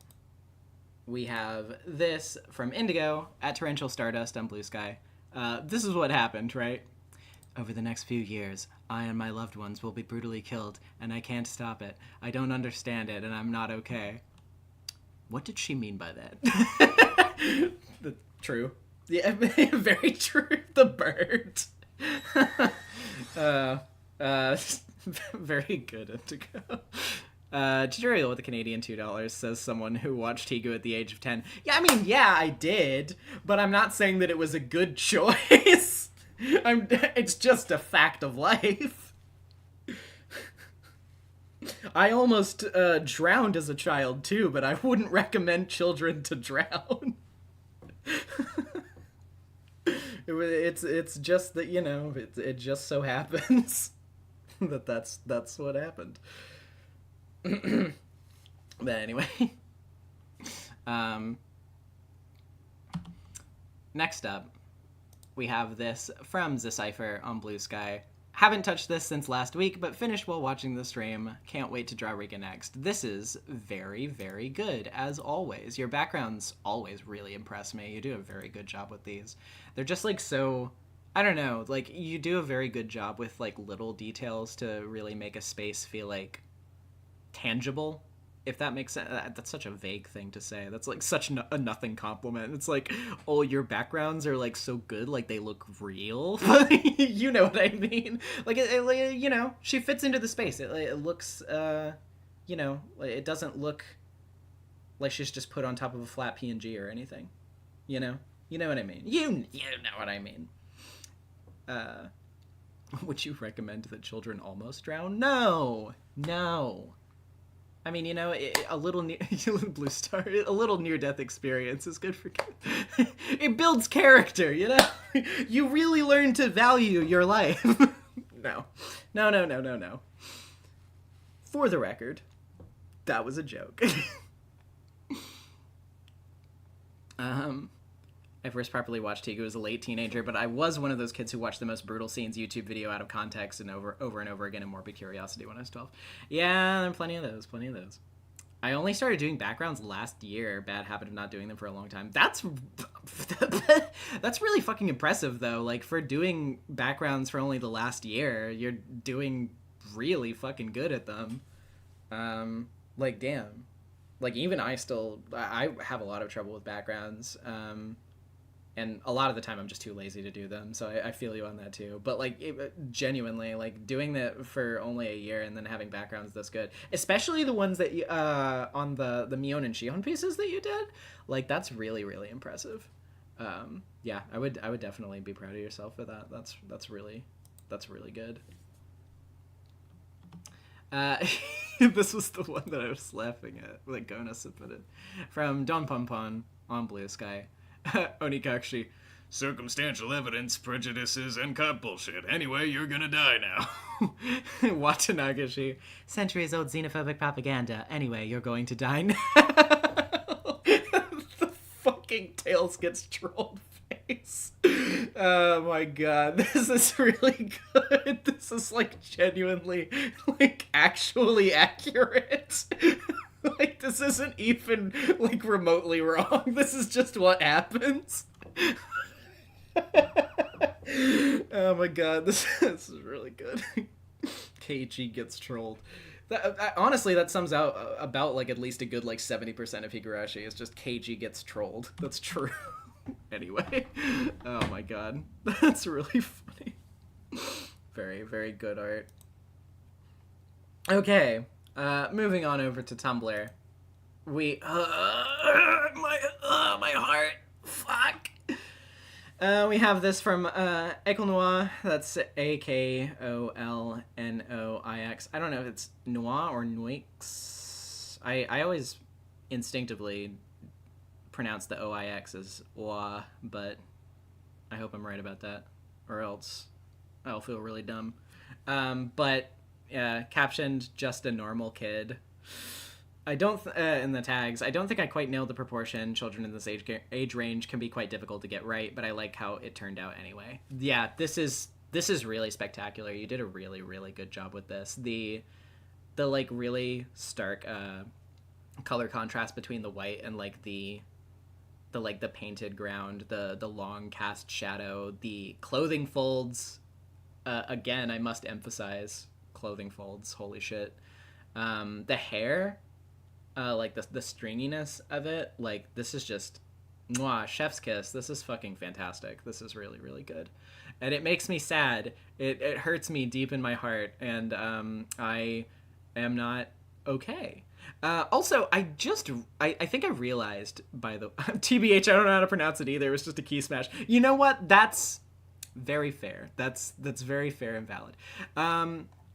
[SPEAKER 7] we have this from Indigo at Torrential Stardust on Blue Sky. This is what happened, right? Over the next few years, I and my loved ones will be brutally killed, and I can't stop it. I don't understand it, and I'm not okay. What did she mean by that? True. Yeah, very true. The bird. Very good, Indigo. Did you really with the Canadian $2, says someone who watched Higu at the age of 10. Yeah, I mean, yeah, I did, but I'm not saying that it was a good choice. It's just a fact of life. I almost drowned as a child too, but I wouldn't recommend children to drown. It's just that, you know, it just so happens that's what happened. But anyway, next up, we have this from Zecipher on Blue Sky. Haven't touched this since last week, but finished while watching the stream. Can't wait to draw Rika next. This is very, very good, as always. Your backgrounds always really impress me. You do a very good job with these. They're just like so... I don't know, like, you do a very good job with, like, little details to really make a space feel, like, tangible, if that makes sense. That's such a vague thing to say. That's, like, such a nothing compliment. It's like, oh, your backgrounds are, like, so good, like, they look real. You know what I mean? Like, you know, she fits into the space. It looks, you know, it doesn't look like she's just put on top of a flat PNG or anything. You know? You know what I mean? You know what I mean. Would you recommend that children almost drown? No. I mean, you know, a little Blue Star, a little near-death experience is good for kids. It builds character, you know? You really learn to value your life. No. For the record, that was a joke. I first properly watched Higu as a late teenager, but I was one of those kids who watched the most brutal scenes YouTube video out of context and over and over again in morbid curiosity when I was 12. Yeah, there are plenty of those. I only started doing backgrounds last year. Bad habit of not doing them for a long time. That's really fucking impressive, though. Like, for doing backgrounds for only the last year, you're doing really fucking good at them. Like, damn. Like, even I have a lot of trouble with backgrounds. And a lot of the time I'm just too lazy to do them, so I feel you on that too. But, like, genuinely, like, doing that for only a year and then having backgrounds this good, especially the ones that you, on the Mion and Shion pieces that you did, like, that's really, really impressive. Yeah, I would definitely be proud of yourself for that. That's really good. This was the one that I was laughing at, like Gona submitted. From Don Pompon on Blue Sky. Onikakshi.
[SPEAKER 3] Circumstantial evidence, prejudices, and cop bullshit. Anyway, you're gonna die now.
[SPEAKER 7] Watanagashi. Centuries-old xenophobic propaganda. Anyway, you're going to die now. The fucking Tails gets trolled face. Oh my god, this is really good. This is, like, genuinely, like, actually accurate. Like, this isn't even, like, remotely wrong. This is just what happens. Oh my god, this is really good. Keiichi gets trolled. Honestly, that sums out about, like, at least a good, like, 70% of Higurashi is just Keiichi gets trolled. That's true. Anyway. Oh my god. That's really funny. Very, very good art. Okay. Moving on over to Tumblr. My heart. Fuck. We have this from École Noire. That's AKOLNOIX. I don't know if it's Noir or Noix. I always instinctively pronounce the OIX as Oa, but I hope I'm right about that, or else I'll feel really dumb. But captioned just a normal kid. I don't in the tags. I don't think I quite nailed the proportion. Children in this age range can be quite difficult to get right, but I like how it turned out anyway. Yeah, this is really spectacular. You did a really, really good job with this. The like really stark color contrast between the white and like the painted ground, the long cast shadow, the clothing folds again, I must emphasize clothing folds. Holy shit. The hair, like the stringiness of it, like this is just mwah, chef's kiss. This is fucking fantastic. This is really, really good. And it makes me sad. It hurts me deep in my heart, and I am not okay. Also, I think I realized by the TBH, I don't know how to pronounce it either. It was just a key smash. You know what? That's very fair. That's very fair and valid.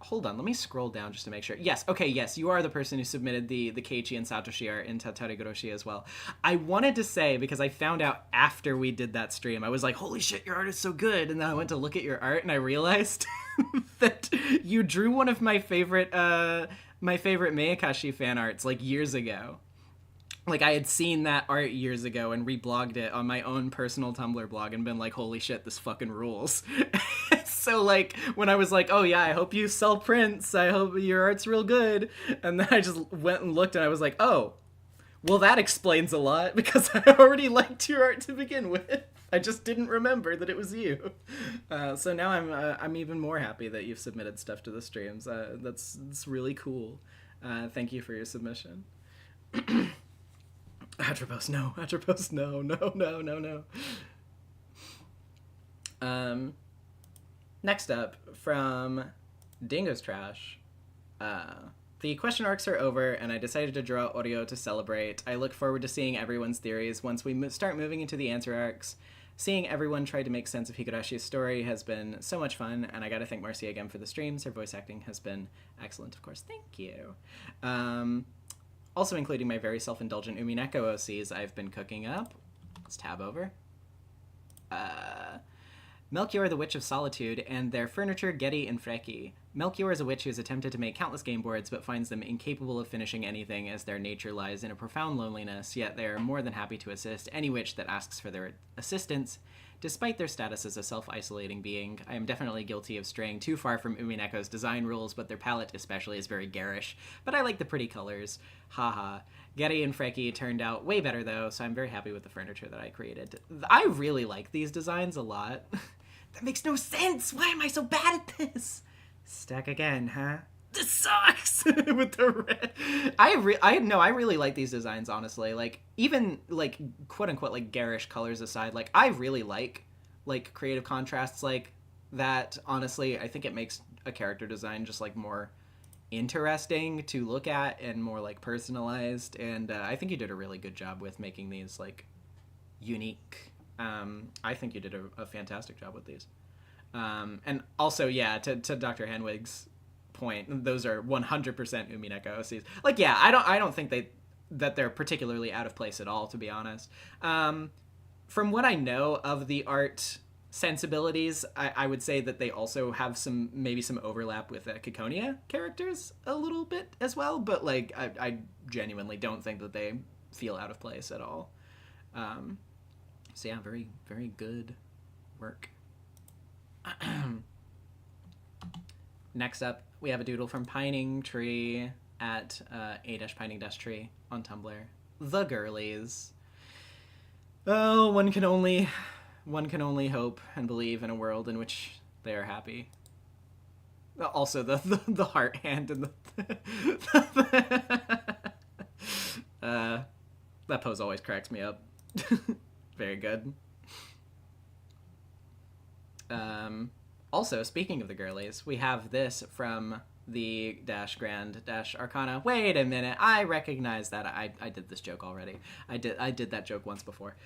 [SPEAKER 7] Hold on, let me scroll down just to make sure. Yes, okay, yes, you are the person who submitted the Keiichi and Satoshi art in Tatarigoroshi as well. I wanted to say, because I found out after we did that stream, I was like, holy shit, your art is so good, and then I went to look at your art, and I realized that you drew one of my favorite Meikashi fan arts, like, years ago. Like, I had seen that art years ago and reblogged it on my own personal Tumblr blog and been like, holy shit, this fucking rules. So, like, when I was like, oh, yeah, I hope you sell prints. I hope your art's real good. And then I just went and looked and I was like, oh, well, that explains a lot because I already liked your art to begin with. I just didn't remember that it was you. So now I'm even more happy that you've submitted stuff to the streams. That's really cool. Thank you for your submission. Atropos, no. Atropos, no. Next up, from Dingo's Trash. The question arcs are over, and I decided to draw Oreo to celebrate. I look forward to seeing everyone's theories once we start moving into the answer arcs. Seeing everyone try to make sense of Higurashi's story has been so much fun, and I gotta thank Marcia again for the streams. Her voice acting has been excellent, of course. Thank you. Also including my very self-indulgent Umineko OCs I've been cooking up. Let's tab over. Melchior the Witch of Solitude, and their furniture Getty and Freki. Melchior is a witch who has attempted to make countless game boards, but finds them incapable of finishing anything as their nature lies in a profound loneliness, yet they are more than happy to assist any witch that asks for their assistance, despite their status as a self-isolating being. I am definitely guilty of straying too far from Umineko's design rules, but their palette especially is very garish, but I like the pretty colors. Haha. Getty and Freki turned out way better though, so I'm very happy with the furniture that I created. I really like these designs a lot. That makes no sense! Why am I so bad at this? Stack again, huh? This sucks! With the red. I really like these designs, honestly. Like, even, like, quote-unquote, like, garish colors aside, like, I really like creative contrasts like that. Honestly, I think it makes a character design just, like, more interesting to look at and more, like, personalized. And I think you did a really good job with making these, like, unique. I think you did a fantastic job with these. And also, yeah, to Dr. Henwig's point, those are 100% Umineko OCs. Like, yeah, I don't think that they're particularly out of place at all, to be honest. From what I know of the art sensibilities, I would say that they also have maybe some overlap with Kikonia characters a little bit as well, but, like, I genuinely don't think that they feel out of place at all. So yeah, very, very good work. Next up, we have a doodle from Pining Tree at a-pining-tree on Tumblr. The girlies. Oh, one can only hope and believe in a world in which they are happy. Also, the heart hand and that pose always cracks me up. Very good. Also, speaking of the girlies, we have this from the Grand Arcana. Wait a minute, I recognize that. I did this joke already. I did that joke once before.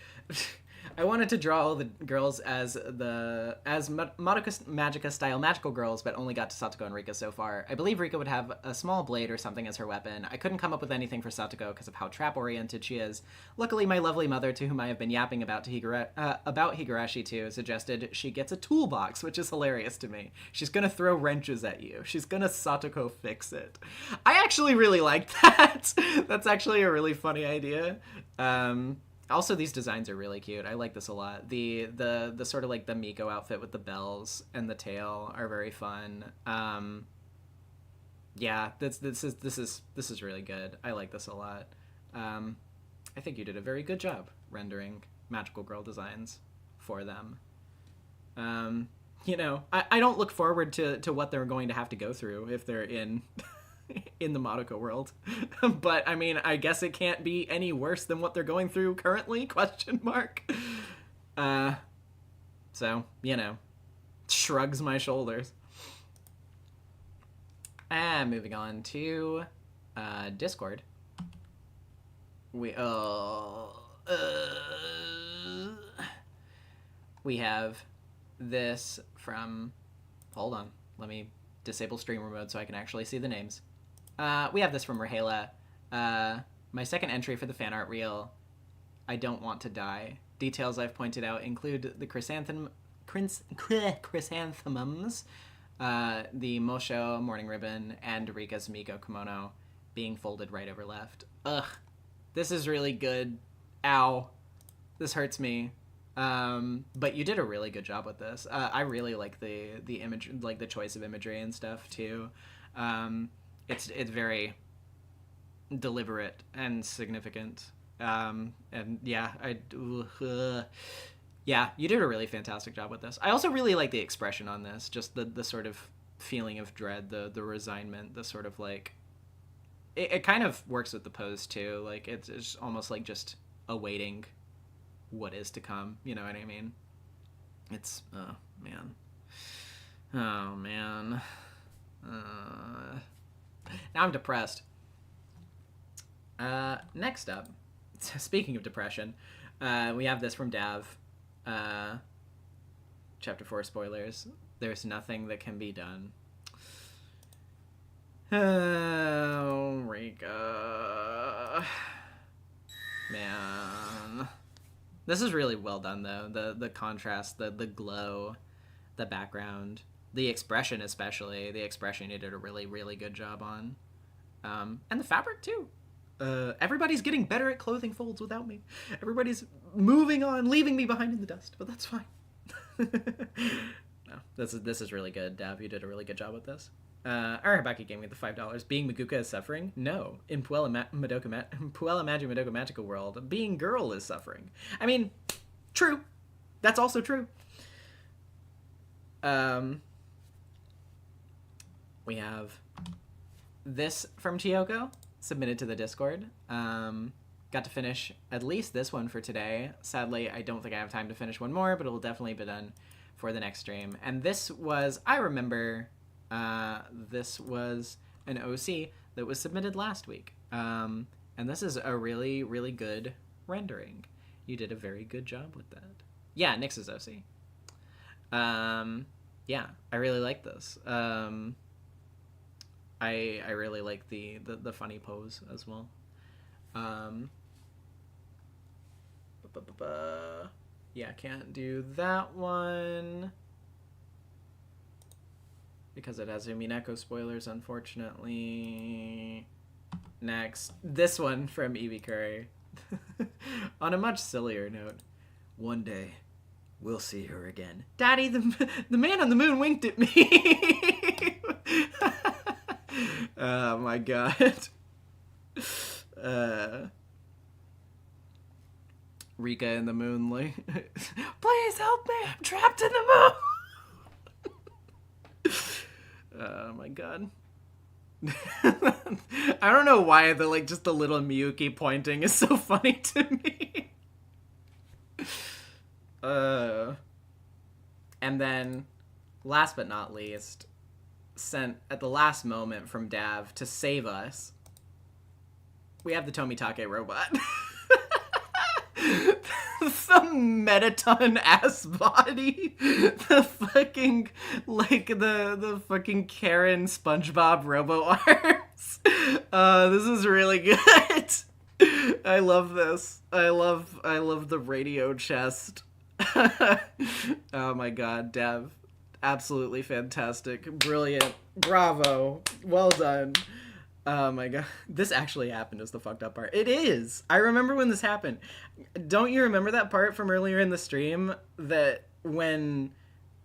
[SPEAKER 7] I wanted to draw all the girls as Madoka Magica style magical girls, but only got to Satoko and Rika so far. I believe Rika would have a small blade or something as her weapon. I couldn't come up with anything for Satoko because of how trap-oriented she is. Luckily, my lovely mother, to whom I have been yapping about Higurashi to, suggested she gets a toolbox, which is hilarious to me. She's gonna throw wrenches at you. She's gonna Satoko fix it. I actually really like that. That's actually a really funny idea. Also, these designs are really cute. I like this a lot. The sort of like the Miko outfit with the bells and the tail are very fun. Yeah, this is really good. I like this a lot. I think you did a very good job rendering magical girl designs for them. you know, I don't look forward to what they're going to have to go through if they're in the Madoka world. But I mean, I guess it can't be any worse than what they're going through currently, question mark. So, you know, shrugs my shoulders. And moving on to Discord. We have this from, hold on, let me disable streamer mode so I can actually see the names. We have this from Rahela. My second entry for the fan art reel, I don't want to die. Details I've pointed out include the chrysanthemums, the Mosho morning ribbon, and Rika's Miko kimono being folded right over left. Ugh, this is really good. Ow, this hurts me. But you did a really good job with this. I really like the image, like the choice of imagery and stuff too. It's very deliberate and significant. And yeah, yeah, you did a really fantastic job with this. I also really like the expression on this, just the sort of feeling of dread, the resignment, the sort of like, it kind of works with the pose too. Like it's almost like just awaiting what is to come. You know what I mean? It's, oh man. Now I'm depressed. Next up, speaking of depression, we have this from Dav. Chapter 4 spoilers. There's nothing that can be done. Oh, Rika. Man. This is really well done, though. The contrast, the glow, the background, the expression especially. The expression you did a really, really good job on. And the fabric, too. Everybody's getting better at clothing folds without me. Everybody's moving on, leaving me behind in the dust, but that's fine. No, this is really good, Dav. You did a really good job with this. Arabaki gave me the $5. Being Maguka is suffering? No. In Puella Magi Madoka Magical World, being girl is suffering. I mean, true. That's also true. We have this from Chiyoko, submitted to the Discord. Got to finish at least this one for today. Sadly, I don't think I have time to finish one more, but it will definitely be done for the next stream. And this was, I remember, this was an OC that was submitted last week. And this is a really, really good rendering. You did a very good job with that. Yeah, Nyx's OC. Yeah, I really like this. I really like the funny pose as well. Yeah, can't do that one because it has Umineko spoilers, unfortunately. Next, this one from Evie Curry. On a much sillier note, one day we'll see her again. Daddy, the man on the moon winked at me. Oh my god. Rika in the moonlight. Please help me! I'm trapped in the moon! Oh my god. I don't know why just the little Miyuki pointing is so funny to me. And then, last but not least, sent at the last moment from Dav to save us, we have the Tomitake robot. The Metaton ass body. The fucking, the fucking Karen SpongeBob robo arms. This is really good. I love this. I love the radio chest. Oh my god, Dev. Absolutely fantastic. Brilliant. Bravo. Well done. Oh my god. This actually happened is the fucked up part. It is! I remember when this happened. Don't you remember that part from earlier in the stream? That when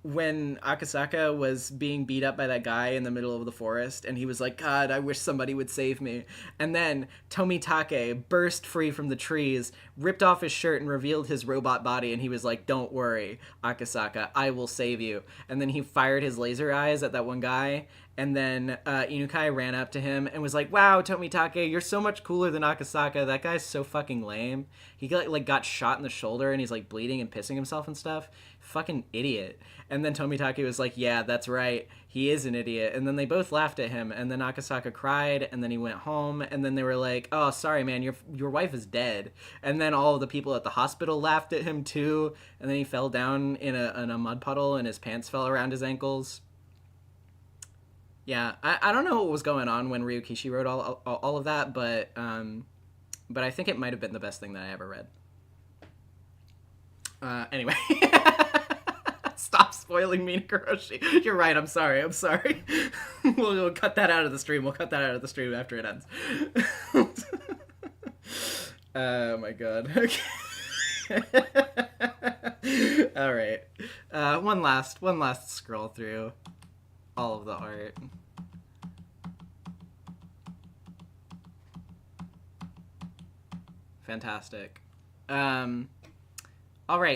[SPEAKER 7] when Akasaka was being beat up by that guy in the middle of the forest, and he was like, God, I wish somebody would save me. And then Tomitake burst free from the trees, ripped off his shirt, and revealed his robot body, and he was like, don't worry, Akasaka, I will save you. And then he fired his laser eyes at that one guy, and then Inukai ran up to him and was like, wow, Tomitake, you're so much cooler than Akasaka. That guy's so fucking lame. He got shot in the shoulder, and he's like bleeding and pissing himself and stuff. Fucking idiot. And then Tomitake was like, yeah, that's right, he is an idiot. And then they both laughed at him, and then Akasaka cried, and then he went home, and then they were like, oh, sorry, man, your wife is dead. And then all of the people at the hospital laughed at him too, and then he fell down in a mud puddle, and his pants fell around his ankles. Yeah, I don't know what was going on when Ryukishi wrote all of that, but I think it might have been the best thing that I ever read. Anyway. Stop spoiling me, Higurashi. You're right, I'm sorry. We'll cut that out of the stream. We'll cut that out of the stream after it ends. Oh my god. Okay. Alright. One last scroll through all of the art. Fantastic. Alright,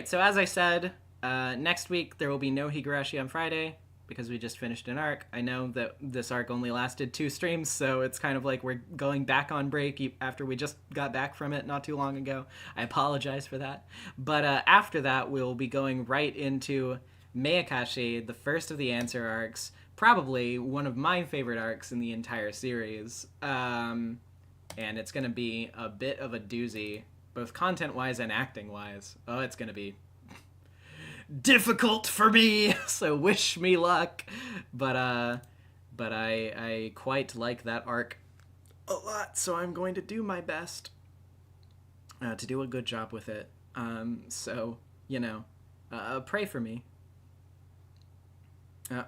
[SPEAKER 7] so as I said, next week there will be no Higurashi on Friday because we just finished an arc. I know that this arc only lasted 2 streams, so it's kind of like we're going back on break after we just got back from it not too long ago. I apologize for that. But after that, we'll be going right into Meakashi, the first of the answer arcs, probably one of my favorite arcs in the entire series. And it's going to be a bit of a doozy, both content-wise and acting-wise. Oh, it's going to be difficult for me, so wish me luck. But I quite like that arc a lot, so I'm going to do my best to do a good job with it. So, you know, pray for me.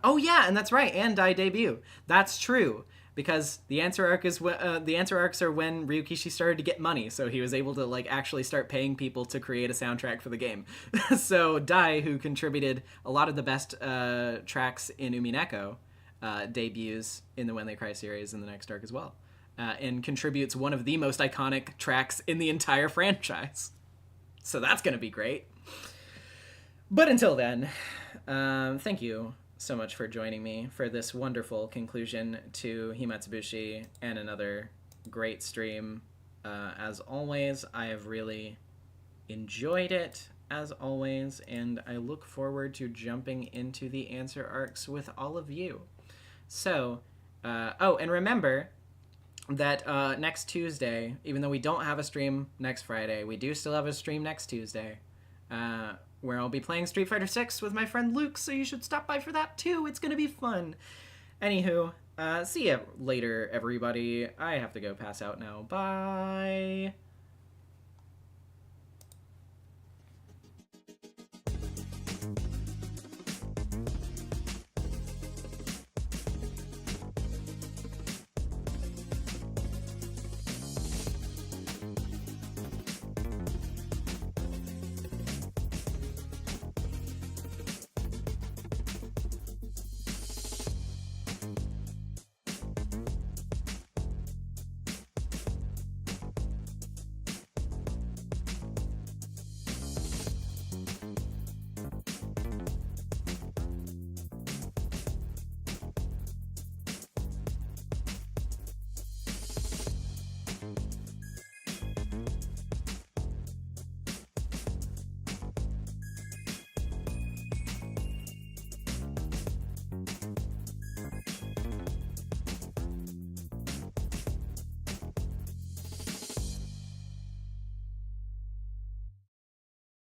[SPEAKER 7] Oh yeah, and that's right, and Dai debut. That's true. Because the answer arc is the answer arcs are when Ryukishi started to get money, so he was able to like actually start paying people to create a soundtrack for the game. So Dai, who contributed a lot of the best tracks in Umineko, debuts in the When They Cry series in the next arc as well, and contributes one of the most iconic tracks in the entire franchise. So that's gonna be great. But until then, thank you so much for joining me for this wonderful conclusion to Himatsubushi and another great stream. As always, I have really enjoyed it, as always, and I look forward to jumping into the answer arcs with all of you. So, and remember that next Tuesday, even though we don't have a stream next Friday, we do still have a stream next Tuesday, where I'll be playing Street Fighter 6 with my friend Luke, so you should stop by for that too. It's gonna be fun. Anywho, see ya later, everybody. I have to go pass out now. Bye.